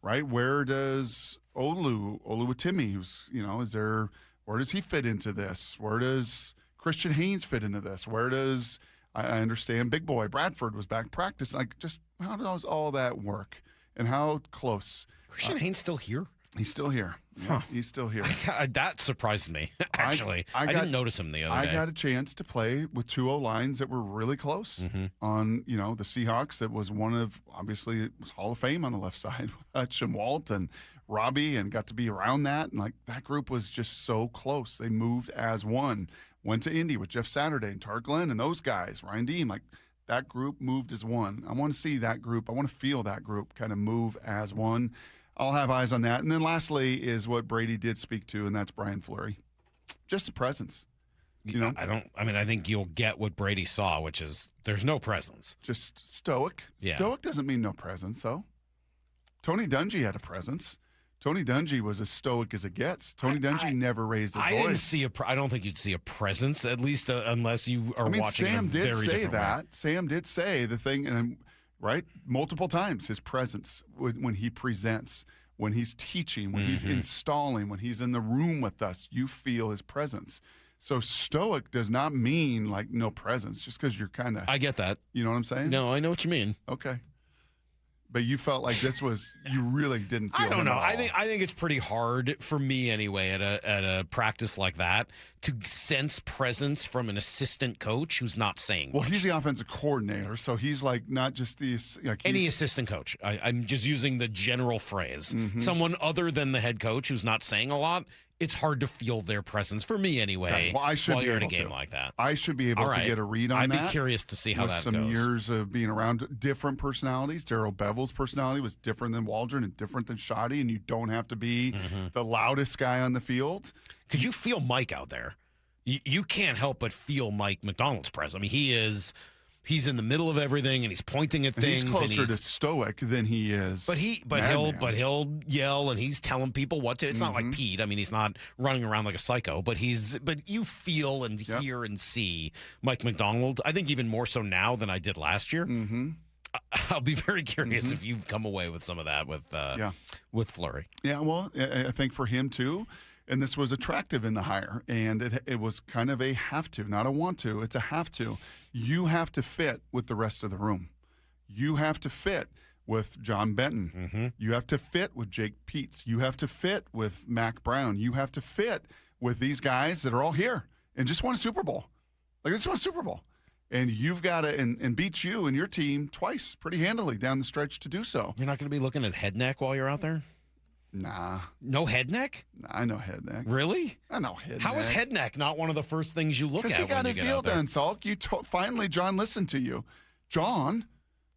Right? Where does Oluwatimi, who's, where does he fit into this? Where does Christian Haynes fit into this? Where does, I understand Big Boy Bradford was back practicing. Like, just how does all that work? And how close? Christian Haynes still here? He's still here. Yeah, he's still here. That surprised me, actually. I didn't notice him the other day. I got a chance to play with 2 O-lines that were really close on, the Seahawks. It was obviously, it was Hall of Fame on the left side. Hutch and Walt and Robbie, and got to be around that. And, like, that group was just so close. They moved as one. Went to Indy with Jeff Saturday and Tar Glenn and those guys, Ryan Dean. Like, that group moved as one. I want to see that group. I want to feel that group kind of move as one. I'll have eyes on that. And then lastly is what Brady did speak to, and that's Brian Fleury. Just the presence. I think you'll get what Brady saw, which is there's no presence. Just stoic. Yeah. Stoic doesn't mean no presence, though. Tony Dungy had a presence. Tony Dungy was as stoic as it gets. Tony Dungy never raised his voice. I don't think you'd see a presence, at least unless you are watching Sam a very did say different that. way. Sam did say the thing, and right, multiple times, his presence when he presents, when he's teaching, when he's installing, when he's in the room with us, you feel his presence. So stoic does not mean like no presence, just because you're kind of. I get that. You know what I'm saying? No, I know what you mean. Okay. But you felt like this was, you really didn't feel. I don't know. I think it's pretty hard for me anyway at a practice like that to sense presence from an assistant coach who's not saying much. Well, he's the offensive coordinator, so he's like not just the any assistant coach. I'm just using the general phrase. Someone other than the head coach who's not saying a lot it's hard to feel their presence for me anyway. Okay. Well, I should while be you're in a able game to. like that. I should be able to get a read on that. I'd be curious to see how with that some goes. years of being around different personalities. Darryl Bevel's personality was different than Waldron and different than Shoddy, and you don't have to be the loudest guy on the field. Because you feel Mike out there. You can't help but feel Mike McDonald's presence. I mean, he's in the middle of everything, and he's pointing at things. He's closer to stoic than he is. But he'll yell, and he's telling people what to. It's not like Pete. I mean, he's not running around like a psycho. But you feel and hear and see Mike McDonald. I think even more so now than I did last year. I'll be very curious if you've come away with some of that with Fleury. Yeah, well, I think for him too. And this was attractive in the hire, and it was kind of a have to, not a want to. It's a have to. You have to fit with the rest of the room. You have to fit with John Benton. You have to fit with Jake Peets. You have to fit with Mac Brown. You have to fit with these guys that are all here and just won a Super Bowl. Like, they just won a Super Bowl. And you've got to and beat you and your team twice pretty handily down the stretch to do so. You're not going to be looking at head neck while you're out there? Nah. No head neck? Nah, I know head neck. Really? I know head neck. How is head neck not one of the first things you look at? Because he got his deal done, Salk. Finally, John listened to you. John,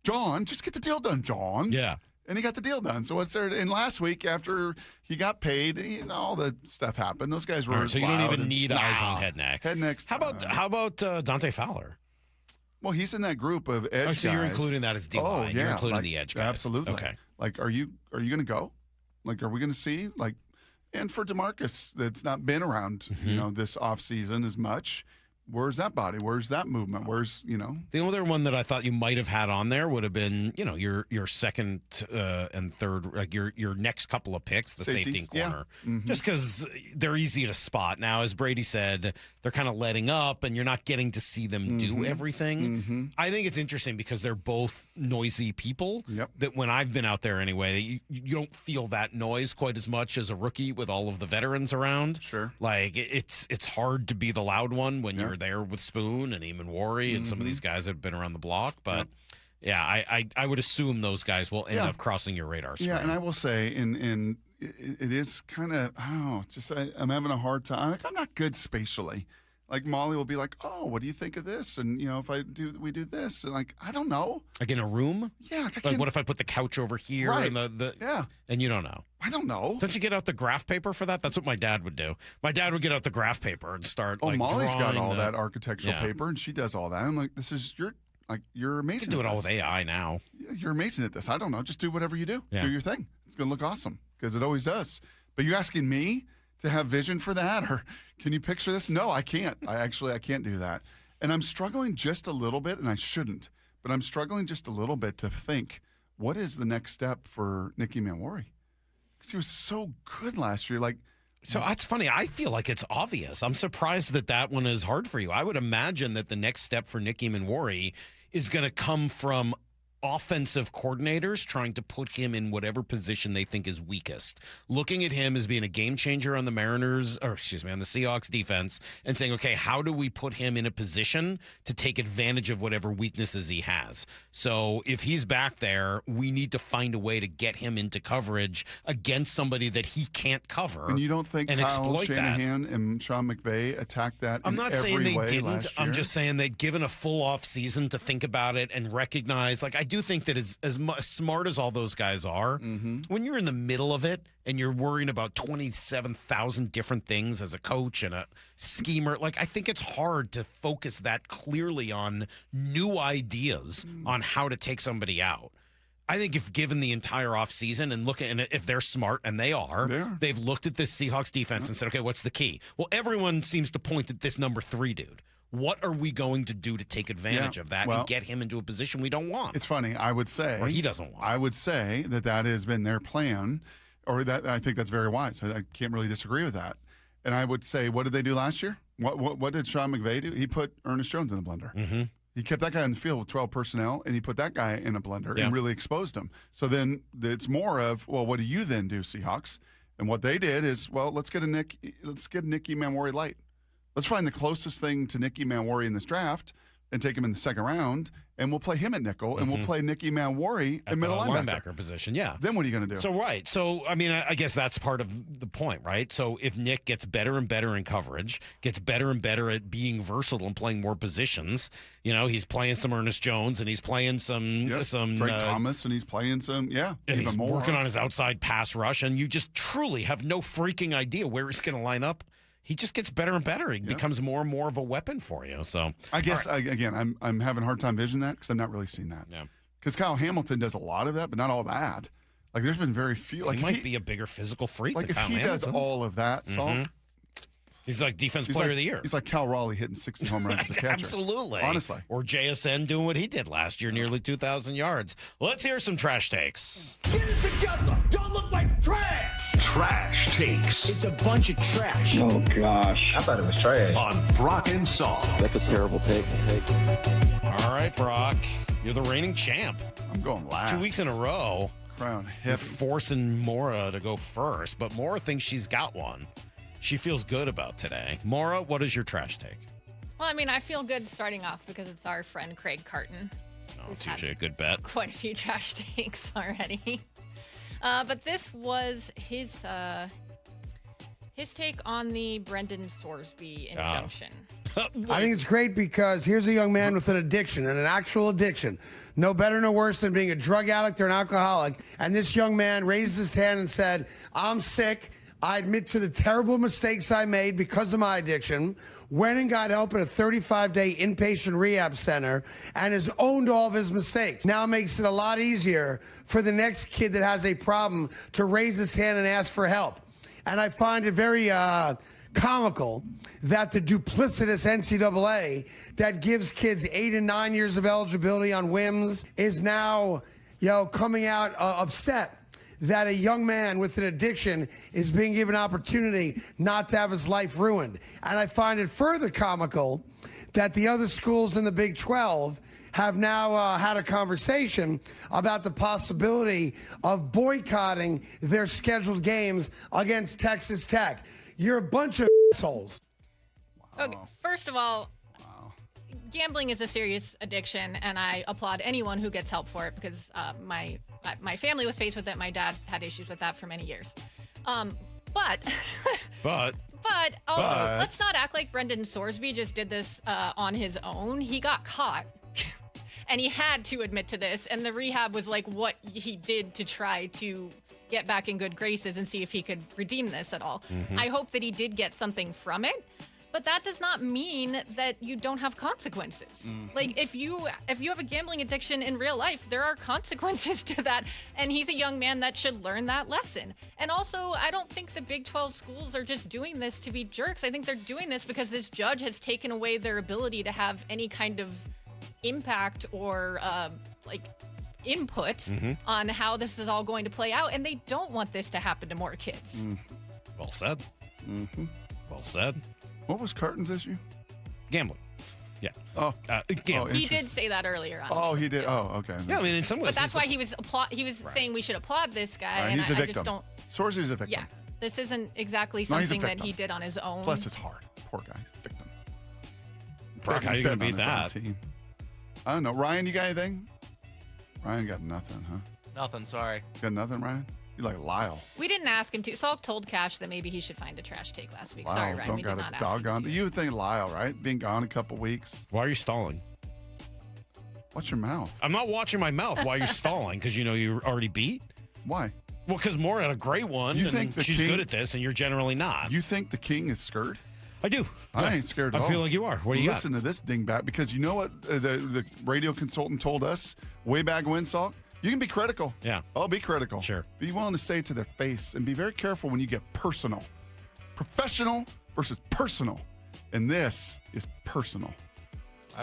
just get the deal done, John. Yeah. And he got the deal done. So what's there? And last week, after he got paid, all the stuff happened. Those guys were. Right, so you don't even need eyes on head neck. Head neck's. How about Dante Fowler? Well, he's in that group of edge guys. So you're including that as D-line. Oh, yeah. You're including the edge guys. Absolutely. Okay. Like, are you going to go? Like, are we going to see? Like, and for DeMarcus, that's not been around, this offseason as much. Where's that body? Where's that movement? Where's, The other one that I thought you might have had on there would have been, your second and third, like your next couple of picks, the safety and corner. Yeah. Just because they're easy to spot. Now, as Brady said, they're kind of letting up and you're not getting to see them do everything. I think it's interesting because they're both noisy people that when I've been out there anyway, you don't feel that noise quite as much as a rookie with all of the veterans around. Sure. Like, it's hard to be the loud one when you're there with Spoon and Emmanwori and some of these guys that have been around the block. But, I would assume those guys will end up crossing your radar screen. Yeah, and I will say, it is kind of, I'm having a hard time. I'm not good spatially. Like, Molly will be like, oh, what do you think of this? And, if we do this. And, like, I don't know. Like in a room? Yeah. Like, what if I put the couch over here? Right. And and you don't know? I don't know. Don't you get out the graph paper for that? That's what my dad would do. My dad would get out the graph paper and start, Molly's got drawing all that architectural paper, and she does all that. I'm like, you're amazing. You can do it all with AI now. You're amazing at this. I don't know. Just do whatever you do. Yeah. Do your thing. It's going to look awesome because it always does. But you asking me to have vision for that, or can you picture this? No, I can't. I can't do that. And I'm struggling just a little bit, and I shouldn't, but I'm struggling just a little bit to think, what is the next step for Nick Emmanwori? Because he was so good last year. So that's funny. I feel like it's obvious. I'm surprised that one is hard for you. I would imagine that the next step for Nick Emmanwori is going to come from offensive coordinators trying to put him in whatever position they think is weakest, looking at him as being a game changer on the on the Seahawks defense and saying, okay, how do we put him in a position to take advantage of whatever weaknesses he has? So if he's back there, we need to find a way to get him into coverage against somebody that he can't cover. And you don't think and Kyle exploit Shanahan that. and Sean McVay attacked that I'm not saying they didn't. I'm year? just saying they'd given a full off season to think about it and recognize, I do think that as smart as all those guys are, when you're in the middle of it and you're worrying about 27,000 different things as a coach and a schemer, I think it's hard to focus that clearly on new ideas on how to take somebody out. I think if given the entire offseason and if they're smart, and they are, they've looked at this Seahawks defense and said, okay, what's the key? Well, everyone seems to point at this number 3 dude. What are we going to do to take advantage of that and get him into a position we don't want? It's funny. I would say. Or he doesn't want. I would say that has been their plan, or that I think that's very wise. I can't really disagree with that. And I would say, what did they do last year? What did Sean McVay do? He put Ernest Jones in a blender. He kept that guy in the field with 12 personnel, and he put that guy in a blender and really exposed him. So then it's more of, well, what do you then do, Seahawks? And what they did is, well, let's get Nick Emmanwori light. Let's find the closest thing to Nick Emmanwori in this draft and take him in the second round, and we'll play him at nickel, and we'll play Nick Emmanwori at middle linebacker position. Yeah. Then what are you going to do? So, right. So, I mean, I guess that's part of the point, right? So, if Nick gets better and better in coverage, gets better and better at being versatile and playing more positions, he's playing some Ernest Jones, and he's playing some Drake Thomas, and he's playing some, and even he's more. working on his outside pass rush, and you just truly have no freaking idea where he's going to line up. He just gets better and better. He becomes more and more of a weapon for you. So I guess again, I'm having a hard time visioning that because I've not really seen that. Yeah. Because Kyle Hamilton does a lot of that, but not all that. Like there's been very few. Like he might be a bigger physical freak. Like than if Kyle he Hamilton. does all of that, Salk, he's like defense player of the year. He's like Cal Raleigh hitting 60 home runs as a catcher. Absolutely. Honestly. Or JSN doing what he did last year, nearly 2,000 yards. Let's hear some trash takes. Get it together. Y'all look like trash. Trash takes. It's a bunch of trash. Oh, gosh. I thought it was trash. On Brock and Salk. That's a terrible take. All right, Brock. You're the reigning champ. I'm going last. 2 weeks in a row. Crown You're heavy. forcing Maura to go first, but Maura thinks she's got one. She feels good about today. Maura, what is your trash take? Well, I mean, I feel good starting off because it's our friend Craig Carton. Oh, who's TJ, had good bet. quite a few trash takes already. But this was his take on the Brendan Sorsby injunction. I think it's great because here's a young man with an addiction, and an actual addiction. No better, no worse than being a drug addict or an alcoholic. And this young man raised his hand and said, I'm sick. I admit to the terrible mistakes I made because of my addiction. Went and got help at a 35-day inpatient rehab center and has owned all of his mistakes. Now makes it a lot easier for the next kid that has a problem to raise his hand and ask for help. And I find it very comical that the duplicitous NCAA that gives kids 8 and 9 years of eligibility on whims is now, coming out upset that a young man with an addiction is being given an opportunity not to have his life ruined. And I find it further comical that the other schools in the Big 12 have now had a conversation about the possibility of boycotting their scheduled games against Texas Tech. You're a bunch of assholes. Okay, first of all, gambling is a serious addiction, and I applaud anyone who gets help for it because my family was faced with it. My dad had issues with that for many years. But also, let's not act like Brendan Sorsby just did this on his own. He got caught. And he had to admit to this, and the rehab was like what he did to try to get back in good graces and see if he could redeem this at all. I hope that he did get something from it, but that does not mean that you don't have consequences. Like if you have a gambling addiction in real life, there are consequences to that, and he's a young man that should learn that lesson. And also, I don't think the Big 12 schools are just doing this to be jerks. I think they're doing this because this judge has taken away their ability to have any kind of impact or input on how this is all going to play out, and they don't want this to happen to more kids. Well said. Well said. What was Carton's issue? Gambling. Yeah. Gambling. He did say that earlier on. Oh, he did. Oh, okay. Yeah, I mean, in some ways. But that's why he was saying we should applaud this guy. Right, and he's a victim. I just don't. Sorsy's a victim. Yeah, this isn't exactly No, he's a something that victim. he did on his own. Plus, it's hard. Poor guy. Victim. Brock, how are you going to beat that? I don't know. Ryan, you got anything? Ryan got nothing, huh? Nothing, sorry. Got nothing, Ryan? You like Lyle. We didn't ask him to. Salk told Cash that maybe he should find a trash take last week. Lyle Sorry, Ryan, don't we did got not a ask him doggone. to. You would think Lyle, right? Being gone a couple weeks. Why are you stalling? Watch your mouth. I'm not watching my mouth while you're stalling because you're already beat. Why? Well, because Maura had a great one. You and think the she's king- good at this, and you're generally not. You think the king is scared? I do. I ain't scared at all. I feel like you are. What do you Listen to this dingbat, because you know what the radio consultant told us way back when, Salk? You can be critical. Yeah. Oh, be critical. Sure. Be willing to say it to their face, and be very careful when you get personal. Professional versus personal. And this is personal.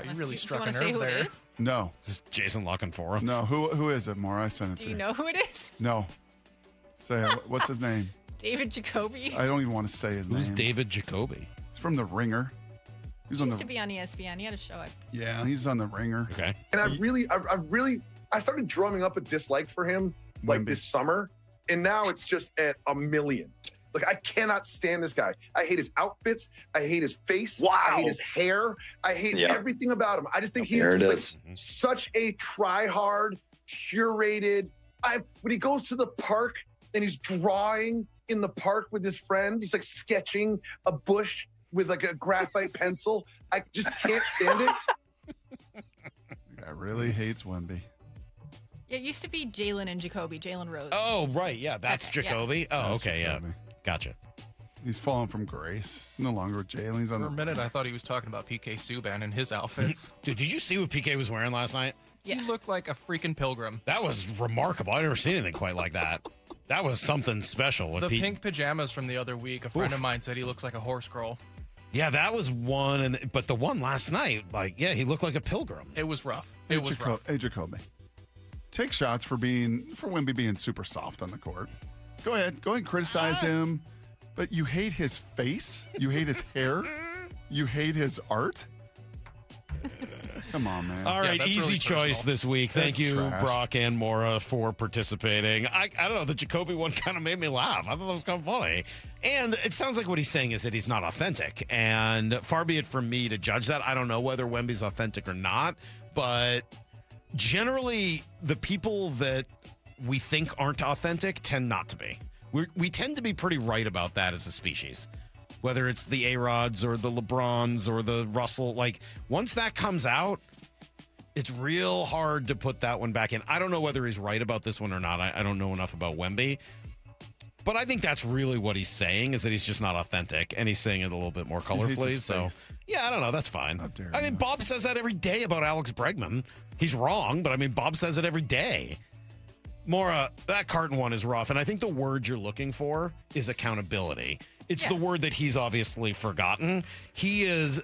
You really struck you a want to say nerve who there. it is? No. This is Jason Lockenfora. No. Who is it, Maura? I sent it Do to you know who it is? No. Say it. What's his name? David Jacoby. I don't even want to say his name. Who's David Jacoby? He's from The Ringer. He's He on used the. to be on ESPN. He had a show. Yeah, he's on The Ringer. Okay. And I started drumming up a dislike for him like Wemby. this summer, and now it's just at a million. Like, I cannot stand this guy. I hate his outfits. I hate his face. Wow. I hate his hair. I hate everything about him. I just think he's just like such a try-hard, curated. When he goes to the park and he's drawing in the park with his friend, he's like sketching a bush with like a graphite pencil. I just can't stand it. I really hates Wemby. It used to be Jalen and Jacoby, Jalen Rose. Oh, right. Yeah, that's Okay, Jacoby. yeah. Oh, okay. Yeah. Gotcha. He's fallen from grace. No longer with Jalen. He's on For a minute, I thought he was talking about PK Subban and his outfits. Dude, did you see what PK was wearing last night? Yeah. He looked like a freaking pilgrim. That was remarkable. I've never seen anything quite like that. That was something special. With The pink pajamas from the other week, a friend of mine said he looks like a horse girl. Yeah, that was one. But the one last night, he looked like a pilgrim. It was rough. Hey, Jacoby. Take shots for Wemby being super soft on the court. Go ahead and criticize him. But you hate his face. You hate his hair. You hate his art. Come on, man. All right, easy really choice this week. Thank you, trash. Brock and Maura, for participating. I don't know, the Jacoby one kind of made me laugh. I thought that was kind of funny. And it sounds like what he's saying is that he's not authentic. And far be it from me to judge that. I don't know whether Wemby's authentic or not. But generally, the people that we think aren't authentic tend not to be. We tend to be pretty right about that as a species. Whether it's the A-Rods or the LeBrons or the Russell, once that comes out, it's real hard to put that one back in. I don't know whether he's right about this one or not. I don't know enough about Wemby. But I think that's really what he's saying, is that he's just not authentic, and he's saying it a little bit more colorfully. So, yeah, I don't know. That's fine. I mean, Bob says that every day about Alex Bregman. He's wrong, but I mean, Bob says it every day. Maura, that Carton one is rough, and I think the word you're looking for is accountability. It's the word that he's obviously forgotten. He is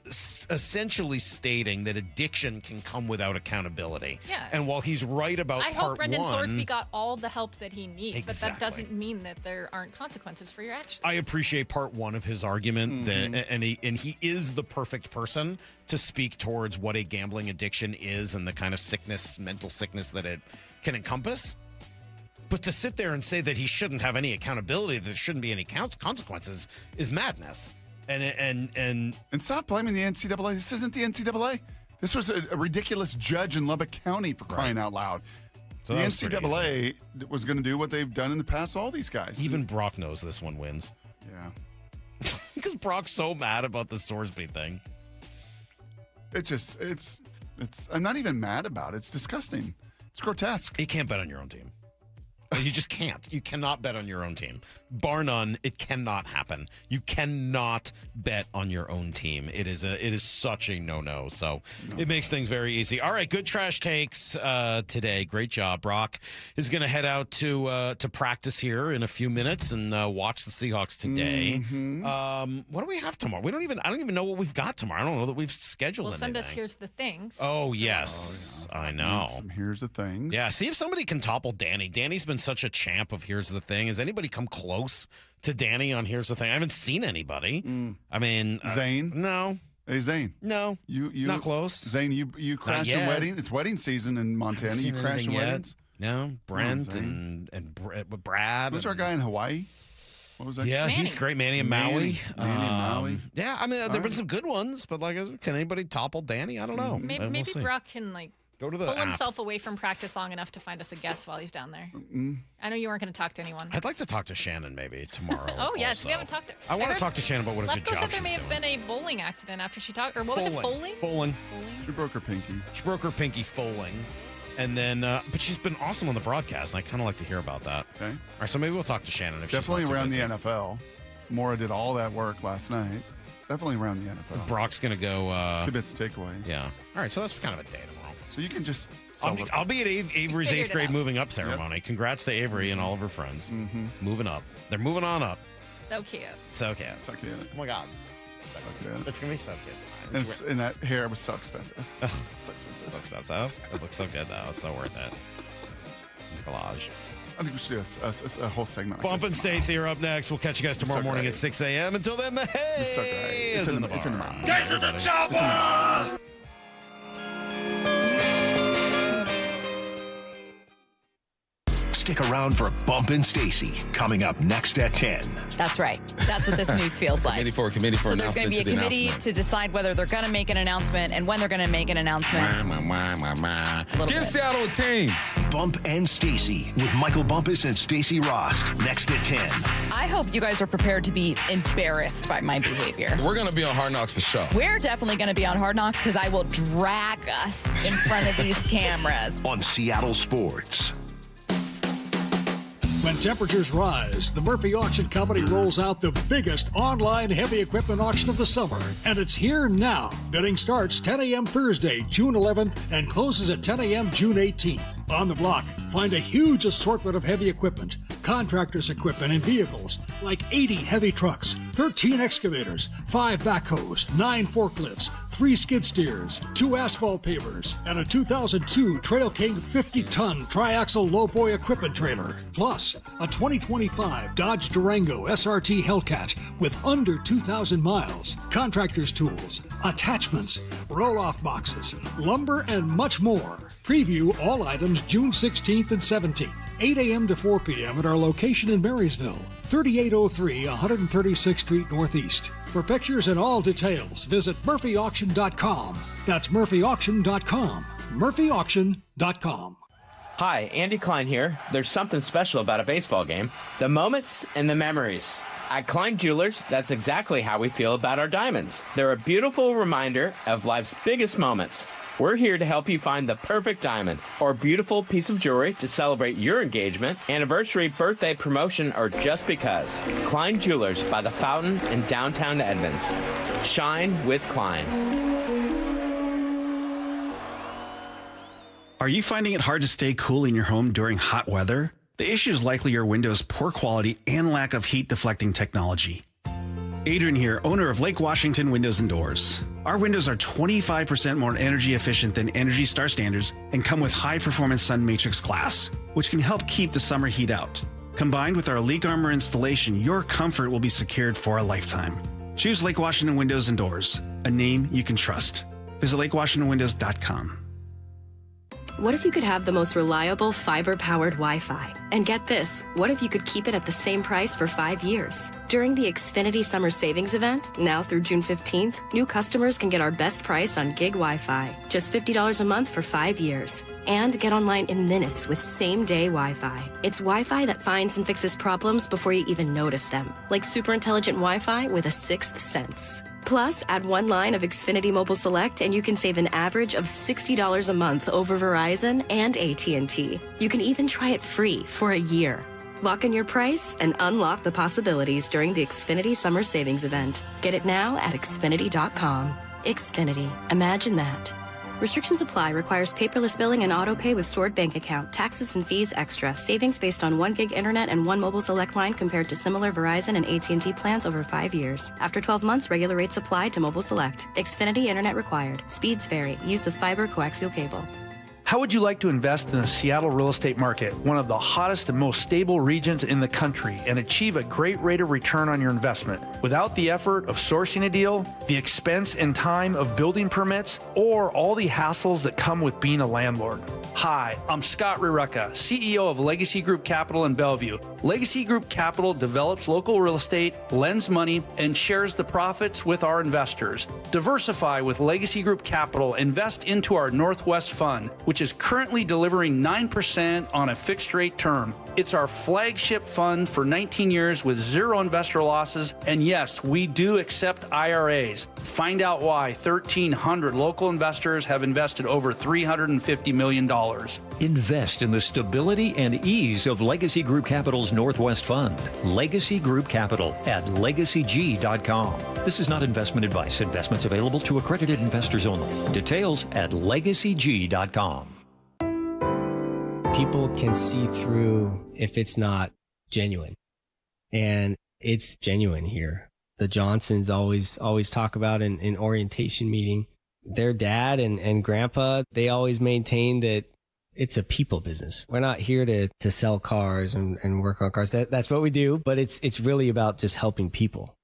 essentially stating that addiction can come without accountability. Yeah. And while he's right about I part hope Brendan one, Thorsby got all the help that he needs, but that Exactly. doesn't mean that there aren't consequences for your actions. I appreciate part one of his argument, that, and he is the perfect person to speak towards what a gambling addiction is and the kind of sickness, mental sickness that it can encompass. But to sit there and say that he shouldn't have any accountability, that there shouldn't be any consequences, is madness. And stop blaming the NCAA. This isn't the NCAA. This was a ridiculous judge in Lubbock County, for crying out loud. So the that was pretty NCAA was going to do what they've done in the past with all these guys. Even Brock knows this one wins. Yeah. Because Brock's so mad about the Sorsby thing. It's I'm not even mad about it. It's disgusting. It's grotesque. You can't bet on your own team. You just can't. You cannot bet on your own team. Bar none, it cannot happen. You cannot bet on your own team. It is such a no-no. So it makes things very easy. All right, good trash takes today. Great job. Brock is going to head out to practice here in a few minutes and watch the Seahawks today. What do we have tomorrow? I don't even know what we've got tomorrow. I don't know that we've scheduled anything. Send us Here's the Things. Oh, yes. I know. Here's the Things. Yeah, see if somebody can topple Danny. Danny's been such a champ of Here's the Thing. Has anybody come close to Danny on Here's the Thing? I haven't seen anybody. I mean, Zane? No. Hey, Zane. No. You not close. Zane, you crashed a wedding. It's wedding season in Montana. You crashed weddings? No. Brent and Brad. Who's our guy in Hawaii? What was that? Yeah, Manny. he's great. Manny and Maui. Manny and Maui. Yeah, I mean, there have been some good ones, but can anybody topple Danny? I don't know. Maybe see. Brock can Go to the pull app. himself away from practice long enough to find us a guest while he's down there. I know you weren't going to talk to anyone. I'd like to talk to Shannon maybe tomorrow. Oh, yes. also. We haven't talked to I want to talk to Shannon about what a good Lefko job said there she's may have doing. been a bowling accident after she talked. Or what was it, foaling? Foaling. She broke her pinky. She broke her pinky foaling. And then, but she's been awesome on the broadcast, and I kind of like to hear about that. Okay. All right, so maybe we'll talk to Shannon if Definitely she's not around too the busy. NFL. Maura did all that work last night. Definitely around the NFL. Brock's going to go... 2 bits of takeaways. Yeah. All right, so that's kind of a day tomorrow. So you can just... I'll be at Avery's Figured 8th it grade out. moving up ceremony. Congrats to Avery and all of her friends. Moving up. They're moving on up. So cute. So cute. So cute. Oh, my God. So cute. It's going to be so cute tonight. And that hair was so expensive. So expensive. So expensive. It looks so good, though. It's so worth it. Collage. I think we should do a whole segment. Bump and Stacy are up next. We'll catch you guys tomorrow morning at 6 a.m. Until then, the hey It's so great. is in the It's in the bar. mouth. Get to the chopper! Stick around for Bump and Stacy coming up next at 10. That's right. That's what this news feels like. Committee for So there's going to be a committee to decide whether they're going to make an announcement and when they're going to make an announcement. Give Seattle a team. Bump and Stacy with Michael Bumpus and Stacy Ross next at 10. I hope you guys are prepared to be embarrassed by my behavior. We're going to be on Hard Knocks for sure. We're definitely going to be on Hard Knocks because I will drag us in front of these cameras. On Seattle Sports. When temperatures rise, the Murphy Auction Company rolls out the biggest online heavy equipment auction of the summer, and it's here now. Bidding starts 10 a.m. Thursday, June 11th, and closes at 10 a.m. June 18th. On the block, find a huge assortment of heavy equipment, contractors' equipment, and vehicles, like 80 heavy trucks, 13 excavators, 5 backhoes, 9 forklifts, 3 skid steers, 2 asphalt pavers, and a 2002 Trail King 50-ton triaxle lowboy equipment trailer. Plus, a 2025 Dodge Durango SRT Hellcat with under 2,000 miles, contractor's tools, attachments, roll-off boxes, lumber, and much more. Preview all items June 16th and 17th, 8 a.m. to 4 p.m. at our location in Marysville, 3803 136th Street Northeast. For pictures and all details, visit murphyauction.com. That's murphyauction.com. murphyauction.com. Hi, Andy Klein here. There's something special about a baseball game. The moments and the memories. At Klein Jewelers, that's exactly how we feel about our diamonds. They're a beautiful reminder of life's biggest moments. We're here to help you find the perfect diamond or beautiful piece of jewelry to celebrate your engagement, anniversary, birthday, promotion, or just because. Klein Jewelers by the Fountain in downtown Edmonds. Shine with Klein. Are you finding it hard to stay cool in your home during hot weather? The issue is likely your window's poor quality and lack of heat deflecting technology. Adrian here, owner of Lake Washington Windows and Doors. Our windows are 25% more energy efficient than Energy Star standards and come with high-performance Sun Matrix glass, which can help keep the summer heat out. Combined with our Leak Armor installation, your comfort will be secured for a lifetime. Choose Lake Washington Windows and Doors, a name you can trust. Visit lakewashingtonwindows.com. What if you could have the most reliable fiber-powered Wi-Fi? And get this, what if you could keep it at the same price for 5 years? During the Xfinity Summer Savings Event, now through June 15th, new customers can get our best price on gig Wi-Fi, just $50 a month for 5 years. And get online in minutes with same-day Wi-Fi. It's Wi-Fi that finds and fixes problems before you even notice them, like super intelligent Wi-Fi with a sixth sense. Plus, add one line of Xfinity Mobile Select and you can save an average of $60 a month over Verizon and AT&T. You can even try it free for a year. Lock in your price and unlock the possibilities during the Xfinity Summer Savings Event. Get it now at Xfinity.com. Xfinity. Imagine that. Restrictions apply. Requires paperless billing and auto pay with stored bank account. Taxes and fees extra. Savings based on 1 gig internet and 1 mobile select line compared to similar Verizon and AT&T plans over 5 years. After 12 months, regular rates apply to mobile select. Xfinity internet required. Speeds vary. Use of fiber coaxial cable. How would you like to invest in the Seattle real estate market, one of the hottest and most stable regions in the country, and achieve a great rate of return on your investment without the effort of sourcing a deal, the expense and time of building permits, or all the hassles that come with being a landlord? Hi, I'm Scott Rireka, CEO of Legacy Group Capital in Bellevue. Legacy Group Capital develops local real estate, lends money, and shares the profits with our investors. Diversify with Legacy Group Capital. Invest into our Northwest Fund, which is currently delivering 9% on a fixed rate term. It's our flagship fund for 19 years with 0 investor losses. And yes, we do accept IRAs. Find out why 1,300 local investors have invested over $350 million. Invest in the stability and ease of Legacy Group Capital's Northwest Fund. Legacy Group Capital at legacyg.com. This is not investment advice. Investments available to accredited investors only. Details at legacyg.com. People can see through if it's not genuine. And it's genuine here. The Johnsons always talk about in orientation meeting, their dad and grandpa, they always maintain that it's a people business. We're not here to sell cars and work on cars. That's what we do, but it's really about just helping people.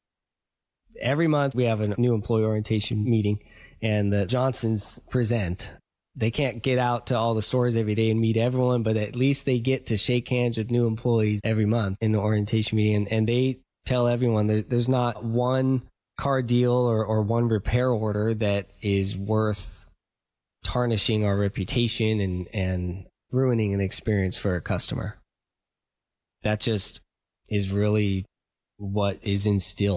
Every month we have a new employee orientation meeting and the Johnsons present. they can't get out to all the stores every day and meet everyone, but at least they get to shake hands with new employees every month in the orientation meeting. And they tell everyone there's not one car deal or one repair order that is worth tarnishing our reputation and ruining an experience for a customer. That just is really what is instilled